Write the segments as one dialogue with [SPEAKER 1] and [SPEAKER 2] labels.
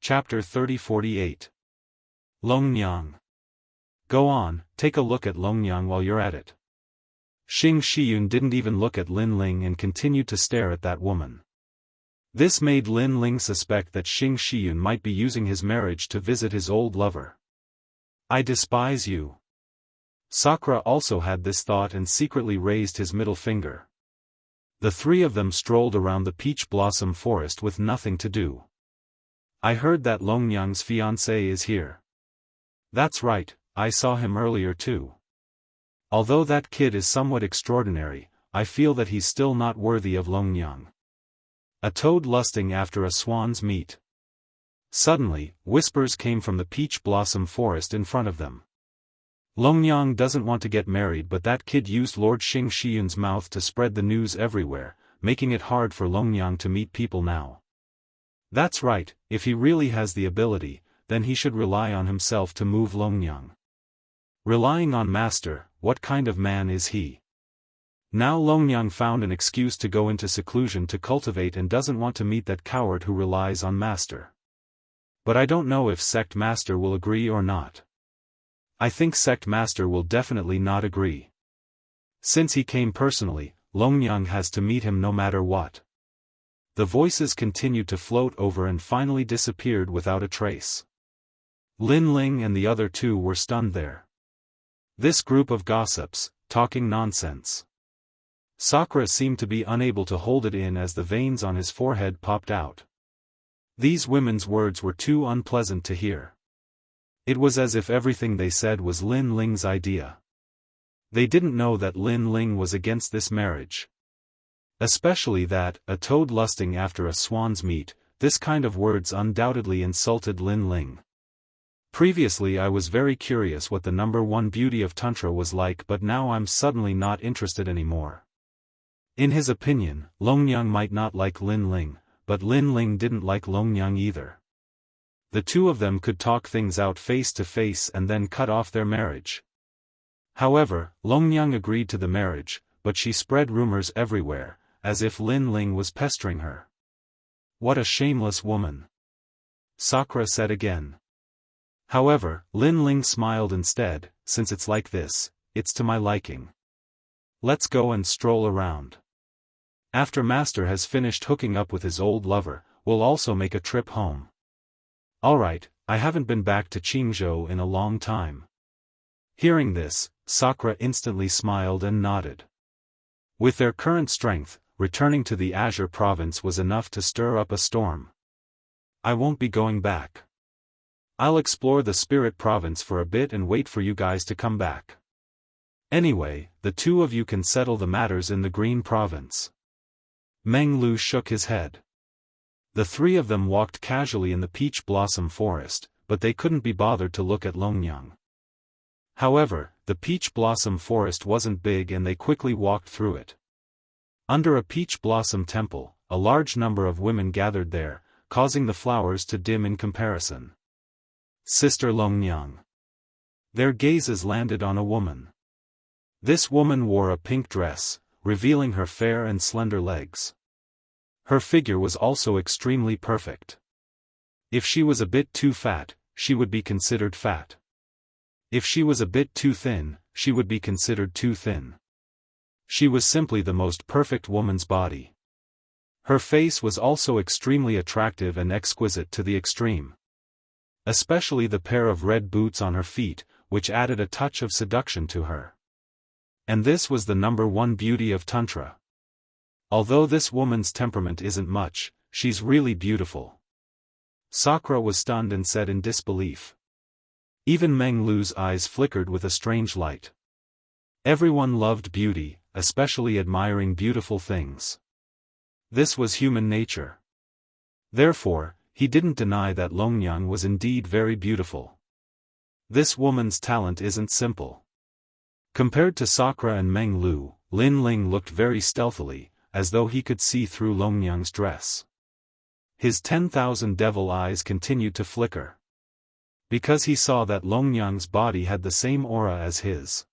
[SPEAKER 1] Chapter 30-48. Longnyang. Go on, take a look at Longnyang while you're at it. Xing Shiyun didn't even look at Lin Ling and continued to stare at that woman. This made Lin Ling suspect that Xing Shiyun might be using his marriage to visit his old lover. I despise you. Sakura also had this thought and secretly raised his middle finger. The three of them strolled around the peach blossom forest with nothing to do. I heard that Longnyang's fiancé is here. That's right, I saw him earlier too. Although that kid is somewhat extraordinary, I feel that he's still not worthy of Longnyang. A toad lusting after a swan's meat. Suddenly, whispers came from the peach blossom forest in front of them. Longnyang doesn't want to get married, but that kid used Lord Xing Shiyun's mouth to spread the news everywhere, making it hard for Longnyang to meet people now. That's right, if he really has the ability, then he should rely on himself to move Longnyang. Relying on master, what kind of man is he? Now Longnyang found an excuse to go into seclusion to cultivate and doesn't want to meet that coward who relies on master. But I don't know if sect master will agree or not. I think sect master will definitely not agree. Since he came personally, Longnyang has to meet him no matter what. The voices continued to float over and finally disappeared without a trace. Lin Ling and the other two were stunned there. This group of gossips, talking nonsense. Sakura seemed to be unable to hold it in as the veins on his forehead popped out. These women's words were too unpleasant to hear. It was as if everything they said was Lin Ling's idea. They didn't know that Lin Ling was against this marriage. Especially that, a toad lusting after a swan's meat, this kind of words undoubtedly insulted Lin Ling. Previously I was very curious what the number one beauty of Tantra was like, but now I'm suddenly not interested anymore. In his opinion, Longnyang might not like Lin Ling, but Lin Ling didn't like Longnyang either. The two of them could talk things out face to face and then cut off their marriage. However, Longnyang agreed to the marriage, but she spread rumors everywhere, as if Lin Ling was pestering her. What a shameless woman! Sakura said again. However, Lin Ling smiled instead, since it's like this, it's to my liking. Let's go and stroll around. After Master has finished hooking up with his old lover, we'll also make a trip home. Alright, I haven't been back to Jianghu in a long time. Hearing this, Sakura instantly smiled and nodded. With their current strength, returning to the Azure province was enough to stir up a storm. I won't be going back. I'll explore the Spirit province for a bit and wait for you guys to come back. Anyway, the two of you can settle the matters in the Green province. Meng Lu shook his head. The three of them walked casually in the peach blossom forest, but they couldn't be bothered to look at Longnyang. However, the peach blossom forest wasn't big and they quickly walked through it. Under a peach blossom temple, a large number of women gathered there, causing the flowers to dim in comparison. Sister Longnyang. Their gazes landed on a woman. This woman wore a pink dress, revealing her fair and slender legs. Her figure was also extremely perfect. If she was a bit too fat, she would be considered fat. If she was a bit too thin, she would be considered too thin. She was simply the most perfect woman's body. Her face was also extremely attractive and exquisite to the extreme. Especially the pair of red boots on her feet, which added a touch of seduction to her. And this was the number one beauty of Tantra. Although this woman's temperament isn't much, she's really beautiful. Sakura was stunned and said in disbelief. Even Meng Lu's eyes flickered with a strange light. Everyone loved beauty, especially admiring beautiful things. This was human nature. Therefore, he didn't deny that Longnyang was indeed very beautiful. This woman's talent isn't simple. Compared to Sakura and Meng Lu, Lin Ling looked very stealthily, as though he could see through Longnyang's dress. His 10,000 devil eyes continued to flicker. Because he saw that Longnyang's body had the same aura as his.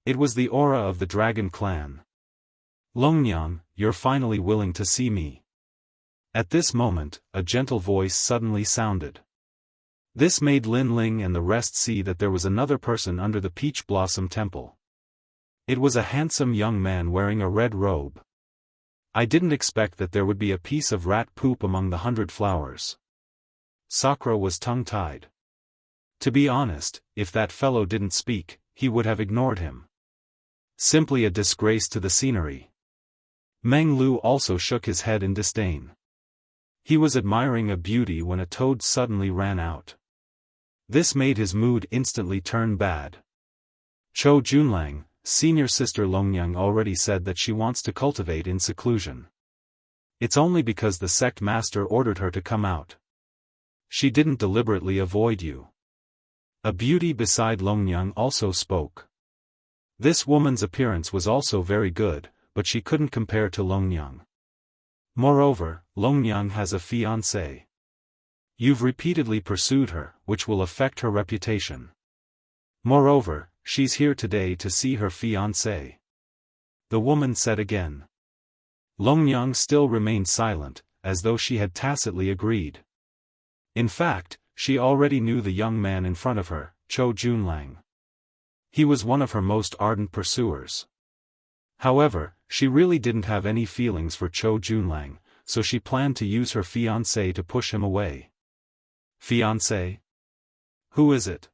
[SPEAKER 1] It was the aura of the dragon clan. Longnyang, you're finally willing to see me. At this moment, a gentle voice suddenly sounded. This made Lin Ling and the rest see that there was another person under the Peach Blossom Temple. It was a handsome young man wearing a red robe. I didn't expect that there would be a piece of rat poop among the 100 flowers. Sakura was tongue-tied. To be honest, if that fellow didn't speak, he would have ignored him. Simply a disgrace to the scenery. Meng Lu also shook his head in disdain. He was admiring a beauty when a toad suddenly ran out. This made his mood instantly turn bad. Chou Junlang, senior sister Longyang, already said that she wants to cultivate in seclusion. It's only because the sect master ordered her to come out. She didn't deliberately avoid you. A beauty beside Longyang also spoke. This woman's appearance was also very good, but she couldn't compare to Longyang. Moreover, Longyang has a fiancé. You've repeatedly pursued her, which will affect her reputation. Moreover, she's here today to see her fiancé. The woman said again. Longyang still remained silent, as though she had tacitly agreed. In fact, she already knew the young man in front of her, Chou Junlang. He was one of her most ardent pursuers. However, she really didn't have any feelings for Chou Junlang, so she planned to use her fiancé to push him away. Fiancé? Who is it?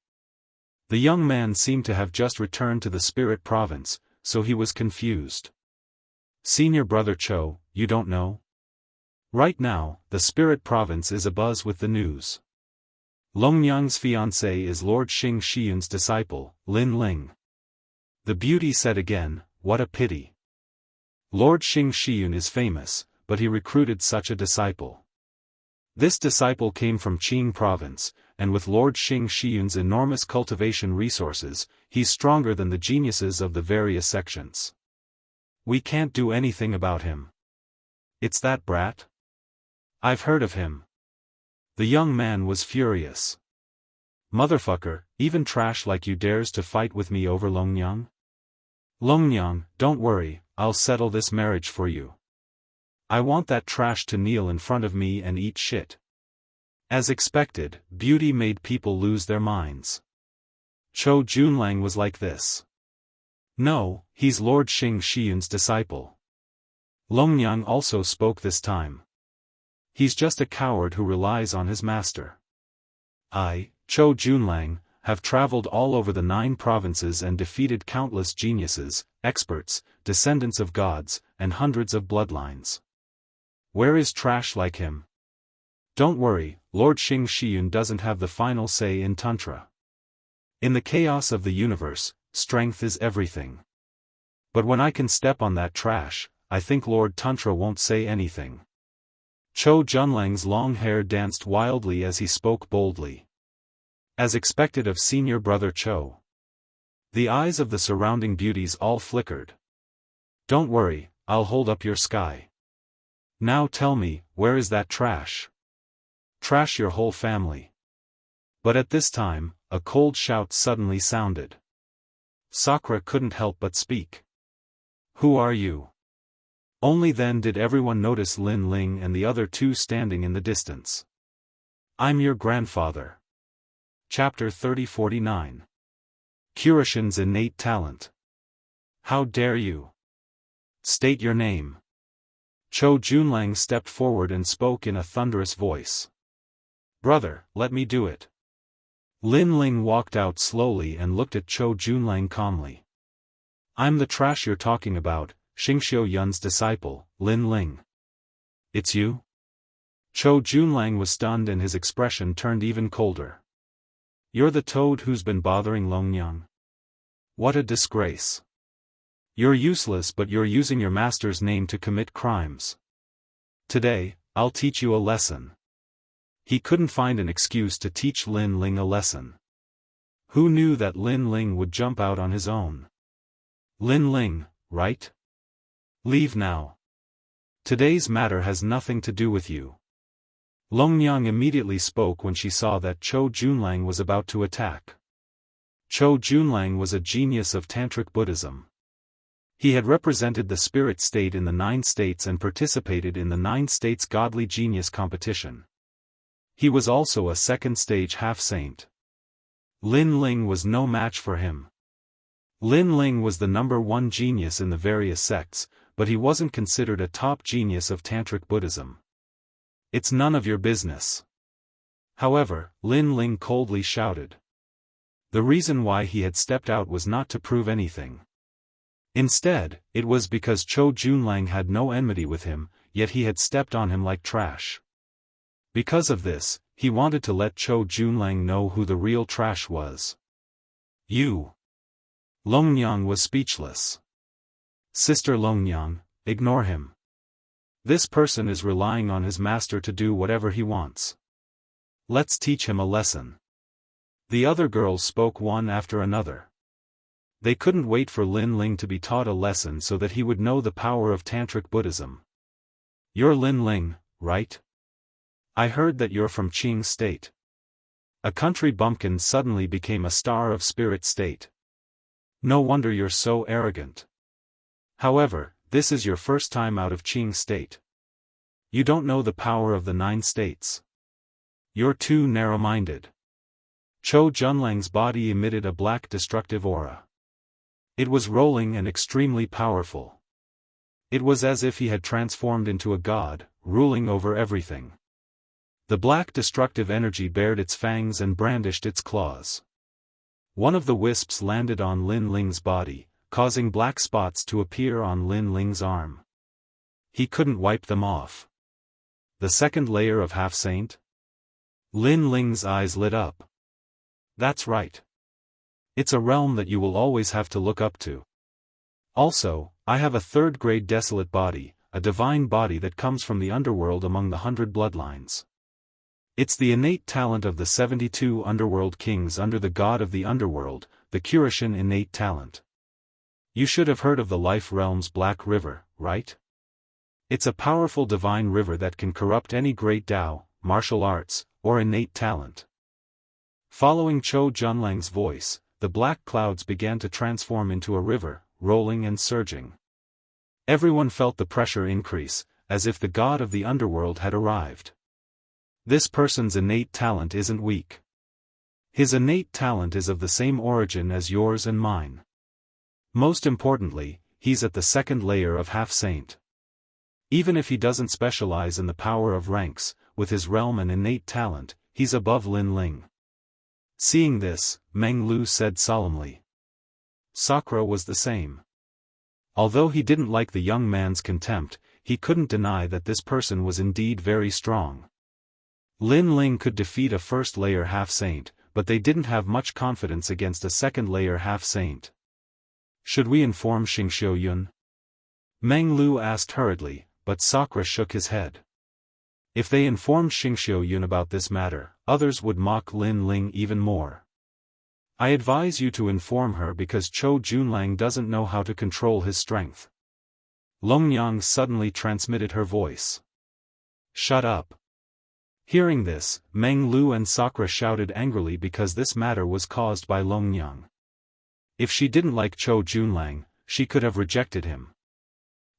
[SPEAKER 1] The young man seemed to have just returned to the Spirit Province, so he was confused. Senior brother Chou, you don't know? Right now, the Spirit Province is abuzz with the news. Longyang's fiancé is Lord Xing Shiyun's disciple, Lin Ling. The beauty said again, what a pity. Lord Xing Shiyun is famous, but he recruited such a disciple. This disciple came from Qing Province, and with Lord Xing Shiyun's enormous cultivation resources, he's stronger than the geniuses of the various sections. We can't do anything about him. It's that brat? I've heard of him. The young man was furious. Motherfucker, even trash like you dares to fight with me over Longyang? Longyang, don't worry, I'll settle this marriage for you. I want that trash to kneel in front of me and eat shit. As expected, beauty made people lose their minds. Chou Junlang was like this. No, he's Lord Xing Shiyun's disciple. Longyang also spoke this time. He's just a coward who relies on his master. I, Chou Junlang, have traveled all over the 9 provinces and defeated countless geniuses, experts, descendants of gods, and hundreds of bloodlines. Where is trash like him? Don't worry, Lord Xing Shiyun doesn't have the final say in Tantra. In the chaos of the universe, strength is everything. But when I can step on that trash, I think Lord Tantra won't say anything. Chou Junlang's long hair danced wildly as he spoke boldly. As expected of senior brother Chou. The eyes of the surrounding beauties all flickered. Don't worry, I'll hold up your sky. Now tell me, where is that trash? Trash your whole family. But at this time, a cold shout suddenly sounded. Sakura couldn't help but speak. Who are you? Only then did everyone notice Lin Ling and the other 2 standing in the distance. I'm your grandfather. Chapter 3049. Kurishin's innate talent. How dare you? State your name. Chou Junlang stepped forward and spoke in a thunderous voice. Brother, let me do it. Lin Ling walked out slowly and looked at Chou Junlang calmly. I'm the trash you're talking about, Xingxiu Yun's disciple, Lin Ling. It's you? Chou Junlang was stunned and his expression turned even colder. You're the toad who's been bothering Longyang? What a disgrace. You're useless, but you're using your master's name to commit crimes. Today, I'll teach you a lesson. He couldn't find an excuse to teach Lin Ling a lesson. Who knew that Lin Ling would jump out on his own? Lin Ling, right? Leave now. Today's matter has nothing to do with you. Longyang immediately spoke when she saw that Chou Junlang was about to attack. Chou Junlang was a genius of Tantric Buddhism. He had represented the spirit state in the 9 states and participated in the 9 states godly genius competition. He was also a second-stage half-saint. Lin Ling was no match for him. Lin Ling was the #1 genius in the various sects, but he wasn't considered a top genius of Tantric Buddhism. It's none of your business. However, Lin Ling coldly shouted. The reason why he had stepped out was not to prove anything. Instead, it was because Chou Junlang had no enmity with him, yet he had stepped on him like trash. Because of this, he wanted to let Chou Junlang know who the real trash was. You. Longnyang was speechless. Sister Longnyang, ignore him. This person is relying on his master to do whatever he wants. Let's teach him a lesson. The other girls spoke one after another. They couldn't wait for Lin Ling to be taught a lesson so that he would know the power of Tantric Buddhism. You're Lin Ling, right? I heard that you're from Qing State. A country bumpkin suddenly became a star of spirit state. No wonder you're so arrogant. However, this is your first time out of Qing State. You don't know the power of the 9 states. You're too narrow-minded. Chou Junlang's body emitted a black destructive aura. It was rolling and extremely powerful. It was as if he had transformed into a god, ruling over everything. The black destructive energy bared its fangs and brandished its claws. One of the wisps landed on Lin Ling's body, causing black spots to appear on Lin Ling's arm. He couldn't wipe them off. The second layer of half-saint? Lin Ling's eyes lit up. That's right. It's a realm that you will always have to look up to. Also, I have a 3rd-grade desolate body, a divine body that comes from the underworld among the 100 bloodlines. It's the innate talent of the 72 underworld kings under the god of the underworld, the Kurishin innate talent. You should have heard of the life realm's Black River, right? It's a powerful divine river that can corrupt any great Tao, martial arts, or innate talent. Following Chou Junlang's voice, the black clouds began to transform into a river, rolling and surging. Everyone felt the pressure increase, as if the god of the underworld had arrived. This person's innate talent isn't weak. His innate talent is of the same origin as yours and mine. Most importantly, he's at the 2nd layer of half-saint. Even if he doesn't specialize in the power of ranks, with his realm and innate talent, he's above Lin Ling. Seeing this, Meng Lu said solemnly. Sakura was the same. Although he didn't like the young man's contempt, he couldn't deny that this person was indeed very strong. Lin Ling could defeat a 1st-layer half-saint, but they didn't have much confidence against a 2nd-layer half-saint. Should we inform Xingqiu Yun? Meng Lu asked hurriedly, but Sakura shook his head. If they informed Xingqiu Yun about this matter, others would mock Lin Ling even more. I advise you to inform her because Chou Junlang doesn't know how to control his strength. Longnyang suddenly transmitted her voice. Shut up. Hearing this, Meng Lu and Sakura shouted angrily because this matter was caused by Longnyang. If she didn't like Chou Junlang, she could have rejected him.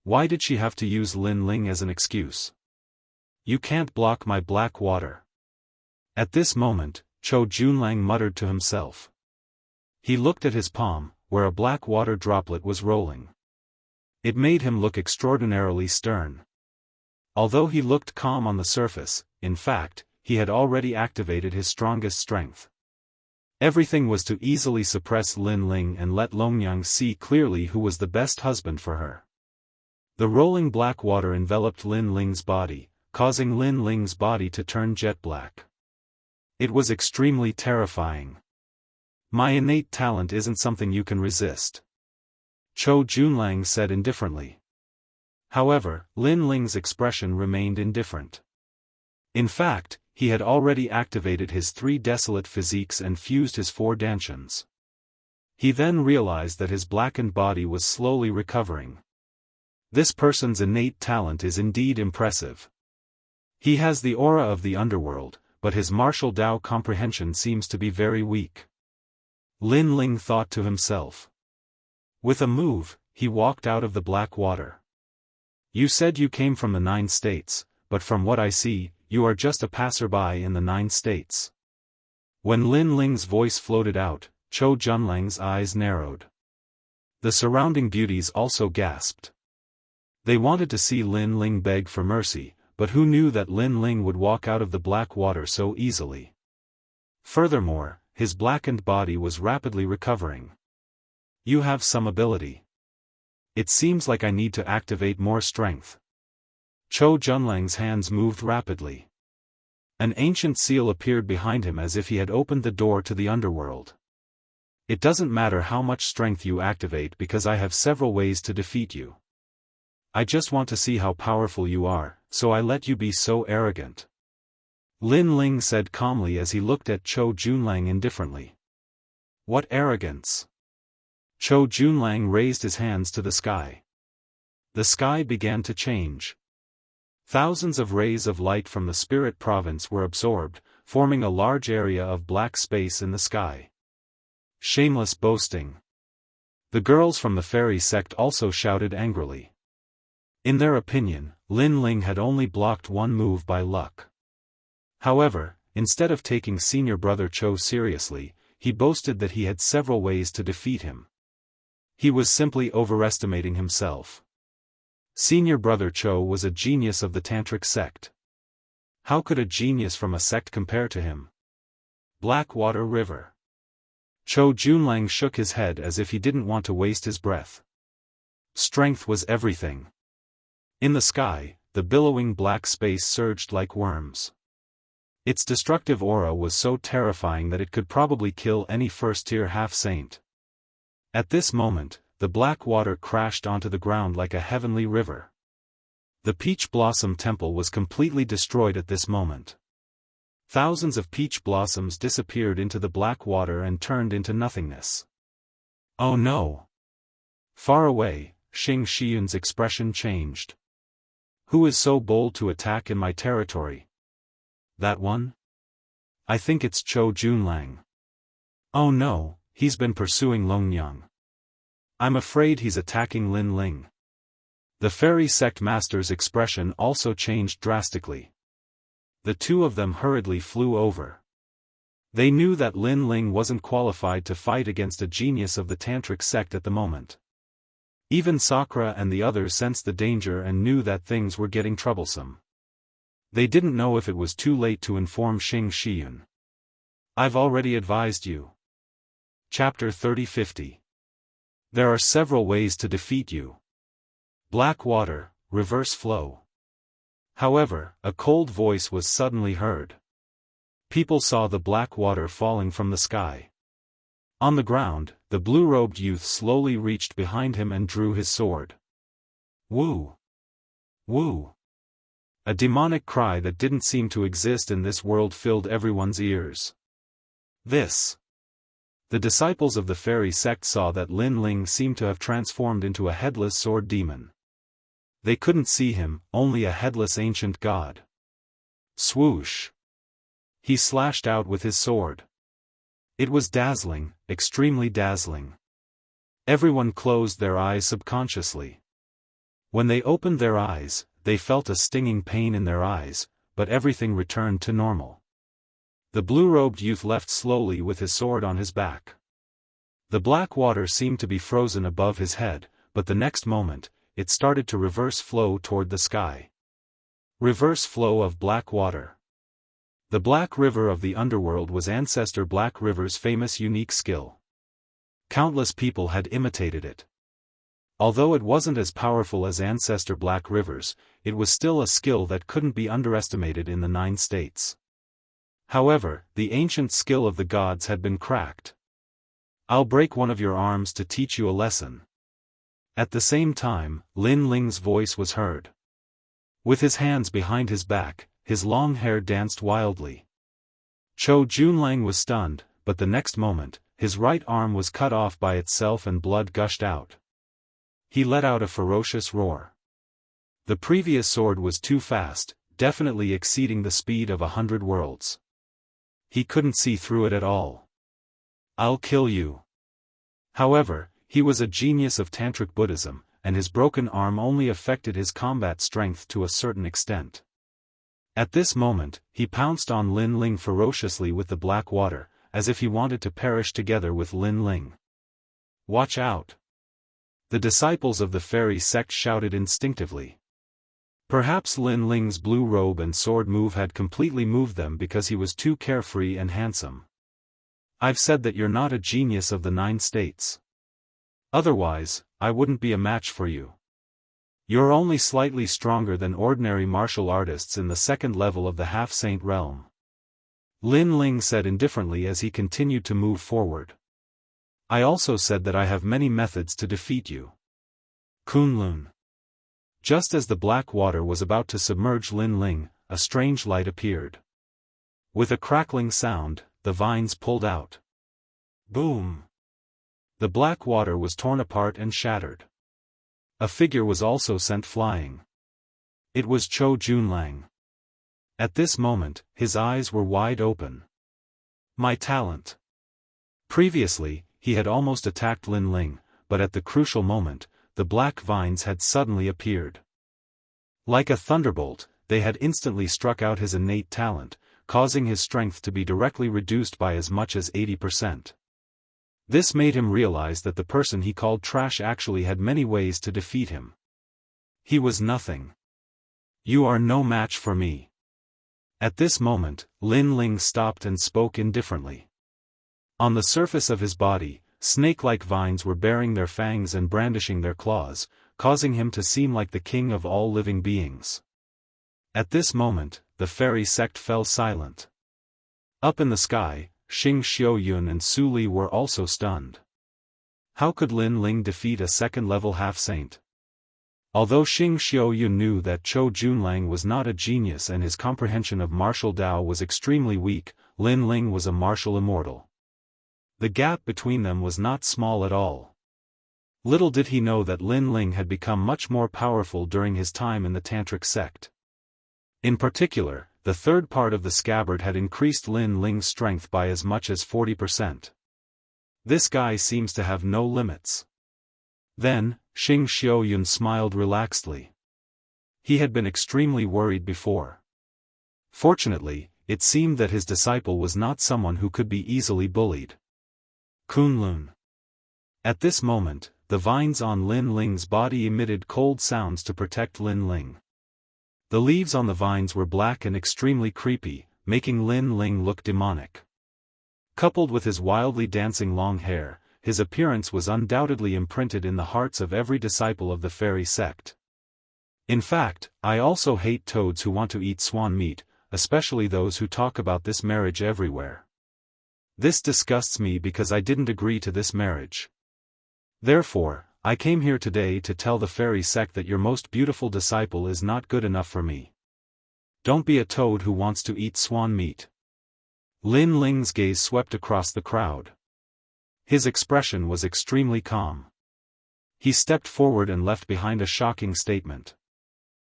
[SPEAKER 1] Why did she have to use Lin Ling as an excuse? You can't block my black water. At this moment, Chou Junlang muttered to himself. He looked at his palm, where a black water droplet was rolling. It made him look extraordinarily stern. Although he looked calm on the surface, in fact, he had already activated his strongest strength. Everything was to easily suppress Lin Ling and let Longnyang see clearly who was the best husband for her. The rolling black water enveloped Lin Ling's body, causing Lin Ling's body to turn jet black. It was extremely terrifying. My innate talent isn't something you can resist. Chou Junlang said indifferently. However, Lin Ling's expression remained indifferent. In fact, he had already activated his 3 desolate physiques and fused his 4 dantians. He then realized that his blackened body was slowly recovering. This person's innate talent is indeed impressive. He has the aura of the underworld, but his martial Tao comprehension seems to be very weak. Lin Ling thought to himself. With a move, he walked out of the black water. You said you came from the 9 states, but from what I see, you are just a passerby in the 9 states. When Lin Ling's voice floated out, Chou Junlang's eyes narrowed. The surrounding beauties also gasped. They wanted to see Lin Ling beg for mercy, but who knew that Lin Ling would walk out of the black water so easily? Furthermore, his blackened body was rapidly recovering. You have some ability. It seems like I need to activate more strength. Chou Junlang's hands moved rapidly. An ancient seal appeared behind him as if he had opened the door to the underworld. It doesn't matter how much strength you activate because I have several ways to defeat you. I just want to see how powerful you are, so I let you be so arrogant. Lin Ling said calmly as he looked at Chou Junlang indifferently. What arrogance? Chou Junlang raised his hands to the sky. The sky began to change. Thousands of rays of light from the spirit province were absorbed, forming a large area of black space in the sky. Shameless boasting. The girls from the fairy sect also shouted angrily. In their opinion, Lin Ling had only blocked one move by luck. However, instead of taking senior brother Chou seriously, he boasted that he had several ways to defeat him. He was simply overestimating himself. Senior brother Chou was a genius of the tantric sect. How could a genius from a sect compare to him? Blackwater River. Chou Junlang shook his head as if he didn't want to waste his breath. Strength was everything. In the sky, the billowing black space surged like worms. Its destructive aura was so terrifying that it could probably kill any first-tier half-saint. At this moment, the black water crashed onto the ground like a heavenly river. The Peach Blossom Temple was completely destroyed at this moment. Thousands of peach blossoms disappeared into the black water and turned into nothingness. Oh no! Far away, Xing Xiyun's expression changed. Who is so bold to attack in my territory? That one? I think it's Chou Junlang. Oh no, he's been pursuing Longnyang. I'm afraid he's attacking Lin Ling. The fairy sect master's expression also changed drastically. The two of them hurriedly flew over. They knew that Lin Ling wasn't qualified to fight against a genius of the tantric sect at the moment. Even Sakura and the others sensed the danger and knew that things were getting troublesome. They didn't know if it was too late to inform Xing Xiyun. I've already advised you. Chapter 3050. There are several ways to defeat you. Black water, reverse flow. However, a cold voice was suddenly heard. People saw the black water falling from the sky. On the ground, the blue-robed youth slowly reached behind him and drew his sword. Woo! Woo! A demonic cry that didn't seem to exist in this world filled everyone's ears. This! The disciples of the fairy sect saw that Lin Ling seemed to have transformed into a headless sword demon. They couldn't see him, only a headless ancient god. Swoosh! He slashed out with his sword. It was dazzling, extremely dazzling. Everyone closed their eyes subconsciously. When they opened their eyes, they felt a stinging pain in their eyes, but everything returned to normal. The blue-robed youth left slowly with his sword on his back. The black water seemed to be frozen above his head, but the next moment, it started to reverse flow toward the sky. Reverse flow of black water. The Black River of the underworld was Ancestor Black River's famous unique skill. Countless people had imitated it. Although it wasn't as powerful as Ancestor Black River's, it was still a skill that couldn't be underestimated in the 9 states. However, the ancient skill of the gods had been cracked. I'll break one of your arms to teach you a lesson. At the same time, Lin Ling's voice was heard. With his hands behind his back, his long hair danced wildly. Chou Junlang was stunned, but the next moment, his right arm was cut off by itself and blood gushed out. He let out a ferocious roar. The previous sword was too fast, definitely exceeding the speed of 100 worlds. He couldn't see through it at all. I'll kill you. However, He was a genius of Tantric Buddhism, and his broken arm only affected his combat strength to a certain extent. At this moment, he pounced on Lin Ling ferociously with the black water, as if he wanted to perish together with Lin Ling. "Watch out!" The disciples of the fairy sect shouted instinctively. Perhaps Lin Ling's blue robe and sword move had completely moved them because he was too carefree and handsome. "I've said that you're not a genius of the 9 states. Otherwise, I wouldn't be a match for you. You're only slightly stronger than ordinary martial artists in the 2nd level of the half-saint realm," Lin Ling said indifferently as he continued to move forward. "I also said that I have many methods to defeat you. Kunlun." Just as the black water was about to submerge Lin Ling, a strange light appeared. With a crackling sound, the vines pulled out. Boom! The black water was torn apart and shattered. A figure was also sent flying. It was Zhou Junlang. At this moment, his eyes were wide open. My talent! Previously, he had almost attacked Lin Ling, but at the crucial moment, the black vines had suddenly appeared. Like a thunderbolt, they had instantly struck out his innate talent, causing his strength to be directly reduced by as much as 80%. This made him realize that the person he called trash actually had many ways to defeat him. He was nothing. "You are no match for me." At this moment, Lin Ling stopped and spoke indifferently. On the surface of his body, snake-like vines were baring their fangs and brandishing their claws, causing him to seem like the king of all living beings. At this moment, the fairy sect fell silent. Up in the sky, Xing Xiaoyun and Su Li were also stunned. How could Lin Ling defeat a 2nd-level half-saint? Although Xing Xiaoyun knew that Zhou Junlang was not a genius and his comprehension of martial Dao was extremely weak, Lin Ling was a martial immortal. The gap between them was not small at all. Little did he know that Lin Ling had become much more powerful during his time in the Tantric sect. In particular, the 3rd part of the scabbard had increased Lin Ling's strength by as much as 40%. This guy seems to have no limits. Then, Xing Xiaoyun smiled relaxedly. He had been extremely worried before. Fortunately, it seemed that his disciple was not someone who could be easily bullied. Kunlun. At this moment, the vines on Lin Ling's body emitted cold sounds to protect Lin Ling. The leaves on the vines were black and extremely creepy, making Lin Ling look demonic. Coupled with his wildly dancing long hair, his appearance was undoubtedly imprinted in the hearts of every disciple of the fairy sect. In fact, I also hate toads who want to eat swan meat, especially those who talk about this marriage everywhere. This disgusts me because I didn't agree to this marriage. Therefore, I came here today to tell the fairy sect that your most beautiful disciple is not good enough for me. Don't be a toad who wants to eat swan meat. Lin Ling's gaze swept across the crowd. His expression was extremely calm. He stepped forward and left behind a shocking statement.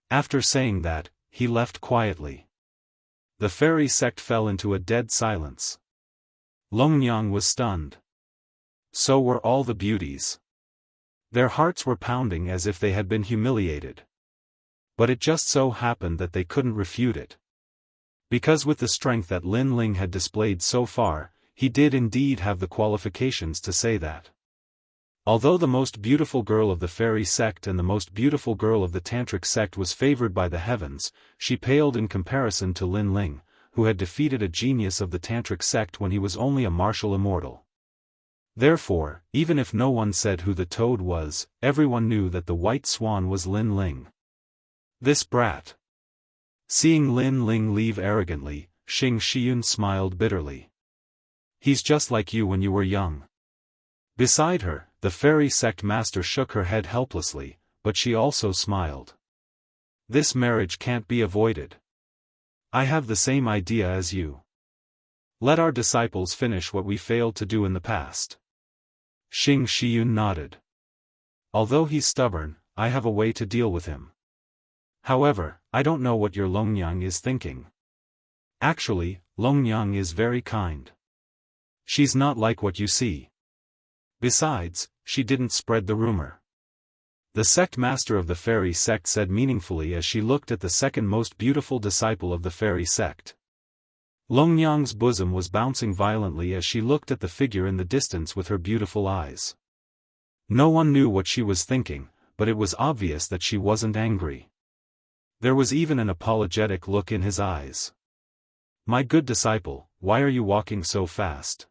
[SPEAKER 1] After saying that, he left quietly. The fairy sect fell into a dead silence. Longnyang was stunned. So were all the beauties. Their hearts were pounding as if they had been humiliated. But it just so happened that they couldn't refute it. Because with the strength that Lin Ling had displayed so far, he did indeed have the qualifications to say that. Although the most beautiful girl of the fairy sect and the most beautiful girl of the tantric sect was favored by the heavens, she paled in comparison to Lin Ling, who had defeated a genius of the tantric sect when he was only a martial immortal. Therefore, even if no one said who the toad was, everyone knew that the white swan was Lin Ling. This brat. Seeing Lin Ling leave arrogantly, Xing Xiun smiled bitterly. He's just like you when you were young. Beside her, the fairy sect master shook her head helplessly, but she also smiled. This marriage can't be avoided. I have the same idea as you. Let our disciples finish what we failed to do in the past. Xing Xiun nodded. Although he's stubborn, I have a way to deal with him. However, I don't know what your Longnyang is thinking. Actually, Longnyang is very kind. She's not like what you see. Besides, she didn't spread the rumor. The sect master of the fairy sect said meaningfully as she looked at the second most beautiful disciple of the fairy sect. Longnyang's bosom was bouncing violently as she looked at the figure in the distance with her beautiful eyes. No one knew what she was thinking, but it was obvious that she wasn't angry. There was even an apologetic look in his eyes. "My good disciple, why are you walking so fast?"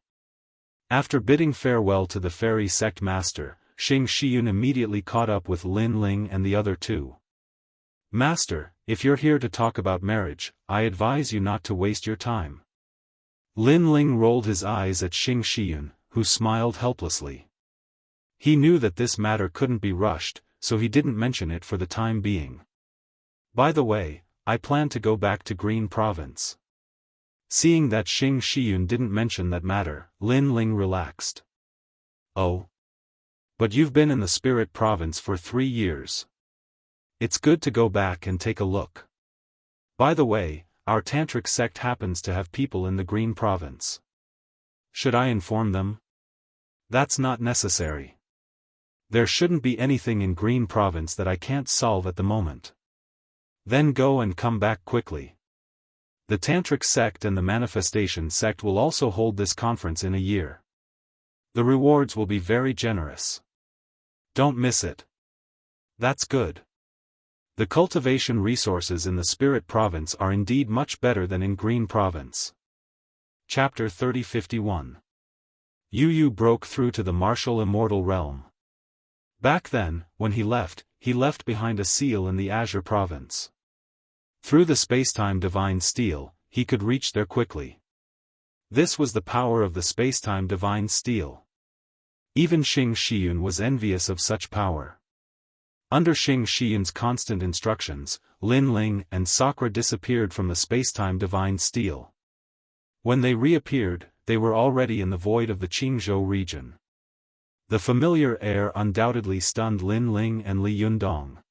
[SPEAKER 1] After bidding farewell to the fairy sect master, Xing Shiyun immediately caught up with Lin Ling and the other two. "Master, if you're here to talk about marriage, I advise you not to waste your time." Lin Ling rolled his eyes at Xing Shiyun, who smiled helplessly. He knew that this matter couldn't be rushed, so he didn't mention it for the time being. "By the way, I plan to go back to Green Province." Seeing that Xing Shiyun didn't mention that matter, Lin Ling relaxed. "Oh? But you've been in the Spirit Province for 3 years. It's good to go back and take a look. By the way, our tantric sect happens to have people in the Green Province. Should I inform them?" "That's not necessary. There shouldn't be anything in Green Province that I can't solve at the moment. Then go and come back quickly. The tantric sect and the manifestation sect will also hold this conference in a year. The rewards will be very generous. Don't miss it." "That's good. The cultivation resources in the Spirit Province are indeed much better than in Green Province." Chapter 3051. Yu Yu broke through to the martial immortal realm. Back then, when he left behind a seal in the Azure Province. Through the spacetime divine steel, he could reach there quickly. This was the power of the spacetime divine steel. Even Xing Shiyun was envious of such power. Under Xing Shiyun's constant instructions, Lin Ling and Sakura disappeared from the spacetime divine steel. When they reappeared, they were already in the void of the Qingzhou region. The familiar air undoubtedly stunned Lin Ling and Li Yundong.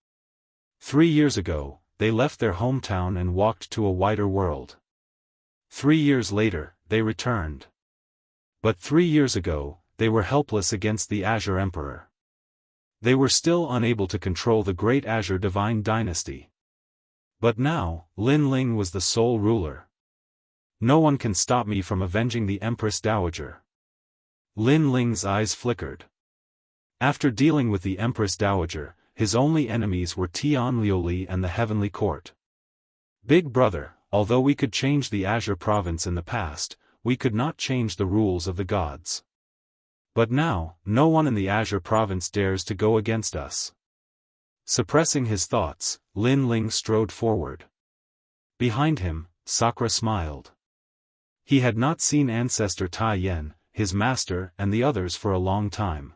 [SPEAKER 1] 3 years ago, they left their hometown and walked to a wider world. 3 years later, they returned. But 3 years ago, they were helpless against the Azure Emperor. They were still unable to control the great Azure Divine Dynasty. But now, Lin Ling was the sole ruler. "No one can stop me from avenging the Empress Dowager." Lin Ling's eyes flickered. After dealing with the Empress Dowager, his only enemies were Tian Liuli and the Heavenly Court. "Big brother, although we could change the Azure Province in the past, we could not change the rules of the gods. But now, no one in the Azure Province dares to go against us." Suppressing his thoughts, Lin Ling strode forward. Behind him, Sakura smiled. He had not seen Ancestor Tai Yen, his master and the others for a long time.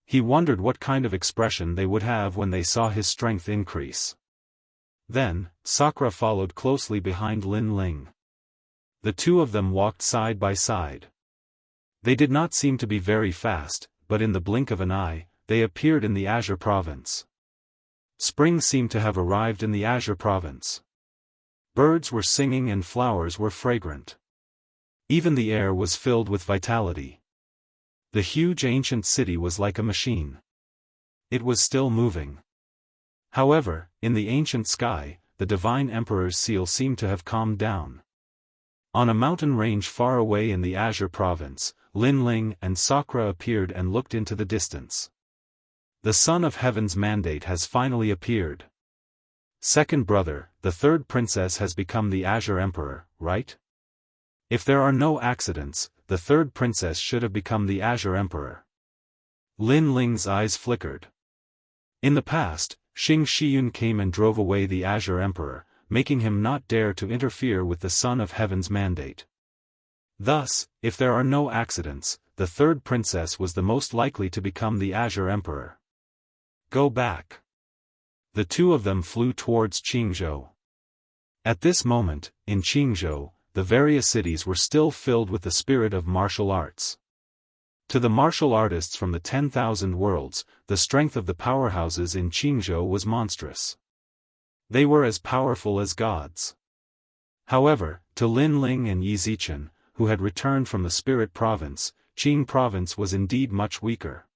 [SPEAKER 1] He wondered what kind of expression they would have when they saw his strength increase. Then, Sakura followed closely behind Lin Ling. The two of them walked side by side. They did not seem to be very fast, but in the blink of an eye, they appeared in the Azure Province. Spring seemed to have arrived in the Azure Province. Birds were singing and flowers were fragrant. Even the air was filled with vitality. The huge ancient city was like a machine. It was still moving. However, in the ancient sky, the Divine Emperor's seal seemed to have calmed down. On a mountain range far away in the Azure Province, Lin Ling and Sakura appeared and looked into the distance. "The Son of Heaven's mandate has finally appeared. Second brother, the third princess has become the Azure Emperor, right? If there are no accidents, the third princess should have become the Azure Emperor." Lin Ling's eyes flickered. In the past, Xing Shiyun came and drove away the Azure Emperor, making him not dare to interfere with the Son of Heaven's mandate. Thus, if there are no accidents, the third princess was the most likely to become the Azure Emperor. "Go back." The two of them flew towards Qingzhou. At this moment, in Qingzhou, the various cities were still filled with the spirit of martial arts. To the martial artists from the 10,000 worlds, the strength of the powerhouses in Qingzhou was monstrous. They were as powerful as gods. However, to Lin Ling and Yi Zichen, who had returned from the Spirit Province, Qing Province was indeed much weaker.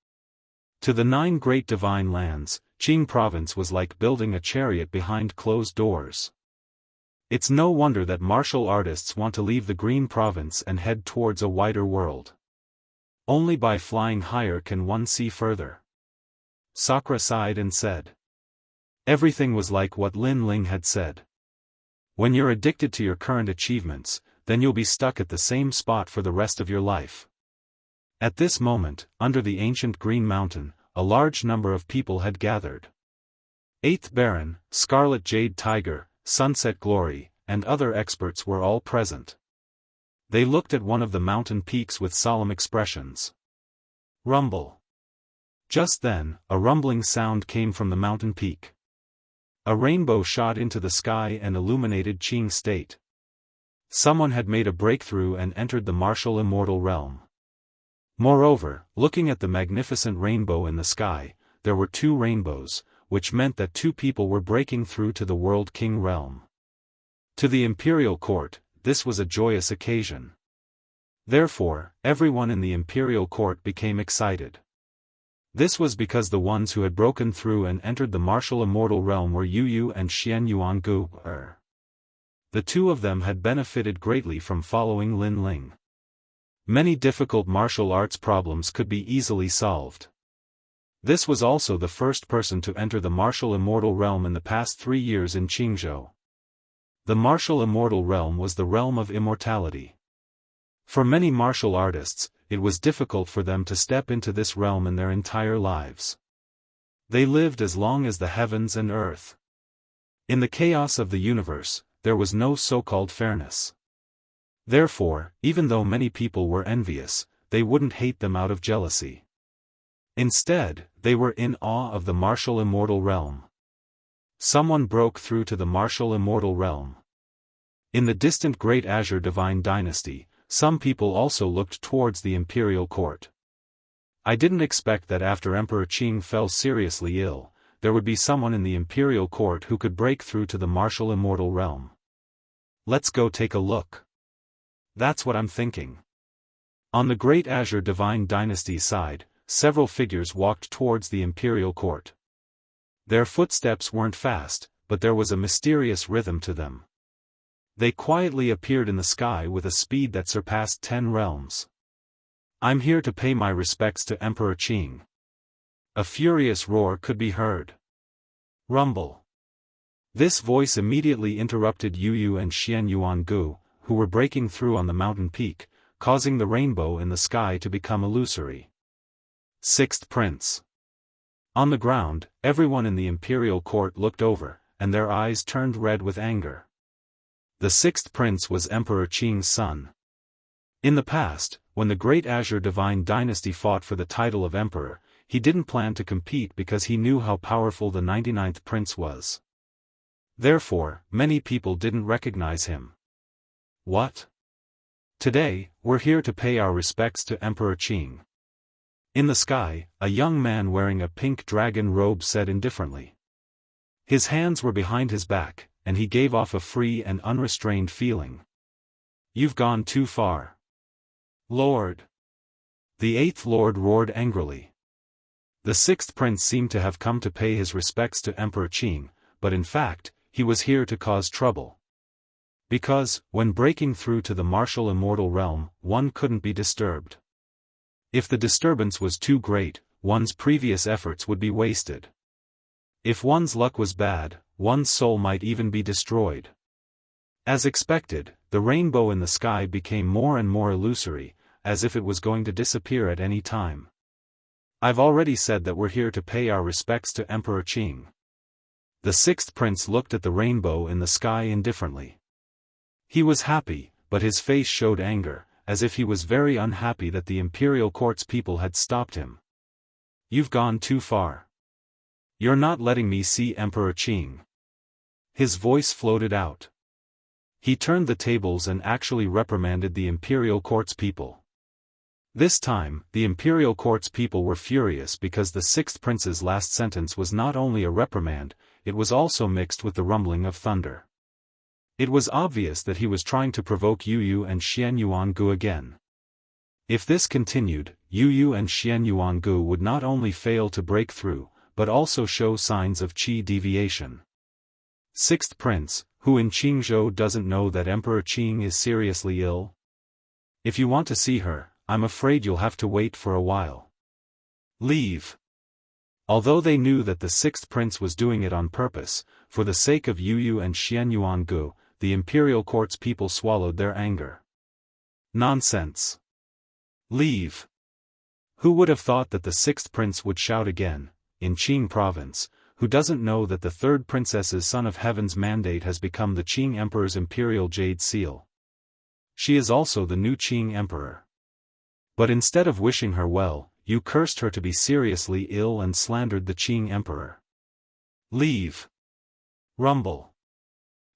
[SPEAKER 1] To the 9 great divine lands, Qing province was like building a chariot behind closed doors. It's no wonder that martial artists want to leave the Green Province and head towards a wider world. Only by flying higher can one see further. Sakura sighed and said. Everything was like what Lin Ling had said. When you're addicted to your current achievements, then you'll be stuck at the same spot for the rest of your life. At this moment, under the ancient Green Mountain, a large number of people had gathered. 8th Baron, Scarlet Jade Tiger, Sunset Glory, and other experts were all present. They looked at one of the mountain peaks with solemn expressions. Rumble. Just then, a rumbling sound came from the mountain peak. A rainbow shot into the sky and illuminated Qing State. Someone had made a breakthrough and entered the martial immortal realm. Moreover, looking at the magnificent rainbow in the sky, there were 2 rainbows, which meant that 2 people were breaking through to the World King realm. To the imperial court, this was a joyous occasion. Therefore, everyone in the imperial court became excited. This was because the ones who had broken through and entered the martial immortal realm were Yu and Xian Yuangu. The 2 of them had benefited greatly from following Lin Ling. Many difficult martial arts problems could be easily solved. This was also the first person to enter the martial immortal realm in the past 3 years in Qingzhou. The martial immortal realm was the realm of immortality. For many martial artists, it was difficult for them to step into this realm in their entire lives. They lived as long as the heavens and earth. In the chaos of the universe, there was no so-called fairness. Therefore, even though many people were envious, they wouldn't hate them out of jealousy. Instead, they were in awe of the martial immortal realm. Someone broke through to the martial immortal realm. In the distant Great Azure Divine Dynasty, some people also looked towards the imperial court. I didn't expect that after Emperor Qing fell seriously ill, there would be someone in the imperial court who could break through to the martial immortal realm. Let's go take a look. That's what I'm thinking. On the Great Azure Divine Dynasty side, several figures walked towards the imperial court. Their footsteps weren't fast, but there was a mysterious rhythm to them. They quietly appeared in the sky with a speed that surpassed 10 realms. I'm here to pay my respects to Emperor Qing. A furious roar could be heard. Rumble. This voice immediately interrupted Yu and Xian Yuangu, who were breaking through on the mountain peak, causing the rainbow in the sky to become illusory. 6th Prince. On the ground, everyone in the imperial court looked over, and their eyes turned red with anger. The 6th Prince was Emperor Qing's son. In the past, when the Great Azure Divine Dynasty fought for the title of Emperor, he didn't plan to compete because he knew how powerful the 99th Prince was. Therefore, many people didn't recognize him. What? Today, we're here to pay our respects to Emperor Qing. In the sky, a young man wearing a pink dragon robe said indifferently. His hands were behind his back, and he gave off a free and unrestrained feeling. You've gone too far. Lord. The 8th Lord roared angrily. The 6th Prince seemed to have come to pay his respects to Emperor Qing, but in fact, he was here to cause trouble. Because, when breaking through to the martial immortal realm, one couldn't be disturbed. If the disturbance was too great, one's previous efforts would be wasted. If one's luck was bad, one's soul might even be destroyed. As expected, the rainbow in the sky became more and more illusory, as if it was going to disappear at any time. I've already said that we're here to pay our respects to Emperor Qing. The 6th Prince looked at the rainbow in the sky indifferently. He was happy, but his face showed anger, as if he was very unhappy that the imperial court's people had stopped him. You've gone too far. You're not letting me see Emperor Qing. His voice floated out. He turned the tables and actually reprimanded the imperial court's people. This time, the imperial court's people were furious because the 6th Prince's last sentence was not only a reprimand, it was also mixed with the rumbling of thunder. It was obvious that he was trying to provoke Yu and Xian Yuangu again. If this continued, Yu and Xianyuangu would not only fail to break through, but also show signs of qi deviation. Sixth Prince, who in Qingzhou doesn't know that Emperor Qing is seriously ill? If you want to see her, I'm afraid you'll have to wait for a while. Leave. Although they knew that the sixth prince was doing it on purpose, for the sake of Yu and Xianyuangu, the imperial court's people swallowed their anger. Nonsense. Leave. Who would have thought that the sixth prince would shout again, in Qing province, who doesn't know that the third princess's Son of Heaven's mandate has become the Qing Emperor's imperial jade seal? She is also the new Qing Emperor. But instead of wishing her well, you cursed her to be seriously ill and slandered the Qing Emperor. Leave. Rumble.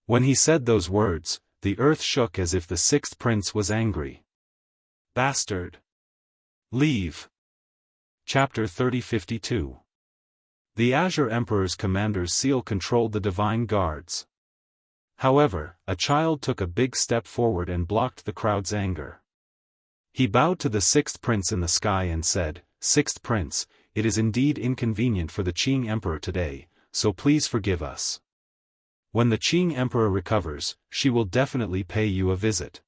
[SPEAKER 1] When he said those words, the earth shook as if the sixth prince was angry. Bastard. Leave. Chapter 30:52. The Azure Emperor's commander's seal controlled the divine guards. However, a child took a big step forward and blocked the crowd's anger. He bowed to the sixth prince in the sky and said, "Sixth prince, it is indeed inconvenient for the Qing Emperor today, so please forgive us. When the Qing Emperor recovers, she will definitely pay you a visit."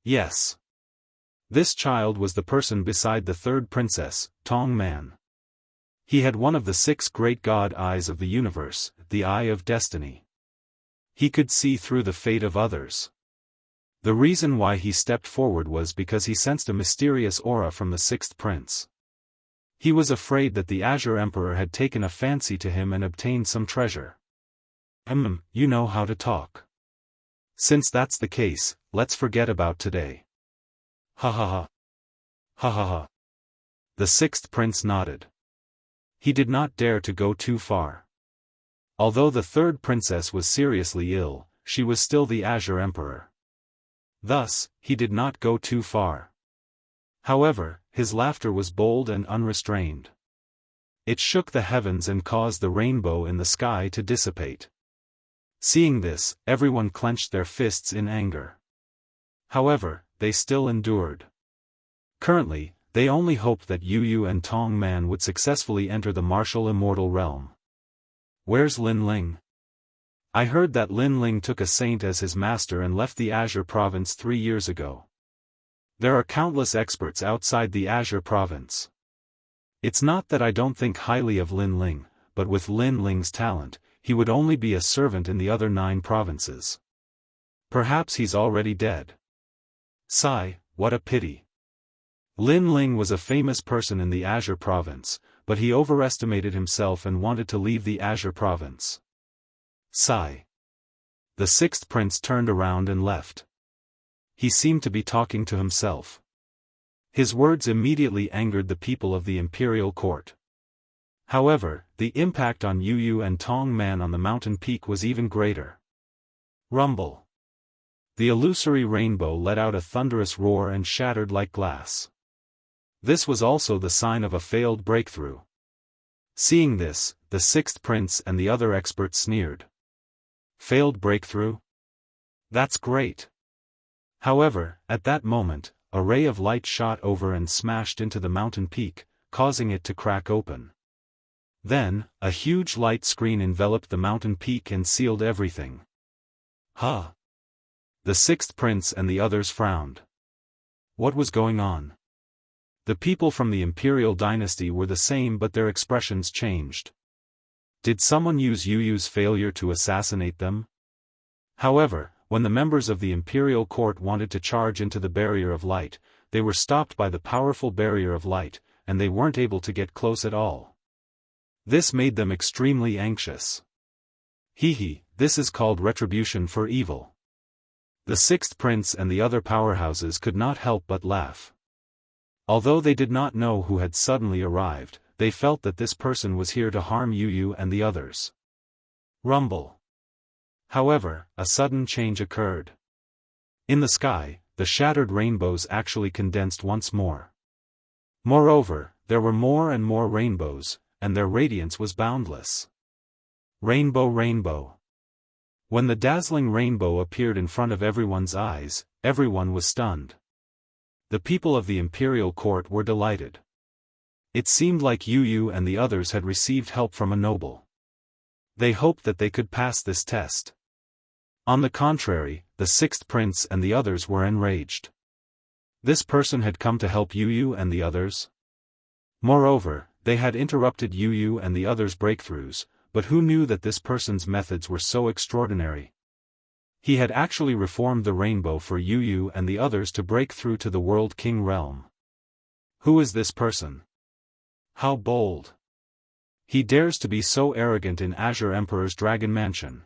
[SPEAKER 1] Yes. This child was the person beside the third princess, Tong Man. He had one of the 6 great god eyes of the universe, the Eye of Destiny. He could see through the fate of others. The reason why he stepped forward was because he sensed a mysterious aura from the sixth prince. He was afraid that the Azure Emperor had taken a fancy to him and obtained some treasure. You know how to talk. Since that's the case, let's forget about today. Ha ha ha. Ha ha ha. The sixth prince nodded. He did not dare to go too far. Although the third princess was seriously ill, she was still the Azure Emperor. Thus, he did not go too far. However, his laughter was bold and unrestrained. It shook the heavens and caused the rainbow in the sky to dissipate. Seeing this, everyone clenched their fists in anger. However, they still endured. Currently, they only hoped that Yu and Tong Man would successfully enter the martial immortal realm. Where's Lin Ling? I heard that Lin Ling took a saint as his master and left the Azure province 3 years ago. There are countless experts outside the Azure province. It's not that I don't think highly of Lin Ling, but with Lin Ling's talent, he would only be a servant in the other 9 provinces. Perhaps he's already dead. Sigh, what a pity. Lin Ling was a famous person in the Azure province, but he overestimated himself and wanted to leave the Azure province. Sigh. The sixth prince turned around and left. He seemed to be talking to himself. His words immediately angered the people of the imperial court. However, the impact on Yu and Tong Man on the mountain peak was even greater. Rumble. The illusory rainbow let out a thunderous roar and shattered like glass. This was also the sign of a failed breakthrough. Seeing this, the sixth prince and the other experts sneered. Failed breakthrough? That's great. However, at that moment, a ray of light shot over and smashed into the mountain peak, causing it to crack open. Then, a huge light screen enveloped the mountain peak and sealed everything. Huh? The sixth prince and the others frowned. What was going on? The people from the imperial dynasty were the same, but their expressions changed. Did someone use Yu's failure to assassinate them? However, when the members of the imperial court wanted to charge into the barrier of light, they were stopped by the powerful barrier of light, and they weren't able to get close at all. This made them extremely anxious. This is called retribution for evil. The sixth prince and the other powerhouses could not help but laugh. Although they did not know who had suddenly arrived, they felt that this person was here to harm Yu and the others. Rumble. However, a sudden change occurred. In the sky, the shattered rainbows actually condensed once more. Moreover, there were more and more rainbows, and their radiance was boundless. Rainbow, rainbow. When the dazzling rainbow appeared in front of everyone's eyes, everyone was stunned. The people of the imperial court were delighted. It seemed like Yu and the others had received help from a noble. They hoped that they could pass this test. On the contrary, the sixth prince and the others were enraged. This person had come to help Yu and the others? Moreover, they had interrupted Yu and the others' breakthroughs, but who knew that this person's methods were so extraordinary? He had actually reformed the rainbow for Yu and the others to break through to the World King realm. Who is this person? How bold! He dares to be so arrogant in Azure Emperor's Dragon Mansion.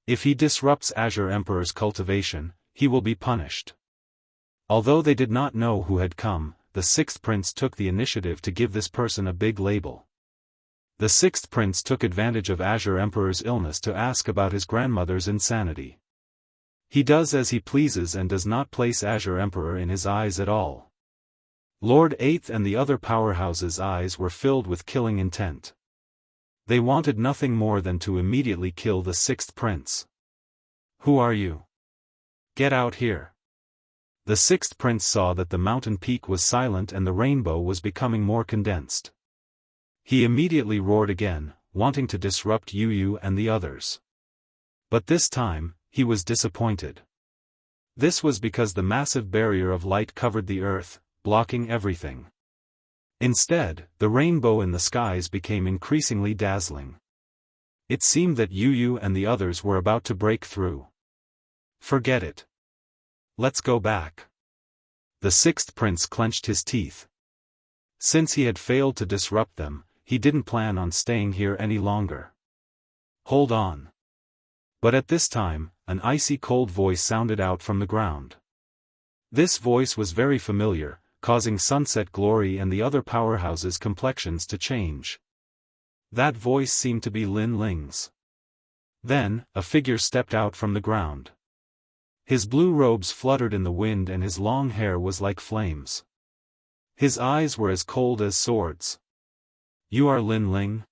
[SPEAKER 1] If he disrupts Azure Emperor's cultivation, he will be punished. Although they did not know who had come, the sixth prince took the initiative to give this person a big label. The sixth prince took advantage of Azure Emperor's illness to ask about his grandmother's insanity. He does as he pleases and does not place Azure Emperor in his eyes at all. Lord Eighth and the other powerhouses' eyes were filled with killing intent. They wanted nothing more than to immediately kill the sixth prince. Who are you? Get out here. The sixth prince saw that the mountain peak was silent and the rainbow was becoming more condensed. He immediately roared again, wanting to disrupt Yu and the others. But this time, he was disappointed. This was because the massive barrier of light covered the earth, blocking everything. Instead, the rainbow in the skies became increasingly dazzling. It seemed that Yu and the others were about to break through. Forget it. Let's go back. The sixth prince clenched his teeth. Since he had failed to disrupt them, he didn't plan on staying here any longer. Hold on. But at this time, an icy cold voice sounded out from the ground. This voice was very familiar, causing Sunset Glory and the other powerhouses' complexions to change. That voice seemed to be Lin Ling's. Then, a figure stepped out from the ground. His blue robes fluttered in the wind and his long hair was like flames. His eyes were as cold as swords. You are Lin Ling?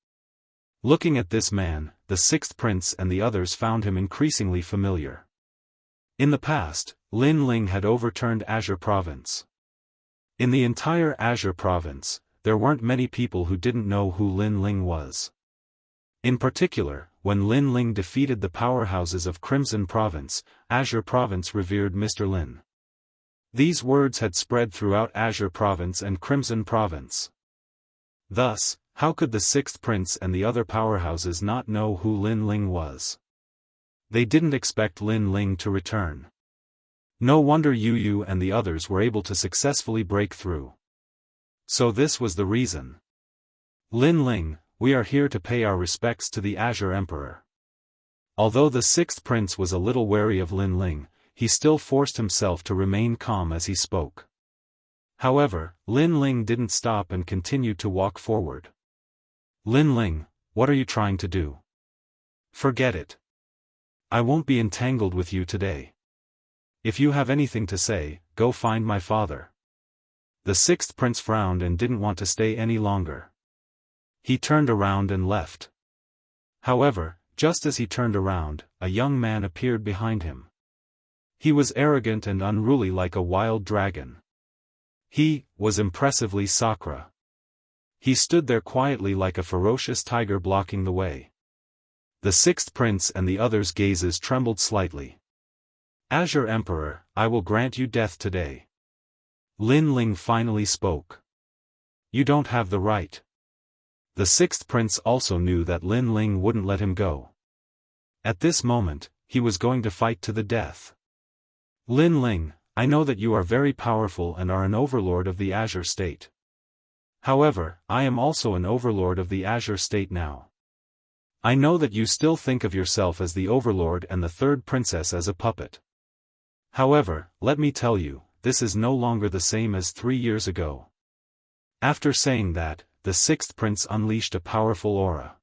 [SPEAKER 1] Looking at this man, the sixth prince and the others found him increasingly familiar. In the past, Lin Ling had overturned Azure Province. In the entire Azure Province, there weren't many people who didn't know who Lin Ling was. In particular, when Lin Ling defeated the powerhouses of Crimson Province, Azure Province revered Mr. Lin. These words had spread throughout Azure Province and Crimson Province. Thus, how could the sixth prince and the other powerhouses not know who Lin Ling was? They didn't expect Lin Ling to return. No wonder Yu and the others were able to successfully break through. So this was the reason. Lin Ling, we are here to pay our respects to the Azure Emperor. Although the sixth prince was a little wary of Lin Ling, he still forced himself to remain calm as he spoke. However, Lin Ling didn't stop and continued to walk forward. Lin Ling, what are you trying to do? Forget it. I won't be entangled with you today. If you have anything to say, go find my father. The sixth prince frowned and didn't want to stay any longer. He turned around and left. However, just as he turned around, a young man appeared behind him. He was arrogant and unruly like a wild dragon. He was impressively Sakura. He stood there quietly like a ferocious tiger blocking the way. The sixth prince and the others' gazes trembled slightly. Azure Emperor, I will grant you death today. Lin Ling finally spoke. You don't have the right. The sixth prince also knew that Lin Ling wouldn't let him go. At this moment, he was going to fight to the death. Lin Ling, I know that you are very powerful and are an overlord of the Azure State. However, I am also an overlord of the Azure State now. I know that you still think of yourself as the overlord and the third princess as a puppet. However, let me tell you, this is no longer the same as 3 years ago. After saying that, the sixth prince unleashed a powerful aura.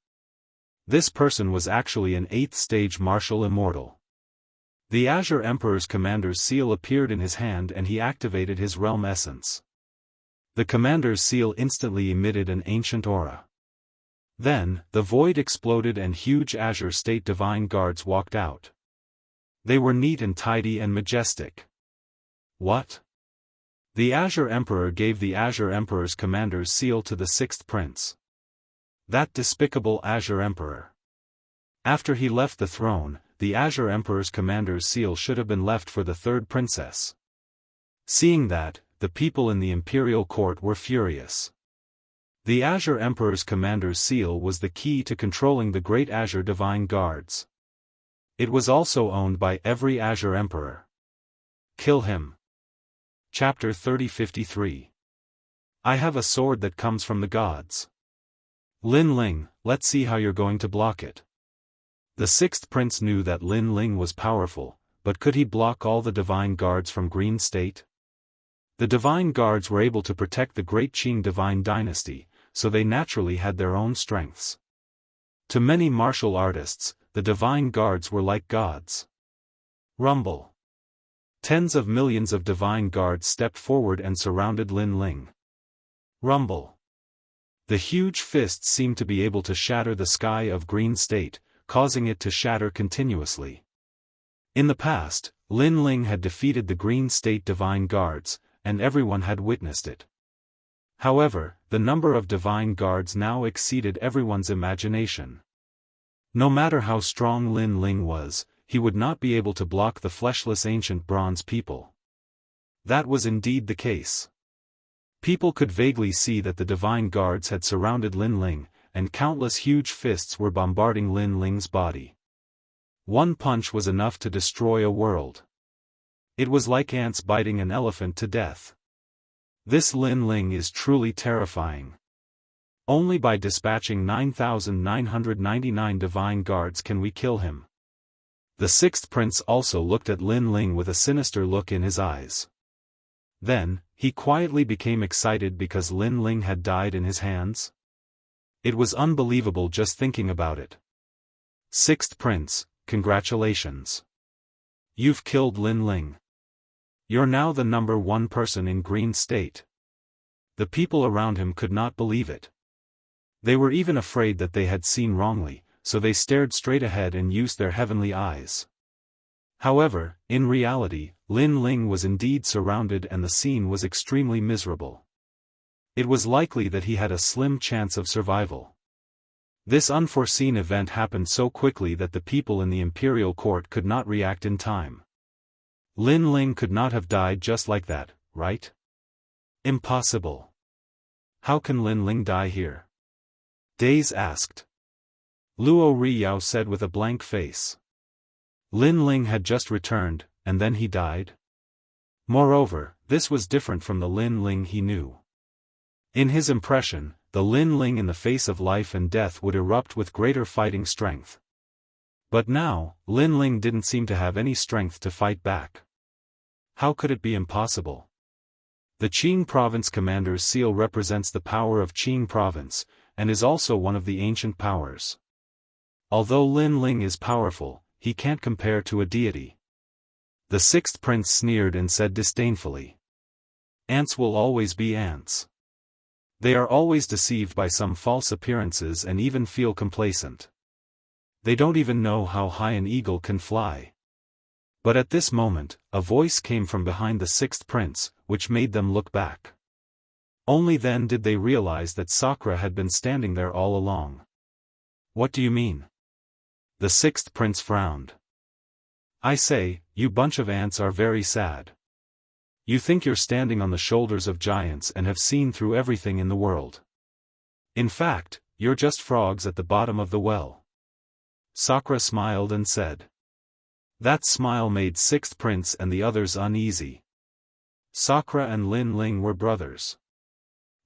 [SPEAKER 1] This person was actually an 8th stage martial immortal. The Azure Emperor's commander's seal appeared in his hand and he activated his realm essence. The commander's seal instantly emitted an ancient aura. Then, the void exploded and huge Azure State divine guards walked out. They were neat and tidy and majestic. What? The Azure Emperor gave the Azure Emperor's commander's seal to the sixth prince. That despicable Azure Emperor. After he left the throne, the Azure Emperor's commander's seal should have been left for the third princess. Seeing that, the people in the imperial court were furious. The Azure Emperor's commander's seal was the key to controlling the great Azure Divine Guards. It was also owned by every Azure Emperor. Kill him. Chapter 3053. I have a sword that comes from the gods. Lin Ling, let's see how you're going to block it. The sixth prince knew that Lin Ling was powerful, but could he block all the divine guards from Green State? The divine guards were able to protect the great Qing divine dynasty, so they naturally had their own strengths. To many martial artists, the divine guards were like gods. Rumble. Tens of millions of divine guards stepped forward and surrounded Lin Ling. Rumble. The huge fists seemed to be able to shatter the sky of Green State, causing it to shatter continuously. In the past, Lin Ling had defeated the Green State divine guards, and everyone had witnessed it. However, the number of divine guards now exceeded everyone's imagination. No matter how strong Lin Ling was, he would not be able to block the fleshless ancient bronze people. That was indeed the case. People could vaguely see that the divine guards had surrounded Lin Ling, and countless huge fists were bombarding Lin Ling's body. One punch was enough to destroy a world. It was like ants biting an elephant to death. This Lin Ling is truly terrifying. Only by dispatching 9,999 divine guards can we kill him. The sixth prince also looked at Lin Ling with a sinister look in his eyes. Then, he quietly became excited because Lin Ling had died in his hands. It was unbelievable just thinking about it. Sixth prince, congratulations. You've killed Lin Ling. You're now the number one person in Green State. The people around him could not believe it. They were even afraid that they had seen wrongly, so they stared straight ahead and used their heavenly eyes. However, in reality, Lin Ling was indeed surrounded and the scene was extremely miserable. It was likely that he had a slim chance of survival. This unforeseen event happened so quickly that the people in the imperial court could not react in time. Lin Ling could not have died just like that, right? Impossible. How can Lin Ling die here? Days asked. Luo Riyao said with a blank face. Lin Ling had just returned, and then he died? Moreover, this was different from the Lin Ling he knew. In his impression, the Lin Ling in the face of life and death would erupt with greater fighting strength. But now, Lin Ling didn't seem to have any strength to fight back. How could it be impossible? The Qing province commander's seal represents the power of Qing province, and is also one of the ancient powers. Although Lin Ling is powerful, he can't compare to a deity. The sixth prince sneered and said disdainfully. Ants will always be ants. They are always deceived by some false appearances and even feel complacent. They don't even know how high an eagle can fly. But at this moment, a voice came from behind the sixth prince, which made them look back. Only then did they realize that Sakura had been standing there all along. What do you mean? The sixth prince frowned. I say, you bunch of ants are very sad. You think you're standing on the shoulders of giants and have seen through everything in the world. In fact, you're just frogs at the bottom of the well. Sakura smiled and said. That smile made sixth prince and the others uneasy. Sakura and Lin Ling were brothers.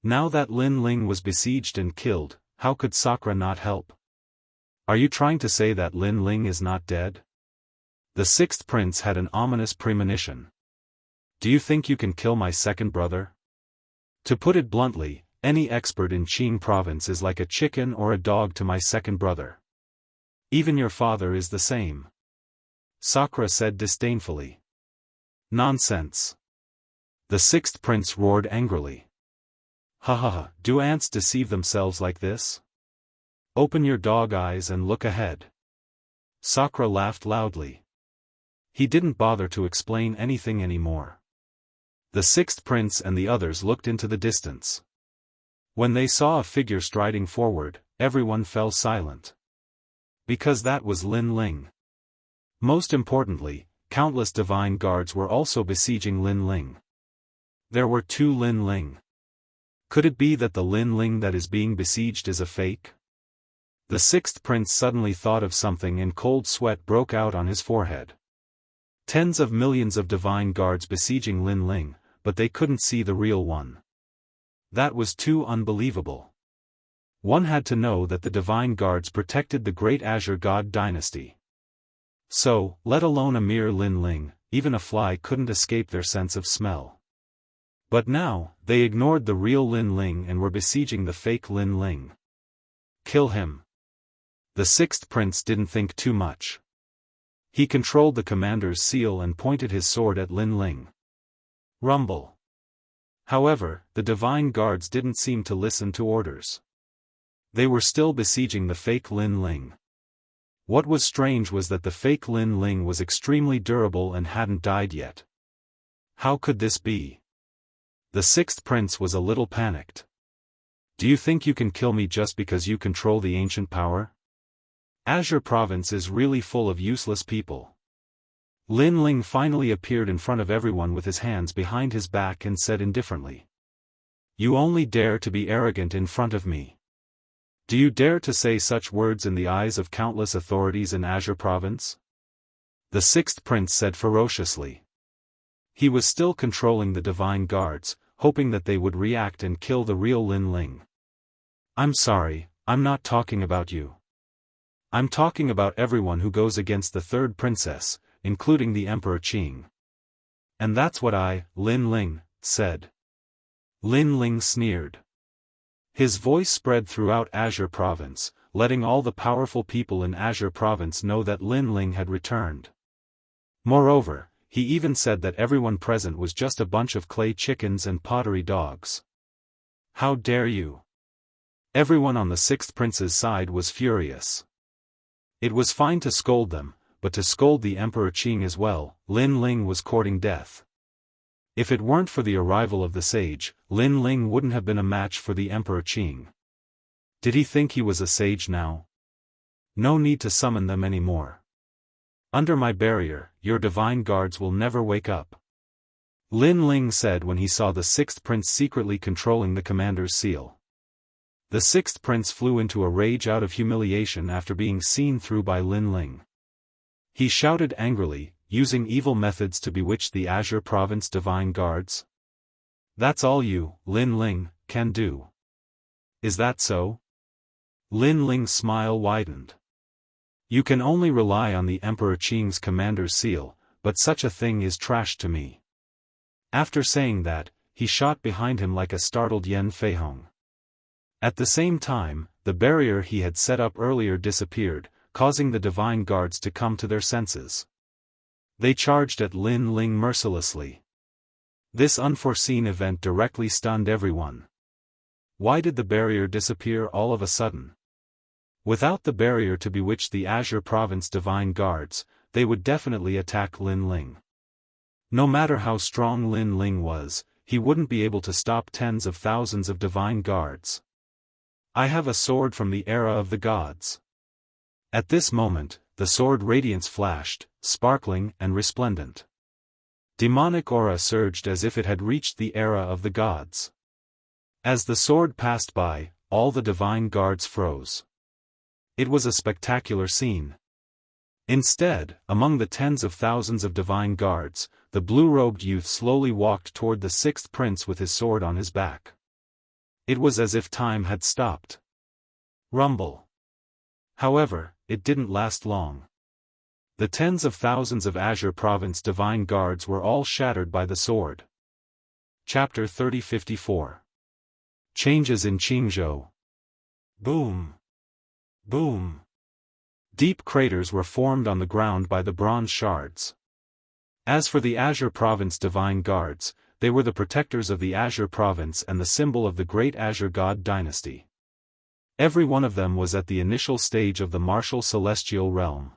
[SPEAKER 1] Now that Lin Ling was besieged and killed, how could Sakura not help? Are you trying to say that Lin Ling is not dead? The sixth prince had an ominous premonition. Do you think you can kill my second brother? To put it bluntly, any expert in Qing province is like a chicken or a dog to my second brother. Even your father is the same. Sakura said disdainfully. Nonsense. The sixth prince roared angrily. Ha ha ha, do ants deceive themselves like this? Open your dog eyes and look ahead. Sakura laughed loudly. He didn't bother to explain anything anymore. The sixth prince and the others looked into the distance. When they saw a figure striding forward, everyone fell silent. Because that was Lin Ling. Most importantly, countless divine guards were also besieging Lin Ling. There were 2 Lin Ling. Could it be that the Lin Ling that is being besieged is a fake? The sixth prince suddenly thought of something and cold sweat broke out on his forehead. Tens of millions of divine guards besieging Lin Ling, but they couldn't see the real one. That was too unbelievable. One had to know that the divine guards protected the great Azure God dynasty. So, let alone a mere Lin Ling, even a fly couldn't escape their sense of smell. But now, they ignored the real Lin Ling and were besieging the fake Lin Ling. Kill him. The sixth prince didn't think too much. He controlled the commander's seal and pointed his sword at Lin Ling. Rumble. However, the divine guards didn't seem to listen to orders. They were still besieging the fake Lin Ling. What was strange was that the fake Lin Ling was extremely durable and hadn't died yet. How could this be? The sixth prince was a little panicked. Do you think you can kill me just because you control the ancient power? Azure Province is really full of useless people. Lin Ling finally appeared in front of everyone with his hands behind his back and said indifferently. You only dare to be arrogant in front of me. Do you dare to say such words in the eyes of countless authorities in Azure Province? The sixth prince said ferociously. He was still controlling the divine guards, hoping that they would react and kill the real Lin Ling. I'm sorry, I'm not talking about you. I'm talking about everyone who goes against the third princess, including the Emperor Qing. And that's what I, Lin Ling, said. Lin Ling sneered. His voice spread throughout Azure Province, letting all the powerful people in Azure Province know that Lin Ling had returned. Moreover, he even said that everyone present was just a bunch of clay chickens and pottery dogs. How dare you? Everyone on the sixth prince's side was furious. It was fine to scold them, but to scold the Emperor Qing as well. Lin Ling was courting death. If it weren't for the arrival of the sage, Lin Ling wouldn't have been a match for the Emperor Qing. Did he think he was a sage now? No need to summon them anymore. Under my barrier, your divine guards will never wake up. Lin Ling said when he saw the sixth prince secretly controlling the commander's seal. The sixth prince flew into a rage out of humiliation after being seen through by Lin Ling. He shouted angrily, using evil methods to bewitch the Azure Province divine guards. That's all you, Lin Ling, can do. Is that so? Lin Ling's smile widened. You can only rely on the Emperor Qing's commander's seal, but such a thing is trash to me. After saying that, he shot behind him like a startled Yan Feihong. At the same time, the barrier he had set up earlier disappeared, causing the divine guards to come to their senses. They charged at Lin Ling mercilessly. This unforeseen event directly stunned everyone. Why did the barrier disappear all of a sudden? Without the barrier to bewitch the Azure Province divine guards, they would definitely attack Lin Ling. No matter how strong Lin Ling was, he wouldn't be able to stop tens of thousands of divine guards. I have a sword from the era of the gods. At this moment, the sword radiance flashed, sparkling and resplendent. Demonic aura surged as if it had reached the era of the gods. As the sword passed by, all the divine guards froze. It was a spectacular scene. Instead, among the tens of thousands of divine guards, the blue-robed youth slowly walked toward the sixth prince with his sword on his back. It was as if time had stopped. Rumble. However, it didn't last long. The tens of thousands of Azure Province divine guards were all shattered by the sword. Chapter 3054. Changes in Qingzhou. Boom. Boom. Deep craters were formed on the ground by the bronze shards. As for the Azure Province divine guards, they were the protectors of the Azure Province and the symbol of the great Azure God dynasty. Every one of them was at the initial stage of the martial celestial realm.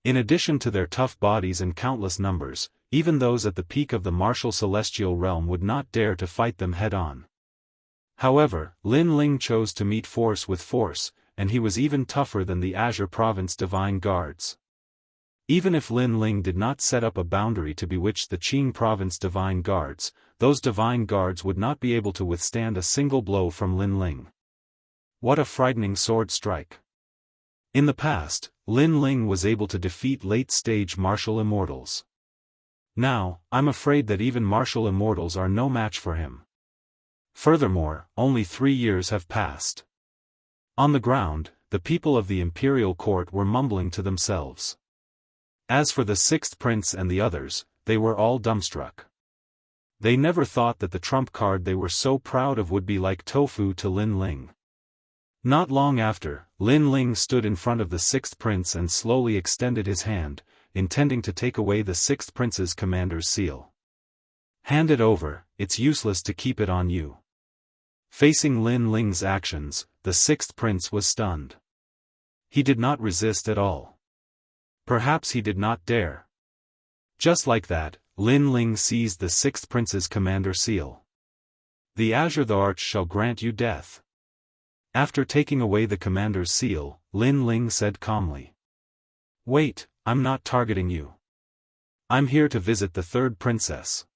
[SPEAKER 1] In addition to their tough bodies and countless numbers, even those at the peak of the martial celestial realm would not dare to fight them head-on. However, Lin Ling chose to meet force with force, and he was even tougher than the Azure Province Divine Guards. Even if Lin Ling did not set up a boundary to bewitch the Qing Province Divine Guards, those Divine Guards would not be able to withstand a single blow from Lin Ling. What a frightening sword strike! In the past, Lin Ling was able to defeat late-stage martial immortals. Now, I'm afraid that even martial immortals are no match for him. Furthermore, only 3 years have passed. On the ground, the people of the imperial court were mumbling to themselves. As for the 6th prince and the others, they were all dumbstruck. They never thought that the trump card they were so proud of would be like tofu to Lin Ling. Not long after, Lin Ling stood in front of the 6th prince and slowly extended his hand, intending to take away the 6th prince's commander's seal. Hand it over, it's useless to keep it on you. Facing Lin Ling's actions, the 6th prince was stunned. He did not resist at all. Perhaps he did not dare. Just like that, Lin Ling seized the 6th prince's commander seal. The Azure the Arch shall grant you death. After taking away the commander's seal, Lin Ling said calmly. Wait, I'm not targeting you. I'm here to visit the 3rd princess.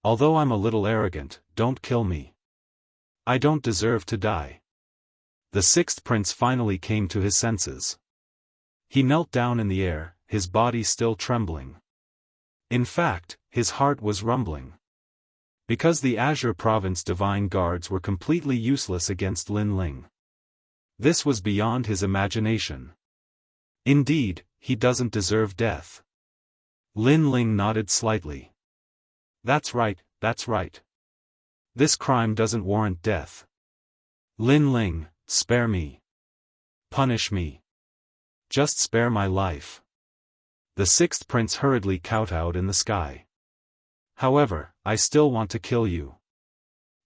[SPEAKER 1] Although I'm a little arrogant, don't kill me. I don't deserve to die. The 6th prince finally came to his senses. He knelt down in the air, his body still trembling. In fact, his heart was rumbling. Because the Azure Province Divine Guards were completely useless against Lin Ling. This was beyond his imagination. Indeed, he doesn't deserve death. Lin Ling nodded slightly. That's right, that's right. This crime doesn't warrant death. Lin Ling, spare me. Punish me. Just spare my life. The 6th prince hurriedly kowtowed in the sky. However, I still want to kill you.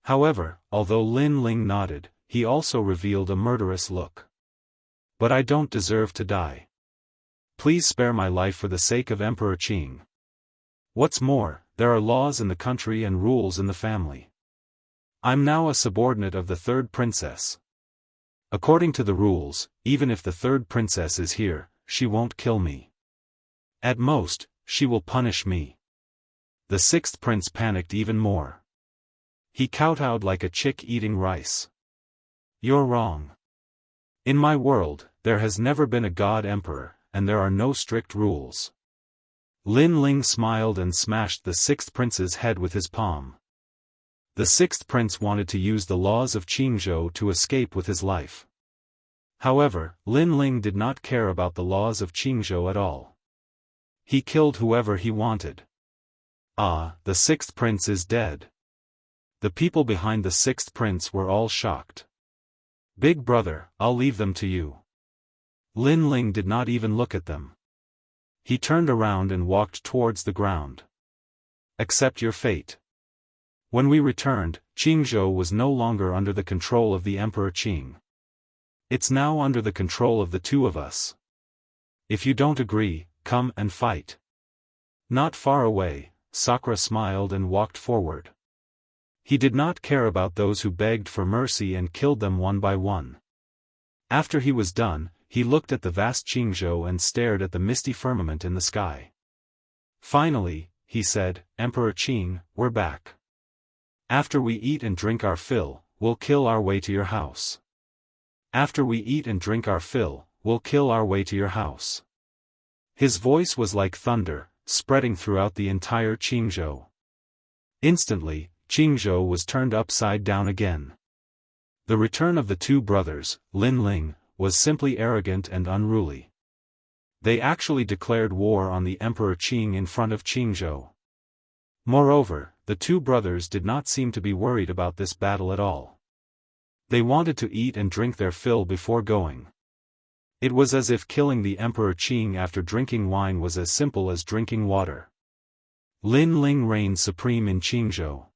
[SPEAKER 1] However, although Lin Ling nodded, he also revealed a murderous look. But I don't deserve to die. Please spare my life for the sake of Emperor Qing. What's more, there are laws in the country and rules in the family. I'm now a subordinate of the 3rd princess. According to the rules, even if the 3rd princess is here, she won't kill me. At most, she will punish me. The 6th prince panicked even more. He kowtowed like a chick eating rice. You're wrong. In my world, there has never been a god emperor, and there are no strict rules. Lin Ling smiled and smashed the 6th prince's head with his palm. The 6th prince wanted to use the laws of Qingzhou to escape with his life. However, Lin Ling did not care about the laws of Qingzhou at all. He killed whoever he wanted. Ah, the 6th prince is dead. The people behind the 6th prince were all shocked. Big brother, I'll leave them to you. Lin Ling did not even look at them. He turned around and walked towards the ground. Accept your fate. When we returned, Qingzhou was no longer under the control of the Emperor Qing. It's now under the control of the 2 of us. If you don't agree, come and fight. Not far away, Sakura smiled and walked forward. He did not care about those who begged for mercy and killed them one by one. After he was done, he looked at the vast Qingzhou and stared at the misty firmament in the sky. Finally, he said, Emperor Qing, we're back. After we eat and drink our fill, we'll kill our way to your house. After we eat and drink our fill, we'll kill our way to your house. His voice was like thunder, spreading throughout the entire Qingzhou. Instantly, Qingzhou was turned upside down again. The return of the 2 brothers, Lin Ling, was simply arrogant and unruly. They actually declared war on the Emperor Qing in front of Qingzhou. Moreover, the 2 brothers did not seem to be worried about this battle at all. They wanted to eat and drink their fill before going. It was as if killing the Emperor Qing after drinking wine was as simple as drinking water. Lin Ling reigned supreme in Qingzhou.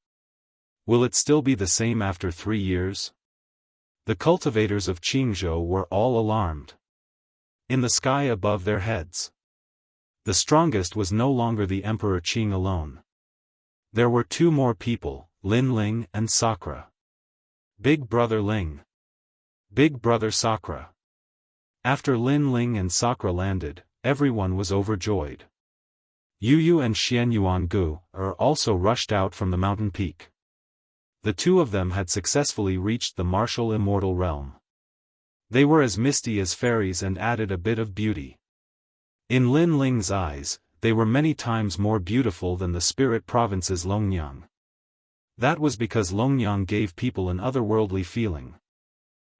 [SPEAKER 1] Will it still be the same after 3 years? The cultivators of Qingzhou were all alarmed. In the sky above their heads, The strongest was no longer the Emperor Qing alone. There were two more people, Lin Ling and Sakura. Big Brother Ling. Big Brother Sakura. After Lin Ling and Sakura landed, everyone was overjoyed. Yu and Xianyuan also rushed out from the mountain peak. The two of them had successfully reached the martial immortal realm. They were as misty as fairies and added a bit of beauty. In Lin Ling's eyes, they were many times more beautiful than the spirit province's Longnyang. That was because Longnyang gave people an otherworldly feeling.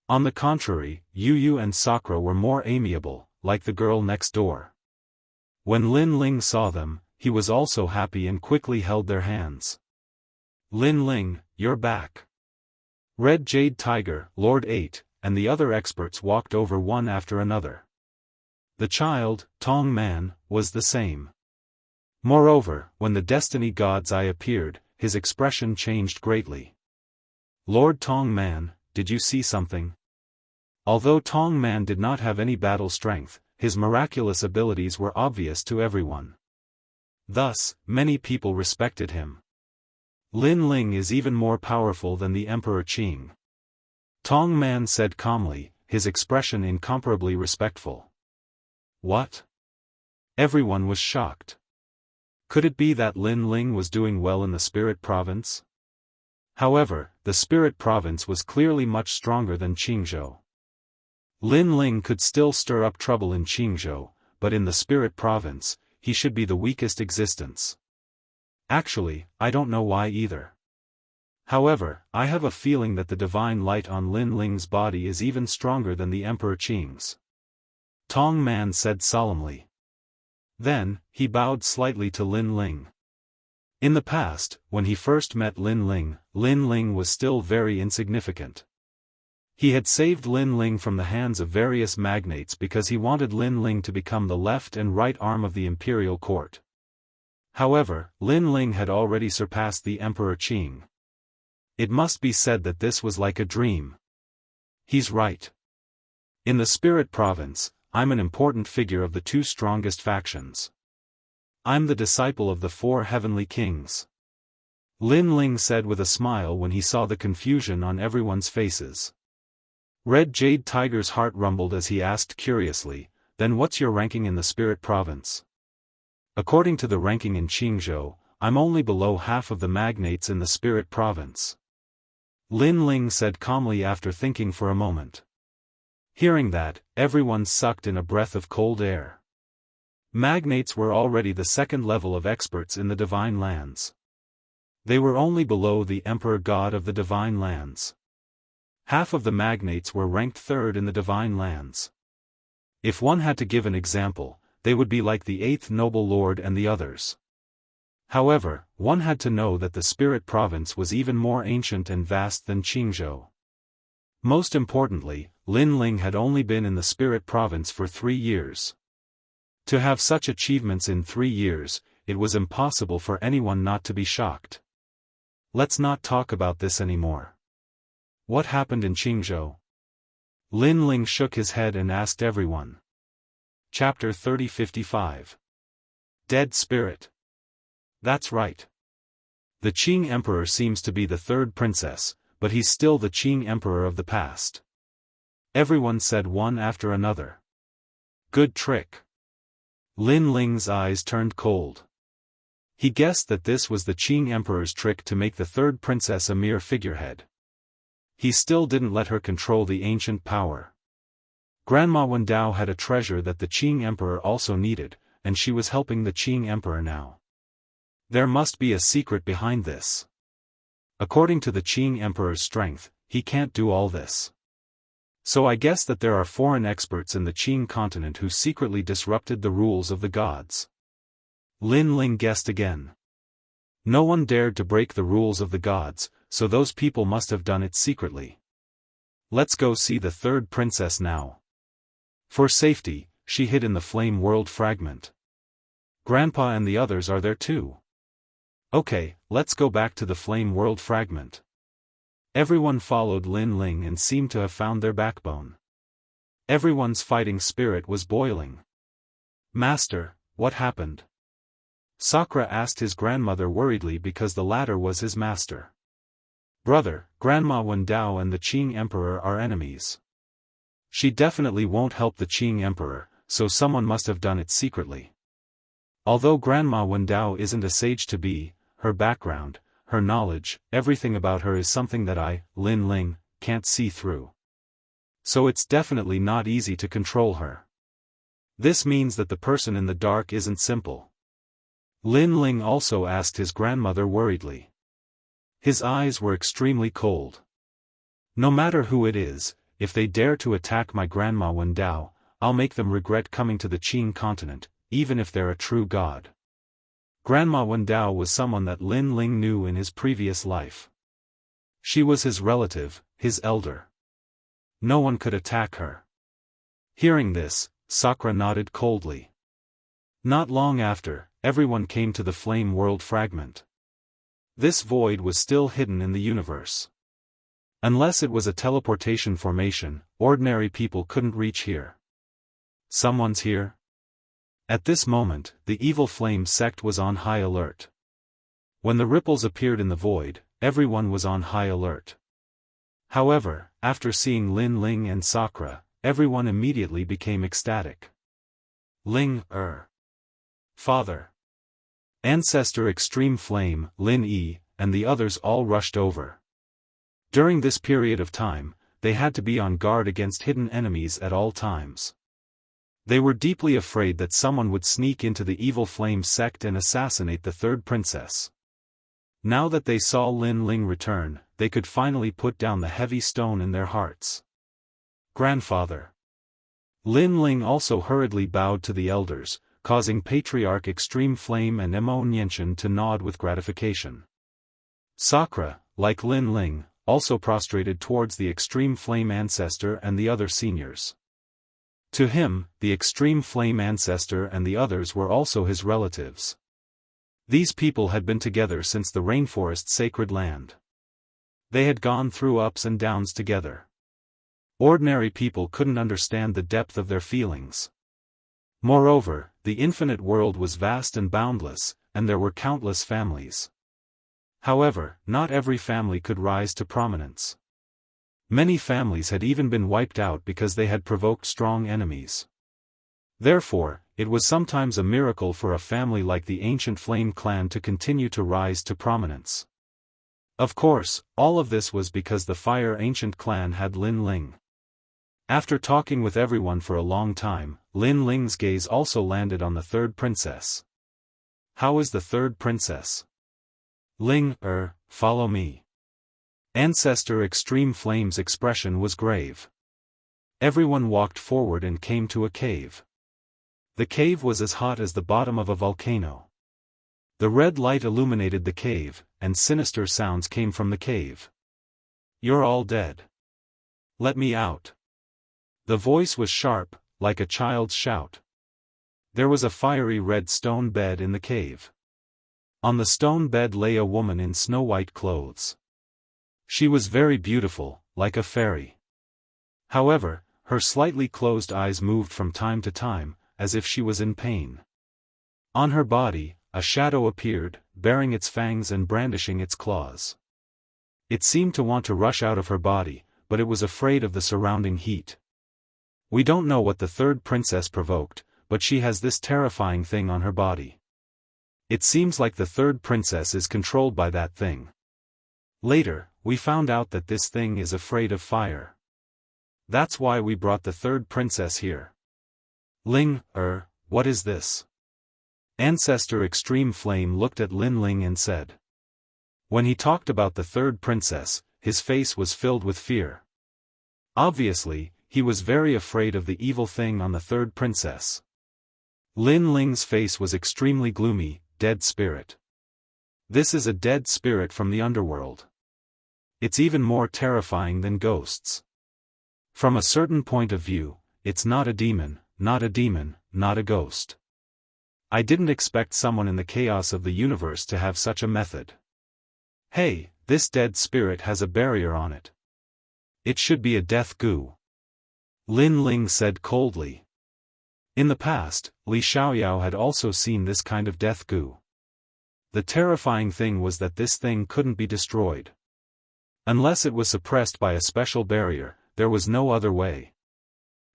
[SPEAKER 1] On the contrary, Yu and Sakura were more amiable, like the girl next door. When Lin Ling saw them, he was also happy and quickly held their hands. Lin Ling, you're back. Red Jade Tiger, Lord 8, and the other experts walked over one after another. The child, Tong Man, was the same. Moreover, when the Destiny God's eye appeared, his expression changed greatly. Lord Tong Man, did you see something? Although Tong Man did not have any battle strength, his miraculous abilities were obvious to everyone. Thus, many people respected him. Lin Ling is even more powerful than the Emperor Qing. Tong Man said calmly, his expression incomparably respectful. What? Everyone was shocked. Could it be that Lin Ling was doing well in the Spirit Province? However, the Spirit Province was clearly much stronger than Qingzhou. Lin Ling could still stir up trouble in Qingzhou, but in the Spirit Province, he should be the weakest existence. Actually, I don't know why either. However, I have a feeling that the divine light on Lin Ling's body is even stronger than the Emperor Qing's. Tong Man said solemnly. Then, he bowed slightly to Lin Ling. In the past, when he first met Lin Ling was still very insignificant. He had saved Lin Ling from the hands of various magnates because he wanted Lin Ling to become the left and right arm of the imperial court. However, Lin Ling had already surpassed the Emperor Qing. It must be said that this was like a dream. He's right. In the Spirit Province, I'm an important figure of the two strongest factions. I'm the disciple of the four heavenly kings. Lin Ling said with a smile when he saw the confusion on everyone's faces. Red Jade Tiger's heart rumbled as he asked curiously, then what's your ranking in the Spirit Province? According to the ranking in Qingzhou, I'm only below half of the magnates in the Spirit Province. Lin Ling said calmly after thinking for a moment. Hearing that, everyone sucked in a breath of cold air. Magnates were already the second level of experts in the Divine Lands. They were only below the Emperor God of the Divine Lands. Half of the magnates were ranked third in the Divine Lands. If one had to give an example, they would be like the 8th Noble Lord and the others. However, one had to know that the Spirit Province was even more ancient and vast than Qingzhou. Most importantly, Lin Ling had only been in the Spirit Province for 3 years. To have such achievements in 3 years, it was impossible for anyone not to be shocked. Let's not talk about this anymore. What happened in Qingzhou? Lin Ling shook his head and asked everyone. Chapter 3055. Dead Spirit. That's right. The Qing Emperor seems to be the third princess, but he's still the Qing Emperor of the past. Everyone said one after another. Good trick. Lin Ling's eyes turned cold. He guessed that this was the Qing Emperor's trick to make the third princess a mere figurehead. He still didn't let her control the ancient power. Grandma Wendao had a treasure that the Qing Emperor also needed, and she was helping the Qing Emperor now. There must be a secret behind this. According to the Qing Emperor's strength, he can't do all this. So I guess that there are foreign experts in the Qing continent who secretly disrupted the rules of the gods. Lin Ling guessed again. No one dared to break the rules of the gods, so those people must have done it secretly. Let's go see the third princess now. For safety, she hid in the Flame World fragment. Grandpa and the others are there too. Okay, let's go back to the Flame World fragment. Everyone followed Lin Ling and seemed to have found their backbone. Everyone's fighting spirit was boiling. Master, what happened? Sakura asked his grandmother worriedly because the latter was his master. Brother, Grandma Wendao and the Qing Emperor are enemies. She definitely won't help the Qing Emperor, so someone must have done it secretly. Although Grandma Wendao isn't a sage to be, her background, her knowledge, everything about her is something that I, Lin Ling, can't see through. So it's definitely not easy to control her. This means that the person in the dark isn't simple. Lin Ling also asked his grandmother worriedly. His eyes were extremely cold. No matter who it is, if they dare to attack my Grandma Wendao, I'll make them regret coming to the Qing continent, even if they're a true god. Grandma Wendao was someone that Lin Ling knew in his previous life. She was his relative, his elder. No one could attack her. Hearing this, Sakura nodded coldly. Not long after, everyone came to the flame world fragment. This void was still hidden in the universe. Unless it was a teleportation formation, ordinary people couldn't reach here. Someone's here? At this moment, the evil flame sect was on high alert. When the ripples appeared in the void, everyone was on high alert. However, after seeing Lin Ling and Sakura, everyone immediately became ecstatic. Ling, Father. Ancestor Extreme Flame, Lin Yi, and the others all rushed over. During this period of time, they had to be on guard against hidden enemies at all times. They were deeply afraid that someone would sneak into the evil flame sect and assassinate the third princess. Now that they saw Lin Ling return, they could finally put down the heavy stone in their hearts. Grandfather. Lin Ling also hurriedly bowed to the elders, causing Patriarch Extreme Flame and Emo Niantian to nod with gratification. Sakura, like Lin Ling, also prostrated towards the Extreme Flame Ancestor and the other seniors. To him, the Extreme Flame Ancestor and the others were also his relatives. These people had been together since the rainforest sacred land. They had gone through ups and downs together. Ordinary people couldn't understand the depth of their feelings. Moreover, the infinite world was vast and boundless, and there were countless families. However, not every family could rise to prominence. Many families had even been wiped out because they had provoked strong enemies. Therefore, it was sometimes a miracle for a family like the ancient Flame clan to continue to rise to prominence. Of course, all of this was because the Fire Ancient clan had Lin Ling. After talking with everyone for a long time, Lin Ling's gaze also landed on the third princess. How is the third princess? Ling, follow me. Ancestor Extreme Flame's expression was grave. Everyone walked forward and came to a cave. The cave was as hot as the bottom of a volcano. The red light illuminated the cave, and sinister sounds came from the cave. You're all dead. Let me out. The voice was sharp, like a child's shout. There was a fiery red stone bed in the cave. On the stone bed lay a woman in snow-white clothes. She was very beautiful, like a fairy. However, her slightly closed eyes moved from time to time, as if she was in pain. On her body, a shadow appeared, baring its fangs and brandishing its claws. It seemed to want to rush out of her body, but it was afraid of the surrounding heat. We don't know what the third princess provoked, but she has this terrifying thing on her body. It seems like the third princess is controlled by that thing. Later, we found out that this thing is afraid of fire. That's why we brought the third princess here. Ling, what is this? Ancestor Extreme Flame looked at Lin Ling and said. When he talked about the third princess, his face was filled with fear. Obviously, he was very afraid of the evil thing on the third princess. Lin Ling's face was extremely gloomy, dead spirit. This is a dead spirit from the underworld. It's even more terrifying than ghosts. From a certain point of view, it's not a demon, not a ghost. I didn't expect someone in the chaos of the universe to have such a method. Hey, this dead spirit has a barrier on it. It should be a death goo. Lin Ling said coldly. In the past, Li Xiaoyao had also seen this kind of death goo. The terrifying thing was that this thing couldn't be destroyed. Unless it was suppressed by a special barrier, there was no other way.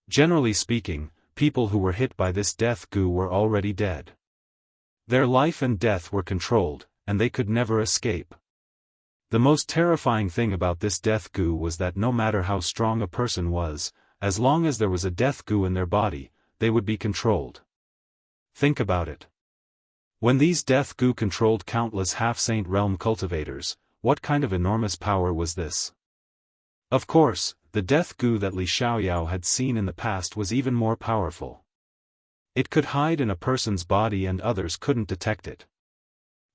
[SPEAKER 1] Generally speaking, people who were hit by this death goo were already dead. Their life and death were controlled, and they could never escape. The most terrifying thing about this death goo was that no matter how strong a person was, as long as there was a death goo in their body, they would be controlled. Think about it. When these death goo controlled countless half-saint realm cultivators, what kind of enormous power was this? Of course, the death goo that Li Xiaoyao had seen in the past was even more powerful. It could hide in a person's body and others couldn't detect it.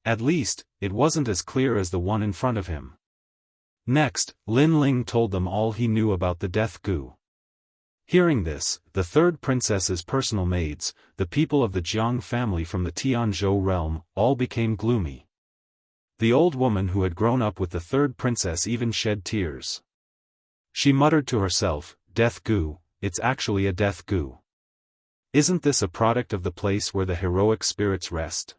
[SPEAKER 1] At least, it wasn't as clear as the one in front of him. Next, Lin Ling told them all he knew about the death goo. Hearing this, the third princess's personal maids, the people of the Jianghu family from the Tianzhou realm, all became gloomy. The old woman who had grown up with the third princess even shed tears. She muttered to herself, "Death goo, it's actually a death goo. Isn't this a product of the place where the heroic spirits rest?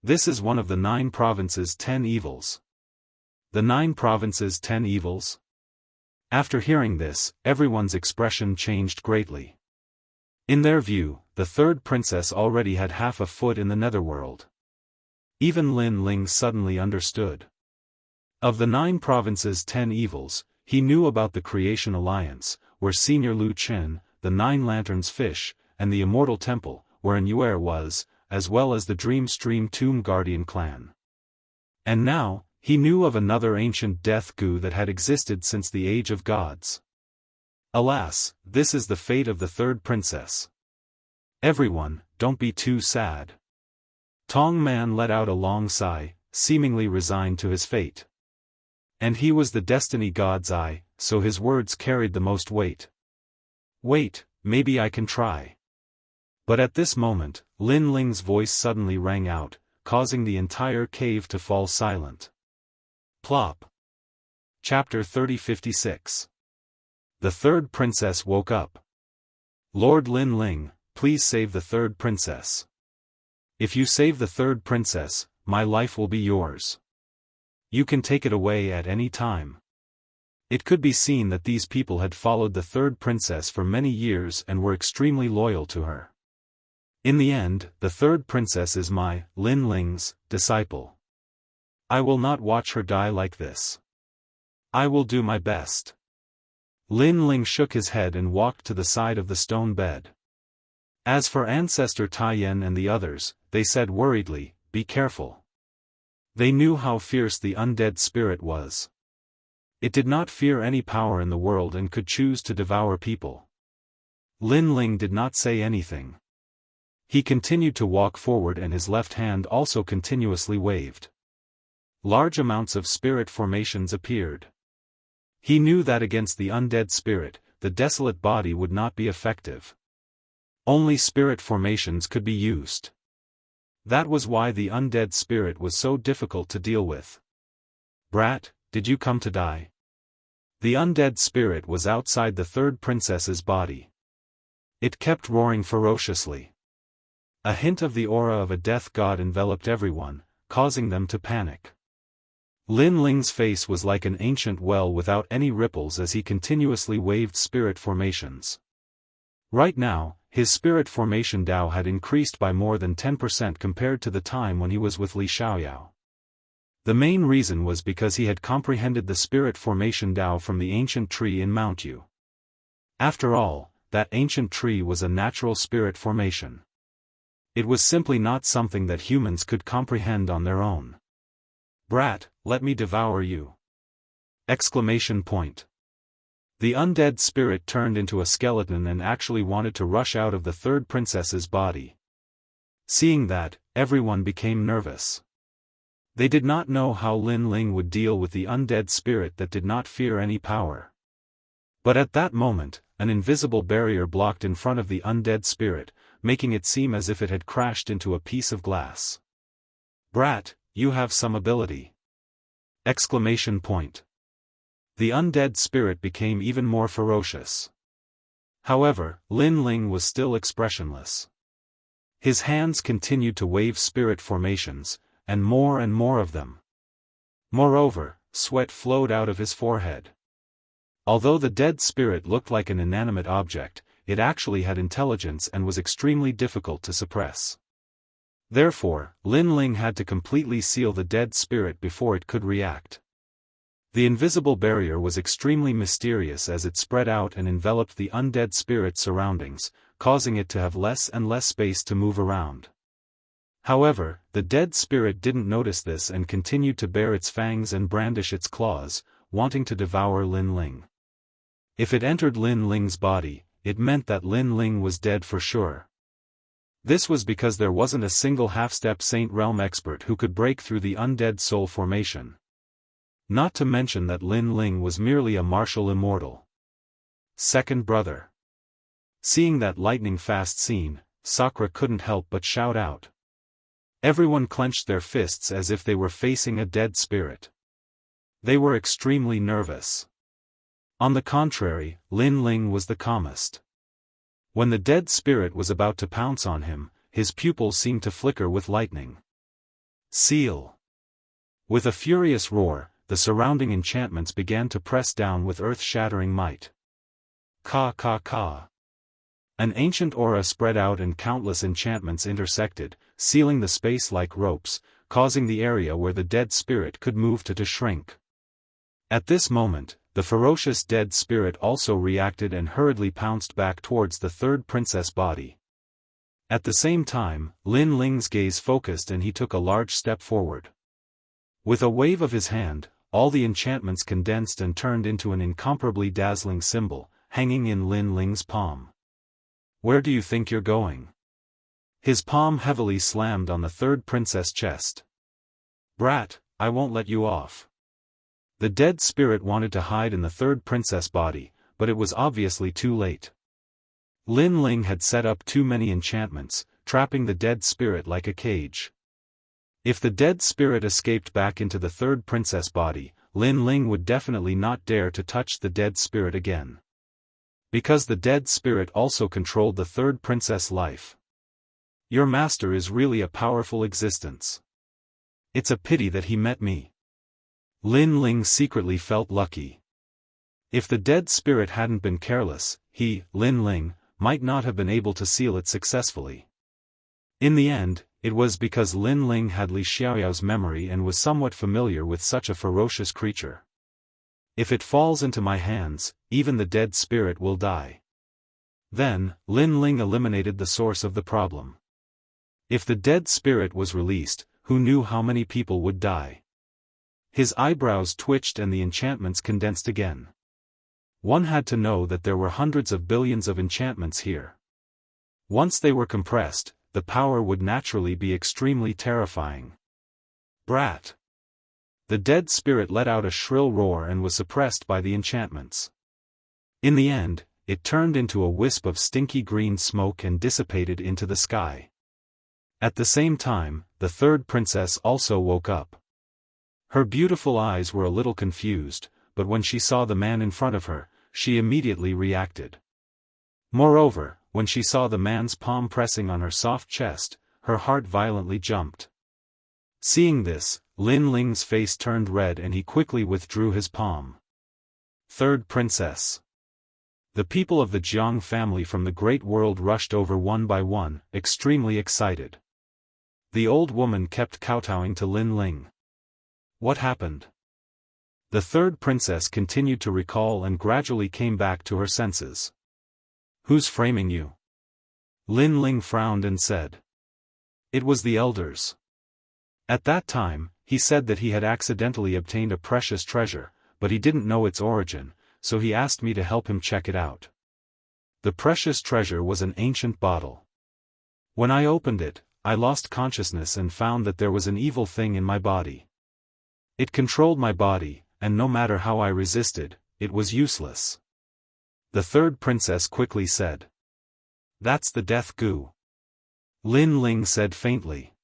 [SPEAKER 1] This is one of the 9 provinces' 10 evils." The 9 provinces' 10 evils? After hearing this, everyone's expression changed greatly. In their view, the third princess already had half a foot in the netherworld. Even Lin Ling suddenly understood. Of the 9 provinces' 10 evils, he knew about the Creation Alliance, where Senior Lu Chen, the 9 Lanterns Fish, and the Immortal Temple, where Yuer was, as well as the Dream Stream Tomb Guardian clan. And now, he knew of another ancient death goo that had existed since the Age of Gods. Alas, this is the fate of the third princess. Everyone, don't be too sad. Tong Man let out a long sigh, seemingly resigned to his fate. And he was the destiny god's eye, so his words carried the most weight. Wait, maybe I can try. But at this moment, Lin Ling's voice suddenly rang out, causing the entire cave to fall silent. Plop. Chapter 3056. The third princess woke up. Lord Lin Ling, please save the third princess. If you save the third princess, my life will be yours. You can take it away at any time. It could be seen that these people had followed the third princess for many years and were extremely loyal to her. In the end, the third princess is my, Lin Ling's, disciple. I will not watch her die like this. I will do my best. Lin Ling shook his head and walked to the side of the stone bed. As for Ancestor Taiyan and the others, they said worriedly, "Be careful." They knew how fierce the undead spirit was. It did not fear any power in the world and could choose to devour people. Lin Ling did not say anything. He continued to walk forward and his left hand also continuously waved. Large amounts of spirit formations appeared. He knew that against the undead spirit, the desolate body would not be effective. Only spirit formations could be used. That was why the undead spirit was so difficult to deal with. "Brat, did you come to die?" The undead spirit was outside the third princess's body. It kept roaring ferociously. A hint of the aura of a death god enveloped everyone, causing them to panic. Lin Ling's face was like an ancient well without any ripples as he continuously waved spirit formations. Right now, his spirit formation Dao had increased by more than 10% compared to the time when he was with Li Xiaoyao. The main reason was because he had comprehended the spirit formation Dao from the ancient tree in Mount Yu. After all, that ancient tree was a natural spirit formation. It was simply not something that humans could comprehend on their own. "Brat, let me devour you!" Exclamation point. The undead spirit turned into a skeleton and actually wanted to rush out of the third princess's body. Seeing that, everyone became nervous. They did not know how Lin Ling would deal with the undead spirit that did not fear any power. But at that moment, an invisible barrier blocked in front of the undead spirit, making it seem as if it had crashed into a piece of glass. "Brat, you have some ability!" Exclamation point. The undead spirit became even more ferocious. However, Lin Ling was still expressionless. His hands continued to wave spirit formations, and more of them. Moreover, sweat flowed out of his forehead. Although the dead spirit looked like an inanimate object, it actually had intelligence and was extremely difficult to suppress. Therefore, Lin Ling had to completely seal the dead spirit before it could react. The invisible barrier was extremely mysterious as it spread out and enveloped the undead spirit's surroundings, causing it to have less and less space to move around. However, the dead spirit didn't notice this and continued to bare its fangs and brandish its claws, wanting to devour Lin Ling. If it entered Lin Ling's body, it meant that Lin Ling was dead for sure. This was because there wasn't a single half-step Saint Realm expert who could break through the undead soul formation. Not to mention that Lin Ling was merely a martial immortal. Second brother. Seeing that lightning-fast scene, Sakura couldn't help but shout out. Everyone clenched their fists as if they were facing a dead spirit. They were extremely nervous. On the contrary, Lin Ling was the calmest. When the dead spirit was about to pounce on him, his pupils seemed to flicker with lightning. Seal! With a furious roar, the surrounding enchantments began to press down with earth-shattering might. Ka ka ka. An ancient aura spread out and countless enchantments intersected, sealing the space like ropes, causing the area where the dead spirit could move to shrink. At this moment, the ferocious dead spirit also reacted and hurriedly pounced back towards the third princess body. At the same time, Lin Ling's gaze focused and he took a large step forward. With a wave of his hand, all the enchantments condensed and turned into an incomparably dazzling symbol, hanging in Lin Ling's palm. Where do you think you're going? His palm heavily slammed on the third princess' chest. Brat, I won't let you off. The dead spirit wanted to hide in the third princess body, but it was obviously too late. Lin Ling had set up too many enchantments, trapping the dead spirit like a cage. If the dead spirit escaped back into the third princess body, Lin Ling would definitely not dare to touch the dead spirit again. Because the dead spirit also controlled the third princess' life. Your master is really a powerful existence. It's a pity that he met me. Lin Ling secretly felt lucky. If the dead spirit hadn't been careless, he, Lin Ling, might not have been able to seal it successfully. In the end, it was because Lin Ling had Li Xiaoyao's memory and was somewhat familiar with such a ferocious creature. If it falls into my hands, even the dead spirit will die. Then, Lin Ling eliminated the source of the problem. If the dead spirit was released, who knew how many people would die? His eyebrows twitched and the enchantments condensed again. One had to know that there were hundreds of billions of enchantments here. Once they were compressed, the power would naturally be extremely terrifying. Brat! The dead spirit let out a shrill roar and was suppressed by the enchantments. In the end, it turned into a wisp of stinky green smoke and dissipated into the sky. At the same time, the third princess also woke up. Her beautiful eyes were a little confused, but when she saw the man in front of her, she immediately reacted. Moreover, when she saw the man's palm pressing on her soft chest, her heart violently jumped. Seeing this, Lin Ling's face turned red and he quickly withdrew his palm. Third princess. The people of the Jianghu family from the great world rushed over one by one, extremely excited. The old woman kept kowtowing to Lin Ling. What happened? The third princess continued to recall and gradually came back to her senses. Who's framing you? Lin Ling frowned and said. It was the elders. At that time, he said that he had accidentally obtained a precious treasure, but he didn't know its origin, so he asked me to help him check it out. The precious treasure was an ancient bottle. When I opened it, I lost consciousness and found that there was an evil thing in my body. It controlled my body, and no matter how I resisted, it was useless. The third princess quickly said. That's the death goo. Lin Ling said faintly.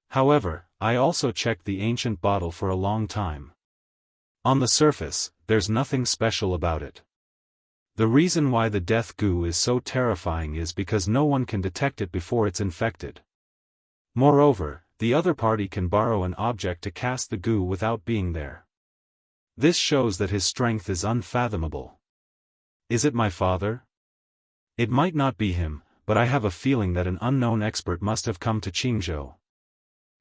[SPEAKER 1] However, I also checked the ancient bottle for a long time. On the surface, there's nothing special about it. The reason why the death goo is so terrifying is because no one can detect it before it's infected. Moreover, the other party can borrow an object to cast the goo without being there. This shows that his strength is unfathomable. Is it my father? It might not be him, but I have a feeling that an unknown expert must have come to Jianghu.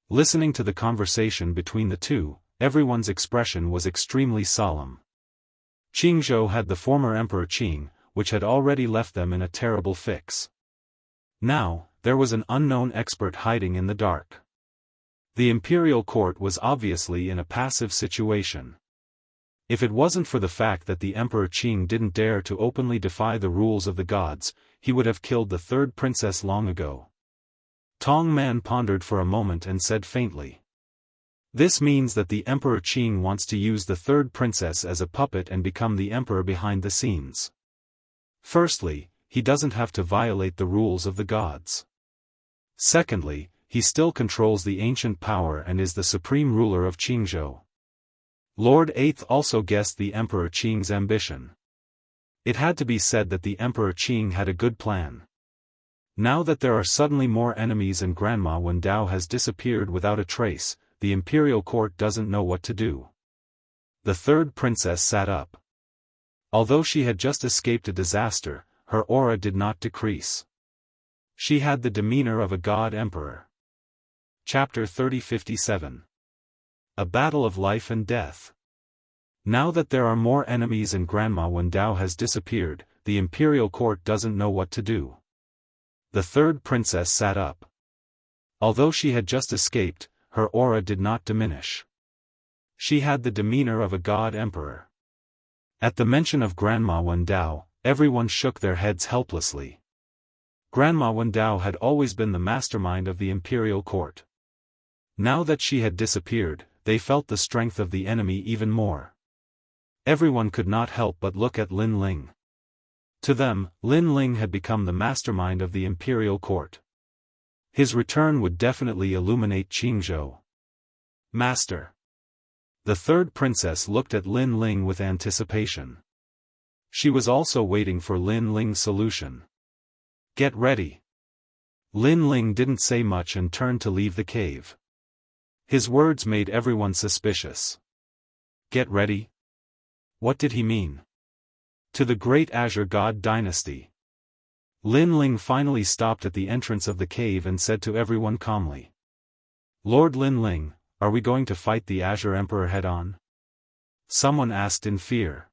[SPEAKER 1] Listening to the conversation between the two, everyone's expression was extremely solemn. Jianghu had the former Emperor Qing, which had already left them in a terrible fix. Now, there was an unknown expert hiding in the dark. The imperial court was obviously in a passive situation. If it wasn't for the fact that the Emperor Qing didn't dare to openly defy the rules of the gods, he would have killed the third princess long ago. Tong Man pondered for a moment and said faintly. This means that the Emperor Qing wants to use the third princess as a puppet and become the emperor behind the scenes. Firstly, he doesn't have to violate the rules of the gods. Secondly, he still controls the ancient power and is the supreme ruler of Jianghu. Lord Eighth also guessed the Emperor Qing's ambition. It had to be said that the Emperor Qing had a good plan. Now that there are suddenly more enemies and Grandma Wen Dao has disappeared without a trace, the imperial court doesn't know what to do. The third princess sat up. Although she had just escaped a disaster, her aura did not decrease. She had the demeanor of a god emperor. Chapter 3057. A battle of life and death. Now that there are more enemies and Grandma Wen Dao has disappeared, the imperial court doesn't know what to do. The third princess sat up. Although she had just escaped, her aura did not diminish. She had the demeanor of a god emperor. At the mention of Grandma Wen Dao, everyone shook their heads helplessly. Grandma Wen Dao had always been the mastermind of the imperial court. Now that she had disappeared, they felt the strength of the enemy even more. Everyone could not help but look at Lin Ling. To them, Lin Ling had become the mastermind of the imperial court. His return would definitely illuminate Jianghu. Master. The third princess looked at Lin Ling with anticipation. She was also waiting for Lin Ling's solution. Get ready. Lin Ling didn't say much and turned to leave the cave. His words made everyone suspicious. Get ready? What did he mean? To the great Azure God dynasty. Lin Ling finally stopped at the entrance of the cave and said to everyone calmly. Lord Lin Ling, are we going to fight the Azure Emperor head-on? Someone asked in fear.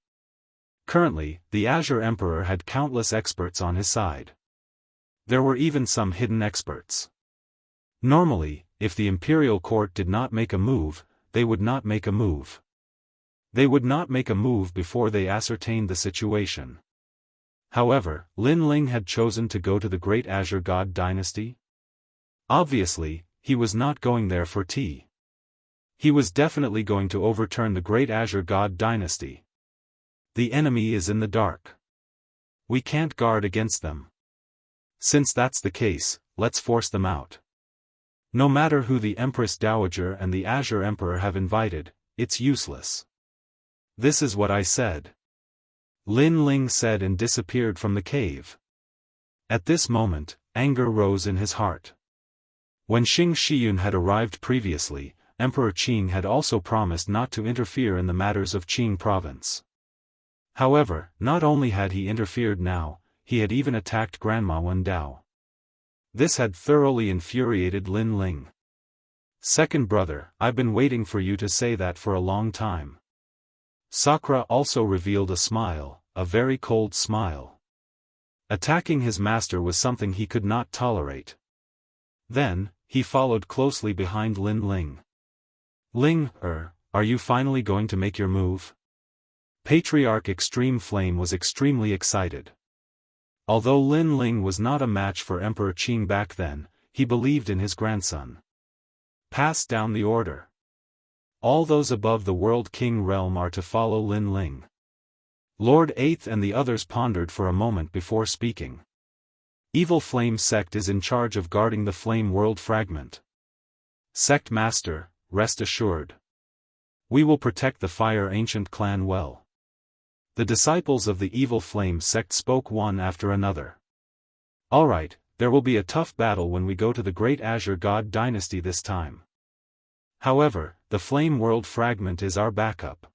[SPEAKER 1] Currently, the Azure Emperor had countless experts on his side. There were even some hidden experts. Normally, if the imperial court did not make a move, they would not make a move. They would not make a move before they ascertained the situation. However, Lin Ling had chosen to go to the great Azure God dynasty. Obviously, he was not going there for tea. He was definitely going to overturn the great Azure God dynasty. The enemy is in the dark. We can't guard against them. Since that's the case, let's force them out. No matter who the Empress Dowager and the Azure Emperor have invited, it's useless. This is what I said. Lin Ling said and disappeared from the cave. At this moment, anger rose in his heart. When Xing Shiyun had arrived previously, Emperor Qing had also promised not to interfere in the matters of Qing province. However, not only had he interfered now, he had even attacked Grandma Wen Dao. This had thoroughly infuriated Lin Ling. Second brother, I've been waiting for you to say that for a long time. Sakura also revealed a smile, a very cold smile. Attacking his master was something he could not tolerate. Then, he followed closely behind Lin Ling. Ling, are you finally going to make your move? Patriarch Extreme Flame was extremely excited. Although Lin Ling was not a match for Emperor Qing back then, he believed in his grandson. Pass down the order. All those above the World King realm are to follow Lin Ling. Lord Eighth and the others pondered for a moment before speaking. Evil Flame Sect is in charge of guarding the Flame World Fragment. Sect Master, rest assured. We will protect the Fire Ancient Clan well. The disciples of the evil flame sect spoke one after another. Alright, there will be a tough battle when we go to the Great Azure God Dynasty this time. However, the Flame World Fragment is our backup.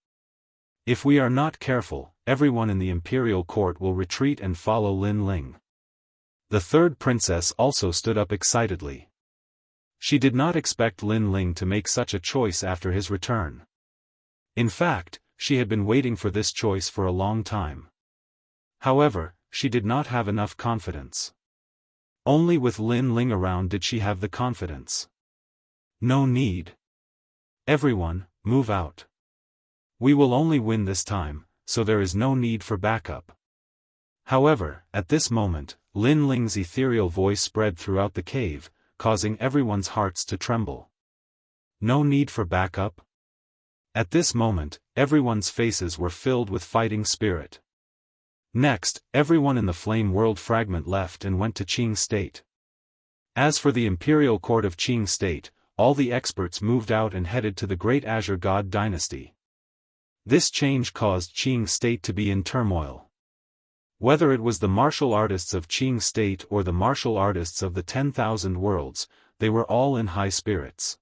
[SPEAKER 1] If we are not careful, everyone in the Imperial Court will retreat and follow Lin Ling. The third princess also stood up excitedly. She did not expect Lin Ling to make such a choice after his return. In fact, she had been waiting for this choice for a long time. However, she did not have enough confidence. Only with Lin Ling around did she have the confidence. No need. Everyone, move out. We will only win this time, so there is no need for backup. However, at this moment, Lin Ling's ethereal voice spread throughout the cave, causing everyone's hearts to tremble. No need for backup? At this moment, everyone's faces were filled with fighting spirit. Next, everyone in the Flame World Fragment left and went to Qing State. As for the Imperial Court of Qing State, all the experts moved out and headed to the Great Azure God Dynasty. This change caused Qing State to be in turmoil. Whether it was the martial artists of Qing State or the martial artists of the 10,000 worlds, they were all in high spirits.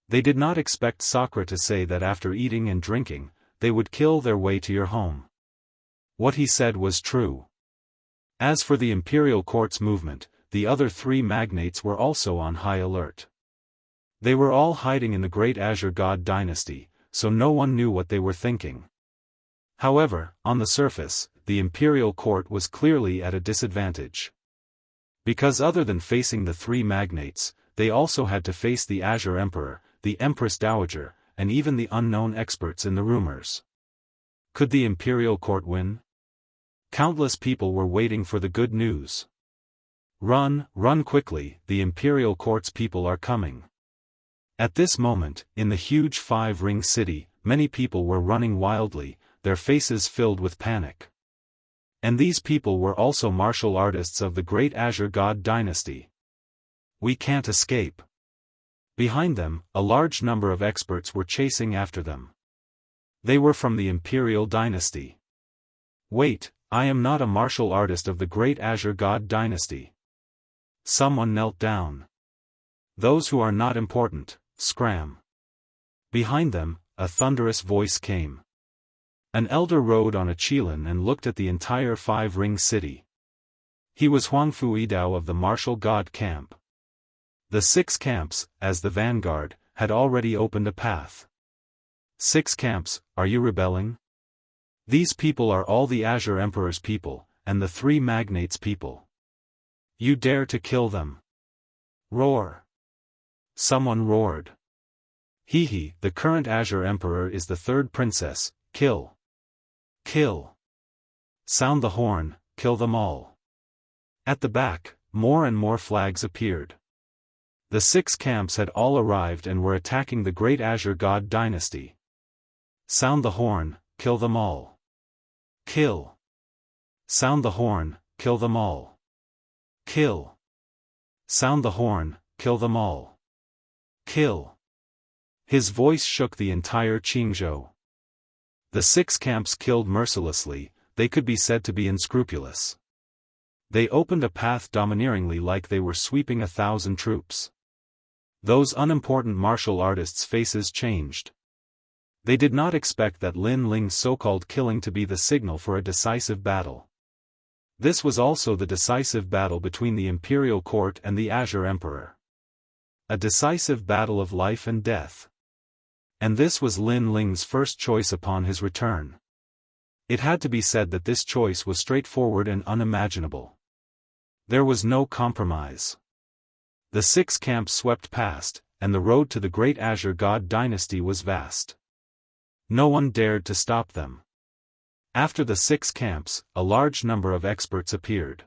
[SPEAKER 1] They did not expect Sakura to say that after eating and drinking, they would kill their way to your home. What he said was true. As for the Imperial Court's movement, the other three magnates were also on high alert. They were all hiding in the Great Azure God Dynasty, so no one knew what they were thinking. However, on the surface, the Imperial Court was clearly at a disadvantage. Because other than facing the three magnates, they also had to face the Azure Emperor, the Empress Dowager, and even the unknown experts in the rumors. Could the Imperial Court win? Countless people were waiting for the good news. Run, run quickly, the Imperial Court's people are coming. At this moment, in the huge five-ring city, many people were running wildly, their faces filled with panic. And these people were also martial artists of the Great Azure God Dynasty. We can't escape. Behind them, a large number of experts were chasing after them. They were from the Imperial Dynasty. Wait, I am not a martial artist of the Great Azure God Dynasty. Someone knelt down. Those who are not important, scram. Behind them, a thunderous voice came. An elder rode on a qilin and looked at the entire five-ring city. He was Huangfu Idao of the martial god camp. The 6 camps, as the vanguard, had already opened a path. 6 camps, are you rebelling? These people are all the Azure Emperor's people, and the 3 magnates' people. You dare to kill them? Roar! Someone roared. He, the current Azure Emperor is the 3rd princess, kill. Kill. Sound the horn, kill them all. At the back, more and more flags appeared. The 6 camps had all arrived and were attacking the Great Azure God Dynasty. Sound the horn, kill them all. Kill. Sound the horn, kill them all. Kill. Sound the horn, kill them all. Kill. His voice shook the entire Qingzhou. The 6 camps killed mercilessly, they could be said to be unscrupulous. They opened a path domineeringly like they were sweeping 1,000 troops. Those unimportant martial artists' faces changed. They did not expect that Lin Ling's so-called killing to be the signal for a decisive battle. This was also the decisive battle between the Imperial Court and the Azure Emperor. A decisive battle of life and death. And this was Lin Ling's first choice upon his return. It had to be said that this choice was straightforward and unimaginable. There was no compromise. The 6 camps swept past, and the road to the Great Azure God Dynasty was vast. No one dared to stop them. After the 6 camps, a large number of experts appeared.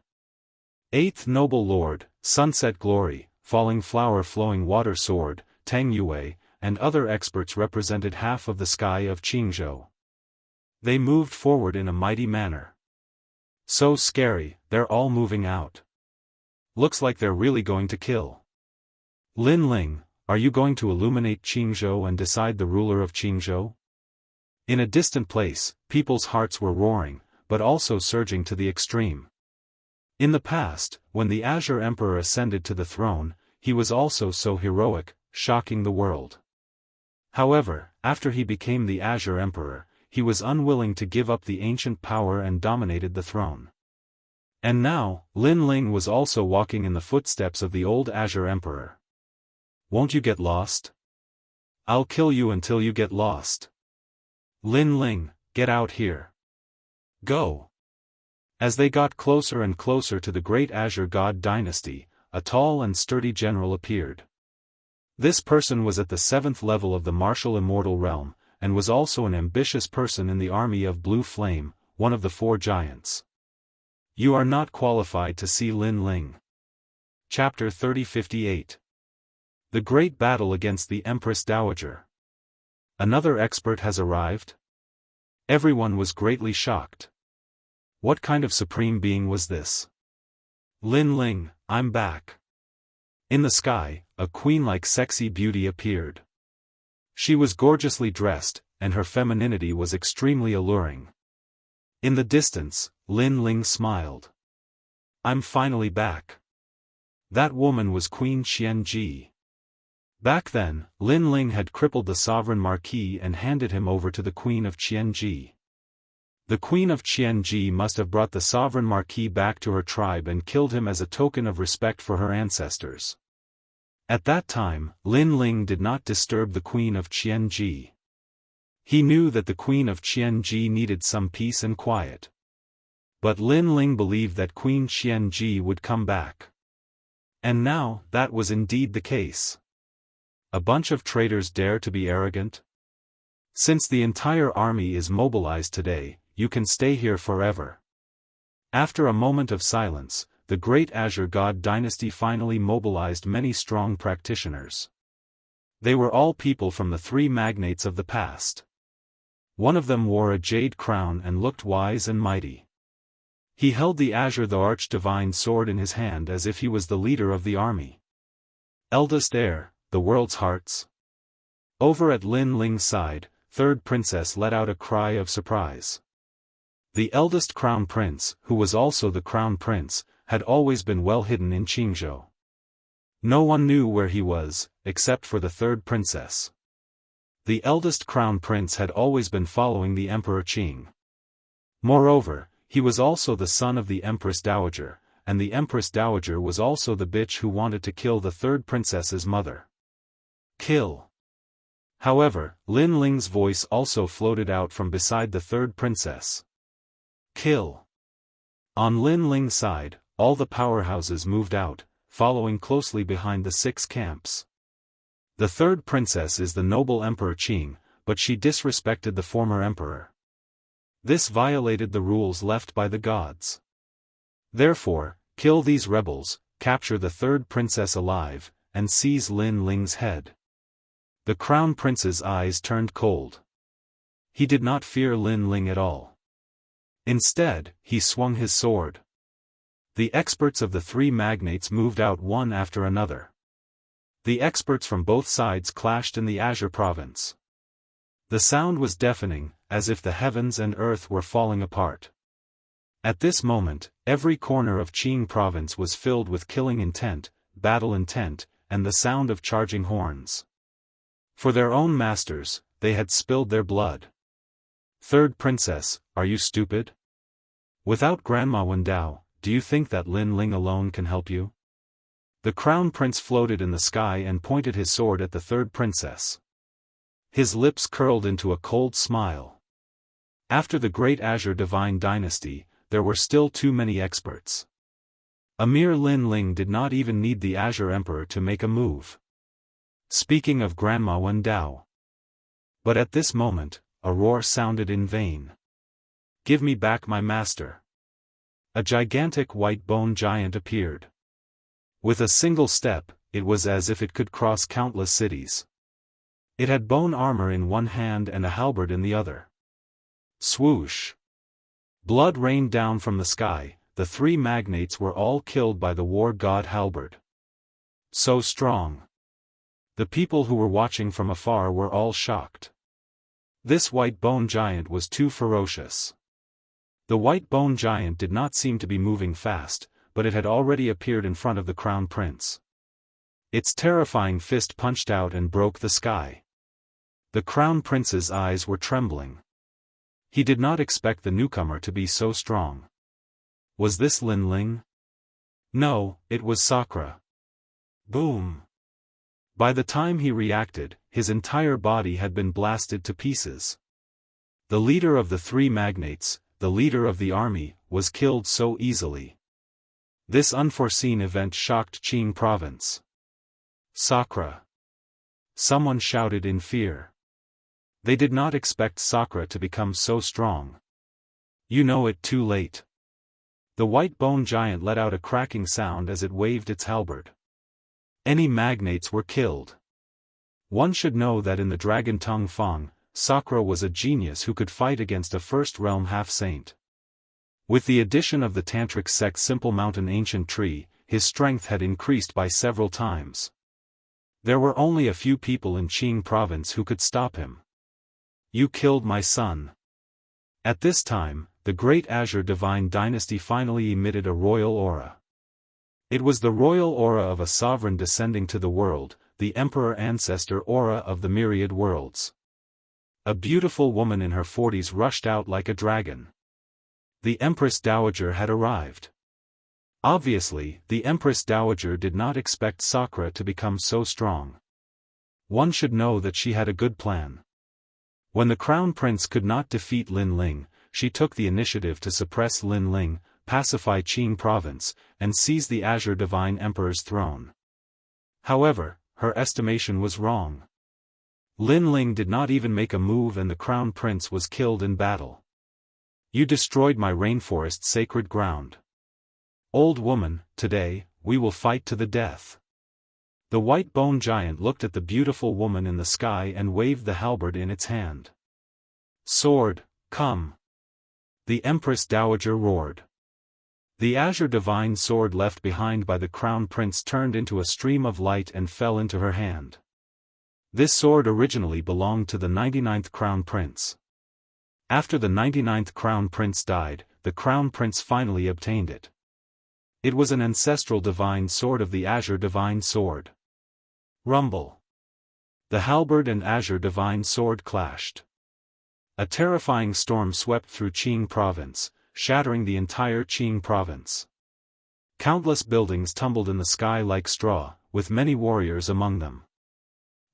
[SPEAKER 1] 8th Noble Lord, Sunset Glory, Falling Flower Flowing Water Sword, Tang Yue, and other experts represented half of the sky of Qingzhou. They moved forward in a mighty manner. So scary, they're all moving out. Looks like they're really going to kill. Lin Ling, are you going to illuminate Qingzhou and decide the ruler of Qingzhou? In a distant place, people's hearts were roaring, but also surging to the extreme. In the past, when the Azure Emperor ascended to the throne, he was also so heroic, shocking the world. However, after he became the Azure Emperor, he was unwilling to give up the ancient power and dominated the throne. And now, Lin Ling was also walking in the footsteps of the old Azure Emperor. Won't you get lost? I'll kill you until you get lost. Lin Ling, get out here. Go. As they got closer and closer to the great Azure God dynasty, a tall and sturdy general appeared. This person was at the 7th level of the martial immortal realm, and was also an ambitious person in the army of Blue Flame, one of the 4 giants. You are not qualified to see Lin Ling. Chapter 3058. The Great Battle against the Empress Dowager. Another expert has arrived? Everyone was greatly shocked. What kind of supreme being was this? Lin Ling, I'm back. In the sky, a queen-like sexy beauty appeared. She was gorgeously dressed, and her femininity was extremely alluring. In the distance, Lin Ling smiled. I'm finally back. That woman was Queen Xianxia. Back then, Lin Ling had crippled the sovereign marquis and handed him over to the Queen of Xianxia. The Queen of Jianghu must have brought the sovereign marquis back to her tribe and killed him as a token of respect for her ancestors. At that time, Lin Ling did not disturb the Queen of Jianghu. He knew that the Queen of Jianghu needed some peace and quiet. But Lin Ling believed that Queen Xianxia would come back. And now, that was indeed the case. A bunch of traitors dare to be arrogant? Since the entire army is mobilized today, you can stay here forever. After a moment of silence, the great Azure God dynasty finally mobilized many strong practitioners. They were all people from the 3 magnates of the past. One of them wore a jade crown and looked wise and mighty. He held the Azure the Arch-Divine sword in his hand as if he was the leader of the army. Eldest heir, the world's hearts. Over at Lin Ling's side, 3rd princess let out a cry of surprise. The eldest crown prince, who was also the crown prince, had always been well hidden in Qingzhou. No one knew where he was, except for the 3rd princess. The eldest crown prince had always been following the Emperor Qing. Moreover, he was also the son of the Empress Dowager, and the Empress Dowager was also the bitch who wanted to kill the 3rd princess's mother. Kill. However, Lin Ling's voice also floated out from beside the 3rd princess. Kill. On Lin Ling's side, all the powerhouses moved out, following closely behind the 6 camps. The 3rd princess is the noble Emperor Qing, but she disrespected the former emperor. This violated the rules left by the gods. Therefore, kill these rebels, capture the 3rd princess alive, and seize Lin Ling's head. The crown prince's eyes turned cold. He did not fear Lin Ling at all. Instead, he swung his sword. The experts of the 3 magnates moved out one after another. The experts from both sides clashed in the Azure province. The sound was deafening, as if the heavens and earth were falling apart. At this moment, every corner of Qing province was filled with killing intent, battle intent, and the sound of charging horns. For their own masters, they had spilled their blood. 3rd princess, are you stupid? Without Grandma Wendao, do you think that Lin Ling alone can help you? The crown prince floated in the sky and pointed his sword at the 3rd princess. His lips curled into a cold smile. After the great Azure Divine dynasty, there were still too many experts. A mere Lin Ling did not even need the Azure Emperor to make a move. Speaking of Grandma Wendao. But at this moment, a roar sounded in vain. Give me back my master. A gigantic white bone giant appeared. With a single step, it was as if it could cross countless cities. It had bone armor in one hand and a halberd in the other. Swoosh! Blood rained down from the sky. The 3 magnates were all killed by the war god halberd. So strong. The people who were watching from afar were all shocked. This white bone giant was too ferocious. The white bone giant did not seem to be moving fast, but it had already appeared in front of the crown prince. Its terrifying fist punched out and broke the sky. The crown prince's eyes were trembling. He did not expect the newcomer to be so strong. Was this Lin Ling? No, it was Sakura. Boom! By the time he reacted, his entire body had been blasted to pieces. The leader of the three magnates, the leader of the army, was killed so easily. This unforeseen event shocked Qing province. Sakura! Someone shouted in fear. They did not expect Sakura to become so strong. You know it too late. The white bone giant let out a cracking sound as it waved its halberd. Any magnates were killed. One should know that in the Dragon Tongue Fang, Sakura was a genius who could fight against a first-realm half-saint. With the addition of the Tantric sect Simple Mountain Ancient Tree, his strength had increased by several times. There were only a few people in Qing province who could stop him. You killed my son. At this time, the great Azure Divine Dynasty finally emitted a royal aura. It was the royal aura of a sovereign descending to the world, the emperor ancestor aura of the myriad worlds. A beautiful woman in her 40s rushed out like a dragon. The Empress Dowager had arrived. Obviously, the Empress Dowager did not expect Sakura to become so strong. One should know that she had a good plan. When the Crown Prince could not defeat Lin Ling, she took the initiative to suppress Lin Ling, pacify Qing province, and seize the Azure Divine Emperor's throne. However, her estimation was wrong. Lin Ling did not even make a move and the Crown Prince was killed in battle. You destroyed my rainforest sacred ground. Old woman, today, we will fight to the death. The white bone giant looked at the beautiful woman in the sky and waved the halberd in its hand. Sword, come! The Empress Dowager roared. The azure divine sword left behind by the Crown Prince turned into a stream of light and fell into her hand. This sword originally belonged to the 99th Crown Prince. After the 99th Crown Prince died, the Crown Prince finally obtained it. It was an ancestral divine sword of the Azure Divine Sword. Rumble. The halberd and Azure Divine Sword clashed. A terrifying storm swept through Qing province, shattering the entire Qing province. Countless buildings tumbled in the sky like straw, with many warriors among them.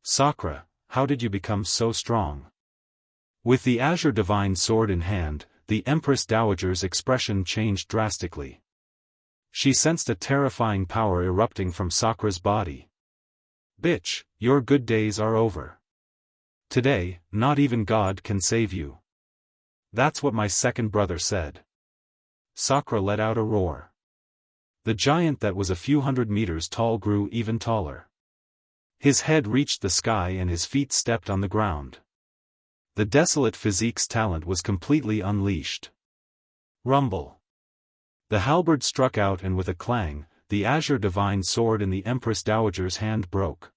[SPEAKER 1] Sakura, how did you become so strong? With the Azure Divine Sword in hand, the Empress Dowager's expression changed drastically. She sensed a terrifying power erupting from Sakura's body. Bitch, your good days are over. Today, not even God can save you. That's what my second brother said. Sakura let out a roar. The giant that was a few hundred meters tall grew even taller. His head reached the sky and his feet stepped on the ground. The desolate physique's talent was completely unleashed. Rumble. The halberd struck out and with a clang, the Azure Divine Sword in the Empress Dowager's hand broke.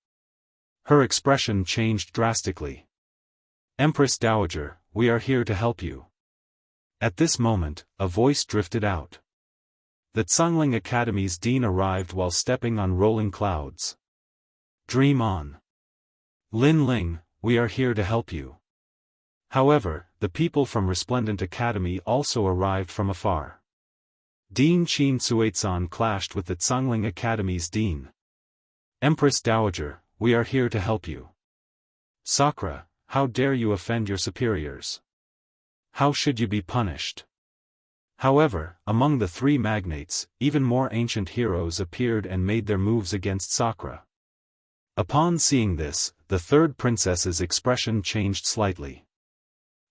[SPEAKER 1] Her expression changed drastically. Empress Dowager, we are here to help you. At this moment, a voice drifted out. The Tsungling Academy's dean arrived while stepping on rolling clouds. Dream on. Lin Ling, we are here to help you. However, the people from Resplendent Academy also arrived from afar. Dean Qin Suizan clashed with the Tsungling Academy's dean. Empress Dowager, we are here to help you. Sakura, how dare you offend your superiors? How should you be punished? However, among the three magnates, even more ancient heroes appeared and made their moves against Sakura. Upon seeing this, the third princess's expression changed slightly.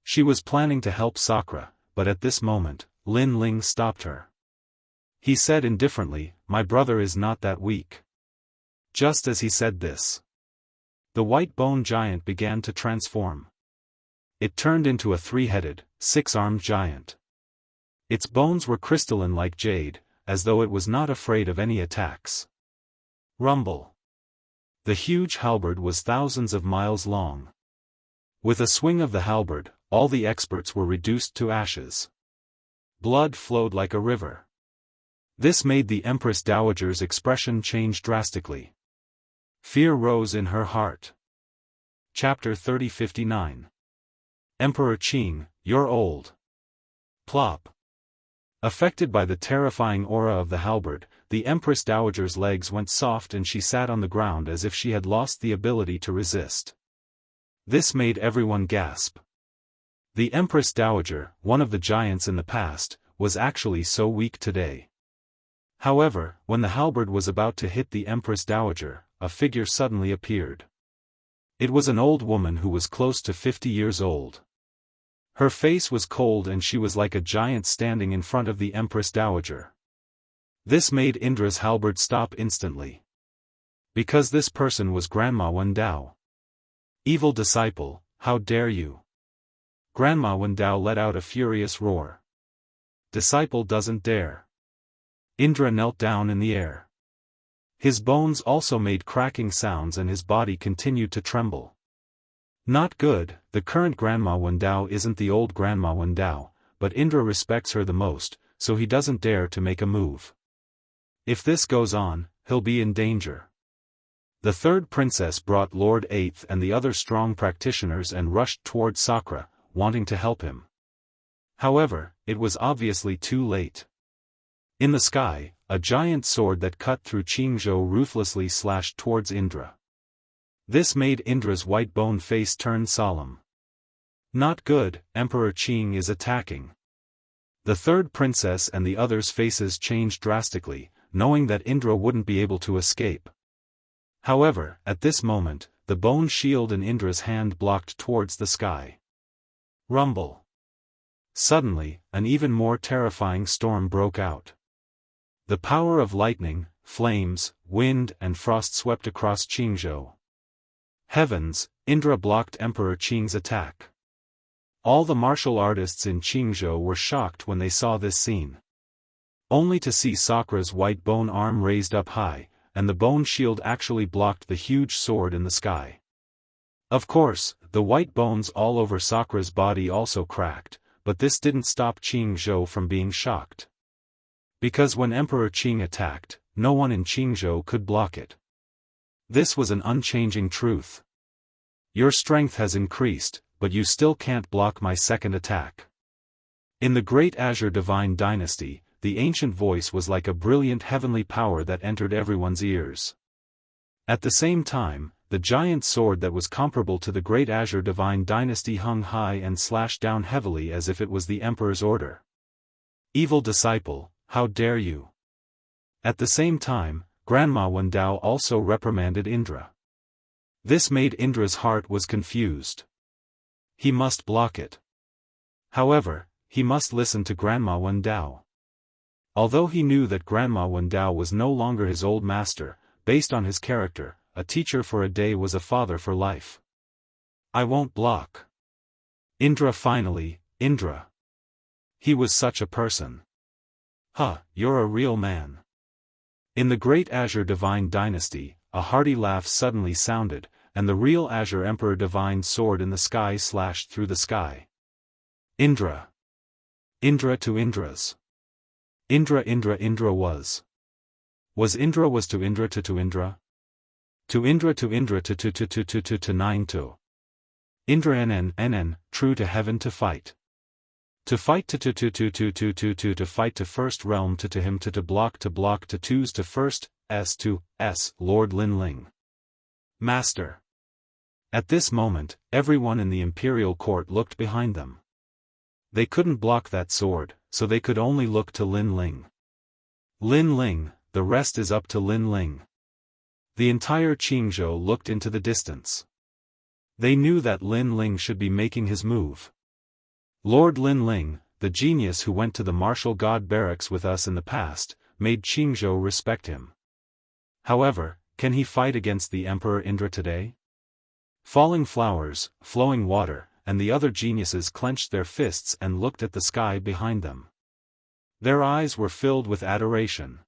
[SPEAKER 1] She was planning to help Sakura, but at this moment, Lin Ling stopped her. He said indifferently, my brother is not that weak. Just as he said this, the white bone giant began to transform. It turned into a three-headed, six-armed giant. Its bones were crystalline like jade, as though it was not afraid of any attacks. Rumble. The huge halberd was thousands of miles long. With a swing of the halberd, all the experts were reduced to ashes. Blood flowed like a river. This made the Empress Dowager's expression change drastically. Fear rose in her heart. Chapter 30:59. Emperor Qing, you're old. Plop. Affected by the terrifying aura of the halberd, the Empress Dowager's legs went soft and she sat on the ground as if she had lost the ability to resist. This made everyone gasp. The Empress Dowager, one of the giants in the past, was actually so weak today. However, when the halberd was about to hit the Empress Dowager, a figure suddenly appeared. It was an old woman who was close to 50 years old. Her face was cold and she was like a giant standing in front of the Empress Dowager. This made Indra's halberd stop instantly. Because this person was Grandma Wendao. Evil disciple, how dare you? Grandma Wendao let out a furious roar. Disciple doesn't dare. Indra knelt down in the air. His bones also made cracking sounds and his body continued to tremble. Not good, the current Grandma Wendao isn't the old Grandma Wendao, but Indra respects her the most, so he doesn't dare to make a move. If this goes on, he'll be in danger. The third princess brought Lord Eighth and the other strong practitioners and rushed toward Sakra, wanting to help him. However, it was obviously too late. In the sky, a giant sword that cut through Qingzhou ruthlessly slashed towards Indra. This made Indra's white-boned face turn solemn. Not good, Emperor Qing is attacking. The third princess and the others' faces changed drastically, knowing that Indra wouldn't be able to escape. However, at this moment, the bone shield in Indra's hand blocked towards the sky. Rumble. Suddenly, an even more terrifying storm broke out. The power of lightning, flames, wind and frost swept across Qingzhou. Heavens, Indra blocked Emperor Qing's attack. All the martial artists in Qingzhou were shocked when they saw this scene. Only to see Sakra's white bone arm raised up high, and the bone shield actually blocked the huge sword in the sky. Of course, the white bones all over Sakra's body also cracked, but this didn't stop Qingzhou from being shocked. Because when Emperor Qing attacked, no one in Qingzhou could block it. This was an unchanging truth. Your strength has increased, but you still can't block my second attack. In the Great Azure Divine Dynasty, the ancient voice was like a brilliant heavenly power that entered everyone's ears. At the same time, the giant sword that was comparable to the Great Azure Divine Dynasty hung high and slashed down heavily as if it was the Emperor's order. Evil disciple, how dare you? At the same time, Grandma Wendao also reprimanded Indra. This made Indra's heart was confused. He must block it. However, he must listen to Grandma Wendao. Although he knew that Grandma Wendao was no longer his old master, based on his character, a teacher for a day was a father for life. I won't block. Indra finally, Indra. He was such a person. Huh, you're a real man. In the Great Azure Divine Dynasty, a hearty laugh suddenly sounded, and the real Azure Emperor Divine sword in the sky slashed through the sky. Indra. Indra to Indras. Indra was. Was Indra was to Indra to Indra? To Indra to Indra to 9 to. Indra nn, true to heaven to fight. To fight to fight to first realm to him to block to twos to first, to Lord Lin Ling. Master. At this moment, everyone in the imperial court looked behind them. They couldn't block that sword, so they could only look to Lin Ling. Lin Ling, the rest is up to Lin Ling. The entire Qingzhou looked into the distance. They knew that Lin Ling should be making his move. Lord Lin Ling, the genius who went to the martial god barracks with us in the past, made Qingzhou respect him. However, can he fight against the Emperor Indra today? Falling flowers, flowing water, and the other geniuses clenched their fists and looked at the sky behind them. Their eyes were filled with adoration.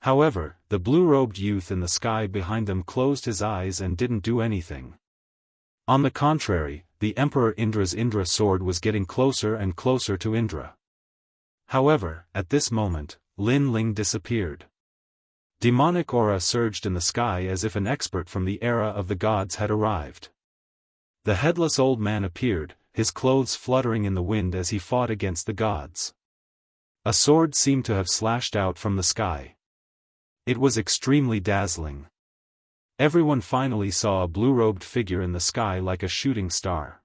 [SPEAKER 1] However, the blue-robed youth in the sky behind them closed his eyes and didn't do anything. On the contrary, the Emperor Indra's Indra sword was getting closer and closer to Indra. However, at this moment, Lin Ling disappeared. Demonic aura surged in the sky as if an expert from the era of the gods had arrived. The headless old man appeared, his clothes fluttering in the wind as he fought against the gods. A sword seemed to have slashed out from the sky. It was extremely dazzling. Everyone finally saw a blue-robed figure in the sky like a shooting star.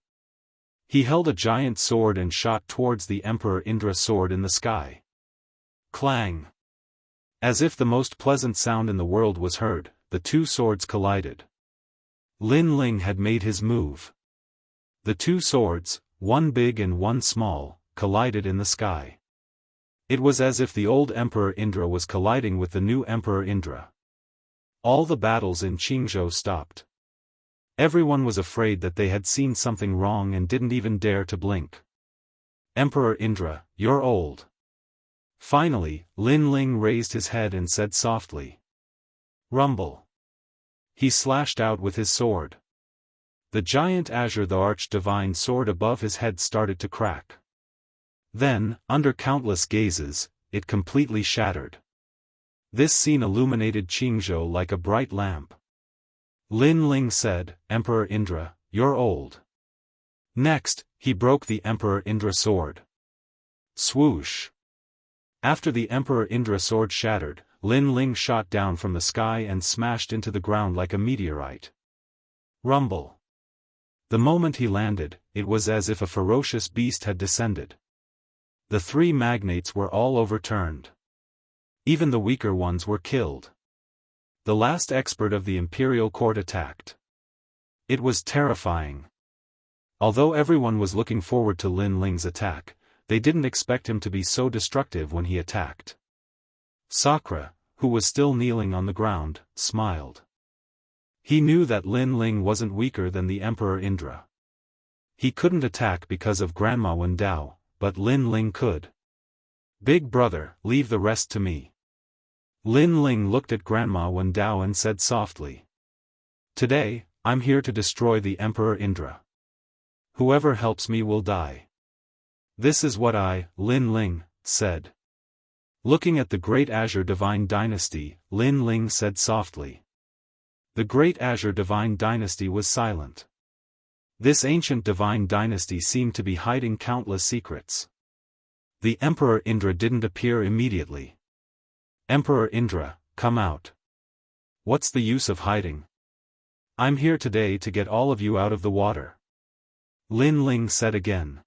[SPEAKER 1] He held a giant sword and shot towards the Emperor Indra's sword in the sky. Clang! As if the most pleasant sound in the world was heard, the two swords collided. Lin Ling had made his move. The two swords, one big and one small, collided in the sky. It was as if the old Emperor Indra was colliding with the new Emperor Indra. All the battles in Jianghu stopped. Everyone was afraid that they had seen something wrong and didn't even dare to blink. Emperor Indra, you're old. Finally, Lin Ling raised his head and said softly. Rumble. He slashed out with his sword. The giant azure the arch-divine sword above his head started to crack. Then, under countless gazes, it completely shattered. This scene illuminated Jianghu like a bright lamp. Lin Ling said, Emperor Indra, you're old. Next, he broke the Emperor Indra sword. Swoosh. After the Emperor Indra sword shattered, Lin Ling shot down from the sky and smashed into the ground like a meteorite. Rumble. The moment he landed, it was as if a ferocious beast had descended. The three magnates were all overturned. Even the weaker ones were killed. The last expert of the imperial court attacked. It was terrifying. Although everyone was looking forward to Lin Ling's attack, they didn't expect him to be so destructive when he attacked. Sakra, who was still kneeling on the ground, smiled. He knew that Lin Ling wasn't weaker than the Emperor Indra. He couldn't attack because of Grandma Wen Dao, but Lin Ling could. Big brother, leave the rest to me. Lin Ling looked at Grandma Wen Dao and said softly. Today, I'm here to destroy the Emperor Indra. Whoever helps me will die. This is what I, Lin Ling, said. Looking at the Great Azure Divine Dynasty, Lin Ling said softly. The Great Azure Divine Dynasty was silent. This ancient divine dynasty seemed to be hiding countless secrets. The Emperor Indra didn't appear immediately. Emperor Indra, come out. What's the use of hiding? I'm here today to get all of you out of the water. Lin Ling said again.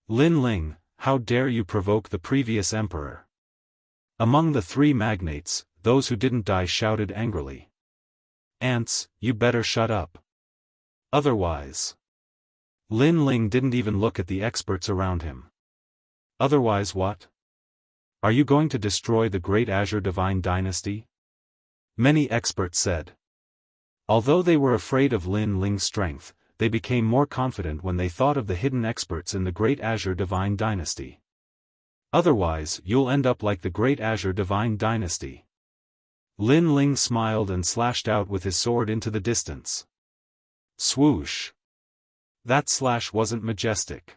[SPEAKER 1] Lin Ling, how dare you provoke the previous emperor? Among the three magnates, those who didn't die shouted angrily. Ants, you better shut up. Otherwise. Lin Ling didn't even look at the experts around him. Otherwise what? Are you going to destroy the Great Azure Divine Dynasty? Many experts said. Although they were afraid of Lin Ling's strength, they became more confident when they thought of the hidden experts in the Great Azure Divine Dynasty. Otherwise, you'll end up like the Great Azure Divine Dynasty. Lin Ling smiled and slashed out with his sword into the distance. Swoosh. That slash wasn't majestic.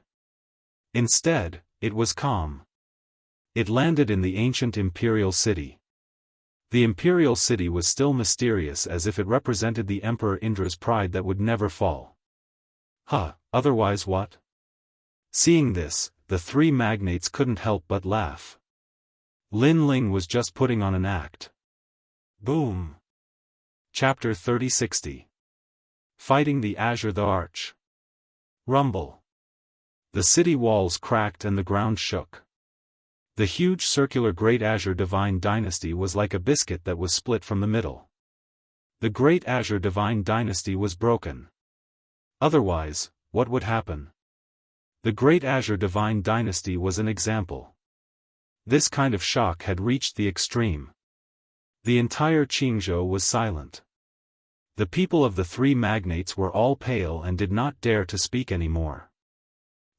[SPEAKER 1] Instead, it was calm. It landed in the ancient imperial city. The imperial city was still mysterious as if it represented the Emperor Indra's pride that would never fall. Otherwise what? Seeing this, the three magnates couldn't help but laugh. Lin Ling was just putting on an act. Boom. Chapter 3060. Fighting the Azure the Arch. Rumble. The city walls cracked and the ground shook. The huge circular Great Azure Divine Dynasty was like a biscuit that was split from the middle. The Great Azure Divine Dynasty was broken. Otherwise, what would happen? The Great Azure Divine Dynasty was an example. This kind of shock had reached the extreme. The entire Jianghu was silent. The people of the three magnates were all pale and did not dare to speak anymore.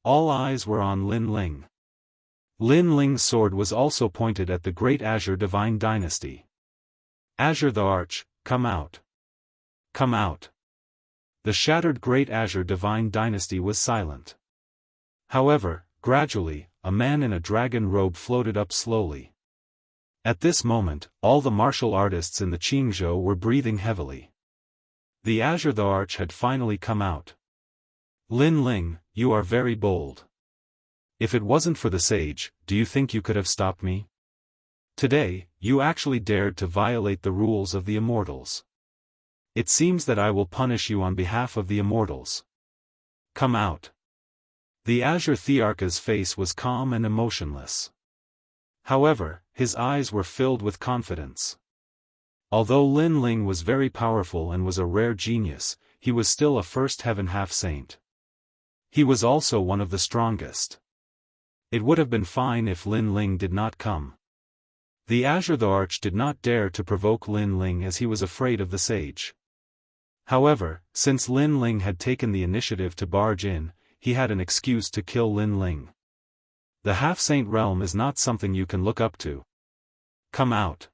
[SPEAKER 1] All eyes were on Lin Ling. Lin Ling's sword was also pointed at the Great Azure Divine Dynasty. Azure the Arch, come out. Come out. The shattered Great Azure Divine Dynasty was silent. However, gradually, a man in a dragon robe floated up slowly. At this moment, all the martial artists in the Jianghu were breathing heavily. The Azure the Arch had finally come out. Lin Ling, you are very bold. If it wasn't for the sage, do you think you could have stopped me? Today, you actually dared to violate the rules of the Immortals. It seems that I will punish you on behalf of the Immortals. Come out. The Azure Thearch's face was calm and emotionless. However, his eyes were filled with confidence. Although Lin Ling was very powerful and was a rare genius, he was still a first heaven half-saint. He was also one of the strongest. It would have been fine if Lin Ling did not come. The Azure the Arch did not dare to provoke Lin Ling as he was afraid of the sage. However, since Lin Ling had taken the initiative to barge in, he had an excuse to kill Lin Ling. The half-saint realm is not something you can look up to. Come out.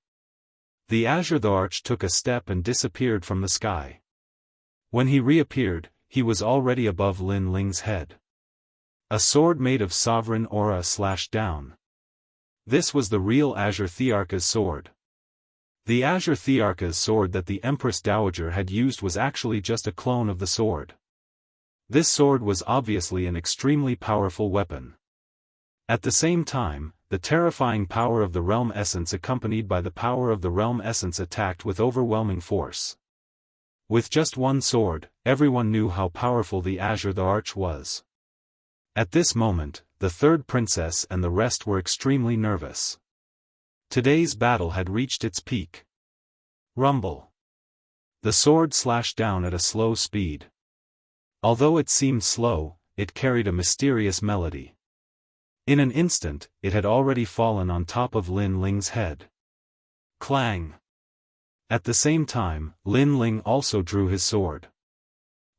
[SPEAKER 1] The Azure the Arch took a step and disappeared from the sky. When he reappeared, he was already above Lin Ling's head. A sword made of sovereign aura slashed down. This was the real Azure Thearch's sword. The Azure Thearch's sword that the Empress Dowager had used was actually just a clone of the sword. This sword was obviously an extremely powerful weapon. At the same time, the terrifying power of the Realm Essence accompanied by the power of the Realm Essence attacked with overwhelming force. With just one sword, everyone knew how powerful the Azure the Arch was. At this moment, the third princess and the rest were extremely nervous. Today's battle had reached its peak. Rumble. The sword slashed down at a slow speed. Although it seemed slow, it carried a mysterious melody. In an instant, it had already fallen on top of Lin Ling's head. Clang! At the same time, Lin Ling also drew his sword.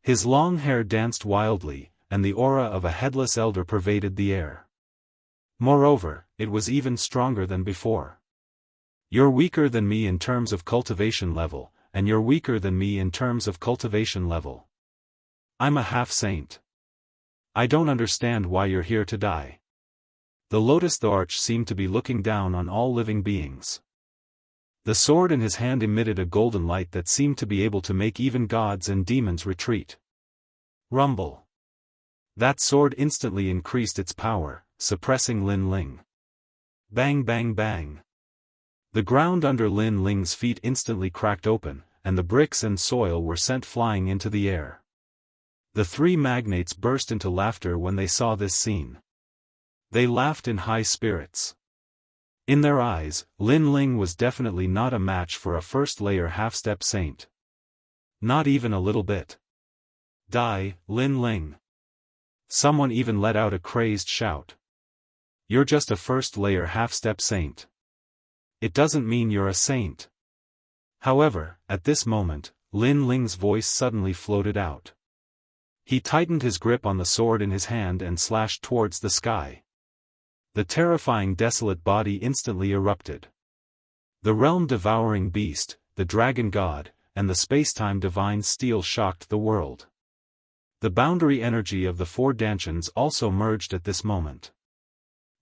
[SPEAKER 1] His long hair danced wildly, and the aura of a headless elder pervaded the air. Moreover, it was even stronger than before. You're weaker than me in terms of cultivation level, and you're weaker than me in terms of cultivation level. I'm a half-saint. I don't understand why you're here to die. The Lotus the Arch seemed to be looking down on all living beings. The sword in his hand emitted a golden light that seemed to be able to make even gods and demons retreat. Rumble. That sword instantly increased its power, suppressing Lin Ling. Bang bang bang. The ground under Lin Ling's feet instantly cracked open, and the bricks and soil were sent flying into the air. The three magnates burst into laughter when they saw this scene. They laughed in high spirits. In their eyes, Lin Ling was definitely not a match for a first-layer half-step saint. Not even a little bit. Die, Lin Ling. Someone even let out a crazed shout. You're just a first-layer half-step saint. It doesn't mean you're a saint. However, at this moment, Lin Ling's voice suddenly floated out. He tightened his grip on the sword in his hand and slashed towards the sky. The terrifying desolate body instantly erupted. The realm-devouring beast, the dragon god, and the spacetime divine steel shocked the world. The boundary energy of the four Dantians also merged at this moment.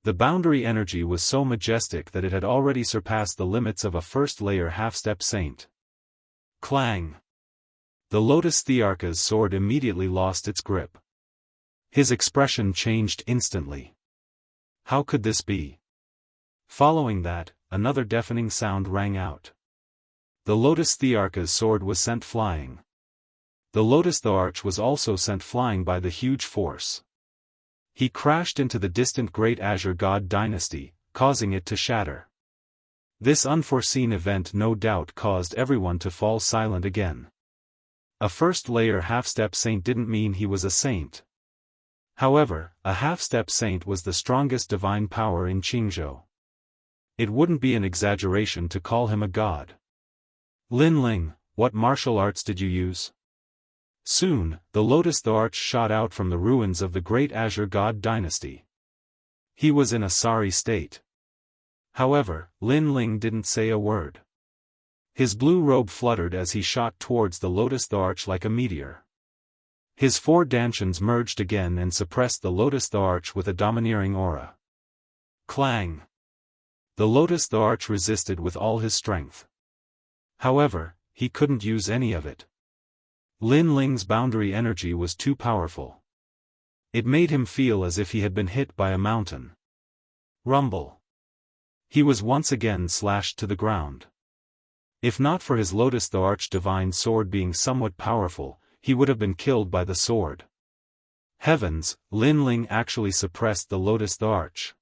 [SPEAKER 1] The boundary energy was so majestic that it had already surpassed the limits of a first-layer half-step saint. Clang! The Lotus Thearch's sword immediately lost its grip. His expression changed instantly. How could this be? Following that, another deafening sound rang out. The Lotus Thearch's sword was sent flying. The Lotus the Arch was also sent flying by the huge force. He crashed into the distant Great Azure God Dynasty, causing it to shatter. This unforeseen event no doubt caused everyone to fall silent again. A first-layer half-step saint didn't mean he was a saint. However, a half-step saint was the strongest divine power in Jianghu. It wouldn't be an exaggeration to call him a god. Lin Ling, what martial arts did you use? Soon, the Lotus the Arch shot out from the ruins of the Great Azure God Dynasty. He was in a sorry state. However, Lin Ling didn't say a word. His blue robe fluttered as he shot towards the Lotus the Arch like a meteor. His four dantians merged again and suppressed the Lotus the Arch with a domineering aura. Clang! The Lotus the Arch resisted with all his strength. However, he couldn't use any of it. Lin Ling's boundary energy was too powerful. It made him feel as if he had been hit by a mountain. Rumble! He was once again slashed to the ground. If not for his Lotus the Arch divine sword being somewhat powerful, he would have been killed by the sword. Heavens, Lin Ling actually suppressed the Lotus the Arch.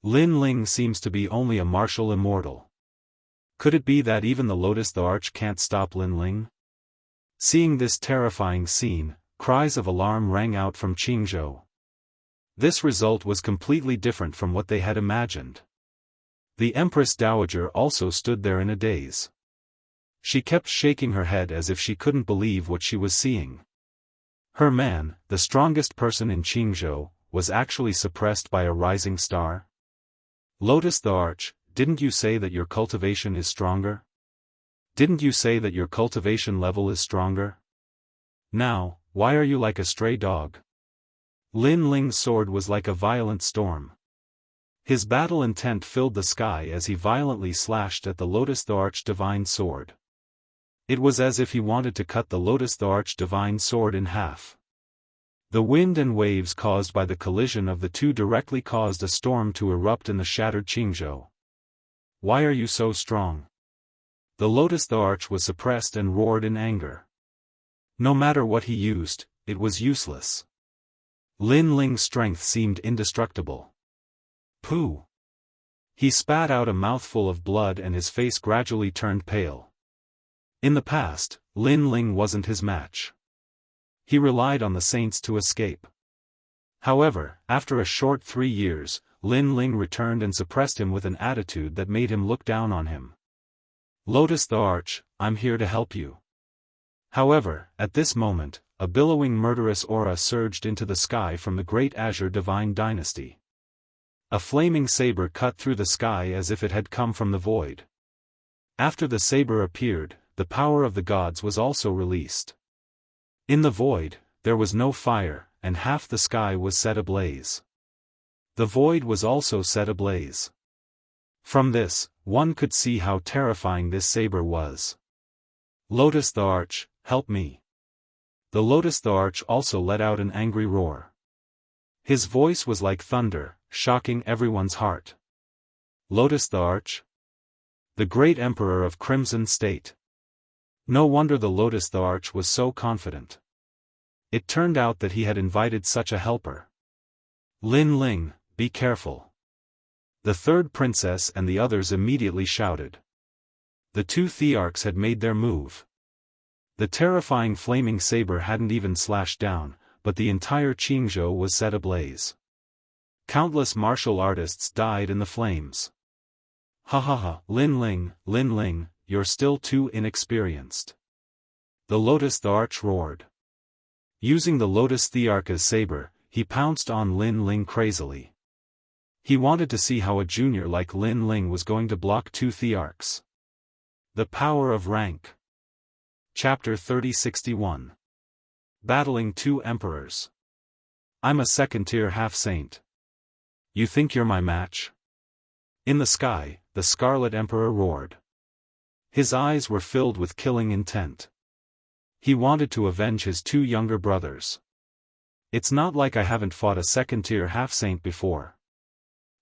[SPEAKER 1] Lin Ling seems to be only a martial immortal. Could it be that even the Lotus the Arch can't stop Lin Ling? Seeing this terrifying scene, cries of alarm rang out from Jianghu. This result was completely different from what they had imagined. The Empress Dowager also stood there in a daze. She kept shaking her head as if she couldn't believe what she was seeing. Her man, the strongest person in Jianghu, was actually suppressed by a rising star? Lotus the Arch, didn't you say that your cultivation is stronger? Didn't you say that your cultivation level is stronger? Now, why are you like a stray dog? Lin Ling's sword was like a violent storm. His battle intent filled the sky as he violently slashed at the Lotus the Arch divine sword. It was as if he wanted to cut the Lotus the Arch divine sword in half. The wind and waves caused by the collision of the two directly caused a storm to erupt in the shattered Jianghu. Why are you so strong? The Lotus the Arch was suppressed and roared in anger. No matter what he used, it was useless. Lin Ling's strength seemed indestructible. Pooh! He spat out a mouthful of blood and his face gradually turned pale. In the past, Lin Ling wasn't his match. He relied on the saints to escape. However, after a short 3 years, Lin Ling returned and suppressed him with an attitude that made him look down on him. Lotus the Arch, I'm here to help you. However, at this moment, a billowing murderous aura surged into the sky from the great Azure Divine Dynasty. A flaming saber cut through the sky as if it had come from the void. After the saber appeared, the power of the gods was also released. In the void, there was no fire, and half the sky was set ablaze. The void was also set ablaze. From this, one could see how terrifying this saber was. Lotus the Arch, help me. The Lotus the Arch also let out an angry roar. His voice was like thunder, shocking everyone's heart. Lotus the Arch? The great emperor of Crimson State. No wonder the Lotus the Arch was so confident. It turned out that he had invited such a helper. Lin Ling, be careful. The third princess and the others immediately shouted. The two Thearchs had made their move. The terrifying flaming saber hadn't even slashed down, but the entire Jianghu was set ablaze. Countless martial artists died in the flames. Ha ha ha, Lin Ling, you're still too inexperienced. The Lotus the Arch roared. Using the Lotus Thearch's saber, he pounced on Lin Ling crazily. He wanted to see how a junior like Lin Ling was going to block two Thearchs. The power of rank. Chapter 3061. Battling two emperors. I'm a second-tier half-saint. You think you're my match? In the sky, the Scarlet Emperor roared. His eyes were filled with killing intent. He wanted to avenge his two younger brothers. It's not like I haven't fought a second-tier half-saint before.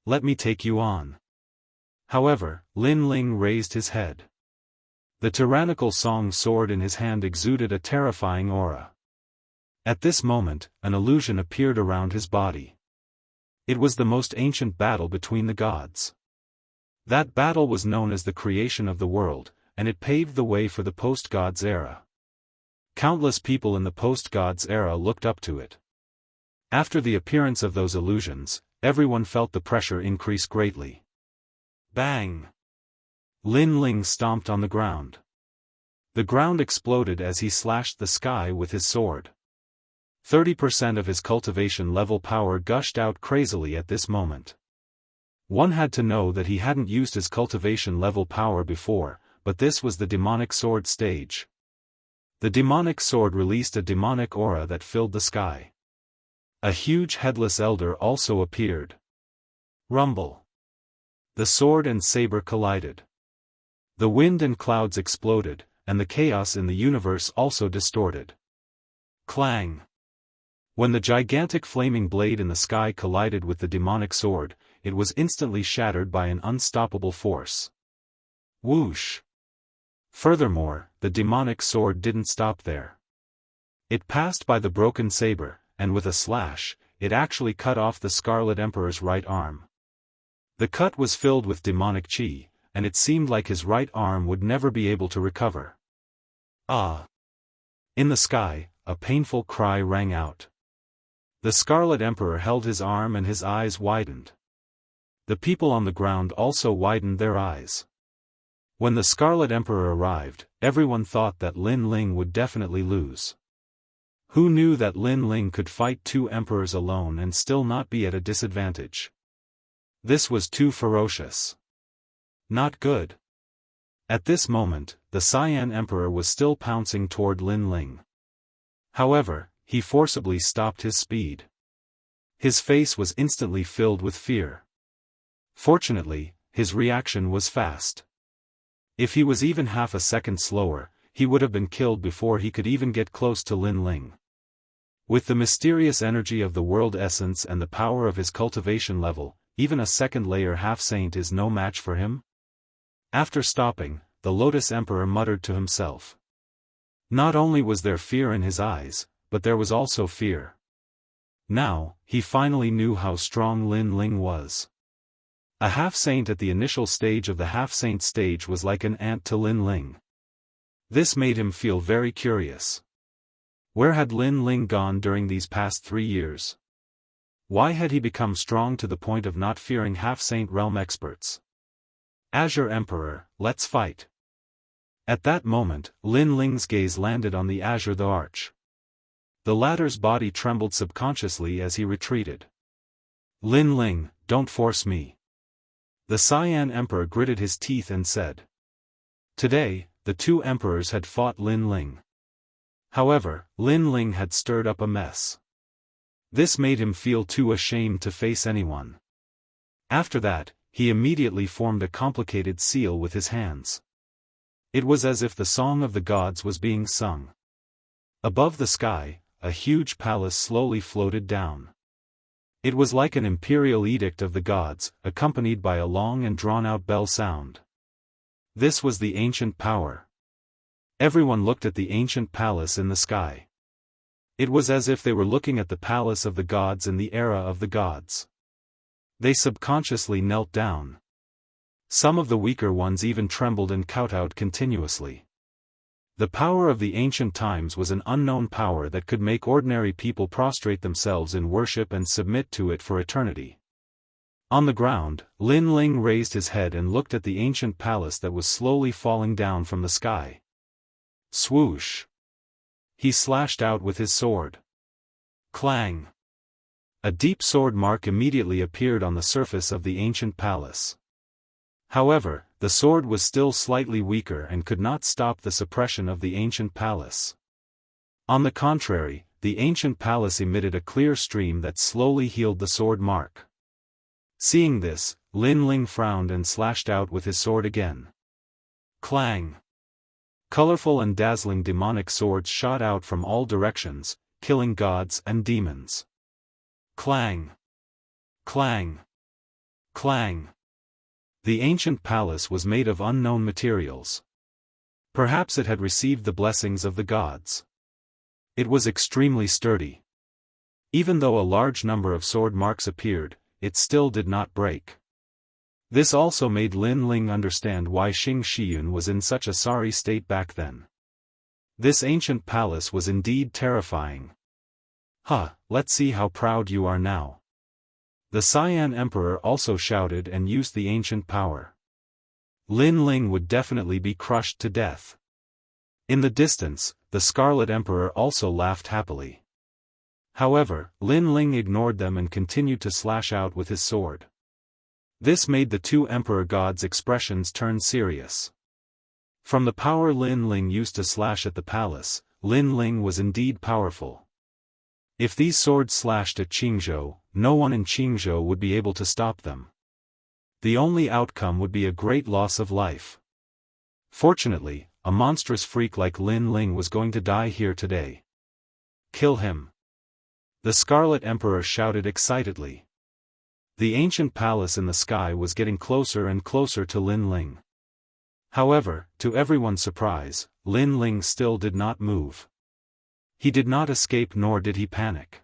[SPEAKER 1] Let me take you on. However, Lin Ling raised his head. The tyrannical song sword in his hand exuded a terrifying aura. At this moment, an illusion appeared around his body. It was the most ancient battle between the gods. That battle was known as the creation of the world, and it paved the way for the post-gods era. Countless people in the post-gods era looked up to it. After the appearance of those illusions, everyone felt the pressure increase greatly. Bang! Lin Ling stomped on the ground. The ground exploded as he slashed the sky with his sword. 30% of his cultivation level power gushed out crazily at this moment. One had to know that he hadn't used his cultivation level power before, but this was the demonic sword stage. The demonic sword released a demonic aura that filled the sky. A huge headless elder also appeared. Rumble. The sword and saber collided. The wind and clouds exploded, and the chaos in the universe also distorted. Clang. When the gigantic flaming blade in the sky collided with the demonic sword, it was instantly shattered by an unstoppable force. Whoosh. Furthermore, the demonic sword didn't stop there. It passed by the broken saber, and with a slash, it actually cut off the Scarlet Emperor's right arm. The cut was filled with demonic chi, and it seemed like his right arm would never be able to recover. Ah! In the sky, a painful cry rang out. The Scarlet Emperor held his arm and his eyes widened. The people on the ground also widened their eyes. When the Scarlet Emperor arrived, everyone thought that Lin Ling would definitely lose. Who knew that Lin Ling could fight two emperors alone and still not be at a disadvantage? This was too ferocious. Not good. At this moment, the Cyan Emperor was still pouncing toward Lin Ling. However, he forcibly stopped his speed. His face was instantly filled with fear. Fortunately, his reaction was fast. If he was even half a second slower, he would have been killed before he could even get close to Lin Ling. With the mysterious energy of the world essence and the power of his cultivation level, even a second-layer half-saint is no match for him? After stopping, the Lotus Emperor muttered to himself. Not only was there fear in his eyes, but there was also fear. Now, he finally knew how strong Lin Ling was. A half-saint at the initial stage of the half-saint stage was like an ant to Lin Ling. This made him feel very curious. Where had Lin Ling gone during these past 3 years? Why had he become strong to the point of not fearing half-saint realm experts? Azure Emperor, let's fight. At that moment, Lin Ling's gaze landed on the Azure the Arch. The latter's body trembled subconsciously as he retreated. Lin Ling, don't force me. The Cyan Emperor gritted his teeth and said. Today, the two emperors had fought Lin Ling. However, Lin Ling had stirred up a mess. This made him feel too ashamed to face anyone. After that, he immediately formed a complicated seal with his hands. It was as if the song of the gods was being sung. Above the sky, a huge palace slowly floated down. It was like an imperial edict of the gods, accompanied by a long and drawn-out bell sound. This was the ancient power. Everyone looked at the ancient palace in the sky. It was as if they were looking at the palace of the gods in the era of the gods. They subconsciously knelt down. Some of the weaker ones even trembled and kowtowed continuously. The power of the ancient times was an unknown power that could make ordinary people prostrate themselves in worship and submit to it for eternity. On the ground, Lin Ling raised his head and looked at the ancient palace that was slowly falling down from the sky. Swoosh! He slashed out with his sword. Clang! A deep sword mark immediately appeared on the surface of the ancient palace. However, the sword was still slightly weaker and could not stop the suppression of the ancient palace. On the contrary, the ancient palace emitted a clear stream that slowly healed the sword mark. Seeing this, Lin Ling frowned and slashed out with his sword again. Clang! Colorful and dazzling demonic swords shot out from all directions, killing gods and demons. Clang! Clang! Clang! The ancient palace was made of unknown materials. Perhaps it had received the blessings of the gods. It was extremely sturdy. Even though a large number of sword marks appeared, it still did not break. This also made Lin Ling understand why Xing Shiyun was in such a sorry state back then. This ancient palace was indeed terrifying. Let's see how proud you are now. The Cyan Emperor also shouted and used the ancient power. Lin Ling would definitely be crushed to death. In the distance, the Scarlet Emperor also laughed happily. However, Lin Ling ignored them and continued to slash out with his sword. This made the two Emperor gods' expressions turn serious. From the power Lin Ling used to slash at the palace, Lin Ling was indeed powerful. If these swords slashed at Qingzhou, no one in Qingzhou would be able to stop them. The only outcome would be a great loss of life. Fortunately, a monstrous freak like Lin Ling was going to die here today. Kill him! The Scarlet Emperor shouted excitedly. The ancient palace in the sky was getting closer and closer to Lin Ling. However, to everyone's surprise, Lin Ling still did not move. He did not escape nor did he panic.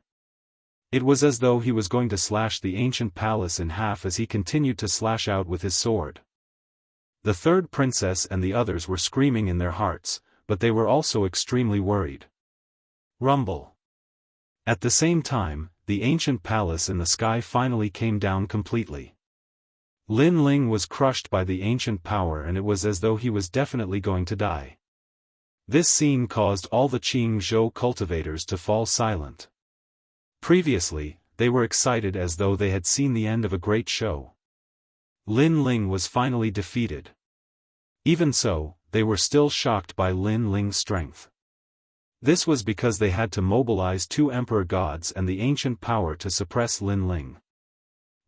[SPEAKER 1] It was as though he was going to slash the ancient palace in half as he continued to slash out with his sword. The third princess and the others were screaming in their hearts, but they were also extremely worried. Rumble. At the same time, the ancient palace in the sky finally came down completely. Lin Ling was crushed by the ancient power and it was as though he was definitely going to die. This scene caused all the Qingzhou cultivators to fall silent. Previously, they were excited as though they had seen the end of a great show. Lin Ling was finally defeated. Even so, they were still shocked by Lin Ling's strength. This was because they had to mobilize 2 emperor gods and the ancient power to suppress Lin Ling.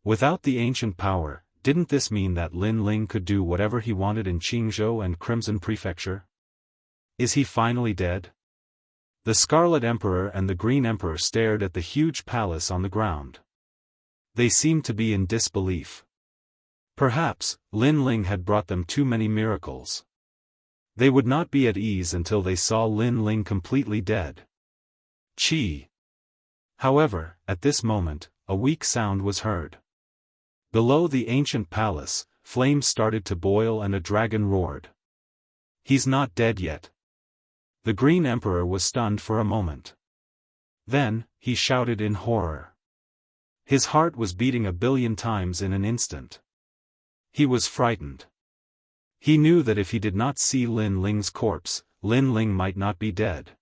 [SPEAKER 1] Without the ancient power, didn't this mean that Lin Ling could do whatever he wanted in Qingzhou and Crimson Prefecture? Is he finally dead? The Scarlet Emperor and the Green Emperor stared at the huge palace on the ground. They seemed to be in disbelief. Perhaps, Lin Ling had brought them too many miracles. They would not be at ease until they saw Lin Ling completely dead. Chi. However, at this moment, a weak sound was heard. Below the ancient palace, flames started to boil and a dragon roared. He's not dead yet. The Green Emperor was stunned for a moment. Then, he shouted in horror. His heart was beating 1,000,000,000 times in an instant. He was frightened. He knew that if he did not see Lin Ling's corpse, Lin Ling might not be dead.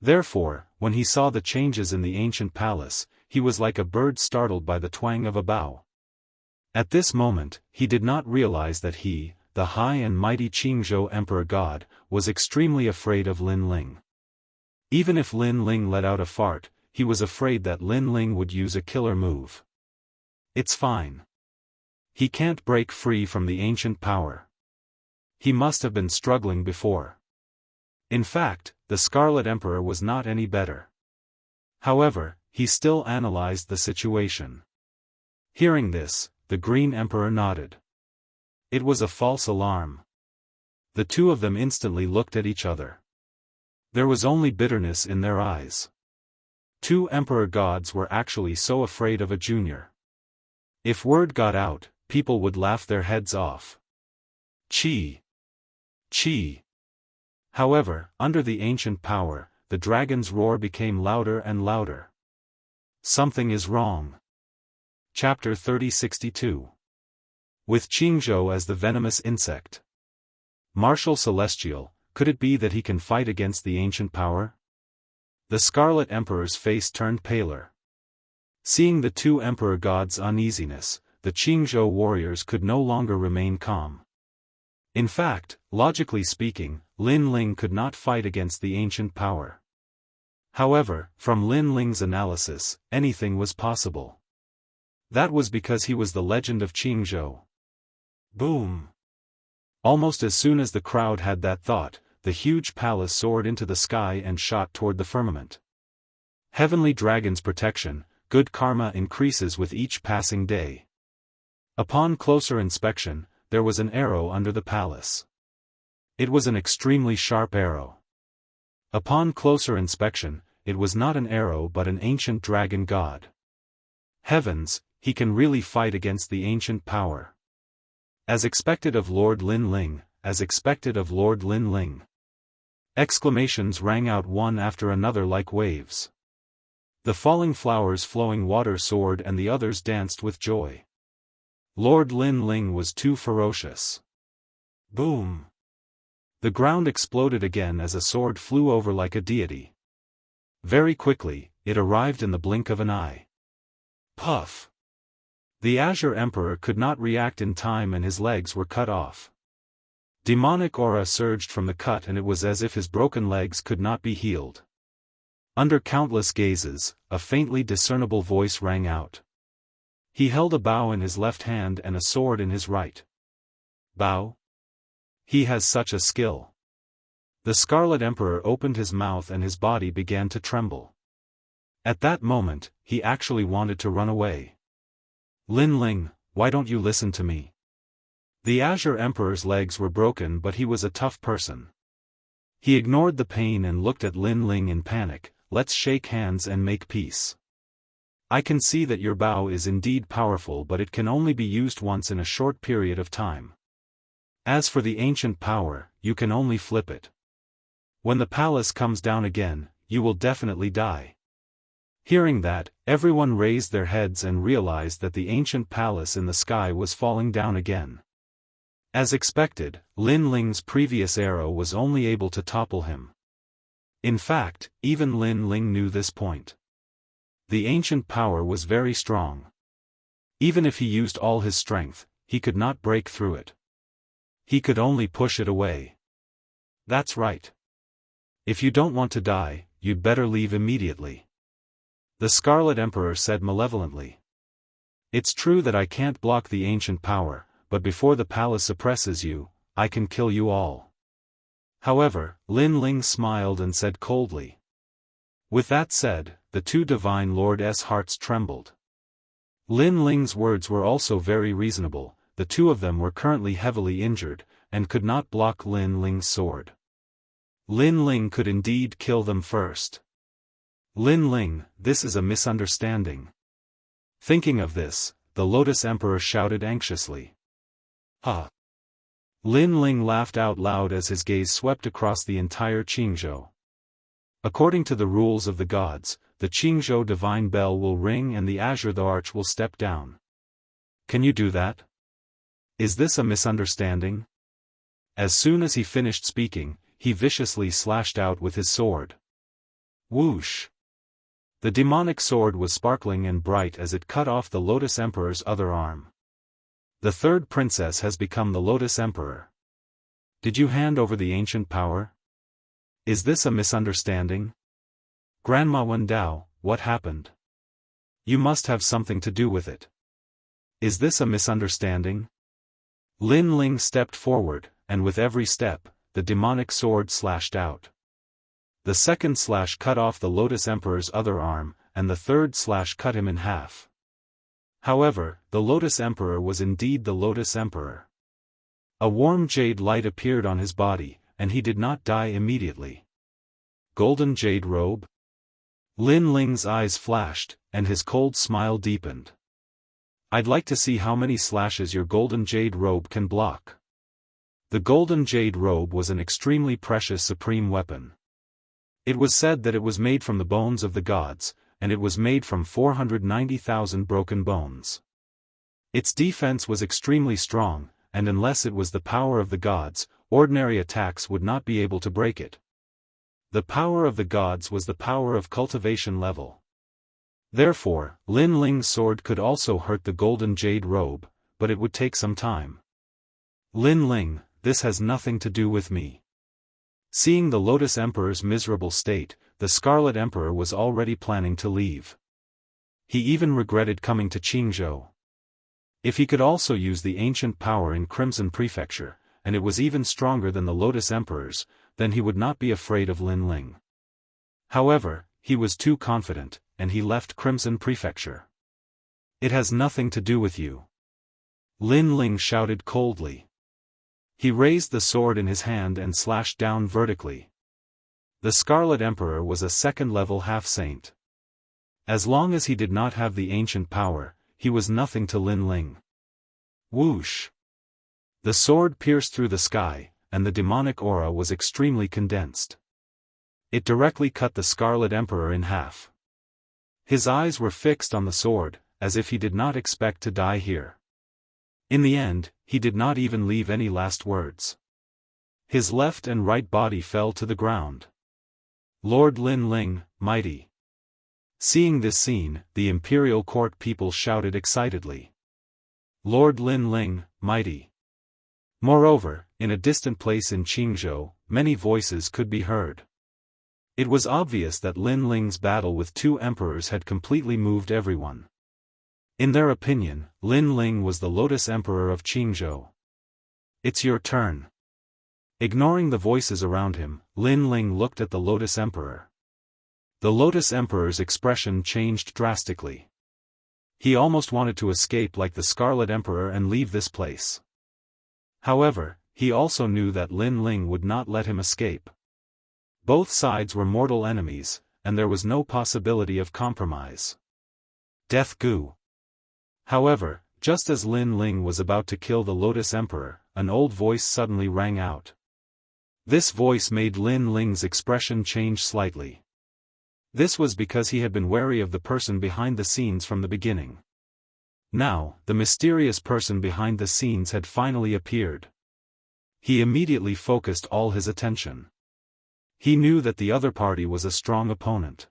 [SPEAKER 1] Therefore, when he saw the changes in the ancient palace, he was like a bird startled by the twang of a bow. At this moment, he did not realize that he, the high and mighty Qingzhou Emperor God, was extremely afraid of Lin Ling. Even if Lin Ling let out a fart, he was afraid that Lin Ling would use a killer move. It's fine. He can't break free from the ancient power. He must have been struggling before. In fact, the Scarlet Emperor was not any better. However, he still analyzed the situation. Hearing this, the Green Emperor nodded. It was a false alarm. The two of them instantly looked at each other. There was only bitterness in their eyes. 2 emperor gods were actually so afraid of a junior. If word got out, people would laugh their heads off. Chi. Chi. However, under the ancient power, the dragon's roar became louder and louder. Something is wrong. Chapter 3062. With Qingzhou as the venomous insect. Martial Celestial, could it be that he can fight against the ancient power? The Scarlet Emperor's face turned paler. Seeing the 2 emperor gods' uneasiness, the Qingzhou warriors could no longer remain calm. In fact, logically speaking, Lin Ling could not fight against the ancient power. However, from Lin Ling's analysis, anything was possible. That was because he was the legend of Qingzhou. Boom! Almost as soon as the crowd had that thought, the huge palace soared into the sky and shot toward the firmament. Heavenly Dragon's protection, good karma increases with each passing day. Upon closer inspection, there was an arrow under the palace. It was an extremely sharp arrow. Upon closer inspection, it was not an arrow but an ancient dragon god. Heavens, he can really fight against the ancient power. As expected of Lord Lin Ling, as expected of Lord Lin Ling. Exclamations rang out one after another like waves. The falling flowers flowing water soared and the others danced with joy. Lord Lin Ling was too ferocious. Boom! The ground exploded again as a sword flew over like a deity. Very quickly, it arrived in the blink of an eye. Puff! The Azure Emperor could not react in time and his legs were cut off. Demonic aura surged from the cut, and it was as if his broken legs could not be healed. Under countless gazes, a faintly discernible voice rang out. He held a bow in his left hand and a sword in his right. Bow? He has such a skill. The Scarlet Emperor opened his mouth and his body began to tremble. At that moment, he actually wanted to run away. Lin Ling, why don't you listen to me? The Azure Emperor's legs were broken, but he was a tough person. He ignored the pain and looked at Lin Ling in panic. Let's shake hands and make peace. I can see that your bow is indeed powerful, but it can only be used once in a short period of time. As for the ancient power, you can only flip it. When the palace comes down again, you will definitely die. Hearing that, everyone raised their heads and realized that the ancient palace in the sky was falling down again. As expected, Lin Ling's previous arrow was only able to topple him. In fact, even Lin Ling knew this point. The ancient power was very strong. Even if he used all his strength, he could not break through it. He could only push it away. That's right. If you don't want to die, you'd better leave immediately. The Scarlet Emperor said malevolently. It's true that I can't block the ancient power, but before the palace suppresses you, I can kill you all. However, Lin Ling smiled and said coldly. With that said, the two Divine Lord's hearts trembled. Lin Ling's words were also very reasonable. The two of them were currently heavily injured, and could not block Lin Ling's sword. Lin Ling could indeed kill them first. Lin Ling, this is a misunderstanding. Thinking of this, the Lotus Emperor shouted anxiously. Ha! Lin Ling laughed out loud as his gaze swept across the entire Qingzhou. According to the rules of the gods, the Qingzhou divine bell will ring and the Azure the Arch will step down. Can you do that? Is this a misunderstanding? As soon as he finished speaking, he viciously slashed out with his sword. Whoosh! The demonic sword was sparkling and bright as it cut off the Lotus Emperor's other arm. The third princess has become the Lotus Emperor. Did you hand over the ancient power? Is this a misunderstanding? Grandma Wendao, what happened? You must have something to do with it. Is this a misunderstanding? Lin Ling stepped forward, and with every step, the demonic sword slashed out. The second slash cut off the Lotus Emperor's other arm, and the third slash cut him in half. However, the Lotus Emperor was indeed the Lotus Emperor. A warm jade light appeared on his body, and he did not die immediately. Golden jade robe? Lin Ling's eyes flashed, and his cold smile deepened. I'd like to see how many slashes your golden jade robe can block. The golden jade robe was an extremely precious supreme weapon. It was said that it was made from the bones of the gods, and it was made from 490,000 broken bones. Its defense was extremely strong, and unless it was the power of the gods, ordinary attacks would not be able to break it. The power of the gods was the power of cultivation level. Therefore, Lin Ling's sword could also hurt the golden jade robe, but it would take some time. Lin Ling, this has nothing to do with me. Seeing the Lotus Emperor's miserable state, the Scarlet Emperor was already planning to leave. He even regretted coming to Qingzhou. If he could also use the ancient power in Crimson Prefecture, and it was even stronger than the Lotus Emperor's, then he would not be afraid of Lin Ling. However, he was too confident, and he left Crimson Prefecture. It has nothing to do with you. Lin Ling shouted coldly. He raised the sword in his hand and slashed down vertically. The Scarlet Emperor was a second-level half-saint. As long as he did not have the ancient power, he was nothing to Lin Ling. Whoosh! The sword pierced through the sky, and the demonic aura was extremely condensed. It directly cut the Scarlet Emperor in half. His eyes were fixed on the sword, as if he did not expect to die here. In the end, he did not even leave any last words. His left and right body fell to the ground. Lord Lin Ling, mighty. Seeing this scene, the imperial court people shouted excitedly. Lord Lin Ling, mighty. Moreover, in a distant place in Qingzhou, many voices could be heard. It was obvious that Lin Ling's battle with two emperors had completely moved everyone. In their opinion, Lin Ling was the Lotus Emperor of Qingzhou. "It's your turn." Ignoring the voices around him, Lin Ling looked at the Lotus Emperor. The Lotus Emperor's expression changed drastically. He almost wanted to escape like the Scarlet Emperor and leave this place. However, he also knew that Lin Ling would not let him escape. Both sides were mortal enemies, and there was no possibility of compromise. Death Gu. However, just as Lin Ling was about to kill the Lotus Emperor, an old voice suddenly rang out. This voice made Lin Ling's expression change slightly. This was because he had been wary of the person behind the scenes from the beginning. Now, the mysterious person behind the scenes had finally appeared. He immediately focused all his attention. He knew that the other party was a strong opponent.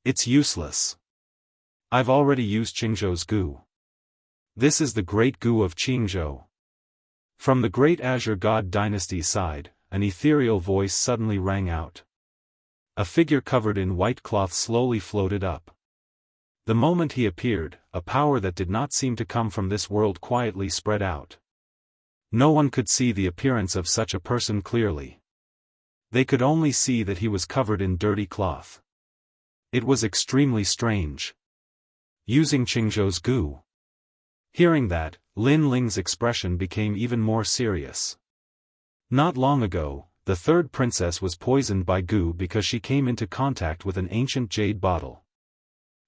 [SPEAKER 1] "It's useless. I've already used Qingzhou's Gu. This is the Great Gu of Qingzhou." From the Great Azure God Dynasty side, an ethereal voice suddenly rang out. A figure covered in white cloth slowly floated up. The moment he appeared, a power that did not seem to come from this world quietly spread out. No one could see the appearance of such a person clearly. They could only see that he was covered in dirty cloth. It was extremely strange. Using Qingzhou's Gu. Hearing that, Lin Ling's expression became even more serious. Not long ago, the third princess was poisoned by Gu because she came into contact with an ancient jade bottle.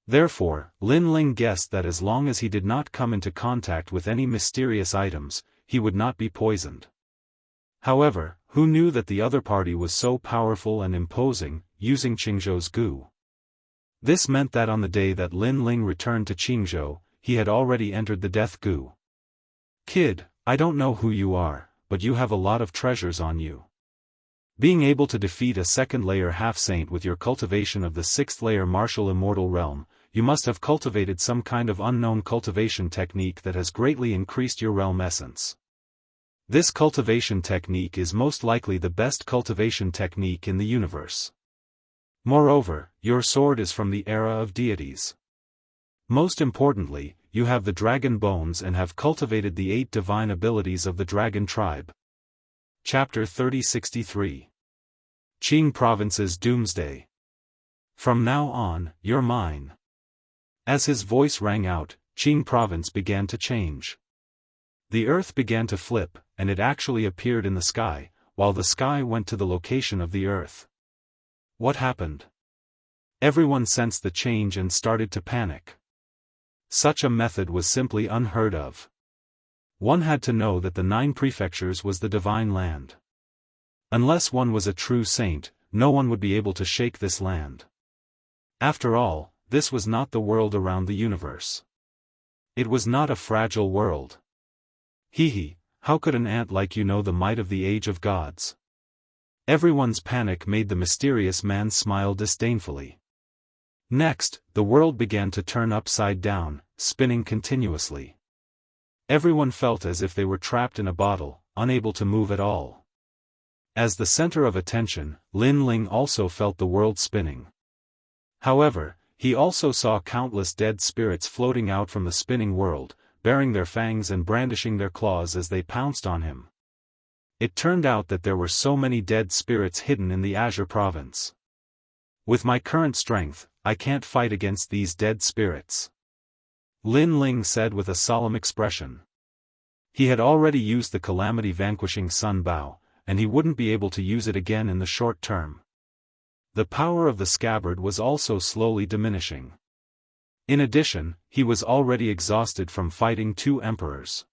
[SPEAKER 1] Therefore, Lin Ling guessed that as long as he did not come into contact with any mysterious items, he would not be poisoned. However, who knew that the other party was so powerful and imposing, using Qingzhou's Gu? This meant that on the day that Lin Ling returned to Qingzhou, he had already entered the Death Gu. "Kid, I don't know who you are, but you have a lot of treasures on you. Being able to defeat a second-layer half-saint with your cultivation of the sixth-layer martial immortal realm, you must have cultivated some kind of unknown cultivation technique that has greatly increased your realm essence. This cultivation technique is most likely the best cultivation technique in the universe. Moreover, your sword is from the era of deities. Most importantly, you have the dragon bones and have cultivated the 8 divine abilities of the dragon tribe." Chapter 3063. Qing Province's Doomsday. "From now on, you're mine." As his voice rang out, Qing Province began to change. The earth began to flip, and it actually appeared in the sky, while the sky went to the location of the earth. What happened? Everyone sensed the change and started to panic. Such a method was simply unheard of. One had to know that the 9 prefectures was the divine land. Unless one was a true saint, no one would be able to shake this land. After all, this was not the world around the universe. It was not a fragile world. Hee, how could an ant like you know the might of the age of gods? Everyone's panic made the mysterious man smile disdainfully. Next, the world began to turn upside down, spinning continuously. Everyone felt as if they were trapped in a bottle, unable to move at all. As the center of attention, Lin Ling also felt the world spinning. However, he also saw countless dead spirits floating out from the spinning world, baring their fangs and brandishing their claws as they pounced on him. It turned out that there were so many dead spirits hidden in the Azure Province. "With my current strength, I can't fight against these dead spirits," Lin Ling said with a solemn expression. He had already used the calamity-vanquishing Sun Bao, and he wouldn't be able to use it again in the short term. The power of the scabbard was also slowly diminishing. In addition, he was already exhausted from fighting 2 emperors.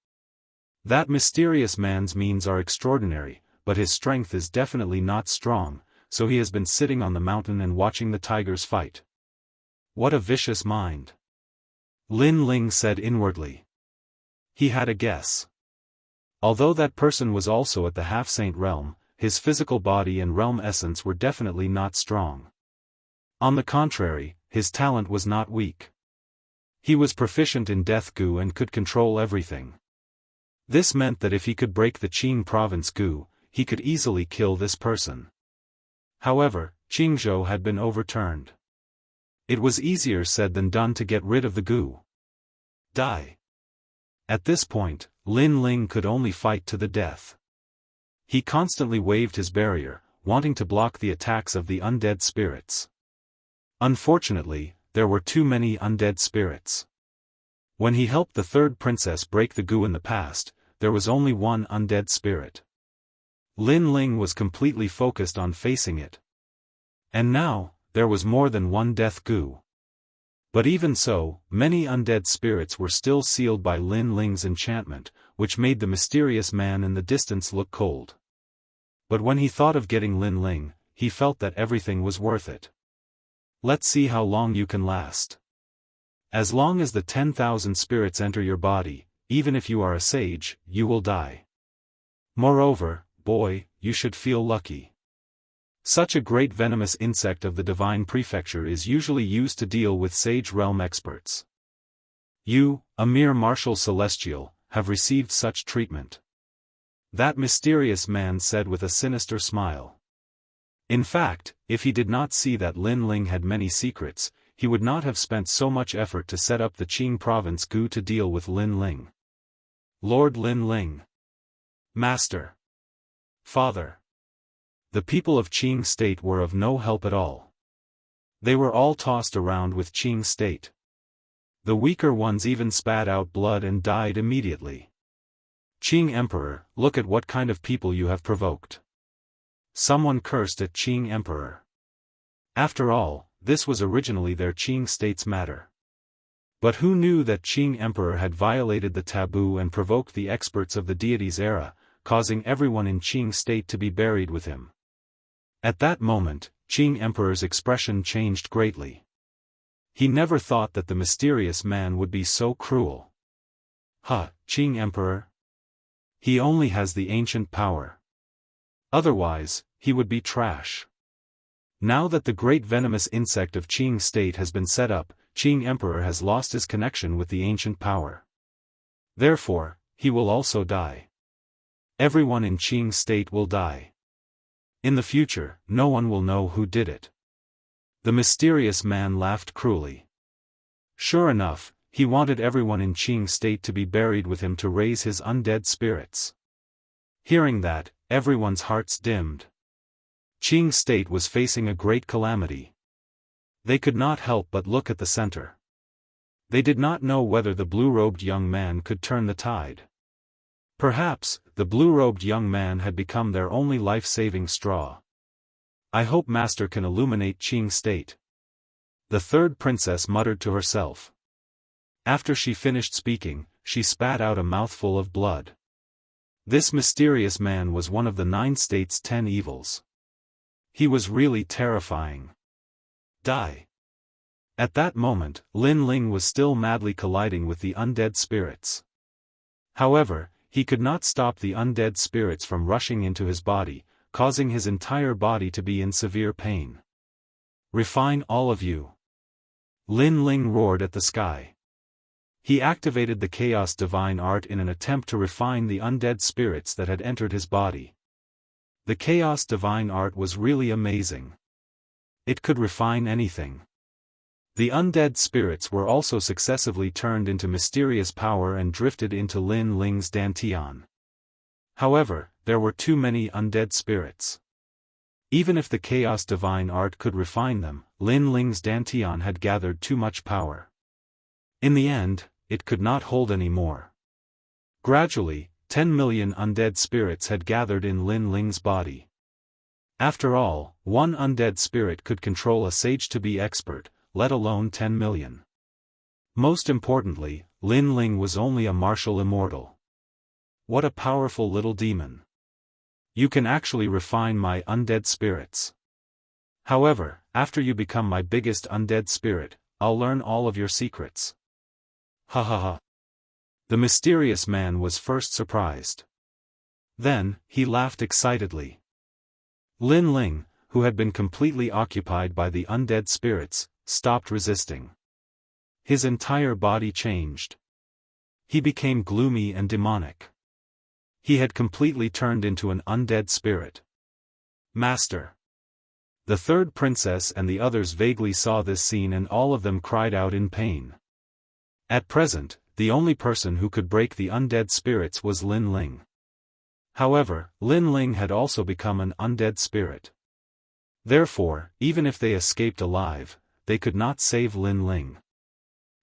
[SPEAKER 1] That mysterious man's means are extraordinary, but his strength is definitely not strong, so he has been sitting on the mountain and watching the tigers fight. What a vicious mind! Lin Ling said inwardly. He had a guess. Although that person was also at the half-saint realm, his physical body and realm essence were definitely not strong. On the contrary, his talent was not weak. He was proficient in Death Gu and could control everything. This meant that if he could break the Qing province Gu, he could easily kill this person. However, Qingzhou had been overturned. It was easier said than done to get rid of the Gu. Die. At this point, Lin Ling could only fight to the death. He constantly waved his barrier, wanting to block the attacks of the undead spirits. Unfortunately, there were too many undead spirits. When he helped the third princess break the Gu in the past, there was only one undead spirit. Lin Ling was completely focused on facing it. And now, there was more than one death Gu. But even so, many undead spirits were still sealed by Lin Ling's enchantment, which made the mysterious man in the distance look cold. But when he thought of getting Lin Ling, he felt that everything was worth it. Let's see how long you can last. As long as the 10,000 spirits enter your body, even if you are a sage, you will die. Moreover, boy, you should feel lucky. Such a great venomous insect of the divine prefecture is usually used to deal with sage realm experts. You, a mere martial celestial, have received such treatment. That mysterious man said with a sinister smile. In fact, if he did not see that Lin Ling had many secrets, he would not have spent so much effort to set up the Qing province Gu to deal with Lin Ling. Lord Lin Ling. Master. Father. The people of Qing state were of no help at all. They were all tossed around with Qing state. The weaker ones even spat out blood and died immediately. Qing Emperor, look at what kind of people you have provoked. Someone cursed at Qing Emperor. After all, this was originally their Qing state's matter. But who knew that Qing Emperor had violated the taboo and provoked the experts of the deity's era, causing everyone in Qing state to be buried with him? At that moment, Qing Emperor's expression changed greatly. He never thought that the mysterious man would be so cruel. Qing Emperor? He only has the ancient power. Otherwise, he would be trash. Now that the great venomous insect of Qing state has been set up, Qing Emperor has lost his connection with the ancient power. Therefore, he will also die. Everyone in Qing state will die. In the future, no one will know who did it. The mysterious man laughed cruelly. Sure enough, he wanted everyone in Qing state to be buried with him to raise his undead spirits. Hearing that, everyone's hearts dimmed. Qing state was facing a great calamity. They could not help but look at the center. They did not know whether the blue-robed young man could turn the tide. Perhaps, the blue-robed young man had become their only life-saving straw. I hope Master can illuminate Qing state. The third princess muttered to herself. After she finished speaking, she spat out a mouthful of blood. This mysterious man was one of the 9 states' 10 evils. He was really terrifying. Die. At that moment, Lin Ling was still madly colliding with the undead spirits. However, he could not stop the undead spirits from rushing into his body, causing his entire body to be in severe pain. Refine all of you. Lin Ling roared at the sky. He activated the Chaos Divine Art in an attempt to refine the undead spirits that had entered his body. The Chaos Divine Art was really amazing. It could refine anything. The undead spirits were also successively turned into mysterious power and drifted into Lin Ling's dantian. However, there were too many undead spirits. Even if the Chaos Divine Art could refine them, Lin Ling's dantian had gathered too much power. In the end, it could not hold any more. Gradually, 10 million undead spirits had gathered in Lin Ling's body. After all, one undead spirit could control a sage-to-be expert, let alone 10 million. Most importantly, Lin Ling was only a martial immortal. What a powerful little demon. You can actually refine my undead spirits. However, after you become my biggest undead spirit, I'll learn all of your secrets. Ha ha ha. The mysterious man was first surprised. Then, he laughed excitedly. Lin Ling, who had been completely occupied by the undead spirits, stopped resisting. His entire body changed. He became gloomy and demonic. He had completely turned into an undead spirit. Master! The third princess and the others vaguely saw this scene, and all of them cried out in pain. At present, the only person who could break the undead spirits was Lin Ling. However, Lin Ling had also become an undead spirit. Therefore, even if they escaped alive, they could not save Lin Ling.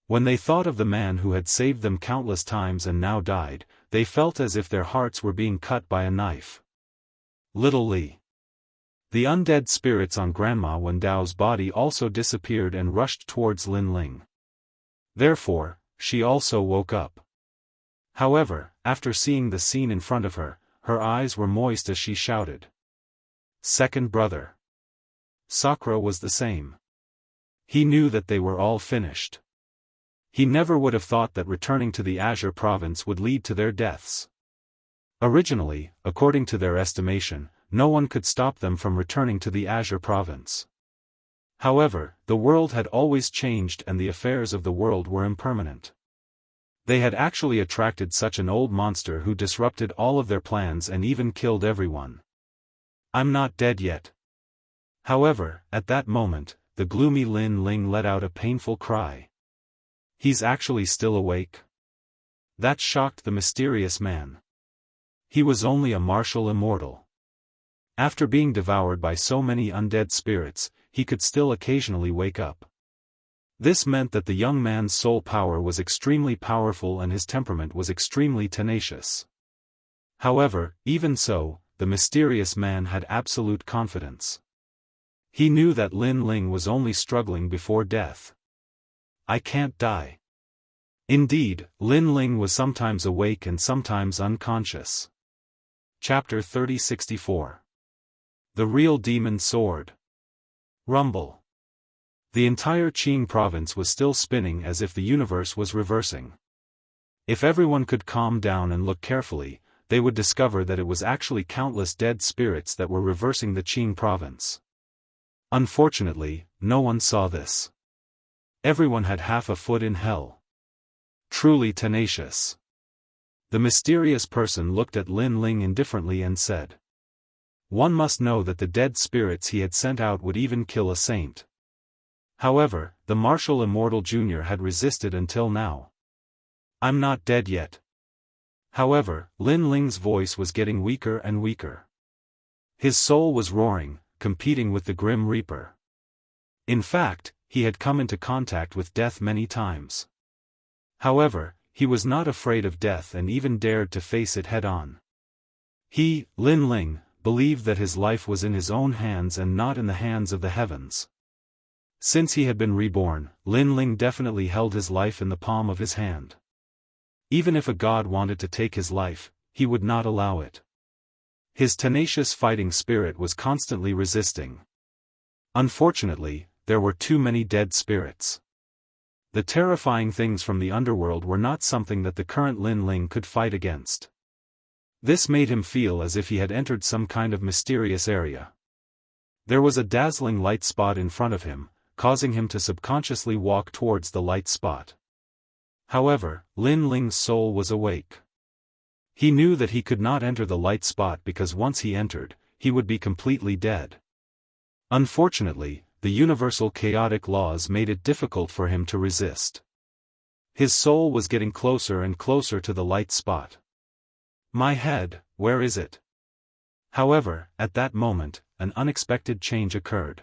[SPEAKER 1] When they thought of the man who had saved them countless times and now died, they felt as if their hearts were being cut by a knife. Little Li. The undead spirits on Grandma Wen Dao's body also disappeared and rushed towards Lin Ling. Therefore, she also woke up. However, after seeing the scene in front of her, her eyes were moist as she shouted. Second brother. Sakura was the same. He knew that they were all finished. He never would have thought that returning to the Azure province would lead to their deaths. Originally, according to their estimation, no one could stop them from returning to the Azure province. However, the world had always changed and the affairs of the world were impermanent. They had actually attracted such an old monster who disrupted all of their plans and even killed everyone. I'm not dead yet. However, at that moment, the gloomy Lin Ling let out a painful cry. He's actually still awake? That shocked the mysterious man. He was only a martial immortal. After being devoured by so many undead spirits, he could still occasionally wake up. This meant that the young man's soul power was extremely powerful and his temperament was extremely tenacious. However, even so, the mysterious man had absolute confidence. He knew that Lin Ling was only struggling before death. I can't die. Indeed, Lin Ling was sometimes awake and sometimes unconscious. Chapter 3064. The Real Demon Sword. Rumble. The entire Qing province was still spinning as if the universe was reversing. If everyone could calm down and look carefully, they would discover that it was actually countless dead spirits that were reversing the Qing province. Unfortunately, no one saw this. Everyone had half a foot in hell. Truly tenacious. The mysterious person looked at Lin Ling indifferently and said. One must know that the dead spirits he had sent out would even kill a saint. However, the martial immortal junior had resisted until now. I'm not dead yet. However, Lin Ling's voice was getting weaker and weaker. His soul was roaring, competing with the Grim Reaper. In fact, he had come into contact with death many times. However, he was not afraid of death and even dared to face it head-on. He, Lin Ling, believed that his life was in his own hands and not in the hands of the heavens. Since he had been reborn, Lin Ling definitely held his life in the palm of his hand. Even if a god wanted to take his life, he would not allow it. His tenacious fighting spirit was constantly resisting. Unfortunately, there were too many dead spirits. The terrifying things from the underworld were not something that the current Lin Ling could fight against. This made him feel as if he had entered some kind of mysterious area. There was a dazzling light spot in front of him, causing him to subconsciously walk towards the light spot. However, Lin Ling's soul was awake. He knew that he could not enter the light spot because once he entered, he would be completely dead. Unfortunately, the universal chaotic laws made it difficult for him to resist. His soul was getting closer and closer to the light spot. My head, where is it? However, at that moment, an unexpected change occurred.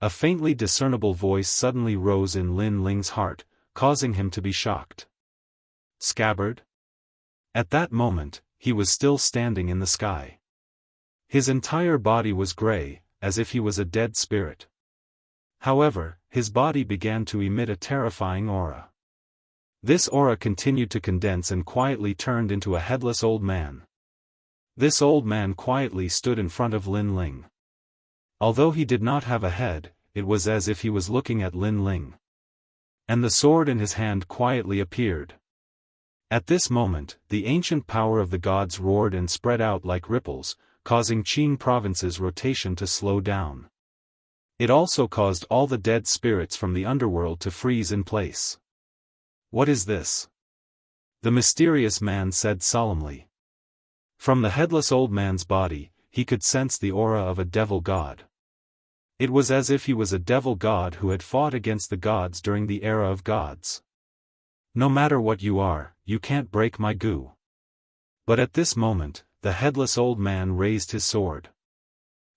[SPEAKER 1] A faintly discernible voice suddenly rose in Lin Ling's heart, causing him to be shocked. Scabbard? At that moment, he was still standing in the sky. His entire body was gray, as if he was a dead spirit. However, his body began to emit a terrifying aura. This aura continued to condense and quietly turned into a headless old man. This old man quietly stood in front of Lin Ling. Although he did not have a head, it was as if he was looking at Lin Ling. And the sword in his hand quietly appeared. At this moment, the ancient power of the gods roared and spread out like ripples, causing Qing province's rotation to slow down. It also caused all the dead spirits from the underworld to freeze in place. What is this? The mysterious man said solemnly. From the headless old man's body, he could sense the aura of a devil god. It was as if he was a devil god who had fought against the gods during the era of gods. No matter what you are, you can't break my goo. But at this moment, the headless old man raised his sword.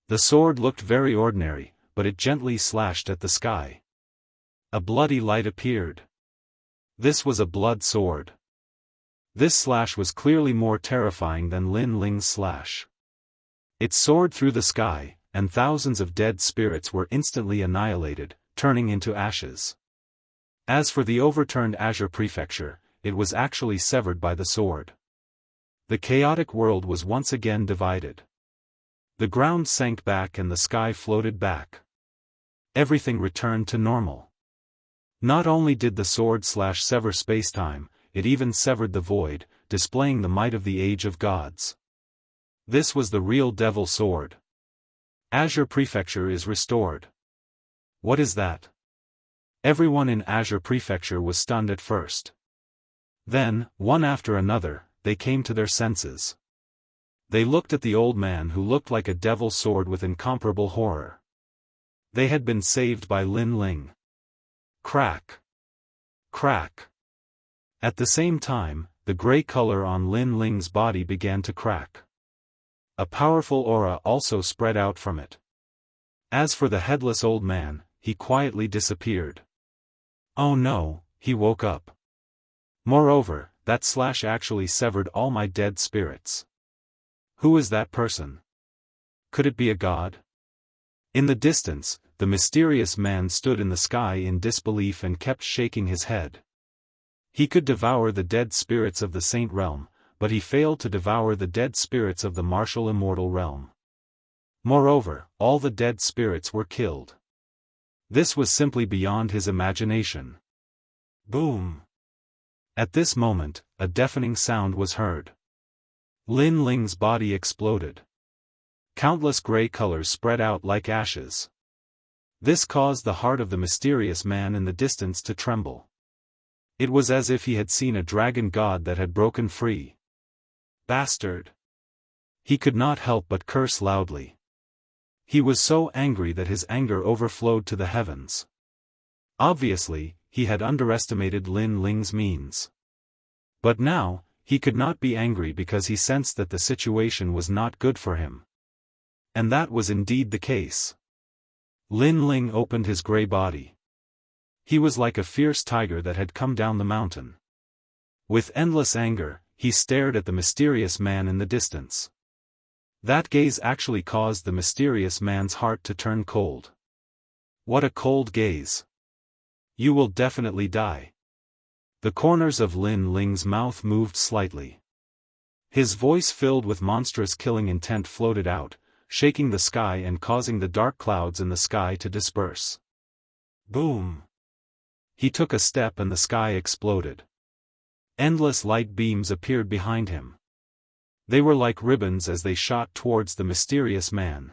[SPEAKER 1] The sword looked very ordinary, but it gently slashed at the sky. A bloody light appeared. This was a blood sword. This slash was clearly more terrifying than Lin Ling's slash. It soared through the sky, and thousands of dead spirits were instantly annihilated, turning into ashes. As for the overturned Azure Prefecture, it was actually severed by the sword. The chaotic world was once again divided. The ground sank back and the sky floated back. Everything returned to normal. Not only did the sword slash sever spacetime, it even severed the void, displaying the might of the Age of Gods. This was the real devil sword. Azure Prefecture is restored. What is that? Everyone in Azure Prefecture was stunned at first. Then, one after another, they came to their senses. They looked at the old man who looked like a devil sword with incomparable horror. They had been saved by Lin Ling. Crack. Crack. At the same time, the gray color on Lin Ling's body began to crack. A powerful aura also spread out from it. As for the headless old man, he quietly disappeared. Oh no, he woke up. Moreover, that slash actually severed all my dead spirits. Who is that person? Could it be a god? In the distance, the mysterious man stood in the sky in disbelief and kept shaking his head. He could devour the dead spirits of the Saint Realm, but he failed to devour the dead spirits of the martial Immortal Realm. Moreover, all the dead spirits were killed. This was simply beyond his imagination. Boom! At this moment, a deafening sound was heard. Lin Ling's body exploded. Countless gray colors spread out like ashes. This caused the heart of the mysterious man in the distance to tremble. It was as if he had seen a dragon god that had broken free. Bastard! He could not help but curse loudly. He was so angry that his anger overflowed to the heavens. Obviously, he had underestimated Lin Ling's means. But now, he could not be angry because he sensed that the situation was not good for him. And that was indeed the case. Lin Ling opened his gray body. He was like a fierce tiger that had come down the mountain. With endless anger, he stared at the mysterious man in the distance. That gaze actually caused the mysterious man's heart to turn cold. What a cold gaze. You will definitely die. The corners of Lin Ling's mouth moved slightly. His voice filled with monstrous killing intent floated out, shaking the sky and causing the dark clouds in the sky to disperse. Boom! He took a step and the sky exploded. Endless light beams appeared behind him. They were like ribbons as they shot towards the mysterious man.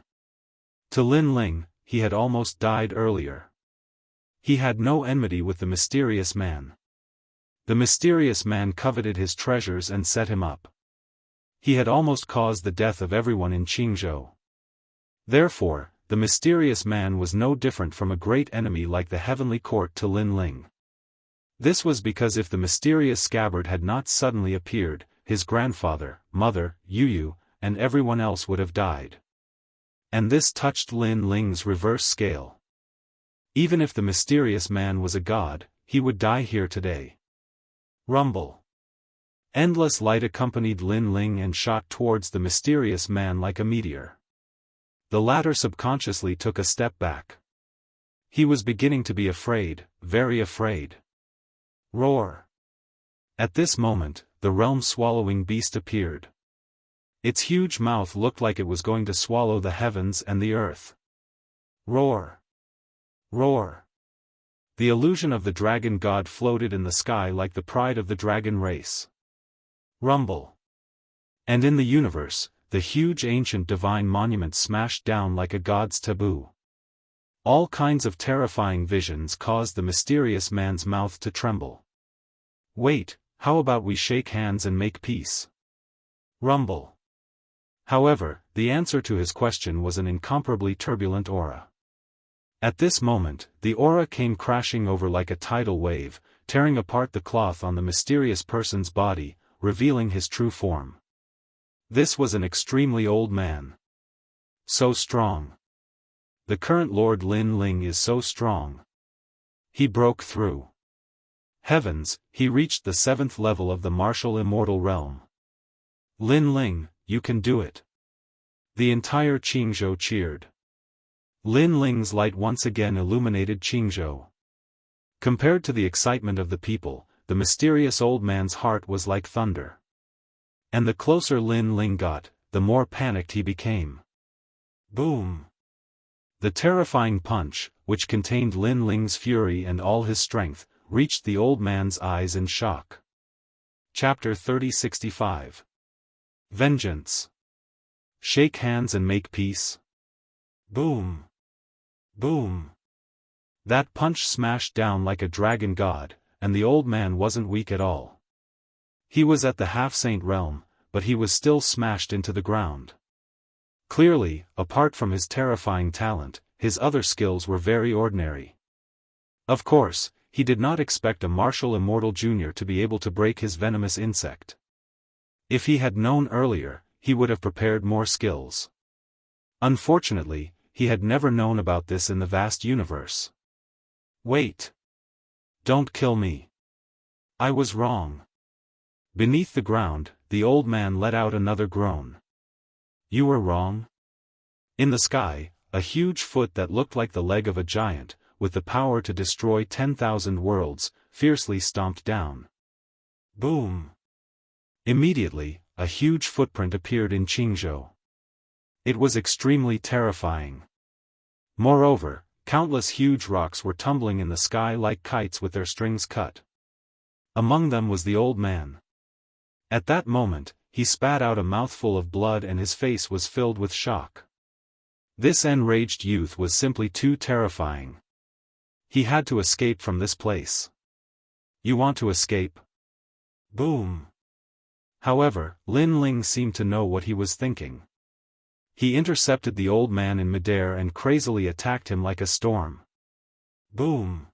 [SPEAKER 1] To Lin Ling, he had almost died earlier. He had no enmity with the mysterious man. The mysterious man coveted his treasures and set him up. He had almost caused the death of everyone in Jianghu. Therefore, the mysterious man was no different from a great enemy like the heavenly court to Lin Ling. This was because if the mysterious scabbard had not suddenly appeared, his grandfather, mother, Yu, and everyone else would have died. And this touched Lin Ling's reverse scale. Even if the mysterious man was a god, he would die here today. Rumble. Endless light accompanied Lin Ling and shot towards the mysterious man like a meteor. The latter subconsciously took a step back. He was beginning to be afraid, very afraid. Roar! At this moment, the realm-swallowing beast appeared. Its huge mouth looked like it was going to swallow the heavens and the earth. Roar! Roar! The illusion of the dragon god floated in the sky like the pride of the dragon race. Rumble! And in the universe, the huge ancient divine monument smashed down like a god's taboo. All kinds of terrifying visions caused the mysterious man's mouth to tremble. Wait, how about we shake hands and make peace? Rumble. However, the answer to his question was an incomparably turbulent aura. At this moment, the aura came crashing over like a tidal wave, tearing apart the cloth on the mysterious person's body, revealing his true form. This was an extremely old man. So strong. The current Lord Lin Ling is so strong. He broke through. Heavens, he reached the 7th level of the martial immortal realm. Lin Ling, you can do it. The entire Qingzhou cheered. Lin Ling's light once again illuminated Qingzhou. Compared to the excitement of the people, the mysterious old man's heart was like thunder. And the closer Lin Ling got, the more panicked he became. Boom! The terrifying punch, which contained Lin Ling's fury and all his strength, reached the old man's eyes in shock. Chapter 3065. Vengeance. Shake hands and make peace. Boom! Boom! That punch smashed down like a dragon god, and the old man wasn't weak at all. He was at the half-saint realm, but he was still smashed into the ground. Clearly, apart from his terrifying talent, his other skills were very ordinary. Of course, he did not expect a martial immortal junior to be able to break his venomous insect. If he had known earlier, he would have prepared more skills. Unfortunately, he had never known about this in the vast universe. Wait! Don't kill me. I was wrong. Beneath the ground, the old man let out another groan. You were wrong? In the sky, a huge foot that looked like the leg of a giant, with the power to destroy 10,000 worlds, fiercely stomped down. Boom! Immediately, a huge footprint appeared in Qingzhou. It was extremely terrifying. Moreover, countless huge rocks were tumbling in the sky like kites with their strings cut. Among them was the old man. At that moment, he spat out a mouthful of blood and his face was filled with shock. This enraged youth was simply too terrifying. He had to escape from this place. You want to escape? Boom! However, Lin Ling seemed to know what he was thinking. He intercepted the old man in midair and crazily attacked him like a storm. Boom!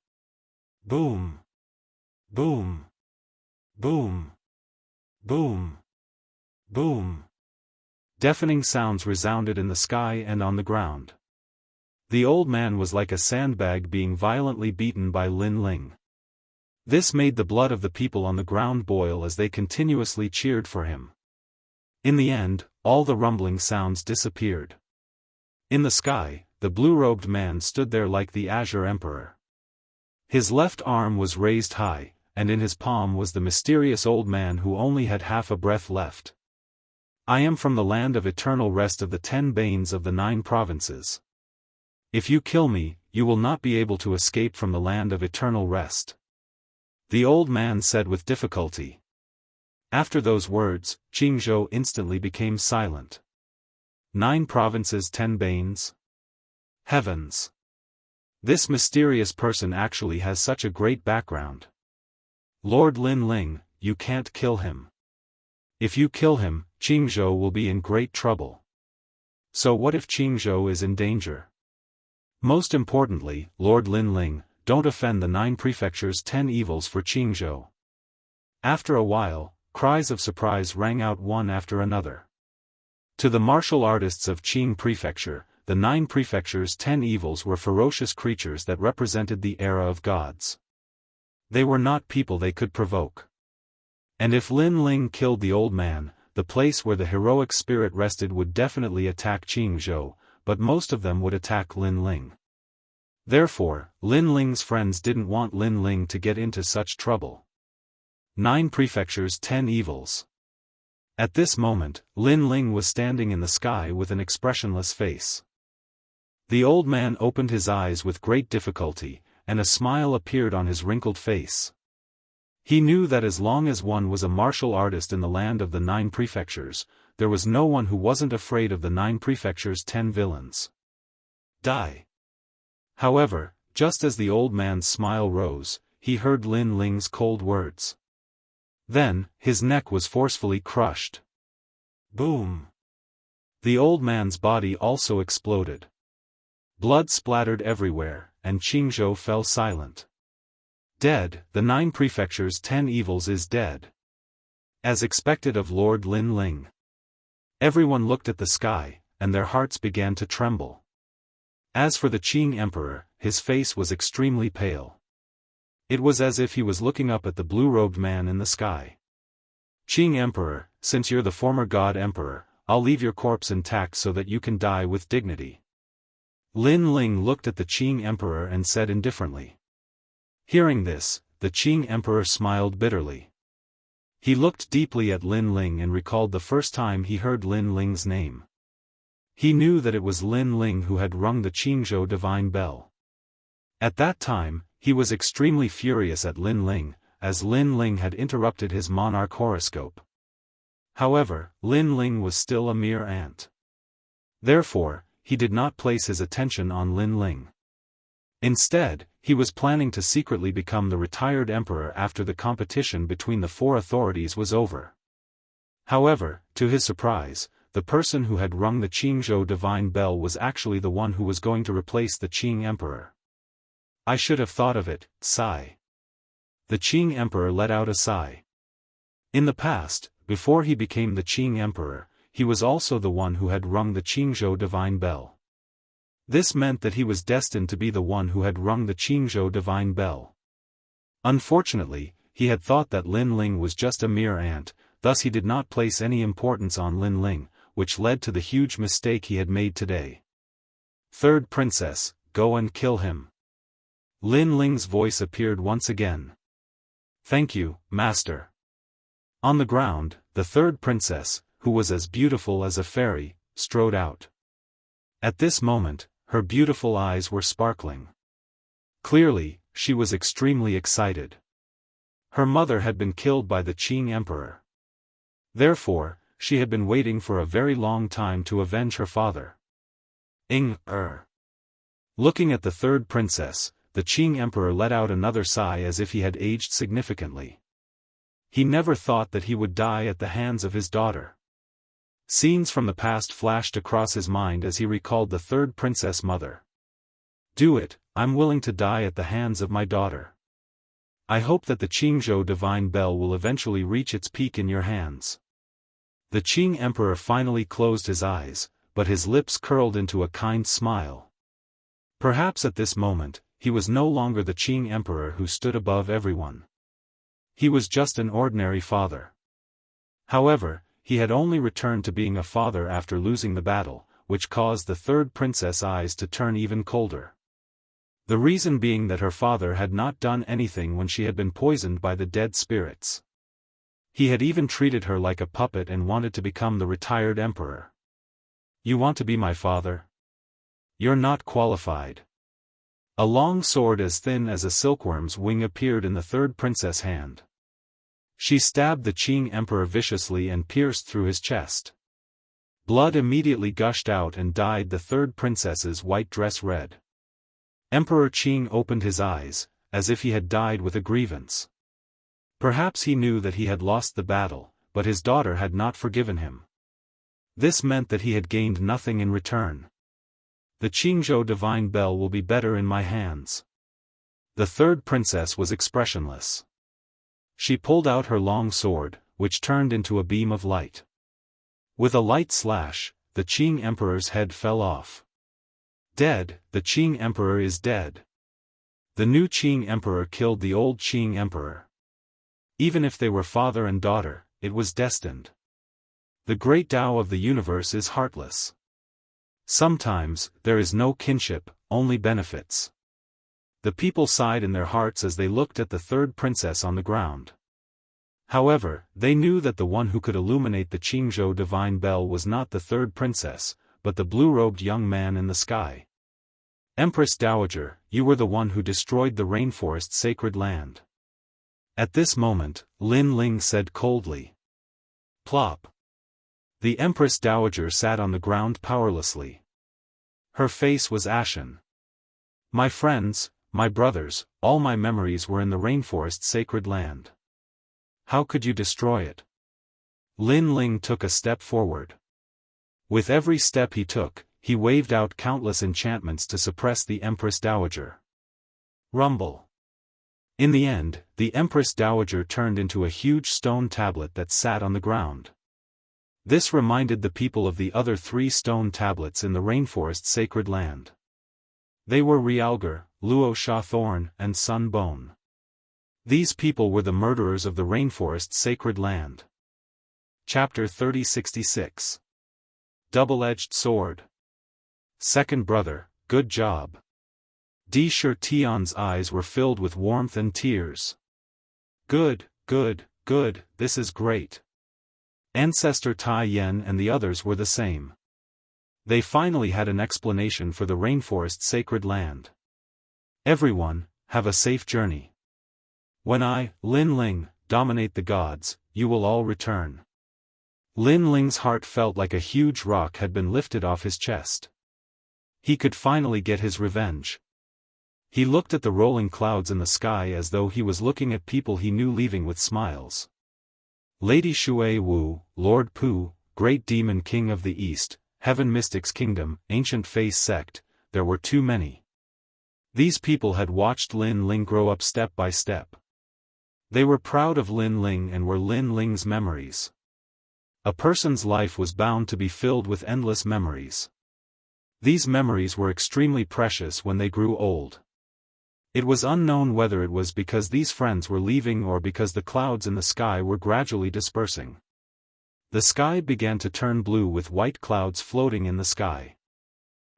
[SPEAKER 1] Boom! Boom! Boom! Boom! Boom! Deafening sounds resounded in the sky and on the ground. The old man was like a sandbag being violently beaten by Lin Ling. This made the blood of the people on the ground boil as they continuously cheered for him. In the end, all the rumbling sounds disappeared. In the sky, the blue-robed man stood there like the Azure Emperor. His left arm was raised high, and in his palm was the mysterious old man who only had half a breath left. I am from the land of eternal rest of the 10 Banes of the 9 provinces. If you kill me, you will not be able to escape from the land of eternal rest. The old man said with difficulty. After those words, Qingzhou instantly became silent. 9 provinces 10 Banes? Heavens! This mysterious person actually has such a great background. Lord Lin Ling, you can't kill him. If you kill him, Qingzhou will be in great trouble. So what if Qingzhou is in danger? Most importantly, Lord Lin Ling, don't offend the 9 prefectures' 10 evils for Qingzhou. After a while, cries of surprise rang out one after another. To the martial artists of Qing Prefecture, the 9 prefectures' 10 evils were ferocious creatures that represented the era of gods. They were not people they could provoke. And if Lin Ling killed the old man, the place where the heroic spirit rested would definitely attack Qingzhou, but most of them would attack Lin Ling. Therefore, Lin Ling's friends didn't want Lin Ling to get into such trouble. 9 prefectures 10 evils. At this moment, Lin Ling was standing in the sky with an expressionless face. The old man opened his eyes with great difficulty, and a smile appeared on his wrinkled face. He knew that as long as one was a martial artist in the land of the 9 prefectures, there was no one who wasn't afraid of the 9 prefectures' 10 villains. Die! However, just as the old man's smile rose, he heard Lin Ling's cold words. Then, his neck was forcefully crushed. Boom! The old man's body also exploded. Blood splattered everywhere, and Qingzhou fell silent. Dead, the 9 prefectures 10 evils is dead. As expected of Lord Lin Ling. Everyone looked at the sky, and their hearts began to tremble. As for the Qing emperor, his face was extremely pale. It was as if he was looking up at the blue-robed man in the sky. Qing emperor, since you're the former god emperor, I'll leave your corpse intact so that you can die with dignity. Lin Ling looked at the Qing emperor and said indifferently. Hearing this, the Qing emperor smiled bitterly. He looked deeply at Lin Ling and recalled the first time he heard Lin Ling's name. He knew that it was Lin Ling who had rung the Qingzhou divine bell. At that time, he was extremely furious at Lin Ling, as Lin Ling had interrupted his monarch horoscope. However, Lin Ling was still a mere ant. Therefore, he did not place his attention on Lin Ling. Instead, he was planning to secretly become the retired emperor after the competition between the 4 authorities was over. However, to his surprise, the person who had rung the Qingzhou divine bell was actually the one who was going to replace the Qing emperor. I should have thought of it, sigh. The Qing emperor let out a sigh. In the past, before he became the Qing emperor, he was also the one who had rung the Qingzhou divine bell. This meant that he was destined to be the one who had rung the Qingzhou divine bell. Unfortunately, he had thought that Lin Ling was just a mere ant, thus he did not place any importance on Lin Ling, which led to the huge mistake he had made today. Third princess, go and kill him. Lin Ling's voice appeared once again. Thank you, master. On the ground, the third princess, who was as beautiful as a fairy, strode out. At this moment, her beautiful eyes were sparkling. Clearly, she was extremely excited. Her mother had been killed by the Qing emperor. Therefore, she had been waiting for a very long time to avenge her father. Looking at the third princess, the Qing emperor let out another sigh as if he had aged significantly. He never thought that he would die at the hands of his daughter. Scenes from the past flashed across his mind as he recalled the third princess mother. Do it, I'm willing to die at the hands of my daughter. I hope that the Qingzhou divine bell will eventually reach its peak in your hands. The Qing emperor finally closed his eyes, but his lips curled into a kind smile. Perhaps at this moment, he was no longer the Qing emperor who stood above everyone. He was just an ordinary father. However, he had only returned to being a father after losing the battle, which caused the third princess' eyes to turn even colder. The reason being that her father had not done anything when she had been poisoned by the dead spirits. He had even treated her like a puppet and wanted to become the retired emperor. You want to be my father? You're not qualified. A long sword as thin as a silkworm's wing appeared in the third princess' hand. She stabbed the Qing emperor viciously and pierced through his chest. Blood immediately gushed out and dyed the third princess's white dress red. Emperor Qing opened his eyes, as if he had died with a grievance. Perhaps he knew that he had lost the battle, but his daughter had not forgiven him. This meant that he had gained nothing in return. The Qingzhou divine bell will be better in my hands. The third princess was expressionless. She pulled out her long sword, which turned into a beam of light. With a light slash, the Qing emperor's head fell off. Dead, the Qing emperor is dead. The new Qing emperor killed the old Qing emperor. Even if they were father and daughter, it was destined. The great Tao of the universe is heartless. Sometimes, there is no kinship, only benefits. The people sighed in their hearts as they looked at the third princess on the ground. However, they knew that the one who could illuminate the Qingzhou divine bell was not the third princess, but the blue-robed young man in the sky. Empress Dowager, you were the one who destroyed the rainforest's sacred land. At this moment, Lin Ling said coldly. Plop. The Empress Dowager sat on the ground powerlessly. Her face was ashen. My friends, my brothers, all my memories were in the rainforest's sacred land. How could you destroy it? Lin Ling took a step forward. With every step he took, he waved out countless enchantments to suppress the Empress Dowager. Rumble. In the end, the Empress Dowager turned into a huge stone tablet that sat on the ground. This reminded the people of the other 3 stone tablets in the rainforest sacred land. They were Realgar, Luo Sha Thorn, and Sun Bone. These people were the murderers of the rainforest sacred land. Chapter 3066. Double-Edged Sword. Second brother, good job. Di Shi Tian's eyes were filled with warmth and tears. Good, good, good, this is great. Ancestor Tai Yen and the others were the same. They finally had an explanation for the rainforest sacred land. Everyone, have a safe journey. When I, Lin Ling, dominate the gods, you will all return. Lin Ling's heart felt like a huge rock had been lifted off his chest. He could finally get his revenge. He looked at the rolling clouds in the sky as though he was looking at people he knew leaving with smiles. Lady Shui Wu, Lord Pu, Great Demon King of the East, Heaven Mystics Kingdom, Ancient Face Sect, there were too many. These people had watched Lin Ling grow up step by step. They were proud of Lin Ling and were Lin Ling's memories. A person's life was bound to be filled with endless memories. These memories were extremely precious when they grew old. It was unknown whether it was because these friends were leaving or because the clouds in the sky were gradually dispersing. The sky began to turn blue with white clouds floating in the sky.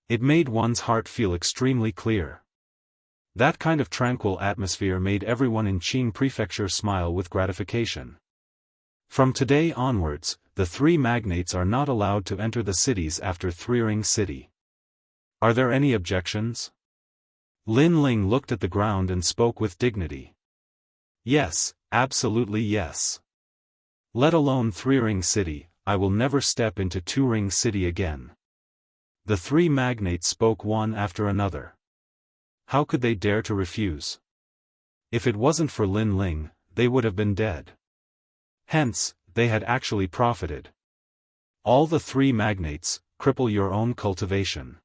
[SPEAKER 1] It made one's heart feel extremely clear. That kind of tranquil atmosphere made everyone in Qing Prefecture smile with gratification. From today onwards, the 3 magnates are not allowed to enter the cities after Threering City. Are there any objections? Lin Ling looked at the ground and spoke with dignity. Yes, absolutely yes. Let alone Threering City, I will never step into Turing City again. The 3 magnates spoke one after another. How could they dare to refuse? If it wasn't for Lin Ling, they would have been dead. Hence, they had actually profited. All the 3 magnates, cripple your own cultivation.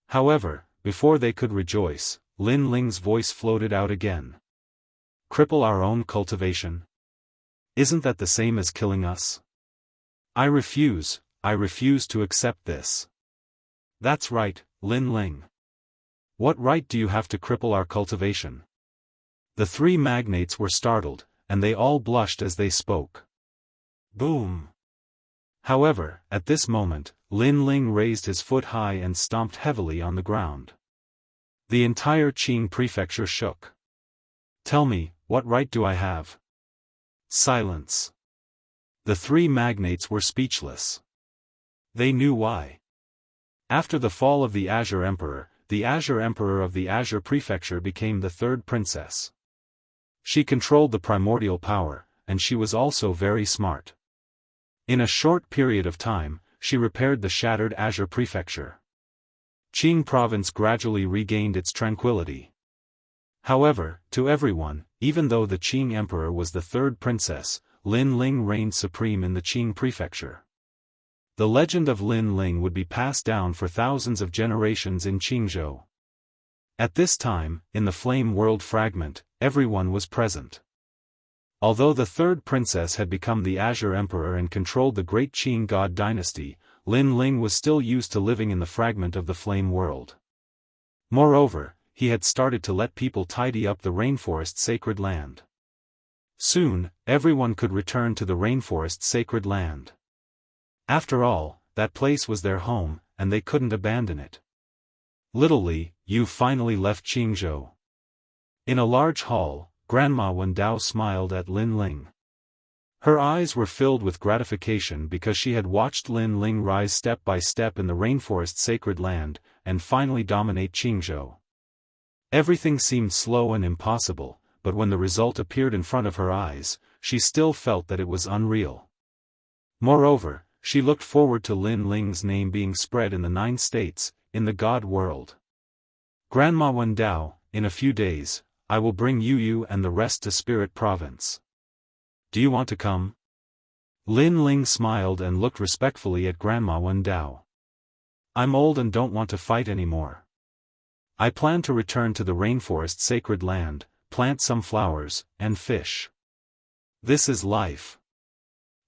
[SPEAKER 1] However, before they could rejoice, Lin Ling's voice floated out again. Cripple our own cultivation? Isn't that the same as killing us? I refuse to accept this. That's right, Lin Ling. What right do you have to cripple our cultivation? The 3 magnates were startled, and they all blushed as they spoke. Boom! However, at this moment, Lin Ling raised his foot high and stomped heavily on the ground. The entire Qing Prefecture shook. Tell me, what right do I have? Silence. The 3 magnates were speechless. They knew why. After the fall of the Azure Emperor of the Azure Prefecture became the 3rd princess. She controlled the primordial power, and she was also very smart. In a short period of time, she repaired the shattered Azure Prefecture. Qing Province gradually regained its tranquility. However, to everyone, even though the Qing Emperor was the 3rd princess, Lin Ling reigned supreme in the Qing Prefecture. The legend of Lin Ling would be passed down for thousands of generations in Qingzhou. At this time, in the Flame World Fragment, everyone was present. Although the 3rd princess had become the Azure Emperor and controlled the great Qing God dynasty, Lin Ling was still used to living in the fragment of the Flame World. Moreover, he had started to let people tidy up the rainforest sacred land. Soon, everyone could return to the rainforest sacred land. After all, that place was their home, and they couldn't abandon it. Little Li, you finally left Qingzhou. In a large hall, Grandma Wendao smiled at Lin Ling. Her eyes were filled with gratification because she had watched Lin Ling rise step by step in the rainforest sacred land, and finally dominate Qingzhou. Everything seemed slow and impossible, but when the result appeared in front of her eyes, she still felt that it was unreal. Moreover, she looked forward to Lin Ling's name being spread in the 9 states, in the God world. Grandma Wendao, in a few days, I will bring you and the rest to Spirit Province. Do you want to come? Lin Ling smiled and looked respectfully at Grandma Wen Dao. I'm old and don't want to fight anymore. I plan to return to the rainforest sacred land, plant some flowers, and fish. This is life.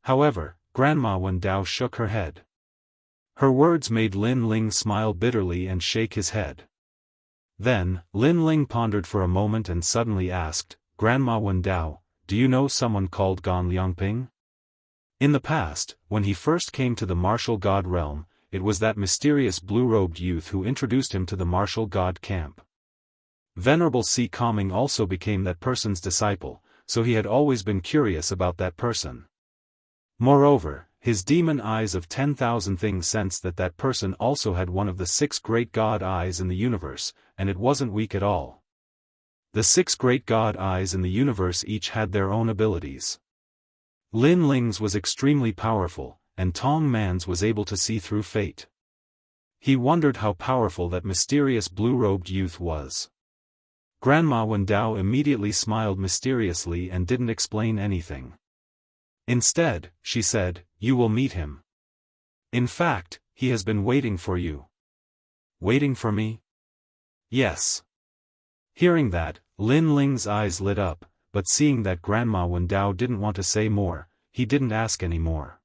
[SPEAKER 1] However, Grandma Wen Dao shook her head. Her words made Lin Ling smile bitterly and shake his head. Then, Lin Ling pondered for a moment and suddenly asked, Grandma Wen Dao, do you know someone called Gan Liangping? In the past, when he first came to the martial god realm, it was that mysterious blue-robed youth who introduced him to the martial god camp. Venerable Si Kaming also became that person's disciple, so he had always been curious about that person. Moreover, his demon eyes of 10,000 things sensed that that person also had one of the 6 great god eyes in the universe, and it wasn't weak at all. The 6 great god eyes in the universe each had their own abilities. Lin Ling's was extremely powerful, and Tong Man's was able to see through fate. He wondered how powerful that mysterious blue-robed youth was. Grandma Wen Dao immediately smiled mysteriously and didn't explain anything. Instead, she said, you will meet him. In fact, he has been waiting for you. Waiting for me? Yes. Hearing that, Lin Ling's eyes lit up, but seeing that Grandma Wen Dao didn't want to say more, he didn't ask any more.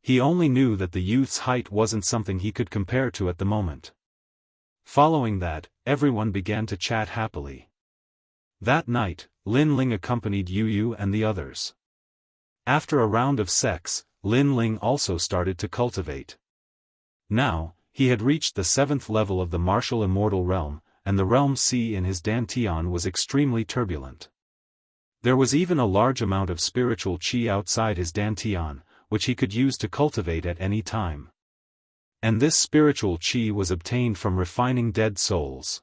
[SPEAKER 1] He only knew that the youth's height wasn't something he could compare to at the moment. Following that, everyone began to chat happily. That night, Lin Ling accompanied Yu Yu and the others. After a round of sects, Lin Ling also started to cultivate. Now, he had reached the 7th level of the martial immortal realm, and the realm sea in his dantian was extremely turbulent. There was even a large amount of spiritual qi outside his dantian, which he could use to cultivate at any time. And this spiritual qi was obtained from refining dead souls.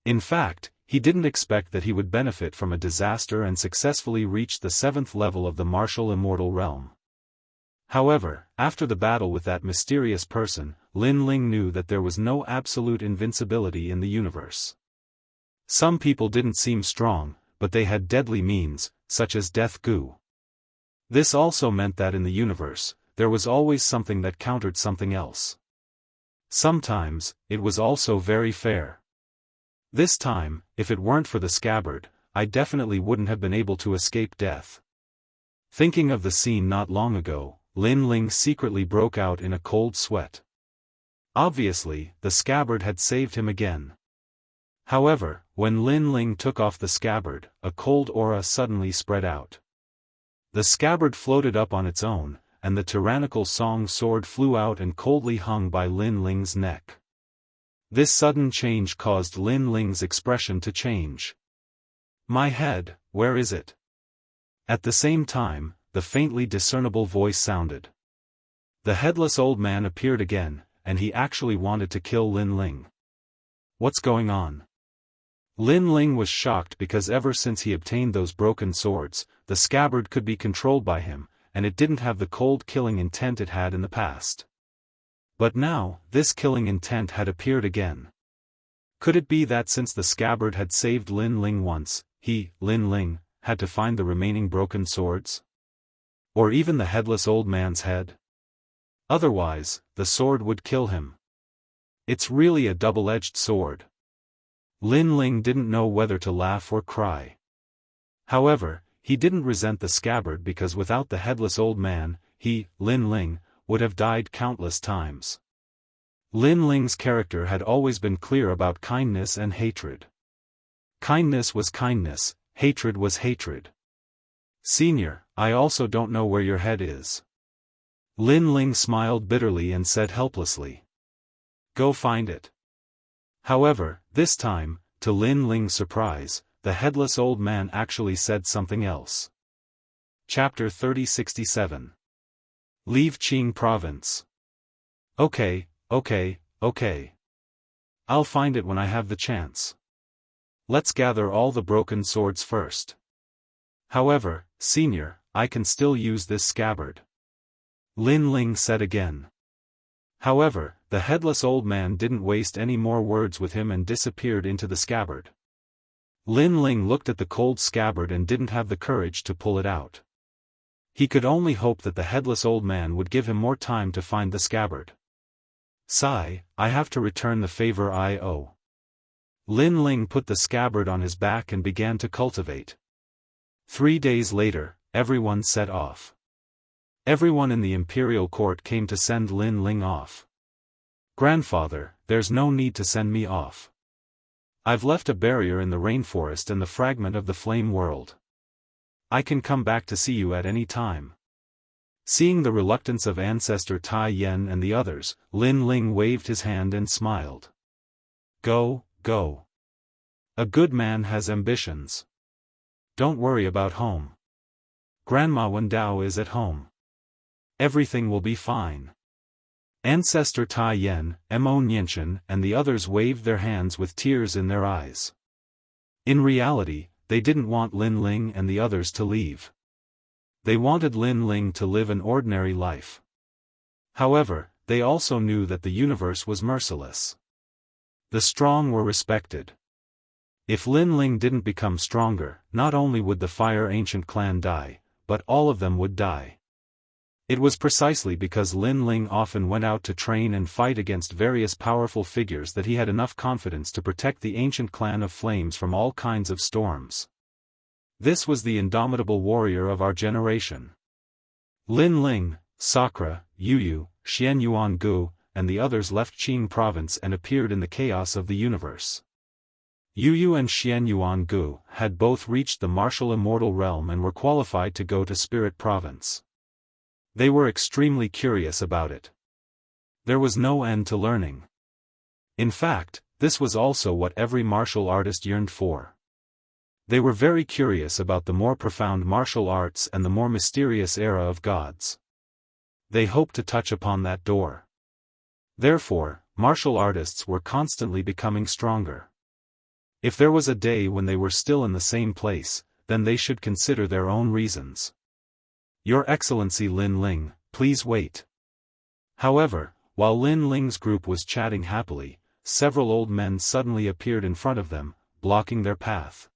[SPEAKER 1] In fact, he didn't expect that he would benefit from a disaster and successfully reach the 7th level of the martial immortal realm. However, after the battle with that mysterious person, Lin Ling knew that there was no absolute invincibility in the universe. Some people didn't seem strong, but they had deadly means, such as death goo. This also meant that in the universe, there was always something that countered something else. Sometimes, it was also very fair. This time, if it weren't for the scabbard, I definitely wouldn't have been able to escape death. Thinking of the scene not long ago, Lin Ling secretly broke out in a cold sweat. Obviously, the scabbard had saved him again. However, when Lin Ling took off the scabbard, a cold aura suddenly spread out. The scabbard floated up on its own, and the tyrannical song sword flew out and coldly hung by Lin Ling's neck. This sudden change caused Lin Ling's expression to change. My head, where is it? At the same time, the faintly discernible voice sounded. The headless old man appeared again, and he actually wanted to kill Lin Ling. What's going on? Lin Ling was shocked because ever since he obtained those broken swords, the scabbard could be controlled by him, and it didn't have the cold killing intent it had in the past. But now, this killing intent had appeared again. Could it be that since the scabbard had saved Lin Ling once, he, Lin Ling, had to find the remaining broken swords? Or even the headless old man's head? Otherwise, the sword would kill him. It's really a double-edged sword. Lin Ling didn't know whether to laugh or cry. However, he didn't resent the scabbard because without the headless old man, he, Lin Ling, would have died countless times. Lin Ling's character had always been clear about kindness and hatred. Kindness was kindness, hatred was hatred. Senior, I also don't know where your head is. Lin Ling smiled bitterly and said helplessly. Go find it. However, this time, to Lin Ling's surprise, the headless old man actually said something else. Chapter 3067. Leave Qing Province. Okay. I'll find it when I have the chance. Let's gather all the broken swords first. However, Senior, I can still use this scabbard. Lin Ling said again. However, the headless old man didn't waste any more words with him and disappeared into the scabbard. Lin Ling looked at the cold scabbard and didn't have the courage to pull it out. He could only hope that the headless old man would give him more time to find the scabbard. Sigh, I have to return the favor I owe. Lin Ling put the scabbard on his back and began to cultivate. 3 days later, everyone set off. Everyone in the imperial court came to send Lin Ling off. Grandfather, there's no need to send me off. I've left a barrier in the rainforest and the fragment of the flame world. I can come back to see you at any time. Seeing the reluctance of Ancestor Tai Yen and the others, Lin Ling waved his hand and smiled. Go, go. A good man has ambitions. Don't worry about home. Grandma Wen Dao is at home. Everything will be fine. Ancestor Tai Yen, Mo Nianchen, and the others waved their hands with tears in their eyes. In reality, they didn't want Lin Ling and the others to leave. They wanted Lin Ling to live an ordinary life. However, they also knew that the universe was merciless. The strong were respected. If Lin Ling didn't become stronger, not only would the Fire Ancient clan die, but all of them would die. It was precisely because Lin Ling often went out to train and fight against various powerful figures that he had enough confidence to protect the ancient clan of flames from all kinds of storms. This was the indomitable warrior of our generation. Lin Ling, Sakura, Yu, Xianyuan Gu, and the others left Qing province and appeared in the chaos of the universe. Yu and Xianyuan Gu had both reached the martial immortal realm and were qualified to go to Spirit Province. They were extremely curious about it. There was no end to learning. In fact, this was also what every martial artist yearned for. They were very curious about the more profound martial arts and the more mysterious era of gods. They hoped to touch upon that door. Therefore, martial artists were constantly becoming stronger. If there was a day when they were still in the same place, then they should consider their own reasons. Your Excellency Lin Ling, please wait. However, while Lin Ling's group was chatting happily, several old men suddenly appeared in front of them, blocking their path.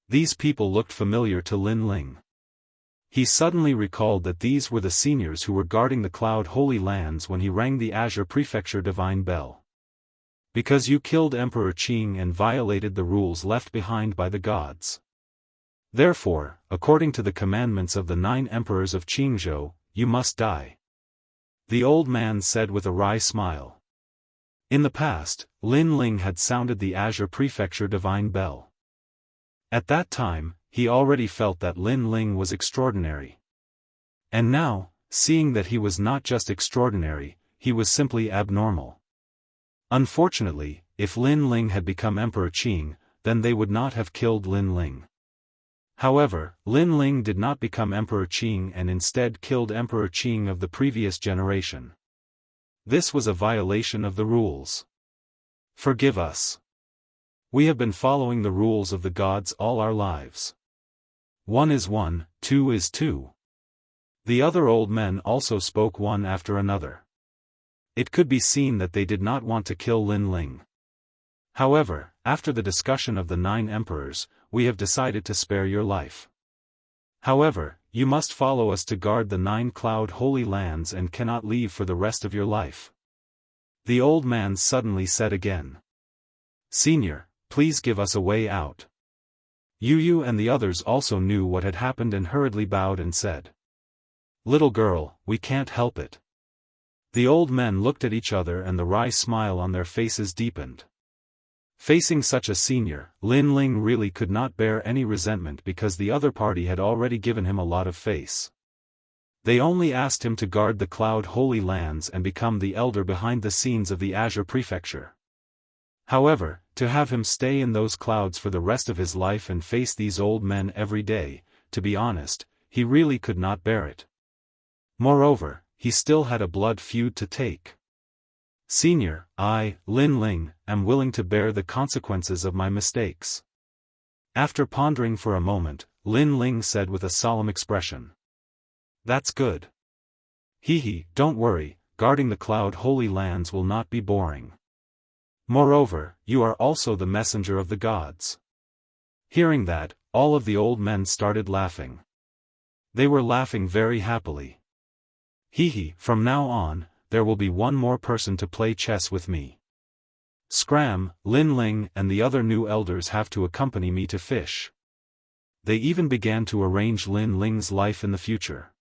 [SPEAKER 1] These people looked familiar to Lin Ling. He suddenly recalled that these were the seniors who were guarding the Cloud Holy Lands when he rang the Azure Prefecture Divine Bell. Because you killed Emperor Qing and violated the rules left behind by the gods. Therefore, according to the commandments of the 9 emperors of Qingzhou, you must die. The old man said with a wry smile. In the past, Lin Ling had sounded the Azure Prefecture Divine Bell. At that time, he already felt that Lin Ling was extraordinary. And now, seeing that he was not just extraordinary, he was simply abnormal. Unfortunately, if Lin Ling had become Emperor Qing, then they would not have killed Lin Ling. However, Lin Ling did not become Emperor Qing and instead killed Emperor Qing of the previous generation. This was a violation of the rules. Forgive us. We have been following the rules of the gods all our lives. 1 is 1, 2 is 2. The other old men also spoke one after another. It could be seen that they did not want to kill Lin Ling. However, after the discussion of the 9 emperors, we have decided to spare your life. However, you must follow us to guard the 9 Cloud Holy Lands and cannot leave for the rest of your life. The old man suddenly said again. Senior, please give us a way out. Yu and the others also knew what had happened and hurriedly bowed and said. Little girl, we can't help it. The old men looked at each other and the wry smile on their faces deepened. Facing such a senior, Lin Ling really could not bear any resentment because the other party had already given him a lot of face. They only asked him to guard the Cloud Holy Lands and become the elder behind the scenes of the Azure Prefecture. However, to have him stay in those clouds for the rest of his life and face these old men every day, to be honest, he really could not bear it. Moreover, he still had a blood feud to take. Senior, I, Lin Ling, am willing to bear the consequences of my mistakes. After pondering for a moment, Lin Ling said with a solemn expression. That's good. Don't worry, guarding the Cloud Holy Lands will not be boring. Moreover, you are also the messenger of the gods. Hearing that, all of the old men started laughing. They were laughing very happily. Hee, from now on, there will be one more person to play chess with me. Scram, Lin Ling and the other new elders have to accompany me to fish. They even began to arrange Lin Ling's life in the future.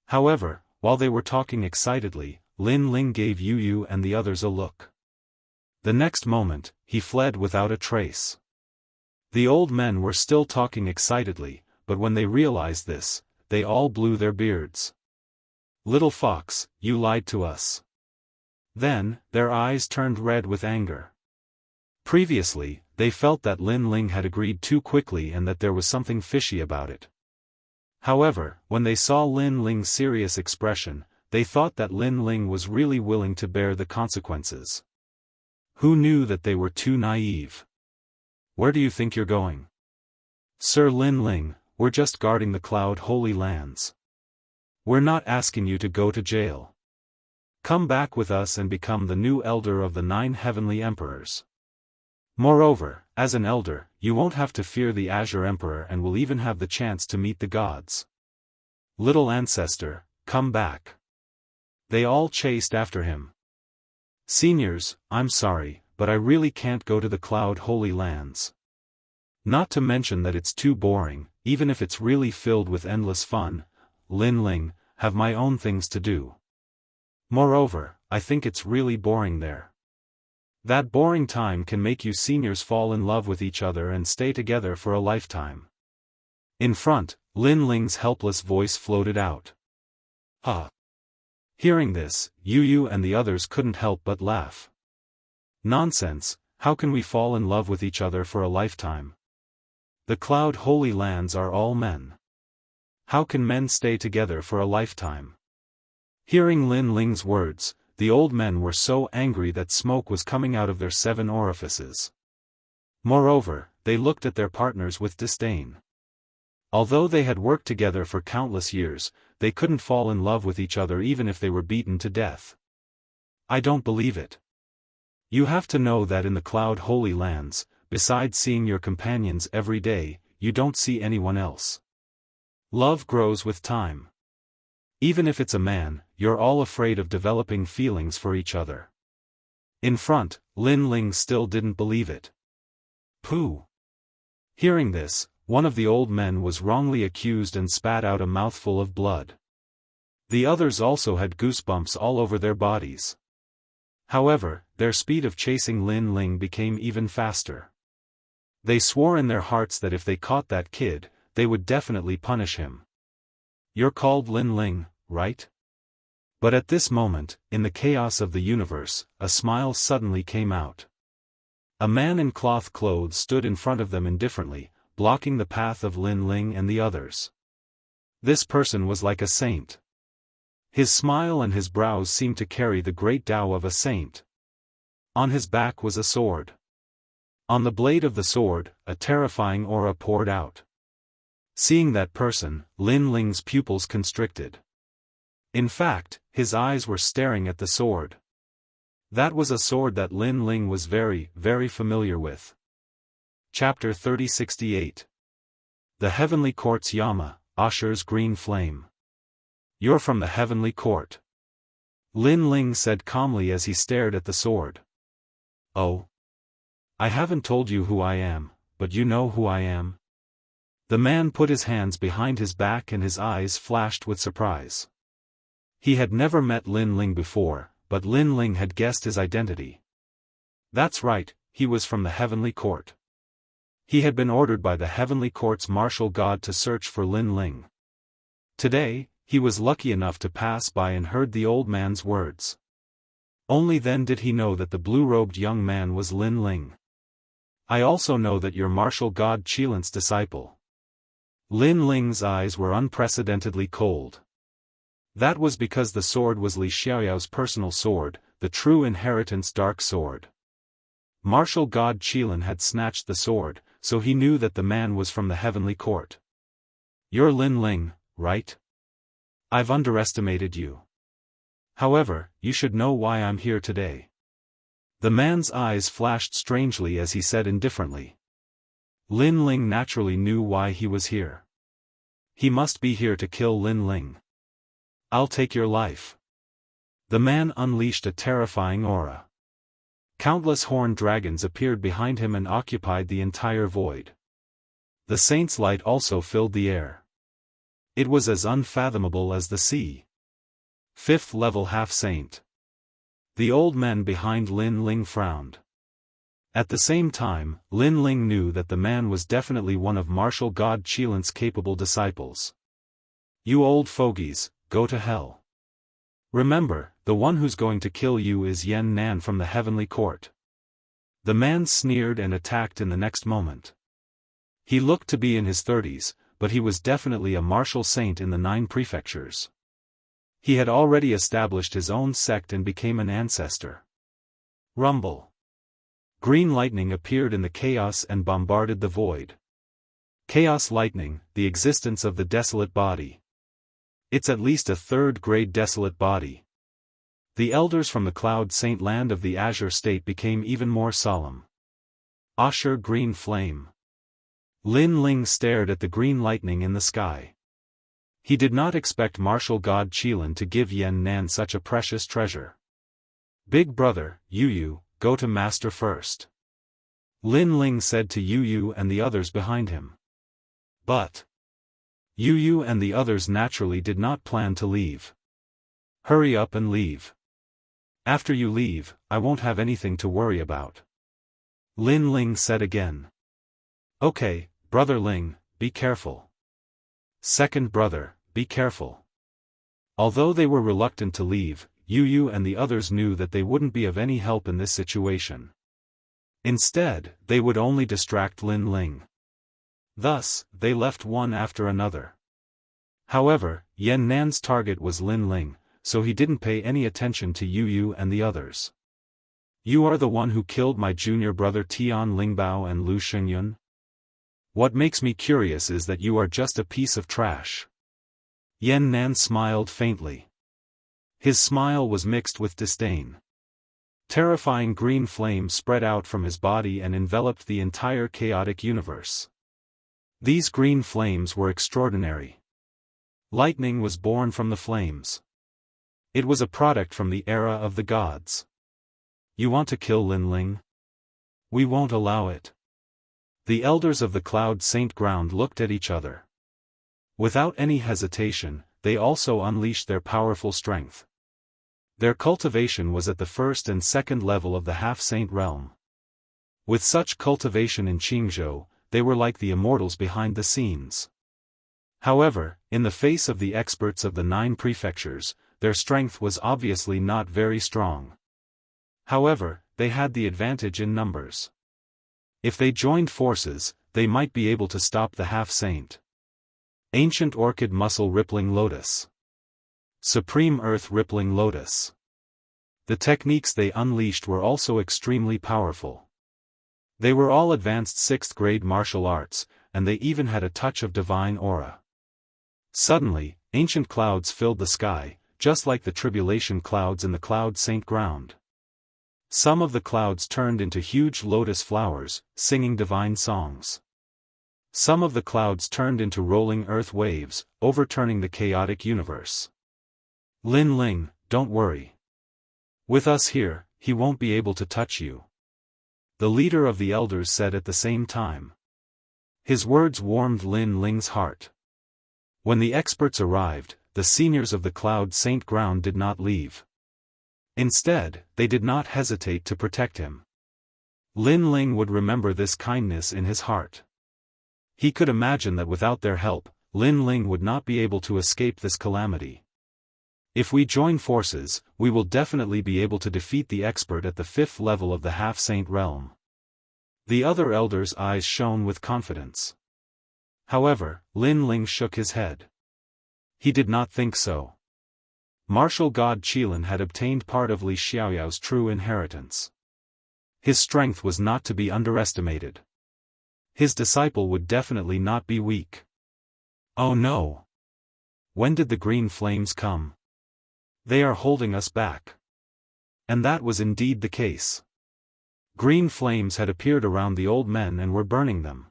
[SPEAKER 1] However, while they were talking excitedly, Lin Ling gave Yu and the others a look. The next moment, he fled without a trace. The old men were still talking excitedly, but when they realized this, they all blew their beards. "Little fox, you lied to us." Then, their eyes turned red with anger. Previously, they felt that Lin Ling had agreed too quickly and that there was something fishy about it. However, when they saw Lin Ling's serious expression, they thought that Lin Ling was really willing to bear the consequences. Who knew that they were too naive? "Where do you think you're going?" "Sir Lin Ling, we're just guarding the Cloud Holy Lands. We're not asking you to go to jail. Come back with us and become the new elder of the 9 heavenly emperors. Moreover, as an elder, you won't have to fear the Azure Emperor and will even have the chance to meet the gods. Little ancestor, come back." They all chased after him. "Seniors, I'm sorry, but I really can't go to the Cloud Holy Lands. Not to mention that it's too boring, even if it's really filled with endless fun. Lin Ling, have my own things to do. Moreover, I think it's really boring there. That boring time can make you seniors fall in love with each other and stay together for a lifetime." In front, Lin Ling's helpless voice floated out. "Ah." Hearing this, Yu and the others couldn't help but laugh. "Nonsense, how can we fall in love with each other for a lifetime? The Cloud Holy Lands are all men. How can men stay together for a lifetime?" Hearing Lin Ling's words, the old men were so angry that smoke was coming out of their 7 orifices. Moreover, they looked at their partners with disdain. Although they had worked together for countless years, they couldn't fall in love with each other even if they were beaten to death. "I don't believe it. You have to know that in the Cloud Holy Lands, besides seeing your companions every day, you don't see anyone else. Love grows with time. Even if it's a man, you're all afraid of developing feelings for each other." In front, Lin Ling still didn't believe it. "Pooh." Hearing this, one of the old men was wrongly accused and spat out a mouthful of blood. The others also had goosebumps all over their bodies. However, their speed of chasing Lin Ling became even faster. They swore in their hearts that if they caught that kid, they would definitely punish him. "You're called Lin Ling, right?" But at this moment, in the chaos of the universe, a smile suddenly came out. A man in cloth clothes stood in front of them indifferently, blocking the path of Lin Ling and the others. This person was like a saint. His smile and his brows seemed to carry the great Tao of a saint. On his back was a sword. On the blade of the sword, a terrifying aura poured out. Seeing that person, Lin Ling's pupils constricted. In fact, his eyes were staring at the sword. That was a sword that Lin Ling was very, very familiar with. Chapter 3068. The Heavenly Court's Yama, Asher's Green Flame. "You're from the Heavenly Court," Lin Ling said calmly as he stared at the sword. "Oh. I haven't told you who I am, but you know who I am?" The man put his hands behind his back and his eyes flashed with surprise. He had never met Lin Ling before, but Lin Ling had guessed his identity. That's right, he was from the Heavenly Court. He had been ordered by the Heavenly Court's martial god to search for Lin Ling. Today, he was lucky enough to pass by and heard the old man's words. Only then did he know that the blue-robed young man was Lin Ling. "I also know that you're martial god Qilan's disciple." Lin Ling's eyes were unprecedentedly cold. That was because the sword was Li Xiaoyao's personal sword, the true inheritance dark sword. Martial god Qilan had snatched the sword, so he knew that the man was from the Heavenly Court. "You're Lin Ling, right? I've underestimated you. However, you should know why I'm here today." The man's eyes flashed strangely as he said indifferently. Lin Ling naturally knew why he was here. He must be here to kill Lin Ling. I'll take your life. The man unleashed a terrifying aura. Countless horned dragons appeared behind him and occupied the entire void. The saint's light also filled the air. It was as unfathomable as the sea. 5th level half-saint. The old men behind Lin Ling frowned. At the same time, Lin Ling knew that the man was definitely one of martial god Qilan's capable disciples. You old fogies, go to hell. Remember, the one who's going to kill you is Yan Nan from the heavenly court. The man sneered and attacked in the next moment. He looked to be in his 30s, but he was definitely a martial saint in the 9 prefectures. He had already established his own sect and became an ancestor. Rumble. Green lightning appeared in the chaos and bombarded the void. Chaos lightning, the existence of the desolate body. It's at least a 3rd-grade desolate body. The elders from the Cloud Saint land of the Azure State became even more solemn. Azure green flame. Lin Ling stared at the green lightning in the sky. He did not expect martial god Qilan to give Yan Nan such a precious treasure. Big brother, Yu, go to master first. Lin Ling said to Yu and the others behind him. But Yu and the others naturally did not plan to leave. Hurry up and leave. After you leave, I won't have anything to worry about. Lin Ling said again. Okay, brother Ling, be careful. Second brother, be careful. Although they were reluctant to leave, Yu and the others knew that they wouldn't be of any help in this situation. Instead, they would only distract Lin Ling. Thus, they left one after another. However, Yan Nan's target was Lin Ling, so he didn't pay any attention to Yu and the others. You are the one who killed my junior brother Tian Lingbao and Lu Xingyun? What makes me curious is that you are just a piece of trash. Yan Nan smiled faintly. His smile was mixed with disdain. Terrifying green flame spread out from his body and enveloped the entire chaotic universe. These green flames were extraordinary. Lightning was born from the flames. It was a product from the era of the gods. You want to kill Lin Ling? We won't allow it. The elders of the Cloud Saint ground looked at each other. Without any hesitation, they also unleashed their powerful strength. Their cultivation was at the 1st and 2nd level of the half-saint realm. With such cultivation in Jianghu, they were like the immortals behind the scenes. However, in the face of the experts of the 9 prefectures, their strength was obviously not very strong. However, they had the advantage in numbers. If they joined forces, they might be able to stop the half-saint. Ancient Orchid Muscle Rippling Lotus. Supreme Earth Rippling Lotus. The techniques they unleashed were also extremely powerful. They were all advanced 6th-grade martial arts, and they even had a touch of divine aura. Suddenly, ancient clouds filled the sky, just like the tribulation clouds in the Cloud Saint ground. Some of the clouds turned into huge lotus flowers, singing divine songs. Some of the clouds turned into rolling earth waves, overturning the chaotic universe. Lin Ling, don't worry. With us here, he won't be able to touch you. The leader of the elders said at the same time. His words warmed Lin Ling's heart. When the experts arrived, the seniors of the Cloud Saint ground did not leave. Instead, they did not hesitate to protect him. Lin Ling would remember this kindness in his heart. He could imagine that without their help, Lin Ling would not be able to escape this calamity. If we join forces, we will definitely be able to defeat the expert at the 5th level of the half-saint realm. The other elders' eyes shone with confidence. However, Lin Ling shook his head. He did not think so. Martial god Qilan had obtained part of Li Xiaoyao's true inheritance. His strength was not to be underestimated. His disciple would definitely not be weak. Oh no! When did the green flames come? They are holding us back. And that was indeed the case. Green flames had appeared around the old men and were burning them.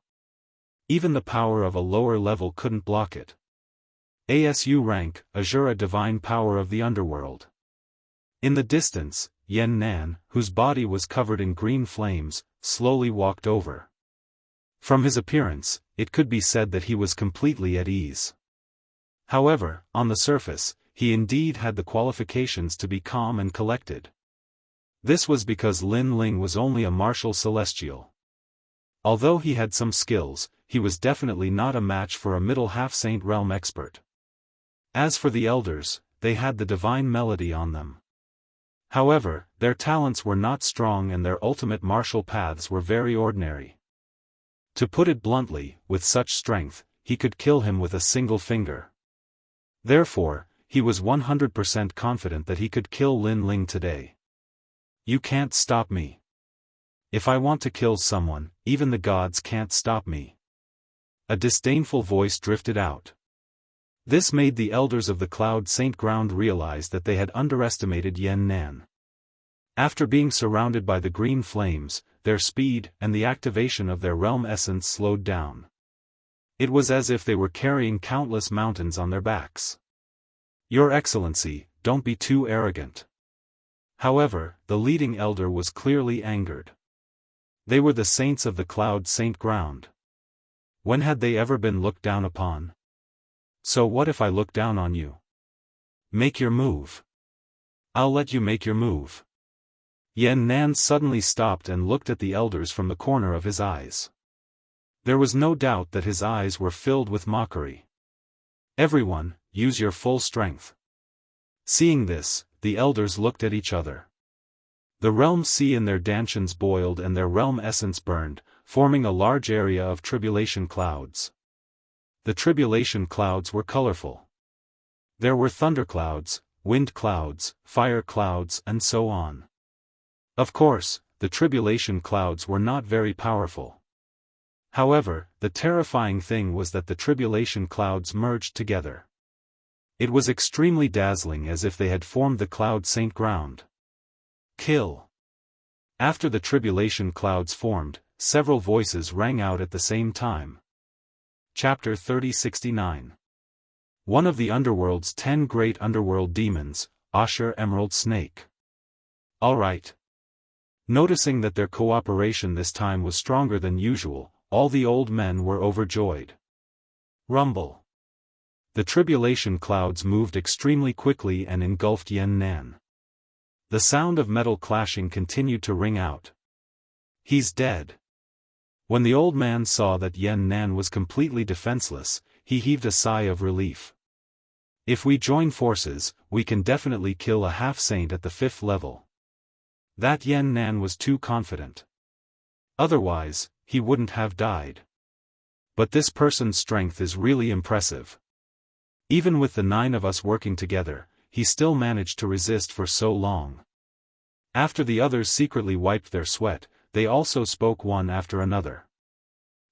[SPEAKER 1] Even the power of a lower level couldn't block it. ASU rank, Azura divine power of the underworld. In the distance, Yan Nan, whose body was covered in green flames, slowly walked over. From his appearance, it could be said that he was completely at ease. However, on the surface, he indeed had the qualifications to be calm and collected. This was because Lin Ling was only a martial celestial. Although he had some skills, he was definitely not a match for a middle half-saint realm expert. As for the elders, they had the divine melody on them. However, their talents were not strong and their ultimate martial paths were very ordinary. To put it bluntly, with such strength, he could kill him with a single finger. Therefore, he was 100% confident that he could kill Lin Ling today. You can't stop me. If I want to kill someone, even the gods can't stop me. A disdainful voice drifted out. This made the elders of the Cloud Saint Ground realize that they had underestimated Yan Nan. After being surrounded by the green flames, their speed and the activation of their realm essence slowed down. It was as if they were carrying countless mountains on their backs. Your Excellency, don't be too arrogant. However, the leading elder was clearly angered. They were the saints of the Cloud Saint Ground. When had they ever been looked down upon? So what if I look down on you? Make your move. I'll let you make your move. Yan Nan suddenly stopped and looked at the elders from the corner of his eyes. There was no doubt that his eyes were filled with mockery. Everyone, use your full strength. Seeing this, the elders looked at each other. The realm sea in their dantians boiled and their realm essence burned, forming a large area of tribulation clouds. The tribulation clouds were colorful. There were thunderclouds, wind clouds, fire clouds, and so on. Of course, the tribulation clouds were not very powerful. However, the terrifying thing was that the tribulation clouds merged together. It was extremely dazzling, as if they had formed the Cloud Saint Ground. Kill. After the tribulation clouds formed, several voices rang out at the same time. Chapter 3069. One of the underworld's 10 great underworld demons, Ashur Emerald Snake. Alright. Noticing that their cooperation this time was stronger than usual, all the old men were overjoyed. Rumble. The tribulation clouds moved extremely quickly and engulfed Yan Nan. The sound of metal clashing continued to ring out. He's dead. When the old man saw that Yan Nan was completely defenseless, he heaved a sigh of relief. If we join forces, we can definitely kill a half-saint at the 5th level. That Yan Nan was too confident. Otherwise, he wouldn't have died. But this person's strength is really impressive. Even with the 9 of us working together, he still managed to resist for so long. After the others secretly wiped their sweat, they also spoke one after another.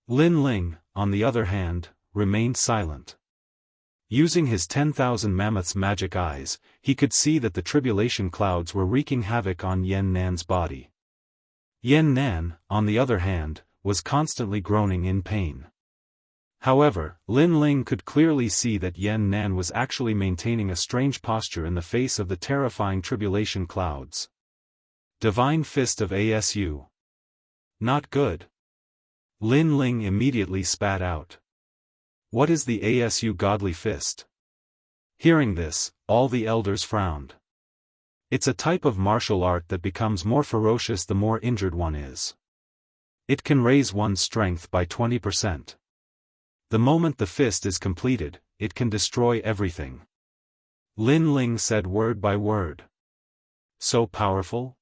[SPEAKER 1] Lin Ling, on the other hand, remained silent. Using his 10,000 mammoths' magic eyes, he could see that the tribulation clouds were wreaking havoc on Yan Nan's body. Yan Nan, on the other hand, was constantly groaning in pain. However, Lin Ling could clearly see that Yan Nan was actually maintaining a strange posture in the face of the terrifying tribulation clouds. Divine Fist of ASU. Not good. Lin Ling immediately spat out. What is the ASU Godly Fist? Hearing this, all the elders frowned. It's a type of martial art that becomes more ferocious the more injured one is. It can raise one's strength by 20%. The moment the fist is completed, it can destroy everything. Lin Ling said word by word. So powerful?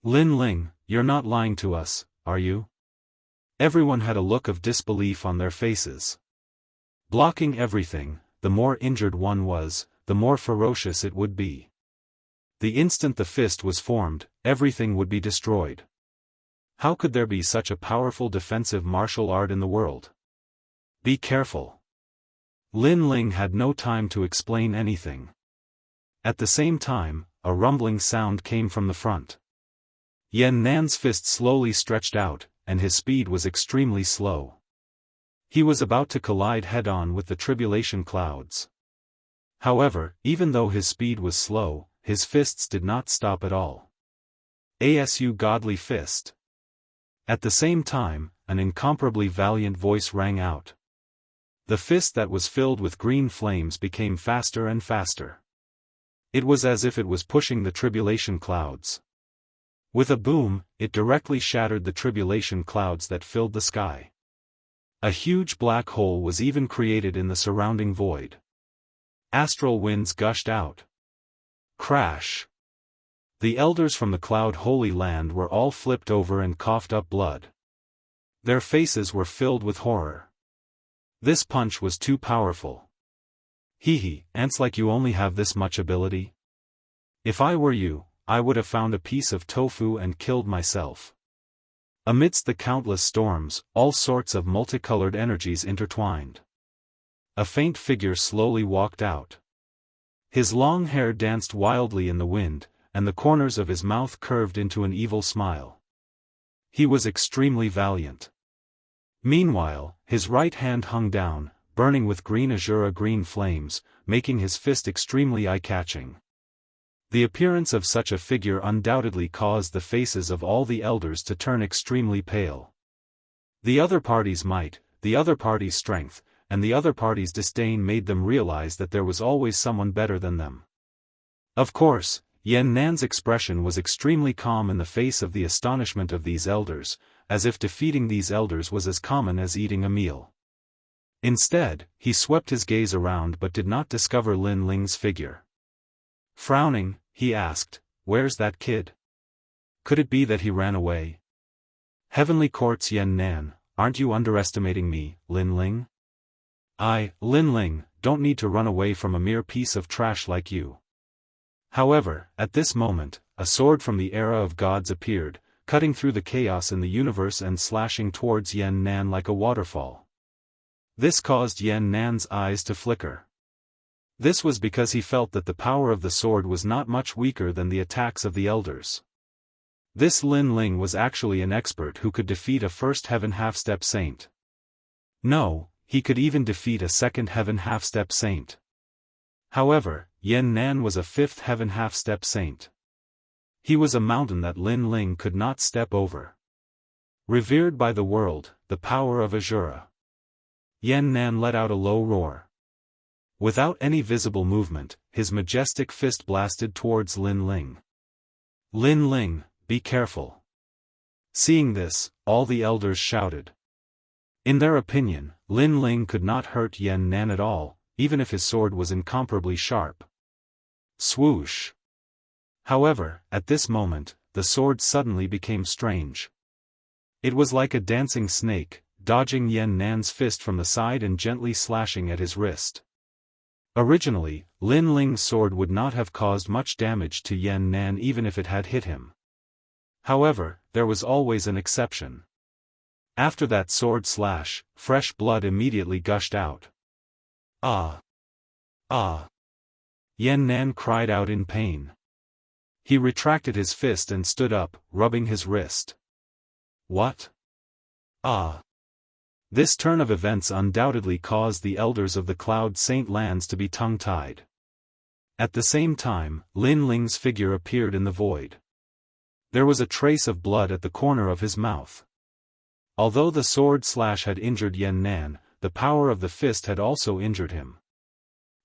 [SPEAKER 1] Lin Ling, you're not lying to us, are you? Everyone had a look of disbelief on their faces. Blocking everything, the more injured one was, the more ferocious it would be. The instant the fist was formed, everything would be destroyed. How could there be such a powerful defensive martial art in the world? Be careful. Lin Ling had no time to explain anything. At the same time, a rumbling sound came from the front. Yan Nan's fist slowly stretched out, and his speed was extremely slow. He was about to collide head-on with the tribulation clouds. However, even though his speed was slow, his fists did not stop at all. Asu Godly Fist. At the same time, an incomparably valiant voice rang out. The fist that was filled with green flames became faster and faster. It was as if it was pushing the tribulation clouds. With a boom, it directly shattered the tribulation clouds that filled the sky. A huge black hole was even created in the surrounding void. Astral winds gushed out. Crash! The elders from the Cloud Holy Land were all flipped over and coughed up blood. Their faces were filled with horror. This punch was too powerful. Hee, ants like you only have this much ability? If I were you, I would have found a piece of tofu and killed myself. Amidst the countless storms, all sorts of multicolored energies intertwined. A faint figure slowly walked out. His long hair danced wildly in the wind, and the corners of his mouth curved into an evil smile. He was extremely valiant. Meanwhile, his right hand hung down, burning with green azura green flames, making his fist extremely eye-catching. The appearance of such a figure undoubtedly caused the faces of all the elders to turn extremely pale. The other party's might, the other party's strength, and the other party's disdain made them realize that there was always someone better than them. Of course, Yan Nan's expression was extremely calm in the face of the astonishment of these elders, as if defeating these elders was as common as eating a meal. Instead, he swept his gaze around but did not discover Lin Ling's figure. Frowning, he asked, "Where's that kid? Could it be that he ran away?" Heavenly Courts Yan Nan, aren't you underestimating me, Lin Ling? I, Lin Ling, don't need to run away from a mere piece of trash like you. However, at this moment, a sword from the era of gods appeared, cutting through the chaos in the universe and slashing towards Yan Nan like a waterfall. This caused Yan Nan's eyes to flicker. This was because he felt that the power of the sword was not much weaker than the attacks of the elders. This Lin Ling was actually an expert who could defeat a first heaven half-step saint. No, he could even defeat a second heaven half-step saint. However, Yan Nan was a fifth heaven half-step saint. He was a mountain that Lin Ling could not step over. Revered by the world, the power of Azura. Yan Nan let out a low roar. Without any visible movement, his majestic fist blasted towards Lin Ling. Lin Ling, be careful. Seeing this, all the elders shouted. In their opinion, Lin Ling could not hurt Yan Nan at all, even if his sword was incomparably sharp. Swoosh! However, at this moment, the sword suddenly became strange. It was like a dancing snake, dodging Yan Nan's fist from the side and gently slashing at his wrist. Originally, Lin Ling's sword would not have caused much damage to Yan Nan even if it had hit him. However, there was always an exception. After that sword slash, fresh blood immediately gushed out. Ah! Ah! Yan Nan cried out in pain. He retracted his fist and stood up, rubbing his wrist. What? Ah! This turn of events undoubtedly caused the elders of the Cloud Saint lands to be tongue-tied. At the same time, Lin Ling's figure appeared in the void. There was a trace of blood at the corner of his mouth. Although the sword slash had injured Yan Nan, the power of the fist had also injured him.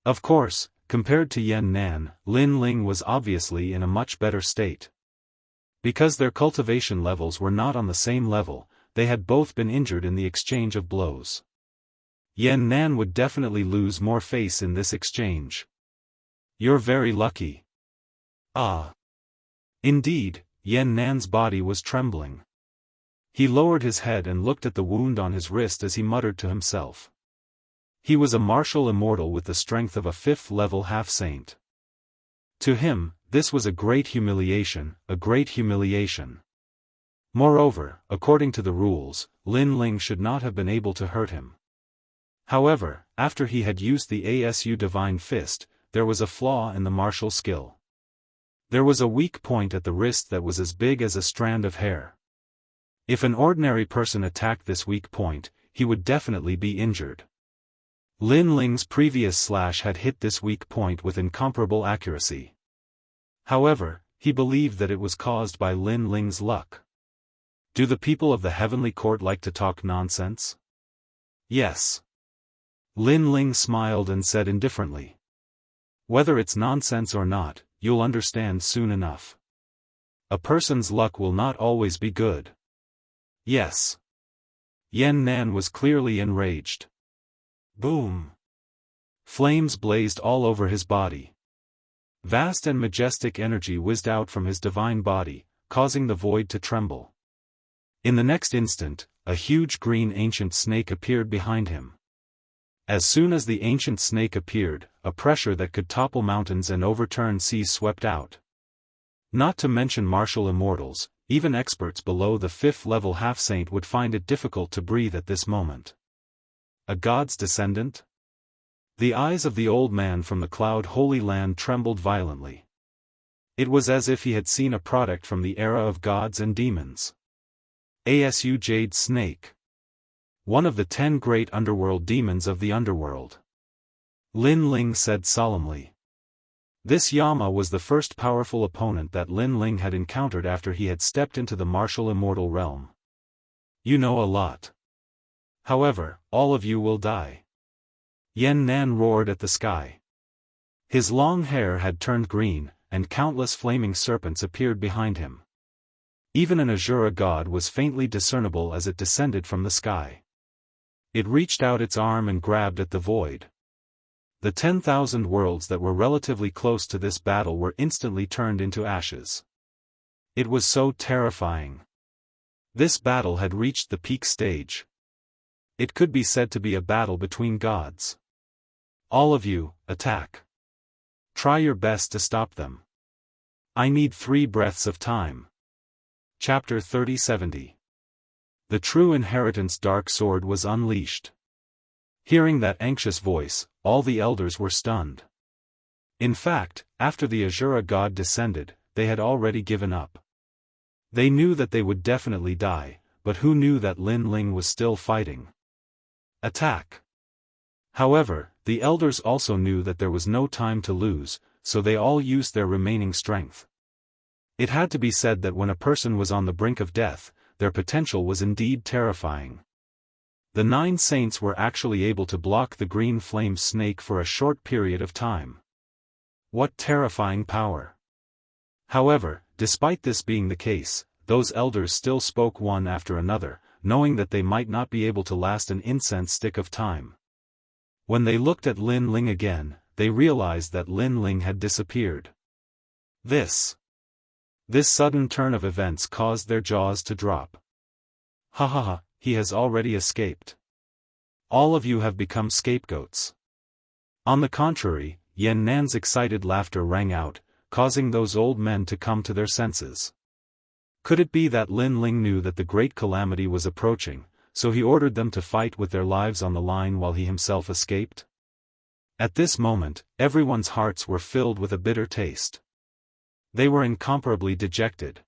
[SPEAKER 1] Of course, compared to Yan Nan, Lin Ling was obviously in a much better state. Because their cultivation levels were not on the same level, they had both been injured in the exchange of blows. Yan Nan would definitely lose more face in this exchange. You're very lucky. Ah! Indeed, Yan Nan's body was trembling. He lowered his head and looked at the wound on his wrist as he muttered to himself. He was a martial immortal with the strength of a fifth-level half-saint. To him, this was a great humiliation, a great humiliation. Moreover, according to the rules, Lin Ling should not have been able to hurt him. However, after he had used the Asu Divine Fist, there was a flaw in the martial skill. There was a weak point at the wrist that was as big as a strand of hair. If an ordinary person attacked this weak point, he would definitely be injured. Lin Ling's previous slash had hit this weak point with incomparable accuracy. However, he believed that it was caused by Lin Ling's luck. Do the people of the heavenly court like to talk nonsense? Yes. Lin Ling smiled and said indifferently. Whether it's nonsense or not, you'll understand soon enough. A person's luck will not always be good. Yes. Yan Nan was clearly enraged. Boom. Flames blazed all over his body. Vast and majestic energy whizzed out from his divine body, causing the void to tremble. In the next instant, a huge green ancient snake appeared behind him. As soon as the ancient snake appeared, a pressure that could topple mountains and overturn seas swept out. Not to mention martial immortals, even experts below the 5th level half-saint would find it difficult to breathe at this moment. A god's descendant? The eyes of the old man from the cloud holy land trembled violently. It was as if he had seen a product from the era of gods and demons. Asu Jade Snake. One of the 10 great underworld demons of the underworld. Lin Ling said solemnly. This Yama was the first powerful opponent that Lin Ling had encountered after he had stepped into the martial immortal realm. You know a lot. However, all of you will die. Yan Nan roared at the sky. His long hair had turned green, and countless flaming serpents appeared behind him. Even an Azura god was faintly discernible as it descended from the sky. It reached out its arm and grabbed at the void. The 10,000 worlds that were relatively close to this battle were instantly turned into ashes. It was so terrifying. This battle had reached the peak stage. It could be said to be a battle between gods. All of you, attack. Try your best to stop them. I need 3 breaths of time. Chapter 3070. The true inheritance dark sword was unleashed. Hearing that anxious voice, all the elders were stunned. In fact, after the Azura god descended, they had already given up. They knew that they would definitely die, but who knew that Lin Ling was still fighting? Attack! However, the elders also knew that there was no time to lose, so they all used their remaining strength. It had to be said that when a person was on the brink of death, their potential was indeed terrifying. The 9 saints were actually able to block the green flame snake for a short period of time. What terrifying power! However, despite this being the case, those elders still spoke one after another, knowing that they might not be able to last an incense stick of time. When they looked at Lin Ling again, they realized that Lin Ling had disappeared. This sudden turn of events caused their jaws to drop. Ha ha ha, he has already escaped. All of you have become scapegoats. On the contrary, Yan Nan's excited laughter rang out, causing those old men to come to their senses. Could it be that Lin Ling knew that the great calamity was approaching, so he ordered them to fight with their lives on the line while he himself escaped? At this moment, everyone's hearts were filled with a bitter taste. They were incomparably dejected.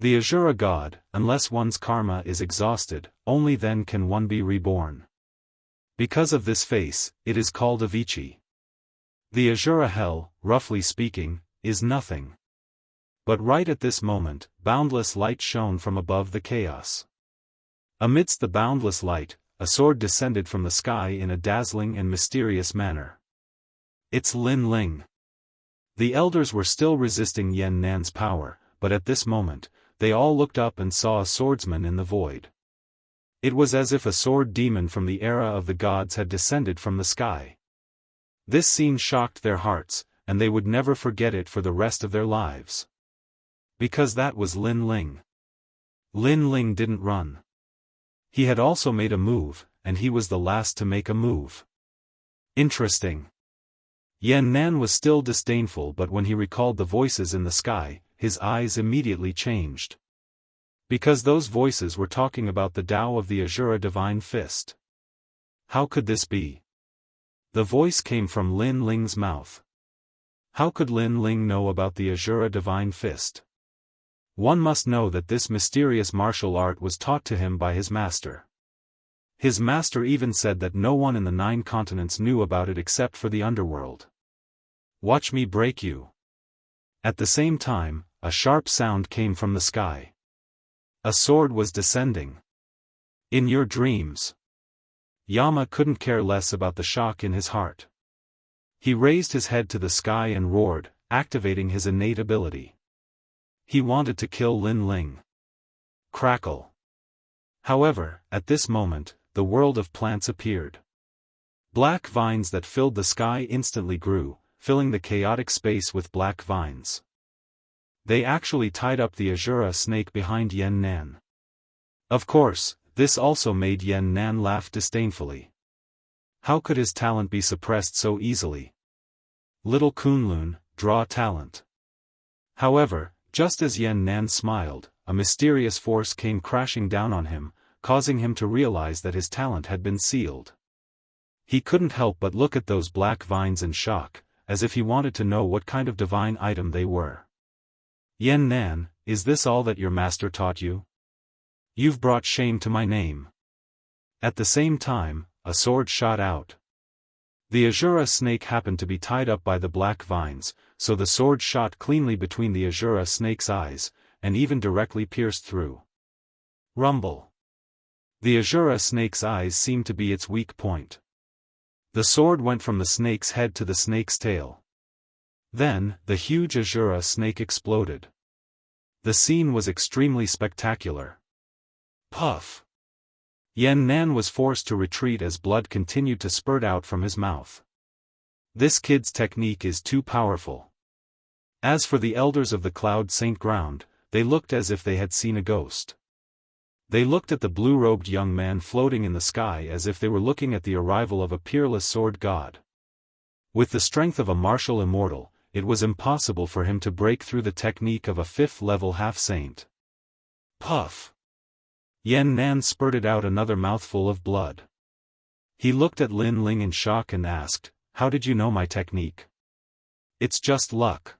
[SPEAKER 1] The Azura god, unless one's karma is exhausted, only then can one be reborn. Because of this face, it is called Avicii. The Azura hell, roughly speaking, is nothing. But right at this moment, boundless light shone from above the chaos. Amidst the boundless light, a sword descended from the sky in a dazzling and mysterious manner. It's Lin Ling. The elders were still resisting Yan Nan's power, but at this moment, they all looked up and saw a swordsman in the void. It was as if a sword demon from the era of the gods had descended from the sky. This scene shocked their hearts, and they would never forget it for the rest of their lives. Because that was Lin Ling. Lin Ling didn't run. He had also made a move, and he was the last to make a move. Interesting. Yan Nan was still disdainful, but when he recalled the voices in the sky, his eyes immediately changed. Because those voices were talking about the Tao of the Azura Divine Fist. How could this be? The voice came from Lin Ling's mouth. How could Lin Ling know about the Azura Divine Fist? One must know that this mysterious martial art was taught to him by his master. His master even said that no one in the 9 continents knew about it except for the underworld. Watch me break you. At the same time, a sharp sound came from the sky. A sword was descending. In your dreams. Yama couldn't care less about the shock in his heart. He raised his head to the sky and roared, activating his innate ability. He wanted to kill Lin Ling. Crackle. However, at this moment, the world of plants appeared. Black vines that filled the sky instantly grew, filling the chaotic space with black vines. They actually tied up the Azura snake behind Yen Nan. Of course, this also made Yen Nan laugh disdainfully. How could his talent be suppressed so easily? Little Kunlun, draw talent. However, just as Yen Nan smiled, a mysterious force came crashing down on him, causing him to realize that his talent had been sealed. He couldn't help but look at those black vines in shock, as if he wanted to know what kind of divine item they were. Yen Nan, is this all that your master taught you? You've brought shame to my name. At the same time, a sword shot out. The Azura snake happened to be tied up by the black vines, so the sword shot cleanly between the Azura snake's eyes, and even directly pierced through. Rumble. The Azura snake's eyes seemed to be its weak point. The sword went from the snake's head to the snake's tail. Then, the huge Azura snake exploded. The scene was extremely spectacular. Puff! Yen Nan was forced to retreat as blood continued to spurt out from his mouth. This kid's technique is too powerful. As for the elders of the Cloud Saint Ground, they looked as if they had seen a ghost. They looked at the blue-robed young man floating in the sky as if they were looking at the arrival of a peerless sword god. With the strength of a martial immortal, it was impossible for him to break through the technique of a 5th-level half-saint. Puff! Yen Nan spurted out another mouthful of blood. He looked at Lin Ling in shock and asked, "How did you know my technique?" "It's just luck."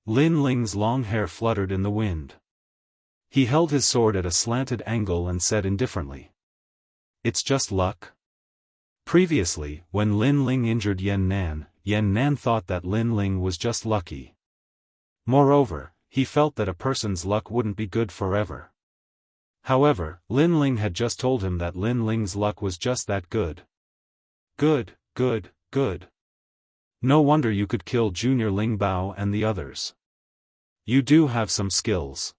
[SPEAKER 1] Lin Ling's long hair fluttered in the wind. He held his sword at a slanted angle and said indifferently, "It's just luck?" Previously, when Lin Ling injured Yen Nan thought that Lin Ling was just lucky. Moreover, he felt that a person's luck wouldn't be good forever. However, Lin Ling had just told him that Lin Ling's luck was just that good. Good. No wonder you could kill Junior Ling Bao and the others. You do have some skills.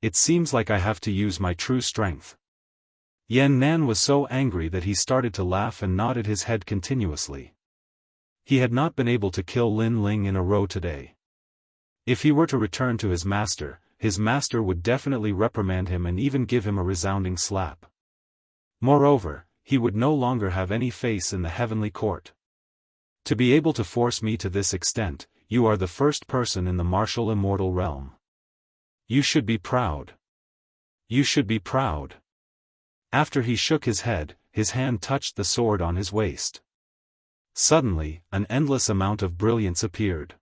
[SPEAKER 1] It seems like I have to use my true strength. Yen Nan was so angry that he started to laugh and nodded his head continuously. He had not been able to kill Lin Ling in a row today. If he were to return to his master would definitely reprimand him and even give him a resounding slap. Moreover, he would no longer have any face in the heavenly court. To be able to force me to this extent, you are the first person in the martial immortal realm. You should be proud. You should be proud. After he shook his head, his hand touched the sword on his waist. Suddenly, an endless amount of brilliance appeared.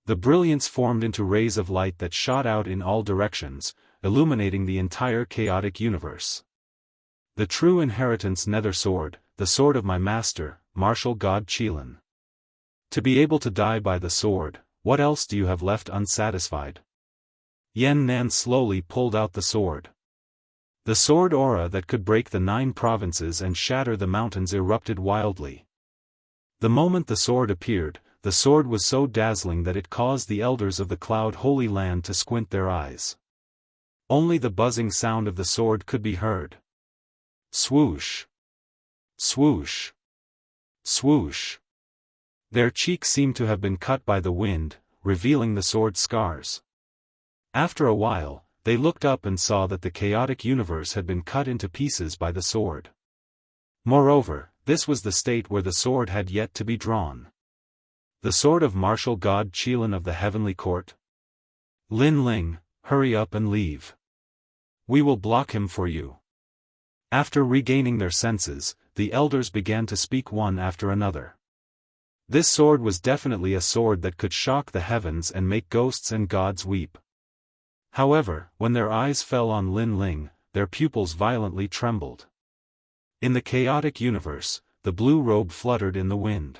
[SPEAKER 1] The brilliance formed into rays of light that shot out in all directions, illuminating the entire chaotic universe. The true inheritance nether sword, the sword of my master, martial god Qilin. To be able to die by the sword, what else do you have left unsatisfied? Yen Nan slowly pulled out the sword. The sword aura that could break the 9 provinces and shatter the mountains erupted wildly. The moment the sword appeared, the sword was so dazzling that it caused the elders of the Cloud Holy Land to squint their eyes. Only the buzzing sound of the sword could be heard. Swoosh! Swoosh! Swoosh! Their cheeks seemed to have been cut by the wind, revealing the sword's scars. After a while, they looked up and saw that the chaotic universe had been cut into pieces by the sword. Moreover, this was the state where the sword had yet to be drawn. The sword of martial god Qilin of the heavenly court? Lin Ling, hurry up and leave. We will block him for you. After regaining their senses, the elders began to speak one after another. This sword was definitely a sword that could shock the heavens and make ghosts and gods weep. However, when their eyes fell on Lin Ling, their pupils violently trembled. In the chaotic universe, the blue robe fluttered in the wind.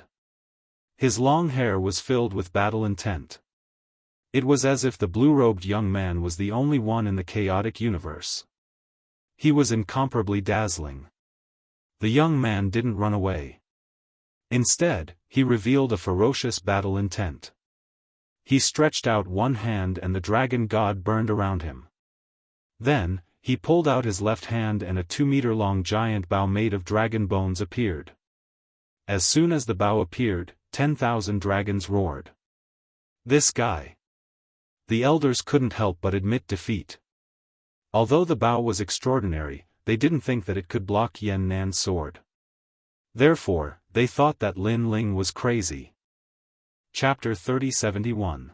[SPEAKER 1] His long hair was filled with battle intent. It was as if the blue-robed young man was the only one in the chaotic universe. He was incomparably dazzling. The young man didn't run away. Instead, he revealed a ferocious battle intent. He stretched out one hand and the dragon god burned around him. Then, he pulled out his left hand and a 2-meter-long giant bow made of dragon bones appeared. As soon as the bow appeared, 10,000 dragons roared. This guy. The elders couldn't help but admit defeat. Although the bow was extraordinary, they didn't think that it could block Yan Nan's sword. Therefore, they thought that Lin Ling was crazy. Chapter 3071.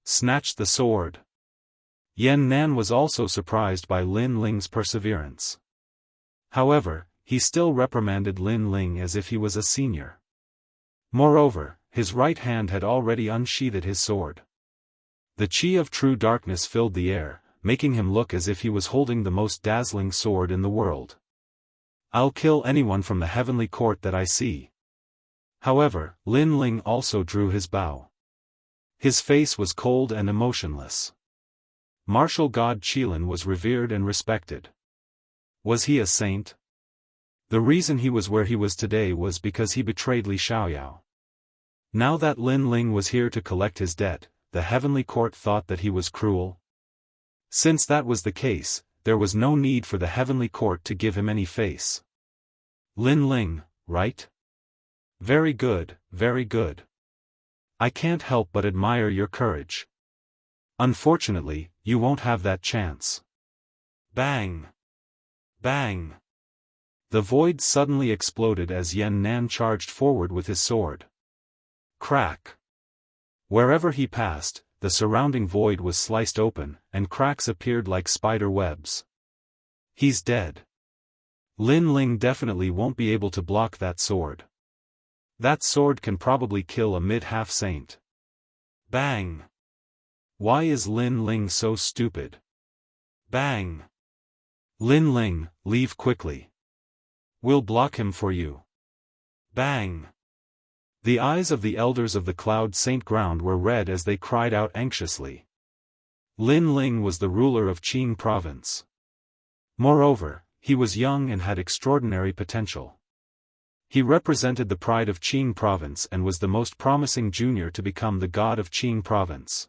[SPEAKER 1] Snatched the sword. Yan Nan was also surprised by Lin Ling's perseverance. However, he still reprimanded Lin Ling as if he was a senior. Moreover, his right hand had already unsheathed his sword. The chi of true darkness filled the air, making him look as if he was holding the most dazzling sword in the world. I'll kill anyone from the heavenly court that I see. However, Lin Ling also drew his bow. His face was cold and emotionless. Martial god Qilin was revered and respected. Was he a saint? The reason he was where he was today was because he betrayed Li Xiaoyao. Now that Lin Ling was here to collect his debt, the heavenly court thought that he was cruel. Since that was the case, there was no need for the heavenly court to give him any face. Lin Ling, right? Very good, very good. I can't help but admire your courage. Unfortunately, you won't have that chance. Bang! Bang! The void suddenly exploded as Yan Nan charged forward with his sword. Crack! Wherever he passed, the surrounding void was sliced open, and cracks appeared like spider webs. He's dead. Lin Ling definitely won't be able to block that sword. That sword can probably kill a mid-half saint. Bang! Why is Lin Ling so stupid? Bang! Lin Ling, leave quickly. We'll block him for you. Bang! The eyes of the elders of the Cloud Saint Ground were red as they cried out anxiously. Lin Ling was the ruler of Qing province. Moreover, he was young and had extraordinary potential. He represented the pride of Qing province and was the most promising junior to become the god of Qing province.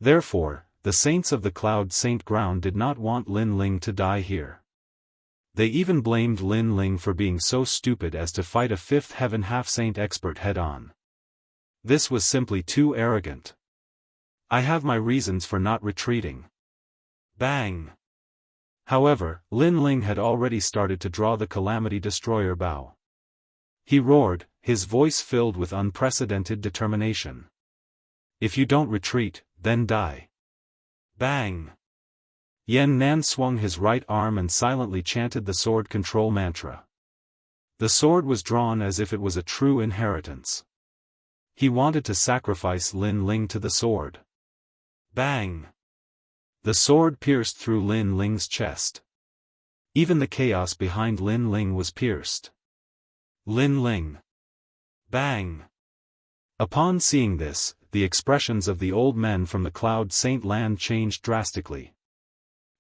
[SPEAKER 1] Therefore, the saints of the Cloud Saint Ground did not want Lin Ling to die here. They even blamed Lin Ling for being so stupid as to fight a fifth heaven half-saint expert head-on. This was simply too arrogant. I have my reasons for not retreating. Bang! However, Lin Ling had already started to draw the Calamity Destroyer bow. He roared, his voice filled with unprecedented determination. If you don't retreat, then die. Bang! Yan Nan swung his right arm and silently chanted the sword control mantra. The sword was drawn as if it was a true inheritance. He wanted to sacrifice Lin Ling to the sword. Bang! The sword pierced through Lin Ling's chest. Even the chaos behind Lin Ling was pierced. Lin Ling! Bang! Upon seeing this, the expressions of the old men from the Cloud Saint Land changed drastically.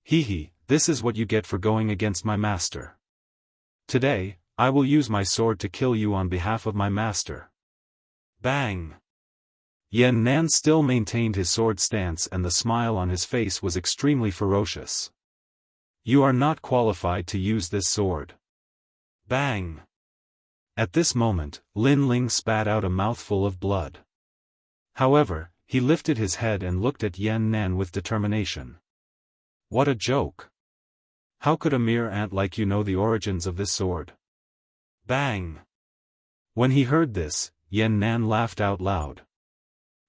[SPEAKER 1] Hee, this is what you get for going against my master. Today, I will use my sword to kill you on behalf of my master. Bang! Yan Nan still maintained his sword stance and the smile on his face was extremely ferocious. You are not qualified to use this sword. Bang! At this moment, Lin Ling spat out a mouthful of blood. However, he lifted his head and looked at Yan Nan with determination. What a joke! How could a mere ant like you know the origins of this sword? Bang! When he heard this, Yan Nan laughed out loud.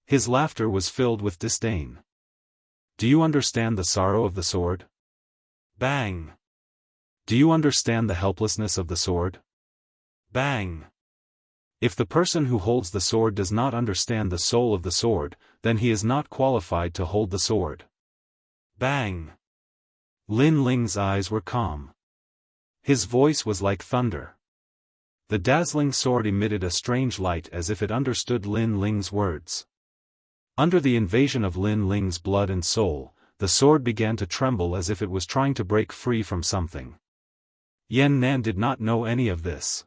[SPEAKER 1] His laughter was filled with disdain. Do you understand the sorrow of the sword? Bang! Do you understand the helplessness of the sword? Bang! If the person who holds the sword does not understand the soul of the sword, then he is not qualified to hold the sword. Bang! Lin Ling's eyes were calm. His voice was like thunder. The dazzling sword emitted a strange light as if it understood Lin Ling's words. Under the invasion of Lin Ling's blood and soul, the sword began to tremble as if it was trying to break free from something. Yan Nan did not know any of this.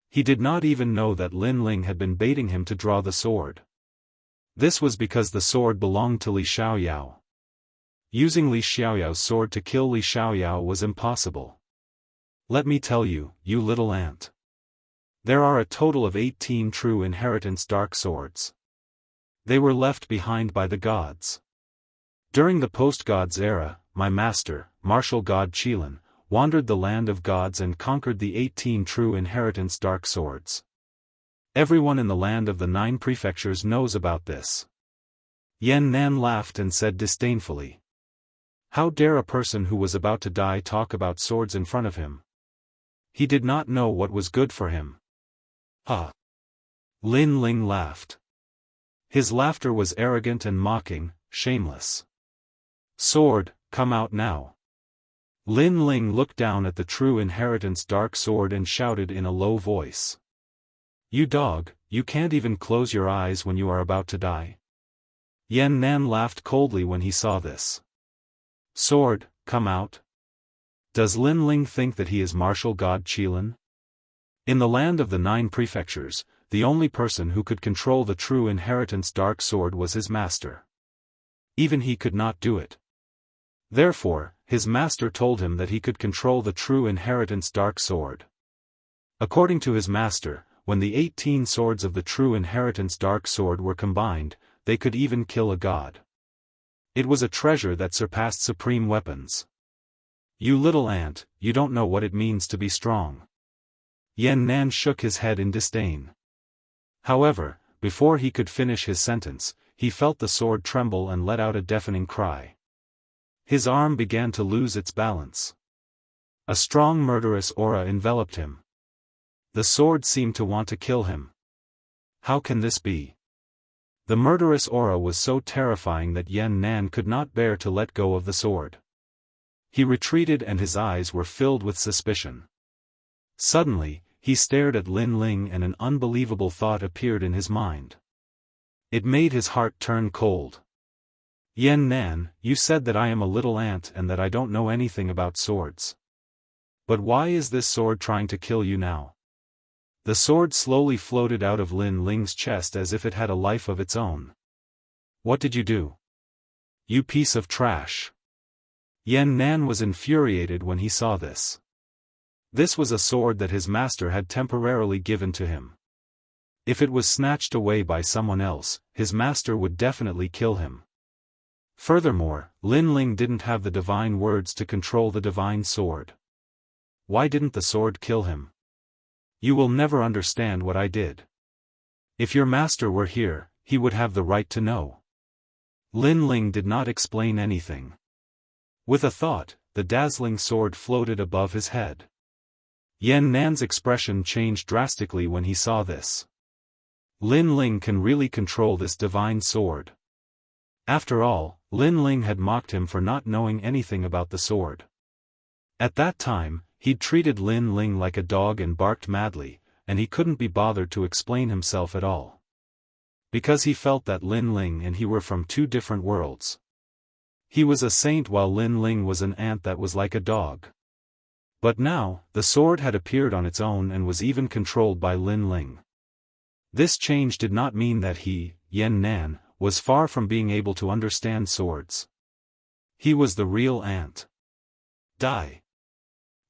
[SPEAKER 1] He did not even know that Lin Ling had been baiting him to draw the sword. This was because the sword belonged to Li Xiaoyao. Using Li Xiaoyao's sword to kill Li Xiaoyao was impossible. Let me tell you, you little ant. There are a total of 18 true inheritance dark swords. They were left behind by the gods. During the post-gods era, my master, martial god Qilin, wandered the land of gods and conquered the 18 true inheritance dark swords. Everyone in the land of the 9 prefectures knows about this. Yan Nan laughed and said disdainfully. How dare a person who was about to die talk about swords in front of him? He did not know what was good for him. Ha! Lin Ling laughed. His laughter was arrogant and mocking, shameless. Sword, come out now. Lin Ling looked down at the true inheritance dark sword and shouted in a low voice. You dog, you can't even close your eyes when you are about to die. Yan Nan laughed coldly when he saw this. Sword, come out. Does Lin Ling think that he is martial god Qilin? In the land of the 9 prefectures, the only person who could control the true inheritance dark sword was his master. Even he could not do it. Therefore, his master told him that he could control the true inheritance dark sword. According to his master, when the 18 swords of the true inheritance dark sword were combined, they could even kill a god. It was a treasure that surpassed supreme weapons. You little ant, you don't know what it means to be strong. Yan Nan shook his head in disdain. However, before he could finish his sentence, he felt the sword tremble and let out a deafening cry. His arm began to lose its balance. A strong murderous aura enveloped him. The sword seemed to want to kill him. How can this be? The murderous aura was so terrifying that Yan Nan could not bear to let go of the sword. He retreated and his eyes were filled with suspicion. Suddenly, he stared at Lin Ling and an unbelievable thought appeared in his mind. It made his heart turn cold. Yan Nan, you said that I am a little ant and that I don't know anything about swords. But why is this sword trying to kill you now? The sword slowly floated out of Lin Ling's chest as if it had a life of its own. What did you do? You piece of trash. Yan Nan was infuriated when he saw this. This was a sword that his master had temporarily given to him. If it was snatched away by someone else, his master would definitely kill him. Furthermore, Lin Ling didn't have the divine words to control the divine sword. Why didn't the sword kill him? You will never understand what I did. If your master were here, he would have the right to know. Lin Ling did not explain anything. With a thought, the dazzling sword floated above his head. Yan Nan's expression changed drastically when he saw this. Lin Ling can really control this divine sword. After all, Lin Ling had mocked him for not knowing anything about the sword. At that time, he'd treated Lin Ling like a dog and barked madly, and he couldn't be bothered to explain himself at all. Because he felt that Lin Ling and he were from 2 different worlds. He was a saint while Lin Ling was an ant that was like a dog. But now, the sword had appeared on its own and was even controlled by Lin Ling. This change did not mean that he, Yan Nan, was far from being able to understand swords. He was the real ant. Die.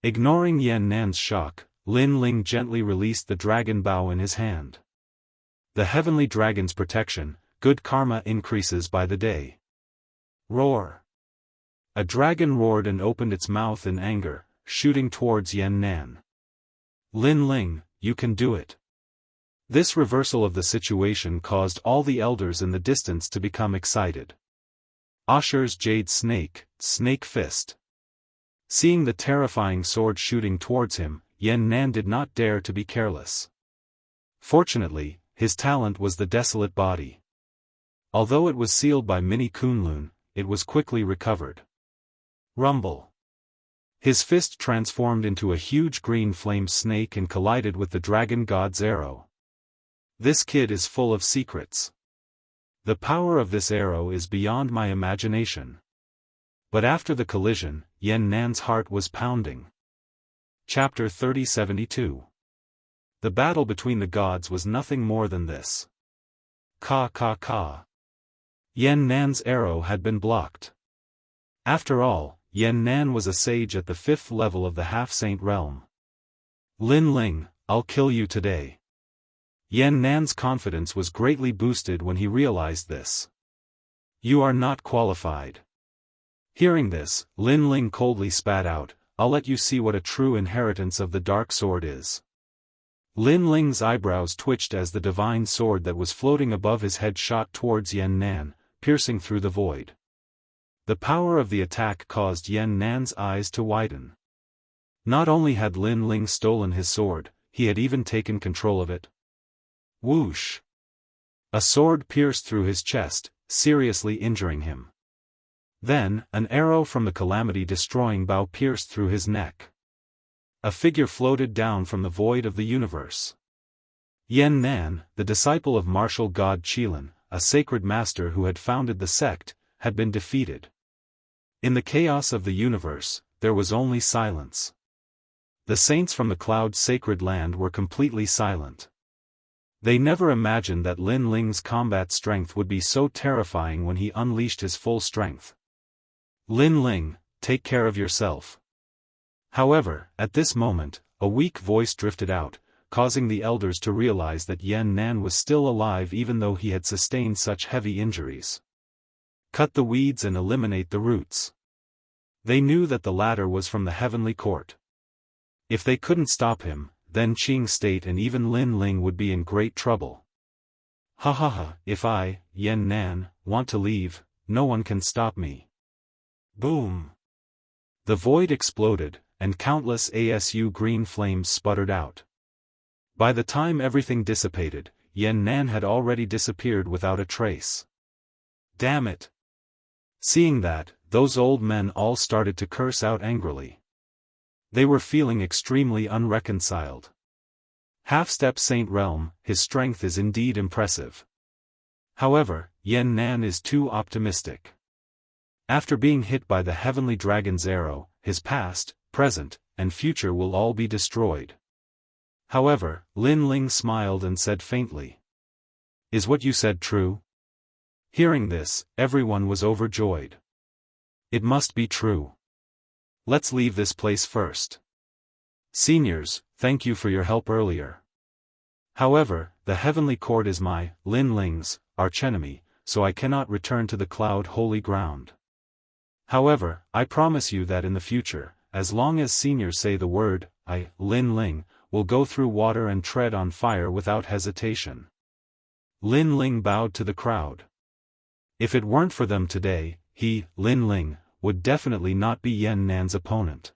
[SPEAKER 1] Ignoring Yan Nan's shock, Lin Ling gently released the dragon bow in his hand. The heavenly dragon's protection, good karma increases by the day. Roar. A dragon roared and opened its mouth in anger, shooting towards Yan Nan. Lin Ling, you can do it. This reversal of the situation caused all the elders in the distance to become excited. Asher's Jade Snake, Snake Fist. Seeing the terrifying sword shooting towards him, Yan Nan did not dare to be careless. Fortunately, his talent was the desolate body. Although it was sealed by mini Kunlun, it was quickly recovered. Rumble. His fist transformed into a huge green flame snake and collided with the dragon god's arrow. This kid is full of secrets. The power of this arrow is beyond my imagination. But after the collision, Yan Nan's heart was pounding. Chapter 3072. The battle between the gods was nothing more than this. Ka ka ka. Yan Nan's arrow had been blocked. After all, Yan Nan was a sage at the 5th level of the half-saint realm. Lin Ling, I'll kill you today. Yan Nan's confidence was greatly boosted when he realized this. You are not qualified. Hearing this, Lin Ling coldly spat out, I'll let you see what a true inheritance of the dark sword is. Lin Ling's eyebrows twitched as the divine sword that was floating above his head shot towards Yan Nan, piercing through the void. The power of the attack caused Yan Nan's eyes to widen. Not only had Lin Ling stolen his sword, he had even taken control of it. Whoosh! A sword pierced through his chest, seriously injuring him. Then, an arrow from the calamity-destroying bow pierced through his neck. A figure floated down from the void of the universe. Yan Nan, the disciple of martial god Qilin, a sacred master who had founded the sect, had been defeated. In the chaos of the universe, there was only silence. The saints from the cloud's sacred land were completely silent. They never imagined that Lin Ling's combat strength would be so terrifying when he unleashed his full strength. Lin Ling, take care of yourself. However, at this moment, a weak voice drifted out, causing the elders to realize that Yan Nan was still alive even though he had sustained such heavy injuries. Cut the weeds and eliminate the roots. They knew that the latter was from the heavenly court. If they couldn't stop him, then Qing State and even Lin Ling would be in great trouble. Ha ha ha, if I, Yan Nan, want to leave, no one can stop me. Boom! The void exploded, and countless ASU green flames sputtered out. By the time everything dissipated, Yan Nan had already disappeared without a trace. Damn it! Seeing that, those old men all started to curse out angrily. They were feeling extremely unreconciled. Half-step Saint Realm, his strength is indeed impressive. However, Yan Nan is too optimistic. After being hit by the heavenly dragon's arrow, his past, present, and future will all be destroyed. However, Lin Ling smiled and said faintly, "Is what you said true?" Hearing this, everyone was overjoyed. It must be true. Let's leave this place first. Seniors, thank you for your help earlier. However, the heavenly court is my, Lin Ling's, archenemy, so I cannot return to the cloud holy ground. However, I promise you that in the future, as long as seniors say the word, I, Lin Ling, will go through water and tread on fire without hesitation. Lin Ling bowed to the crowd. If it weren't for them today, he, Lin Ling, would definitely not be Yan Nan's opponent.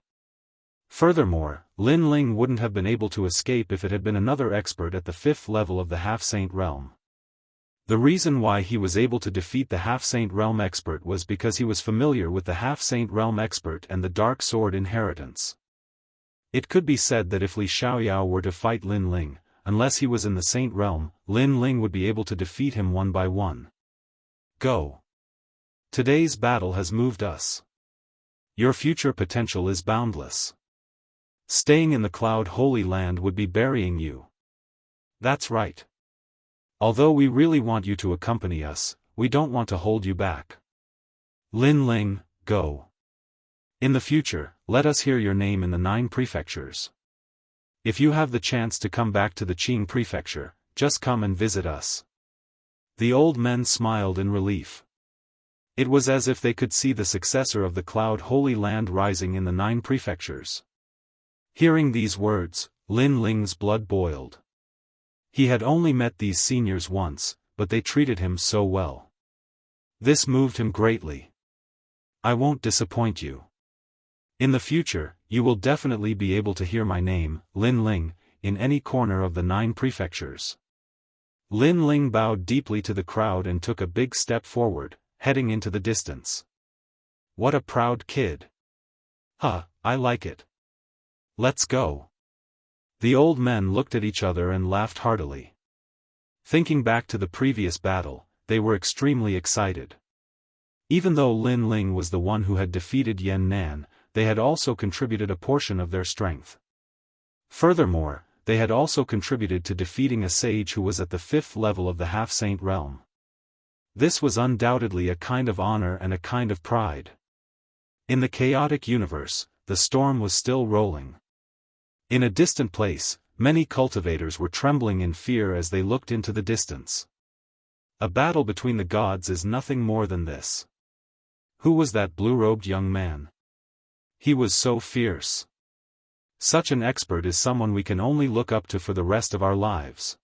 [SPEAKER 1] Furthermore, Lin Ling wouldn't have been able to escape if it had been another expert at the 5th level of the half-saint realm. The reason why he was able to defeat the half-saint realm expert was because he was familiar with the half-saint realm expert and the dark sword inheritance. It could be said that if Li Xiaoyao were to fight Lin Ling, unless he was in the saint realm, Lin Ling would be able to defeat him one by one. Go. Today's battle has moved us. Your future potential is boundless. Staying in the cloud holy land would be burying you. That's right. Although we really want you to accompany us, we don't want to hold you back. Lin Ling, go. In the future, let us hear your name in the 9 prefectures. If you have the chance to come back to the Qing prefecture, just come and visit us. The old men smiled in relief. It was as if they could see the successor of the cloud holy land rising in the 9 prefectures. Hearing these words, Lin Ling's blood boiled. He had only met these seniors once, but they treated him so well. This moved him greatly. I won't disappoint you. In the future, you will definitely be able to hear my name, Lin Ling, in any corner of the 9 prefectures. Lin Ling bowed deeply to the crowd and took a big step forward, heading into the distance. What a proud kid. Huh, I like it. Let's go. The old men looked at each other and laughed heartily. Thinking back to the previous battle, they were extremely excited. Even though Lin Ling was the one who had defeated Yan Nan, they had also contributed a portion of their strength. Furthermore, they had also contributed to defeating a sage who was at the 5th level of the half-saint realm. This was undoubtedly a kind of honor and a kind of pride. In the chaotic universe, the storm was still rolling. In a distant place, many cultivators were trembling in fear as they looked into the distance. A battle between the gods is nothing more than this. Who was that blue-robed young man? He was so fierce. Such an expert is someone we can only look up to for the rest of our lives.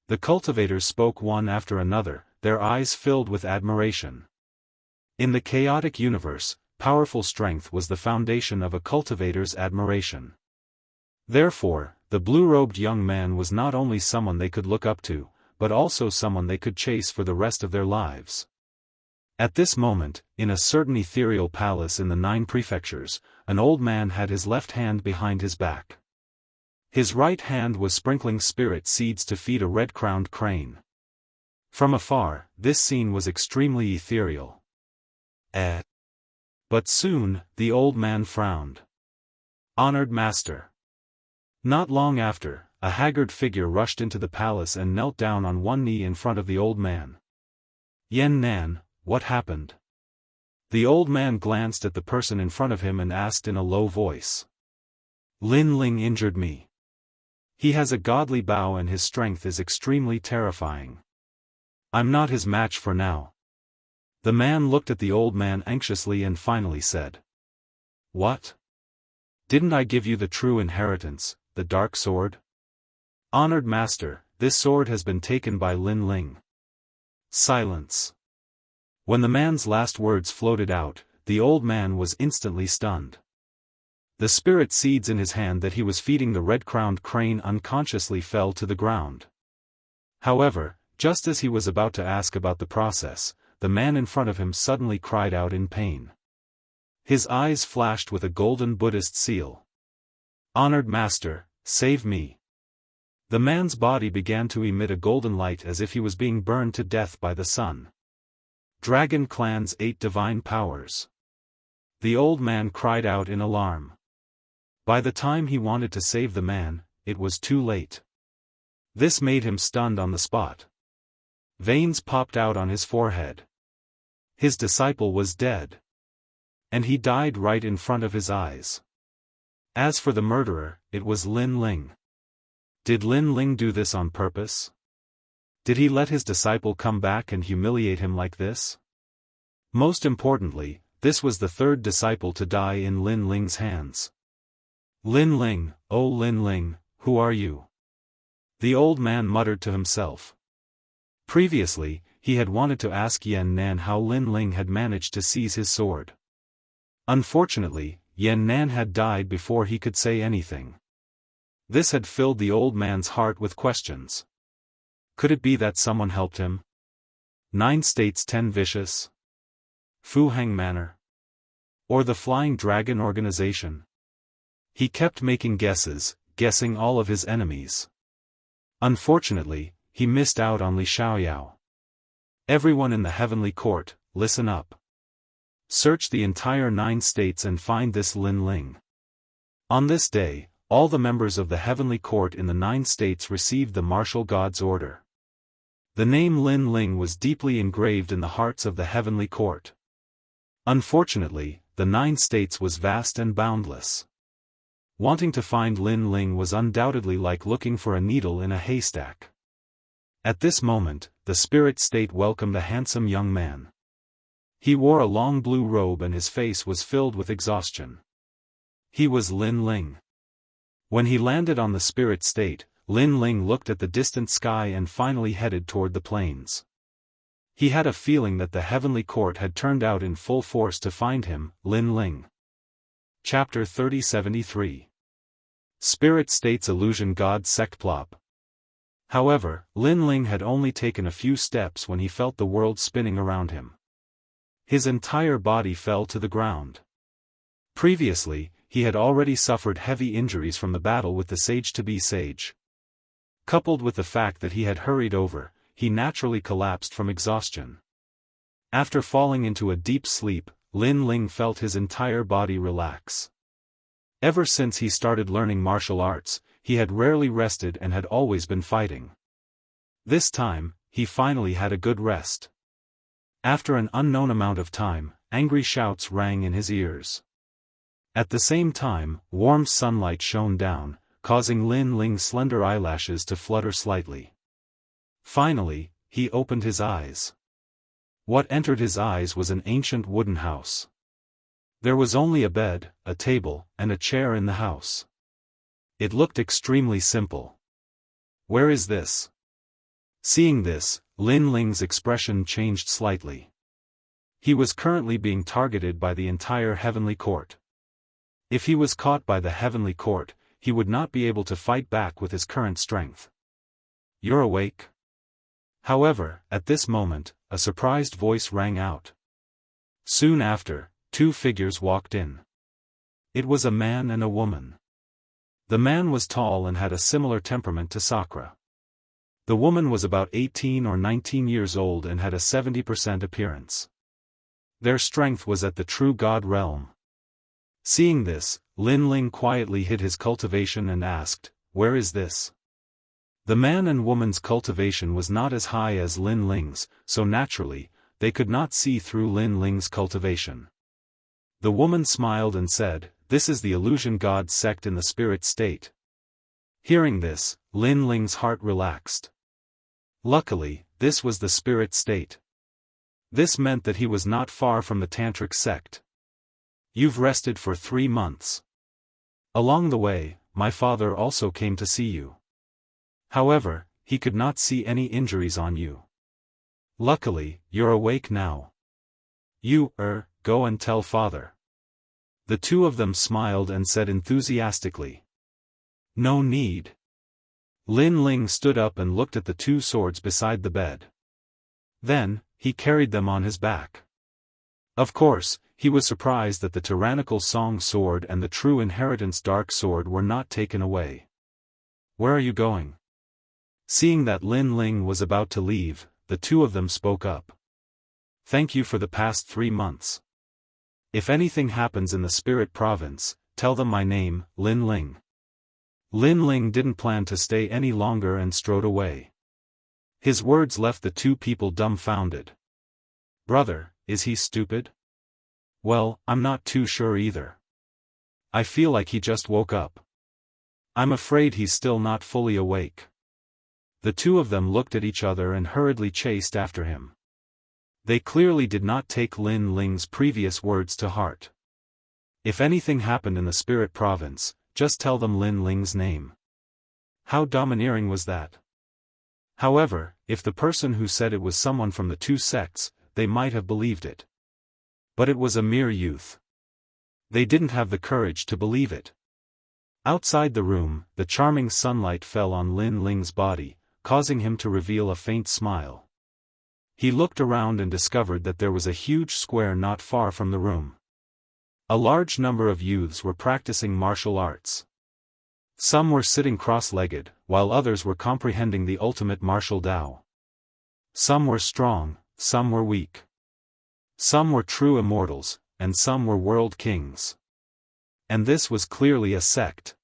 [SPEAKER 1] The cultivators spoke one after another, their eyes filled with admiration. In the chaotic universe, powerful strength was the foundation of a cultivator's admiration. Therefore, the blue-robed young man was not only someone they could look up to, but also someone they could chase for the rest of their lives. At this moment, in a certain ethereal palace in the 9 prefectures, an old man had his left hand behind his back. His right hand was sprinkling spirit seeds to feed a red-crowned crane. From afar, this scene was extremely ethereal. But soon, the old man frowned. Honored master. Not long after, a haggard figure rushed into the palace and knelt down on one knee in front of the old man. Yan Nan, what happened? The old man glanced at the person in front of him and asked in a low voice. Lin Ling injured me. He has a godly bow and his strength is extremely terrifying. I'm not his match for now. The man looked at the old man anxiously and finally said. What? Didn't I give you the true inheritance, the dark sword? Honored master, this sword has been taken by Lin Ling. Silence. When the man's last words floated out, the old man was instantly stunned. The spirit seeds in his hand that he was feeding the red-crowned crane unconsciously fell to the ground. However, just as he was about to ask about the process, the man in front of him suddenly cried out in pain. His eyes flashed with a golden Buddhist seal. Honored master, save me. The man's body began to emit a golden light as if he was being burned to death by the sun. Dragon Clan's 8 divine powers. The old man cried out in alarm. By the time he wanted to save the man, it was too late. This made him stunned on the spot. Veins popped out on his forehead. His disciple was dead. And he died right in front of his eyes. As for the murderer, it was Lin Ling. Did Lin Ling do this on purpose? Did he let his disciple come back and humiliate him like this? Most importantly, this was the 3rd disciple to die in Lin Ling's hands. Lin Ling, oh Lin Ling, who are you? The old man muttered to himself. Previously, he had wanted to ask Yan Nan how Lin Ling had managed to seize his sword. Unfortunately, Yan Nan had died before he could say anything. This had filled the old man's heart with questions. Could it be that someone helped him? 9 States 10 Vicious? Fu Hang Manor? Or the Flying Dragon Organization? He kept making guesses, guessing all of his enemies. Unfortunately, he missed out on Li Xiaoyao. Everyone in the heavenly court, listen up. Search the entire 9 states and find this Lin Ling. On this day, all the members of the heavenly court in the 9 states received the martial god's order. The name Lin Ling was deeply engraved in the hearts of the heavenly court. Unfortunately, the 9 states was vast and boundless. Wanting to find Lin Ling was undoubtedly like looking for a needle in a haystack. At this moment, the spirit state welcomed a handsome young man. He wore a long blue robe and his face was filled with exhaustion. He was Lin Ling. When he landed on the spirit state, Lin Ling looked at the distant sky and finally headed toward the plains. He had a feeling that the heavenly court had turned out in full force to find him, Lin Ling. Chapter 3073. Spirit State's Illusion God Sect Plop. However, Lin Ling had only taken a few steps when he felt the world spinning around him. His entire body fell to the ground. Previously, he had already suffered heavy injuries from the battle with the sage-to-be sage. Coupled with the fact that he had hurried over, he naturally collapsed from exhaustion. After falling into a deep sleep, Lin Ling felt his entire body relax. Ever since he started learning martial arts, he had rarely rested and had always been fighting. This time, he finally had a good rest. After an unknown amount of time, angry shouts rang in his ears. At the same time, warm sunlight shone down, causing Lin Ling's slender eyelashes to flutter slightly. Finally, he opened his eyes. What entered his eyes was an ancient wooden house. There was only a bed, a table, and a chair in the house. It looked extremely simple. Where is this? Seeing this, Lin Ling's expression changed slightly. He was currently being targeted by the entire heavenly court. If he was caught by the heavenly court, he would not be able to fight back with his current strength. You're awake? However, at this moment, a surprised voice rang out. Soon after, two figures walked in. It was a man and a woman. The man was tall and had a similar temperament to Sakura. The woman was about 18 or 19 years old and had a 70% appearance. Their strength was at the true god realm. Seeing this, Lin Ling quietly hid his cultivation and asked, "Where is this?" The man and woman's cultivation was not as high as Lin Ling's, so naturally, they could not see through Lin Ling's cultivation. The woman smiled and said, "This is the illusion god sect in the spirit state." Hearing this, Lin Ling's heart relaxed. Luckily, this was the spirit state. This meant that he was not far from the tantric sect. You've rested for 3 months. Along the way, my father also came to see you. However, he could not see any injuries on you. Luckily, you're awake now. You, go and tell father. The two of them smiled and said enthusiastically. No need. Lin Ling stood up and looked at the two swords beside the bed. Then, he carried them on his back. Of course, he was surprised that the tyrannical Song sword and the true inheritance dark sword were not taken away. Where are you going? Seeing that Lin Ling was about to leave, the two of them spoke up. Thank you for the past 3 months. If anything happens in the spirit province, tell them my name, Lin Ling. Lin Ling didn't plan to stay any longer and strode away. His words left the two people dumbfounded. Brother, is he stupid? Well, I'm not too sure either. I feel like he just woke up. I'm afraid he's still not fully awake. The two of them looked at each other and hurriedly chased after him. They clearly did not take Lin Ling's previous words to heart. If anything happened in the spirit province, just tell them Lin Ling's name. How domineering was that? However, if the person who said it was someone from the two sects, they might have believed it. But it was a mere youth. They didn't have the courage to believe it. Outside the room, the charming sunlight fell on Lin Ling's body, causing him to reveal a faint smile. He looked around and discovered that there was a huge square not far from the room. A large number of youths were practicing martial arts. Some were sitting cross-legged, while others were comprehending the ultimate martial Tao. Some were strong, some were weak. Some were true immortals, and some were world kings. And this was clearly a sect.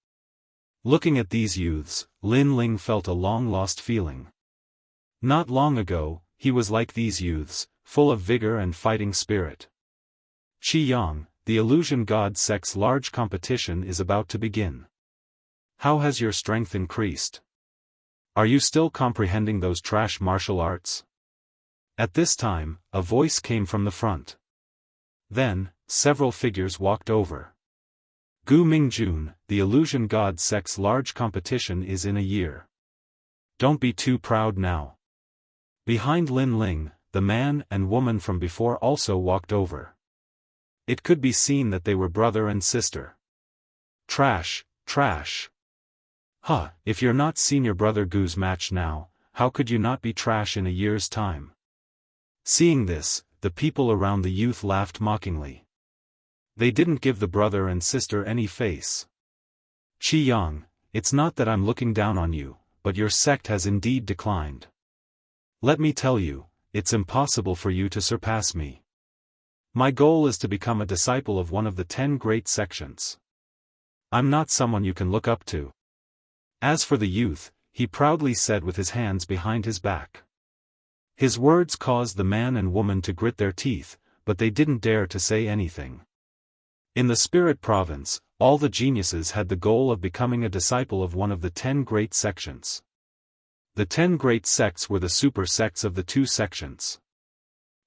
[SPEAKER 1] Looking at these youths, Lin Ling felt a long-lost feeling. Not long ago, he was like these youths, full of vigor and fighting spirit. Qi Yang, the illusion god sect's large competition is about to begin. How has your strength increased? Are you still comprehending those trash martial arts? At this time, a voice came from the front. Then, several figures walked over. Gu Mingjun, the illusion god sect's large competition is in a year. Don't be too proud now. Behind Lin Ling, the man and woman from before also walked over. It could be seen that they were brother and sister. Trash, trash. Huh, if you're not senior brother Gu's match now, how could you not be trash in a year's time? Seeing this, the people around the youth laughed mockingly. They didn't give the brother and sister any face. Qi Yang, it's not that I'm looking down on you, but your sect has indeed declined. Let me tell you, it's impossible for you to surpass me. My goal is to become a disciple of one of the 10 great sections. I'm not someone you can look up to. As for the youth, he proudly said with his hands behind his back. His words caused the man and woman to grit their teeth, but they didn't dare to say anything. In the Spirit Province, all the geniuses had the goal of becoming a disciple of one of the 10 great sections. The 10 great sects were the super sects of the 2 sections.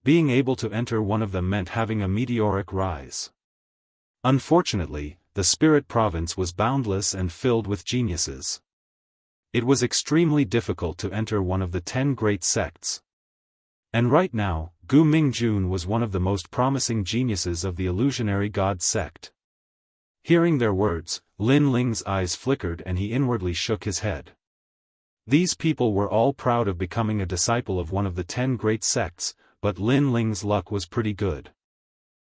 [SPEAKER 1] Being able to enter one of them meant having a meteoric rise. Unfortunately, the Spirit Province was boundless and filled with geniuses. It was extremely difficult to enter one of the 10 great sects. And right now, Gu Mingjun was one of the most promising geniuses of the illusionary god sect. Hearing their words, Lin Ling's eyes flickered and he inwardly shook his head. These people were all proud of becoming a disciple of one of the 10 great sects, but Lin Ling's luck was pretty good.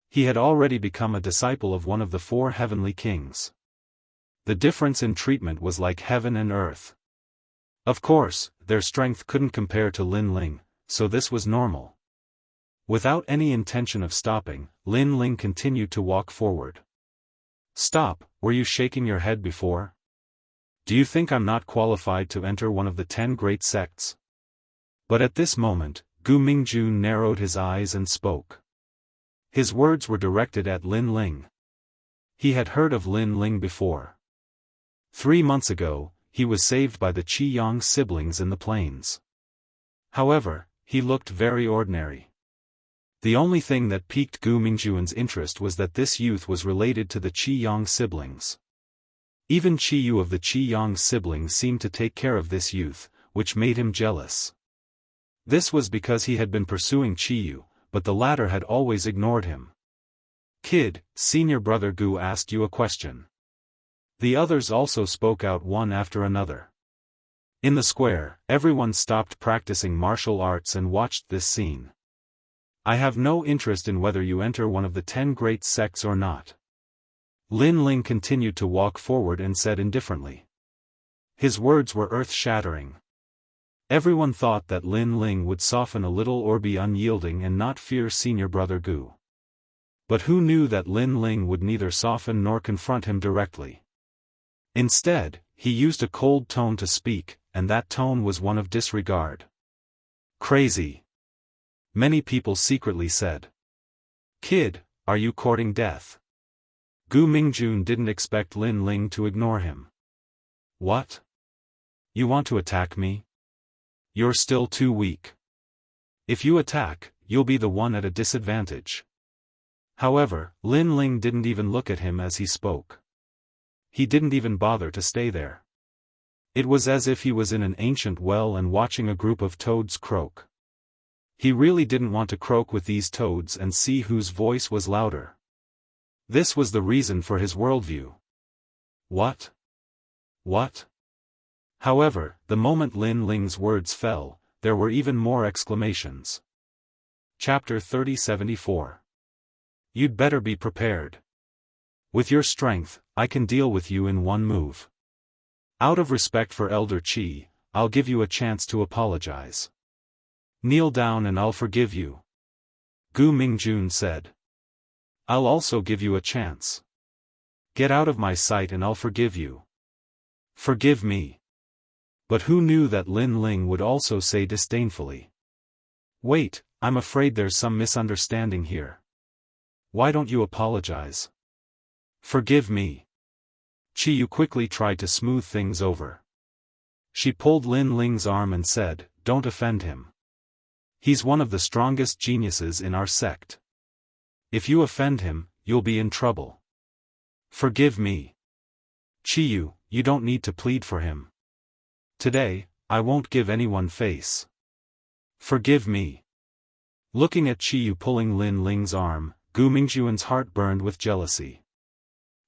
[SPEAKER 1] He had already become a disciple of one of the 4 heavenly kings. The difference in treatment was like heaven and earth. Of course, their strength couldn't compare to Lin Ling, so this was normal. Without any intention of stopping, Lin Ling continued to walk forward. Stop, were you shaking your head before? Do you think I'm not qualified to enter one of the 10 great sects? But at this moment, Gu Mingjun narrowed his eyes and spoke. His words were directed at Lin Ling. He had heard of Lin Ling before. 3 months ago, he was saved by the Qi Yang siblings in the plains. However, he looked very ordinary. The only thing that piqued Gu Mingjun's interest was that this youth was related to the Qi Yang siblings. Even Qi Yu of the Qi Yang siblings seemed to take care of this youth, which made him jealous. This was because he had been pursuing Qi Yu, but the latter had always ignored him. Kid, senior brother Gu asked you a question. The others also spoke out one after another. In the square, everyone stopped practicing martial arts and watched this scene. I have no interest in whether you enter one of the 10 great sects or not. Lin Ling continued to walk forward and said indifferently. His words were earth-shattering. Everyone thought that Lin Ling would soften a little or be unyielding and not fear senior brother Gu. But who knew that Lin Ling would neither soften nor confront him directly? Instead, he used a cold tone to speak, and that tone was one of disregard. Crazy. Many people secretly said. Kid, are you courting death? Gu Mingjun didn't expect Lin Ling to ignore him. What? You want to attack me? You're still too weak. If you attack, you'll be the one at a disadvantage. However, Lin Ling didn't even look at him as he spoke. He didn't even bother to stay there. It was as if he was in an ancient well and watching a group of toads croak. He really didn't want to croak with these toads and see whose voice was louder. This was the reason for his worldview. What? What? However, the moment Lin Ling's words fell, there were even more exclamations. Chapter 3074. You'd better be prepared. With your strength, I can deal with you in one move. Out of respect for Elder Qi, I'll give you a chance to apologize. Kneel down and I'll forgive you. Gu Mingjun said. I'll also give you a chance. Get out of my sight and I'll forgive you. Forgive me. But who knew that Lin Ling would also say disdainfully. Wait, I'm afraid there's some misunderstanding here. Why don't you apologize? Forgive me. Qi Yu quickly tried to smooth things over. She pulled Lin Ling's arm and said, don't offend him. He's one of the strongest geniuses in our sect. If you offend him, you'll be in trouble. Forgive me. Qi Yu, you don't need to plead for him. Today, I won't give anyone face. Forgive me. Looking at Qi Yu pulling Lin Ling's arm, Gu Mingjun's heart burned with jealousy.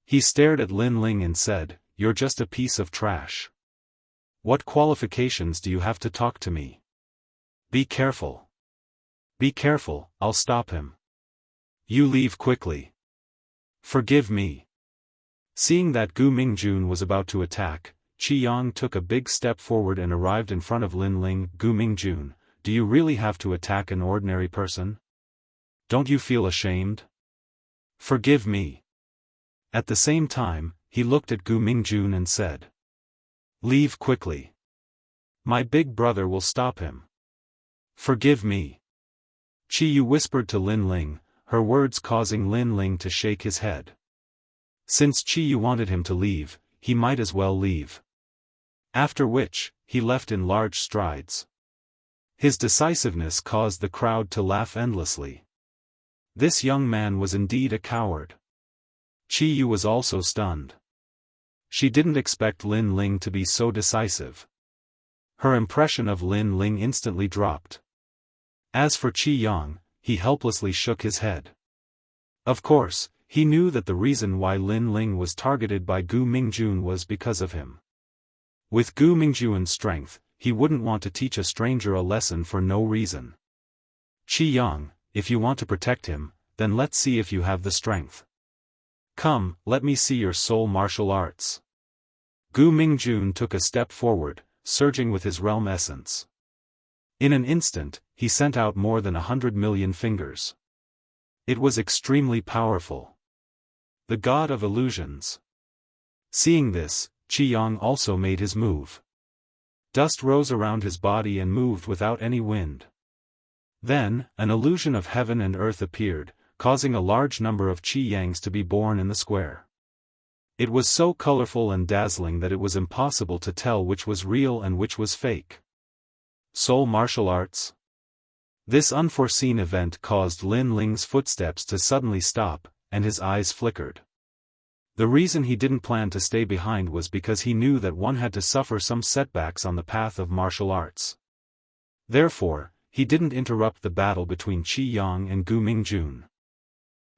[SPEAKER 1] He stared at Lin Ling and said, you're just a piece of trash. What qualifications do you have to talk to me? Be careful. Be careful, I'll stop him. You leave quickly. Forgive me. Seeing that Gu Mingjun was about to attack, Qi Yang took a big step forward and arrived in front of Lin Ling. Gu Mingjun, do you really have to attack an ordinary person? Don't you feel ashamed? Forgive me. At the same time, he looked at Gu Mingjun and said, leave quickly. My big brother will stop him. Forgive me. Qi Yu whispered to Lin Ling, her words causing Lin Ling to shake his head. Since Qi Yu wanted him to leave, he might as well leave. After which, he left in large strides. His decisiveness caused the crowd to laugh endlessly. This young man was indeed a coward. Qi Yu was also stunned. She didn't expect Lin Ling to be so decisive. Her impression of Lin Ling instantly dropped. As for Qi Yang, he helplessly shook his head. Of course, he knew that the reason why Lin Ling was targeted by Gu Mingjun was because of him. With Gu Mingjun's strength, he wouldn't want to teach a stranger a lesson for no reason. Qi Yang, if you want to protect him, then let's see if you have the strength. Come, let me see your soul martial arts. Gu Mingjun took a step forward, surging with his realm essence. In an instant, he sent out more than 100 million fingers. It was extremely powerful. The god of illusions. Seeing this, Qi Yang also made his move. Dust rose around his body and moved without any wind. Then, an illusion of heaven and earth appeared, causing a large number of Qi Yangs to be born in the square. It was so colorful and dazzling that it was impossible to tell which was real and which was fake. Soul martial arts? This unforeseen event caused Lin Ling's footsteps to suddenly stop, and his eyes flickered. The reason he didn't plan to stay behind was because he knew that one had to suffer some setbacks on the path of martial arts. Therefore, he didn't interrupt the battle between Qi Yang and Gu Mingjun.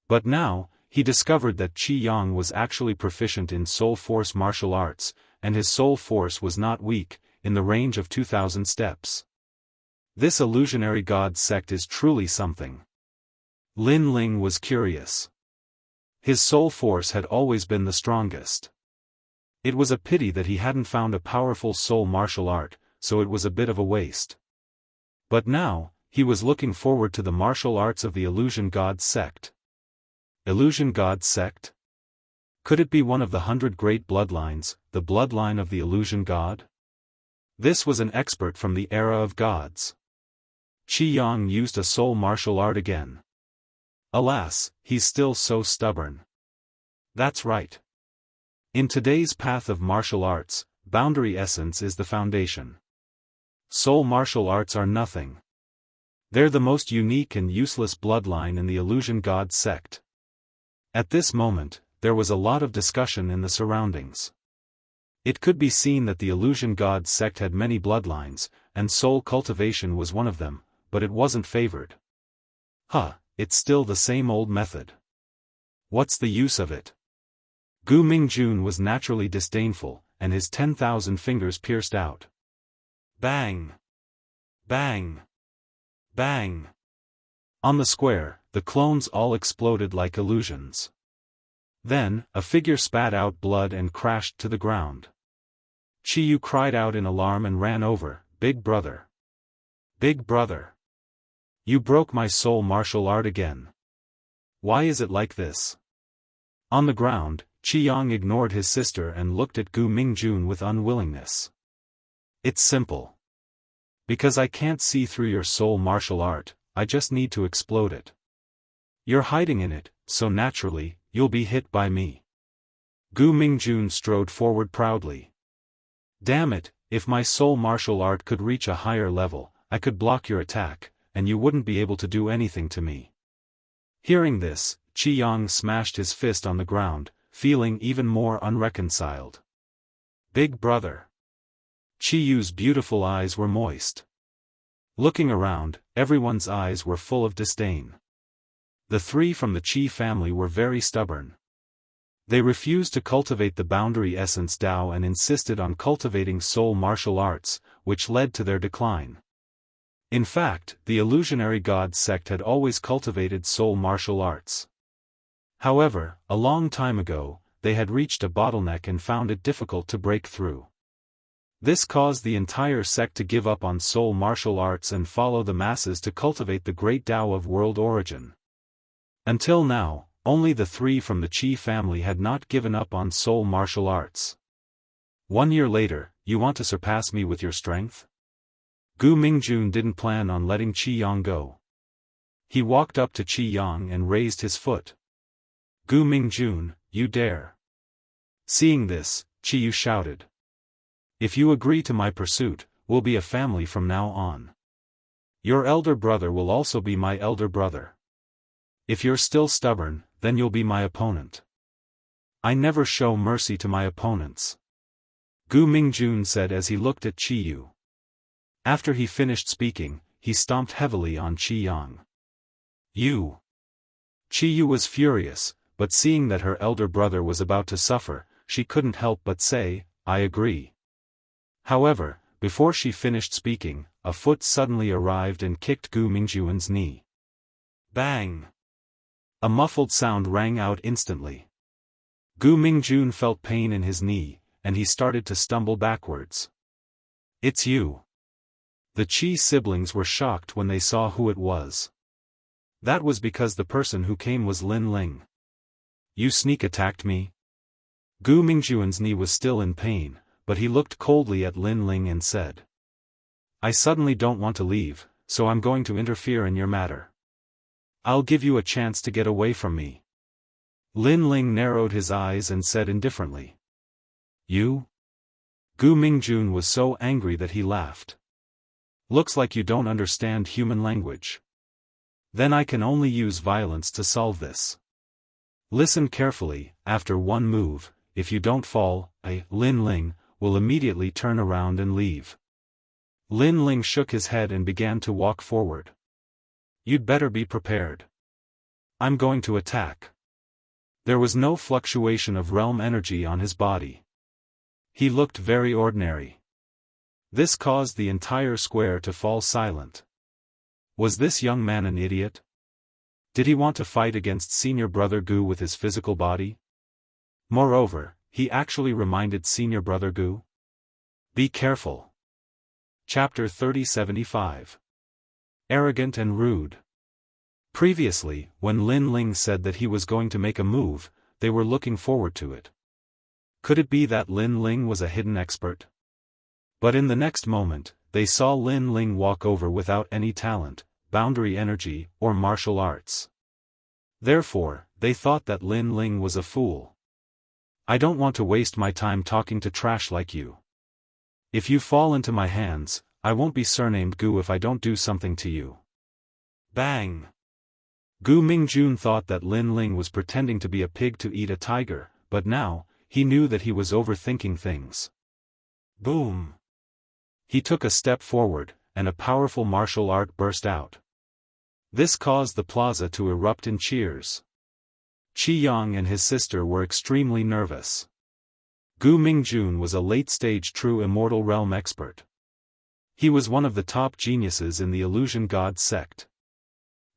[SPEAKER 1] But now, he discovered that Qi Yang was actually proficient in soul force martial arts, and his soul force was not weak, in the range of 2,000 steps. This illusionary god sect is truly something. Lin Ling was curious. His soul force had always been the strongest. It was a pity that he hadn't found a powerful soul martial art, so it was a bit of a waste. But now, he was looking forward to the martial arts of the illusion god sect. Illusion god sect? Could it be one of the 100 great bloodlines, the bloodline of the illusion god? This was an expert from the era of gods. Qi Yang used a soul martial art again. Alas, he's still so stubborn. That's right. In today's path of martial arts, boundary essence is the foundation. Soul martial arts are nothing. They're the most unique and useless bloodline in the illusion god sect. At this moment, there was a lot of discussion in the surroundings. It could be seen that the illusion god sect had many bloodlines, and soul cultivation was one of them, but it wasn't favored. It's still the same old method. What's the use of it? Gu Mingjun was naturally disdainful, and his 10,000 fingers pierced out. Bang! Bang! Bang! On the square, the clones all exploded like illusions. Then, a figure spat out blood and crashed to the ground. Qi Yu cried out in alarm and ran over. Big brother! Big brother! You broke my soul martial art again. Why is it like this? On the ground, Qi Yang ignored his sister and looked at Gu Mingjun with unwillingness. It's simple. Because I can't see through your soul martial art, I just need to explode it. You're hiding in it, so naturally, you'll be hit by me. Gu Mingjun strode forward proudly. Damn it, if my soul martial art could reach a higher level, I could block your attack, and you wouldn't be able to do anything to me. Hearing this, Qi Yang smashed his fist on the ground, feeling even more unreconciled. Big brother! Qi Yu's beautiful eyes were moist. Looking around, everyone's eyes were full of disdain. The three from the Qi family were very stubborn. They refused to cultivate the boundary essence Dao and insisted on cultivating soul martial arts, which led to their decline. In fact, the illusionary god sect had always cultivated soul martial arts. However, a long time ago, they had reached a bottleneck and found it difficult to break through. This caused the entire sect to give up on soul martial arts and follow the masses to cultivate the great Tao of world origin. Until now, only the 3 from the Qi family had not given up on soul martial arts. 1 year later, you want to surpass me with your strength? Gu Mingjun didn't plan on letting Qi Yang go. He walked up to Qi Yang and raised his foot. Gu Mingjun, you dare. Seeing this, Qi Yu shouted. If you agree to my pursuit, we'll be a family from now on. Your elder brother will also be my elder brother. If you're still stubborn, then you'll be my opponent. I never show mercy to my opponents. Gu Mingjun said as he looked at Qi Yu. After he finished speaking, he stomped heavily on Qi Yang. You! Qi Yu was furious, but seeing that her elder brother was about to suffer, she couldn't help but say, I agree. However, before she finished speaking, a foot suddenly arrived and kicked Gu Mingjun's knee. Bang! A muffled sound rang out instantly. Gu Mingjun felt pain in his knee, and he started to stumble backwards. It's you. The Qi siblings were shocked when they saw who it was. That was because the person who came was Lin Ling. You sneak attacked me? Gu Mingjun's knee was still in pain, but he looked coldly at Lin Ling and said. I suddenly don't want to leave, so I'm going to interfere in your matter. I'll give you a chance to get away from me. Lin Ling narrowed his eyes and said indifferently. You? Gu Mingjun was so angry that he laughed. Looks like you don't understand human language. Then I can only use violence to solve this. Listen carefully, after one move, if you don't fall, Lin Ling, will immediately turn around and leave. Lin Ling shook his head and began to walk forward. You'd better be prepared. I'm going to attack. There was no fluctuation of realm energy on his body. He looked very ordinary. This caused the entire square to fall silent. Was this young man an idiot? Did he want to fight against senior brother Gu with his physical body? Moreover, he actually reminded senior brother Gu. Be careful. Chapter 3075. Arrogant and rude. Previously, when Lin Ling said that he was going to make a move, they were looking forward to it. Could it be that Lin Ling was a hidden expert? But in the next moment, they saw Lin Ling walk over without any talent, boundary energy, or martial arts. Therefore, they thought that Lin Ling was a fool. I don't want to waste my time talking to trash like you. If you fall into my hands, I won't be surnamed Gu if I don't do something to you. Bang! Gu Mingjun thought that Lin Ling was pretending to be a pig to eat a tiger, but now, he knew that he was overthinking things. Boom! He took a step forward, and a powerful martial art burst out. This caused the plaza to erupt in cheers. Qi Yang and his sister were extremely nervous. Gu Mingjun was a late-stage true immortal realm expert. He was one of the top geniuses in the illusion god sect.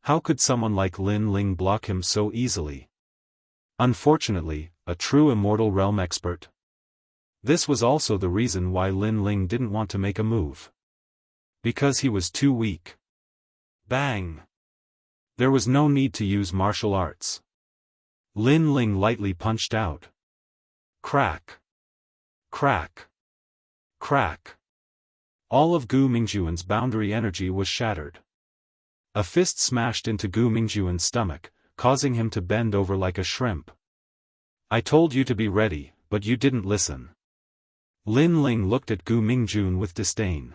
[SPEAKER 1] How could someone like Lin Ling block him so easily? Unfortunately, a true immortal realm expert. This was also the reason why Lin Ling didn't want to make a move. Because he was too weak. Bang! There was no need to use martial arts. Lin Ling lightly punched out. Crack! Crack! Crack! All of Gu Mingjun's boundary energy was shattered. A fist smashed into Gu Mingjun's stomach, causing him to bend over like a shrimp. I told you to be ready, but you didn't listen. Lin Ling looked at Gu Mingjun with disdain.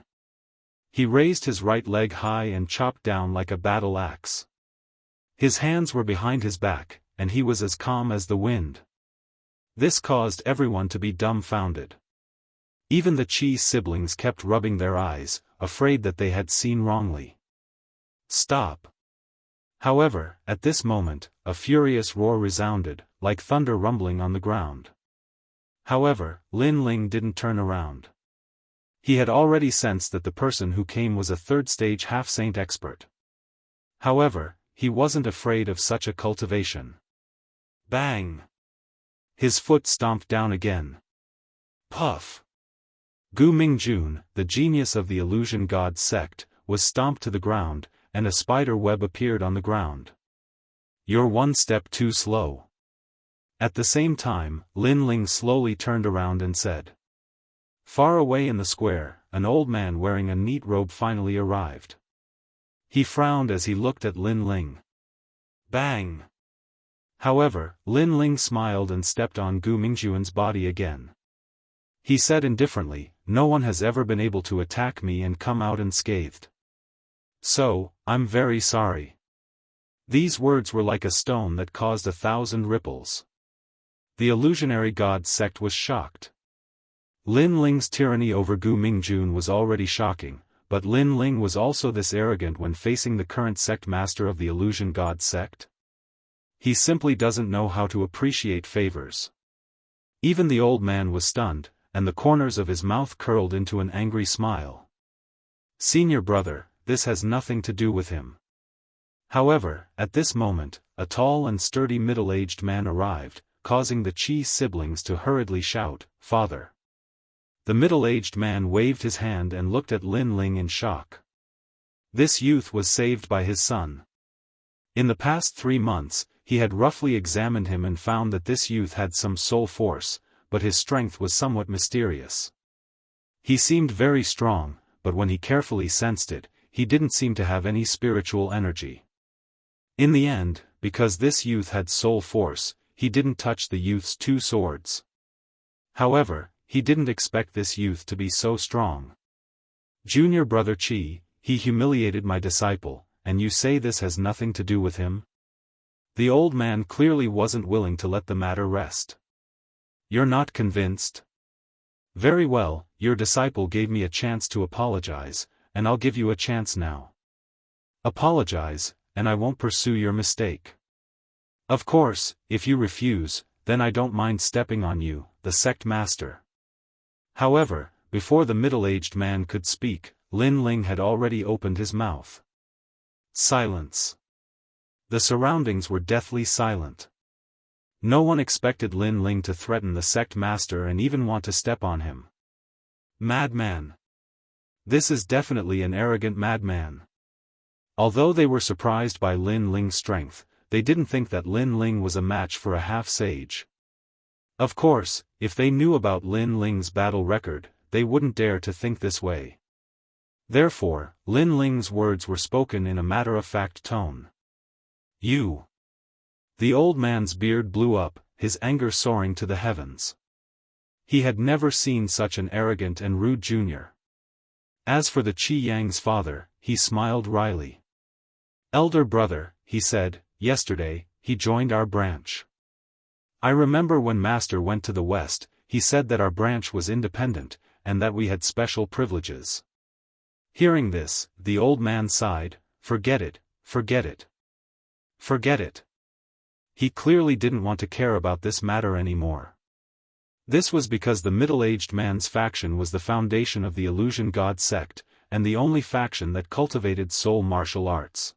[SPEAKER 1] He raised his right leg high and chopped down like a battle axe. His hands were behind his back, and he was as calm as the wind. This caused everyone to be dumbfounded. Even the Qi siblings kept rubbing their eyes, afraid that they had seen wrongly. Stop! However, at this moment, a furious roar resounded, like thunder rumbling on the ground. However, Lin Ling didn't turn around. He had already sensed that the person who came was a third-stage half-saint expert. However, he wasn't afraid of such a cultivation. Bang! His foot stomped down again. Puff! Gu Mingjun, the genius of the illusion god sect, was stomped to the ground, and a spider web appeared on the ground. You're one step too slow. At the same time, Lin Ling slowly turned around and said. Far away in the square, an old man wearing a neat robe finally arrived. He frowned as he looked at Lin Ling. Bang! However, Lin Ling smiled and stepped on Gu Mingjun's body again. He said indifferently, no one has ever been able to attack me and come out unscathed. So, I'm very sorry. These words were like a stone that caused 1,000 ripples. The illusionary god sect was shocked. Lin Ling's tyranny over Gu Mingjun was already shocking, but Lin Ling was also this arrogant when facing the current sect master of the illusion god sect. He simply doesn't know how to appreciate favors. Even the old man was stunned, and the corners of his mouth curled into an angry smile. Senior brother, this has nothing to do with him. However, at this moment, a tall and sturdy middle-aged man arrived, causing the Qi siblings to hurriedly shout, "Father!" The middle-aged man waved his hand and looked at Lin Ling in shock. This youth was saved by his son. In the past 3 months, he had roughly examined him and found that this youth had some soul force, but his strength was somewhat mysterious. He seemed very strong, but when he carefully sensed it, he didn't seem to have any spiritual energy. In the end, because this youth had soul force, he didn't touch the youth's 2 swords. However, he didn't expect this youth to be so strong. Junior brother Qi, he humiliated my disciple, and you say this has nothing to do with him? The old man clearly wasn't willing to let the matter rest. You're not convinced? Very well, your disciple gave me a chance to apologize, and I'll give you a chance now. Apologize, and I won't pursue your mistake. Of course, if you refuse, then I don't mind stepping on you, the sect master. However, before the middle-aged man could speak, Lin Ling had already opened his mouth. Silence. The surroundings were deathly silent. No one expected Lin Ling to threaten the sect master and even want to step on him. Madman. This is definitely an arrogant madman. Although they were surprised by Lin Ling's strength, they didn't think that Lin Ling was a match for a half-sage. Of course, if they knew about Lin Ling's battle record, they wouldn't dare to think this way. Therefore, Lin Ling's words were spoken in a matter-of-fact tone. You. The old man's beard blew up, his anger soaring to the heavens. He had never seen such an arrogant and rude junior. As for the Qi Yang's father, he smiled wryly. Elder brother, he said, yesterday, he joined our branch. I remember when Master went to the West, he said that our branch was independent, and that we had special privileges. Hearing this, the old man sighed, forget it, forget it. Forget it. He clearly didn't want to care about this matter anymore. This was because the middle-aged man's faction was the foundation of the illusion god sect, and the only faction that cultivated soul martial arts.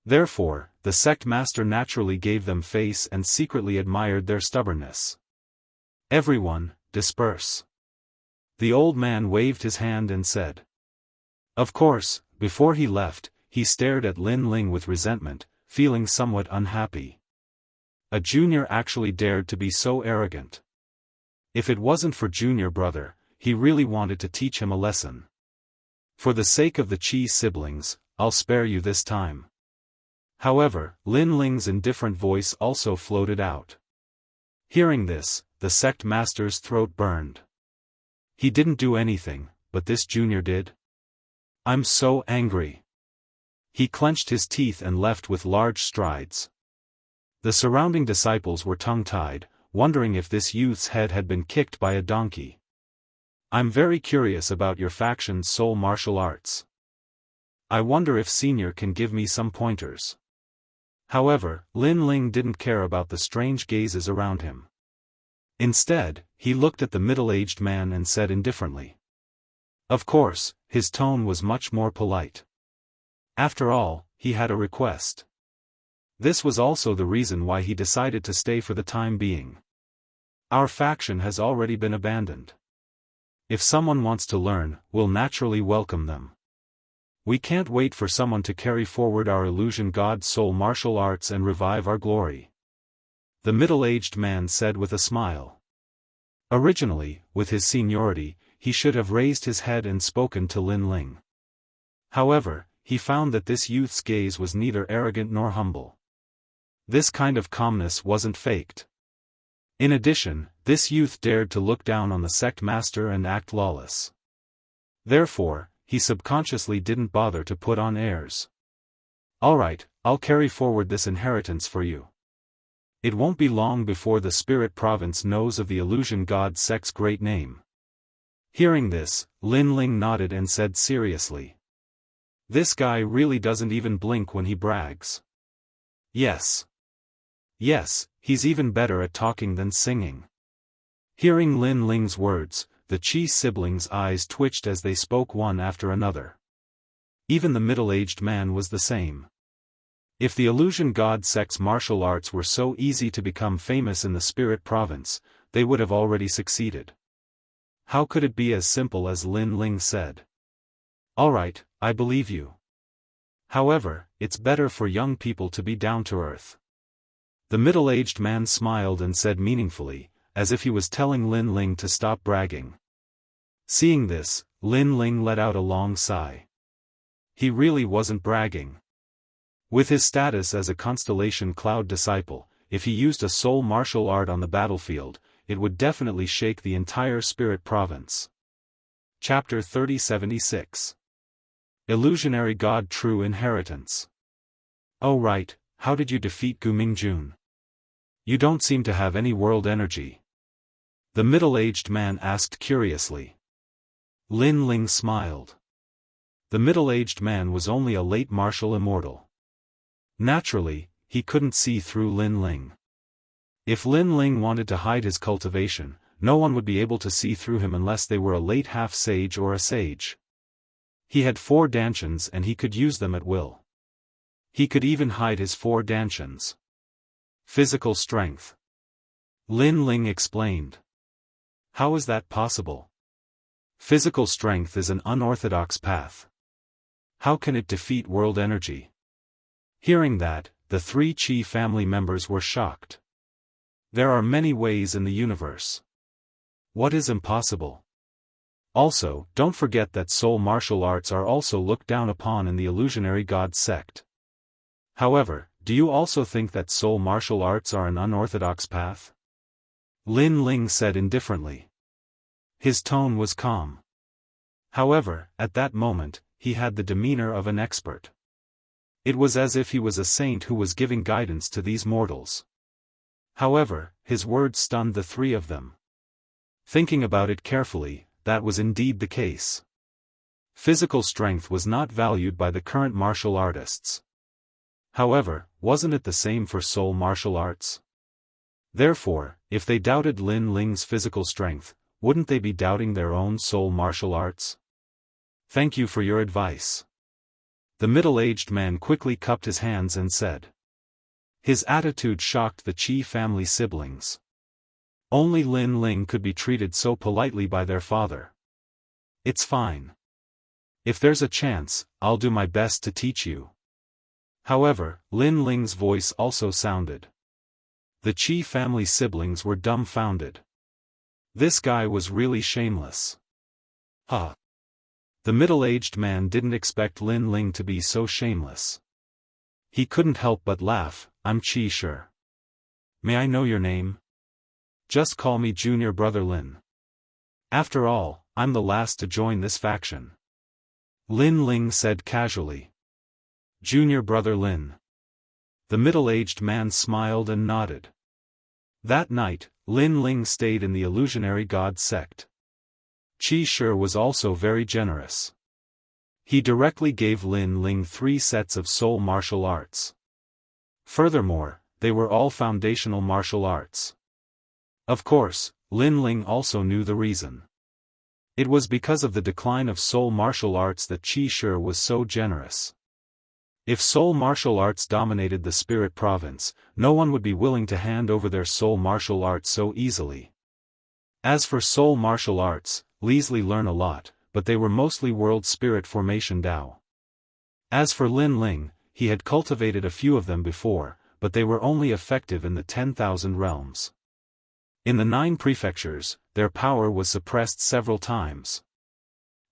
[SPEAKER 1] Therefore, the sect master naturally gave them face and secretly admired their stubbornness. Everyone, disperse. The old man waved his hand and said. Of course, before he left, he stared at Lin Ling with resentment, feeling somewhat unhappy. A junior actually dared to be so arrogant. If it wasn't for junior brother, he really wanted to teach him a lesson. For the sake of the Qi siblings, I'll spare you this time. However, Lin Ling's indifferent voice also floated out. Hearing this, the sect master's throat burned. He didn't do anything, but this junior did? I'm so angry. He clenched his teeth and left with large strides. The surrounding disciples were tongue-tied, wondering if this youth's head had been kicked by a donkey. I'm very curious about your faction's soul martial arts. I wonder if Senior can give me some pointers. However, Lin Ling didn't care about the strange gazes around him. Instead, he looked at the middle-aged man and said indifferently. Of course, his tone was much more polite. After all, he had a request. This was also the reason why he decided to stay for the time being. Our faction has already been abandoned. If someone wants to learn, we'll naturally welcome them. We can't wait for someone to carry forward our illusion god soul martial arts and revive our glory. The middle-aged man said with a smile. Originally, with his seniority, he should have raised his head and spoken to Lin Ling. However, he found that this youth's gaze was neither arrogant nor humble. This kind of calmness wasn't faked. In addition, this youth dared to look down on the sect master and act lawless. Therefore, he subconsciously didn't bother to put on airs. Alright, I'll carry forward this inheritance for you. It won't be long before the spirit province knows of the illusion god sect's great name. Hearing this, Lin Ling nodded and said seriously. This guy really doesn't even blink when he brags. Yes. Yes, he's even better at talking than singing. Hearing Lin Ling's words, the Qi siblings' eyes twitched as they spoke one after another. Even the middle-aged man was the same. If the illusion god sect's martial arts were so easy to become famous in the spirit province, they would have already succeeded. How could it be as simple as Lin Ling said? Alright, I believe you. However, it's better for young people to be down to earth. The middle-aged man smiled and said meaningfully, as if he was telling Lin Ling to stop bragging. Seeing this, Lin Ling let out a long sigh. He really wasn't bragging. With his status as a Constellation Cloud disciple, if he used a soul martial art on the battlefield, it would definitely shake the entire spirit province. Chapter 3076. Illusionary God True Inheritance. Oh right, how did you defeat Gu Mingjun? You don't seem to have any world energy. The middle-aged man asked curiously. Lin Ling smiled. The middle-aged man was only a late martial immortal. Naturally, he couldn't see through Lin Ling. If Lin Ling wanted to hide his cultivation, no one would be able to see through him unless they were a late half-sage or a sage. He had 4 dantians and he could use them at will. He could even hide his 4 dantians. Physical strength. Lin Ling explained. How is that possible? Physical strength is an unorthodox path. How can it defeat world energy? Hearing that, the 3 Qi family members were shocked. There are many ways in the universe. What is impossible? Also, don't forget that soul martial arts are also looked down upon in the illusionary god sect. However, do you also think that soul martial arts are an unorthodox path? Lin Ling said indifferently. His tone was calm. However, at that moment, he had the demeanor of an expert. It was as if he was a saint who was giving guidance to these mortals. However, his words stunned the 3 of them. Thinking about it carefully, that was indeed the case. Physical strength was not valued by the current martial artists. However, wasn't it the same for soul martial arts? Therefore, if they doubted Lin Ling's physical strength, wouldn't they be doubting their own soul martial arts? Thank you for your advice. The middle-aged man quickly cupped his hands and said. His attitude shocked the Qi family siblings. Only Lin Ling could be treated so politely by their father. It's fine. If there's a chance, I'll do my best to teach you. However, Lin Ling's voice also sounded. The Qi family siblings were dumbfounded. This guy was really shameless. Huh. The middle-aged man didn't expect Lin Ling to be so shameless. He couldn't help but laugh. I'm Qi Shi. May I know your name? Just call me Junior Brother Lin. After all, I'm the last to join this faction. Lin Ling said casually. Junior Brother Lin. The middle-aged man smiled and nodded. That night, Lin Ling stayed in the illusionary god sect. Qi Shi was also very generous. He directly gave Lin Ling 3 sets of soul martial arts. Furthermore, they were all foundational martial arts. Of course, Lin Ling also knew the reason. It was because of the decline of soul martial arts that Qi Shi was so generous. If soul martial arts dominated the spirit province, no one would be willing to hand over their soul martial arts so easily. As for soul martial arts, Leslie learned a lot, but they were mostly world spirit formation Dao. As for Lin Ling, he had cultivated a few of them before, but they were only effective in the 10,000 realms. In the 9 prefectures, their power was suppressed several times.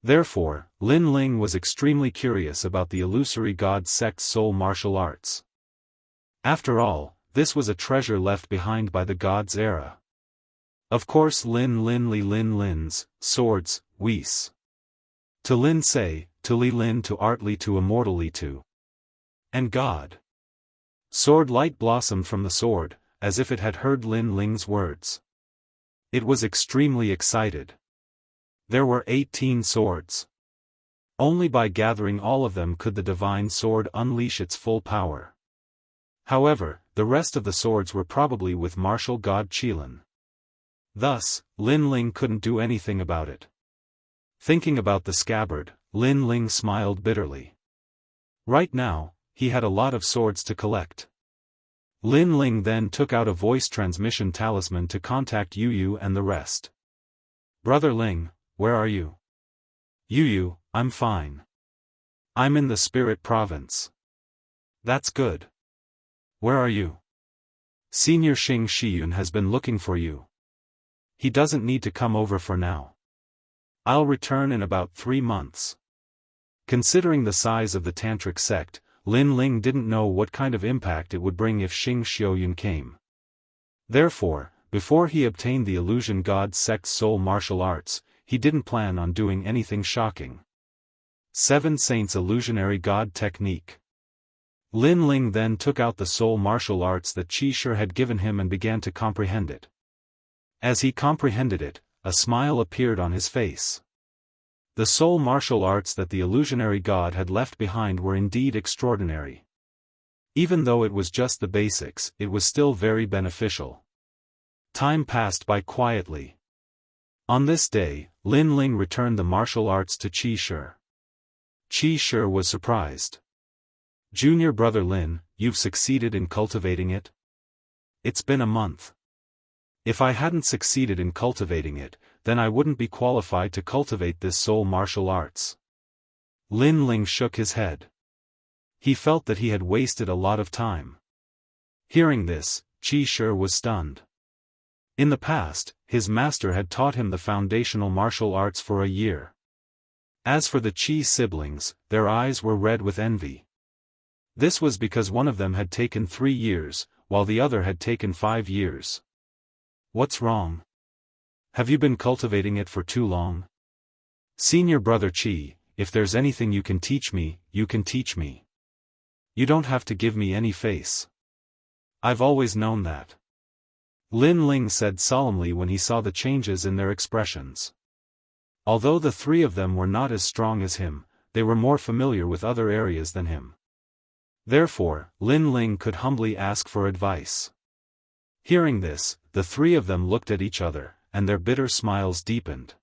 [SPEAKER 1] Therefore, Lin Ling was extremely curious about the illusory god sect's soul martial arts. After all, this was a treasure left behind by the gods' era. Of course Lin Lin's, swords, Weiss. To Lin Sei, to Li Lin to Artly to Immortally to. And God. Sword light blossomed from the sword, as if it had heard Lin Ling's words. It was extremely excited. There were 18 swords. Only by gathering all of them could the divine sword unleash its full power. However, the rest of the swords were probably with martial god Qilin. Thus, Lin Ling couldn't do anything about it. Thinking about the scabbard, Lin Ling smiled bitterly. Right now, he had a lot of swords to collect. Lin Ling then took out a voice transmission talisman to contact Yu and the rest. Brother Ling, where are you? Yu, I'm fine. I'm in the spirit province. That's good. Where are you? Senior Xing Shiyun has been looking for you. He doesn't need to come over for now. I'll return in about 3 months. Considering the size of the tantric sect, Lin Ling didn't know what kind of impact it would bring if Xing Xiuyun came. Therefore, before he obtained the illusion god sect's soul martial arts, he didn't plan on doing anything shocking. 7 Saints Illusionary God Technique. Lin Ling then took out the soul martial arts that Qi Shi had given him and began to comprehend it. As he comprehended it, a smile appeared on his face. The soul martial arts that the illusionary god had left behind were indeed extraordinary. Even though it was just the basics, it was still very beneficial. Time passed by quietly. On this day, Lin Ling returned the martial arts to Qi Shi. Qi Shi was surprised. Junior brother Lin, you've succeeded in cultivating it? It's been a month. If I hadn't succeeded in cultivating it, then I wouldn't be qualified to cultivate this soul martial arts. Lin Ling shook his head. He felt that he had wasted a lot of time. Hearing this, Qi Shi was stunned. In the past, his master had taught him the foundational martial arts for a year. As for the Qi siblings, their eyes were red with envy. This was because one of them had taken 3 years, while the other had taken 5 years. What's wrong? Have you been cultivating it for too long? Senior brother Qi, if there's anything you can teach me, you can teach me. You don't have to give me any face. I've always known that. Lin Ling said solemnly when he saw the changes in their expressions. Although the 3 of them were not as strong as him, they were more familiar with other areas than him. Therefore, Lin Ling could humbly ask for advice. Hearing this, the 3 of them looked at each other, and their bitter smiles deepened.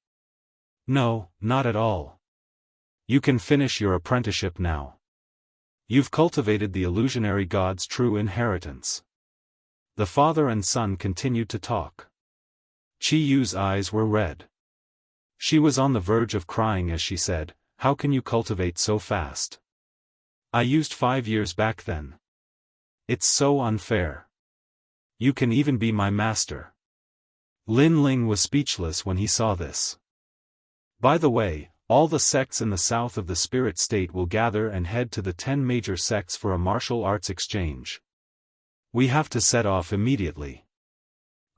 [SPEAKER 1] No, not at all. You can finish your apprenticeship now. You've cultivated the illusionary god's true inheritance. The father and son continued to talk. Qi Yu's eyes were red. She was on the verge of crying as she said, "How can you cultivate so fast? I used 5 years back then. It's so unfair. You can even be my master." Lin Ling was speechless when he saw this. By the way, all the sects in the south of the spirit state will gather and head to the 10 major sects for a martial arts exchange. We have to set off immediately.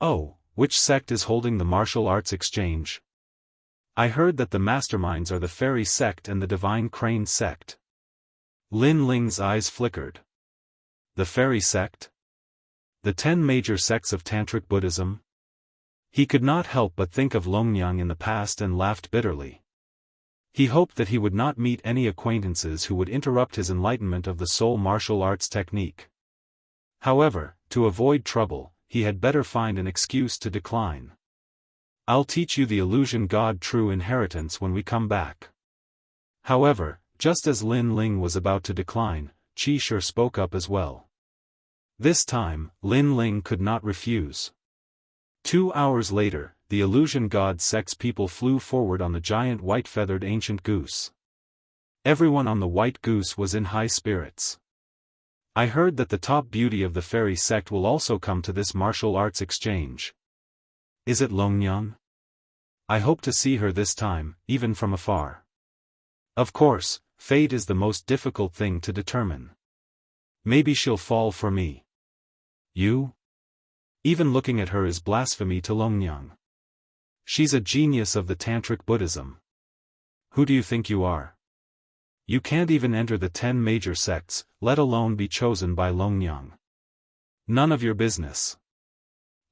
[SPEAKER 1] Oh, which sect is holding the martial arts exchange? I heard that the masterminds are the Fairy sect and the Divine Crane sect. Lin Ling's eyes flickered. The Fairy sect? The 10 major sects of Tantric Buddhism? He could not help but think of Longnyang in the past and laughed bitterly. He hoped that he would not meet any acquaintances who would interrupt his enlightenment of the soul martial arts technique. However, to avoid trouble, he had better find an excuse to decline. I'll teach you the illusion god true inheritance when we come back. However, just as Lin Ling was about to decline, Qi Shi spoke up as well. This time, Lin Ling could not refuse. 2 hours later, the illusion god sect's people flew forward on the giant white-feathered ancient goose. Everyone on the white goose was in high spirits. I heard that the top beauty of the fairy sect will also come to this martial arts exchange. Is it Longnyang? I hope to see her this time, even from afar. Of course, fate is the most difficult thing to determine. Maybe she'll fall for me. You? Even looking at her is blasphemy to Longnyang. She's a genius of the Tantric Buddhism. Who do you think you are? You can't even enter the 10 major sects, let alone be chosen by Longnyang. None of your business.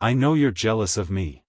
[SPEAKER 1] I know you're jealous of me.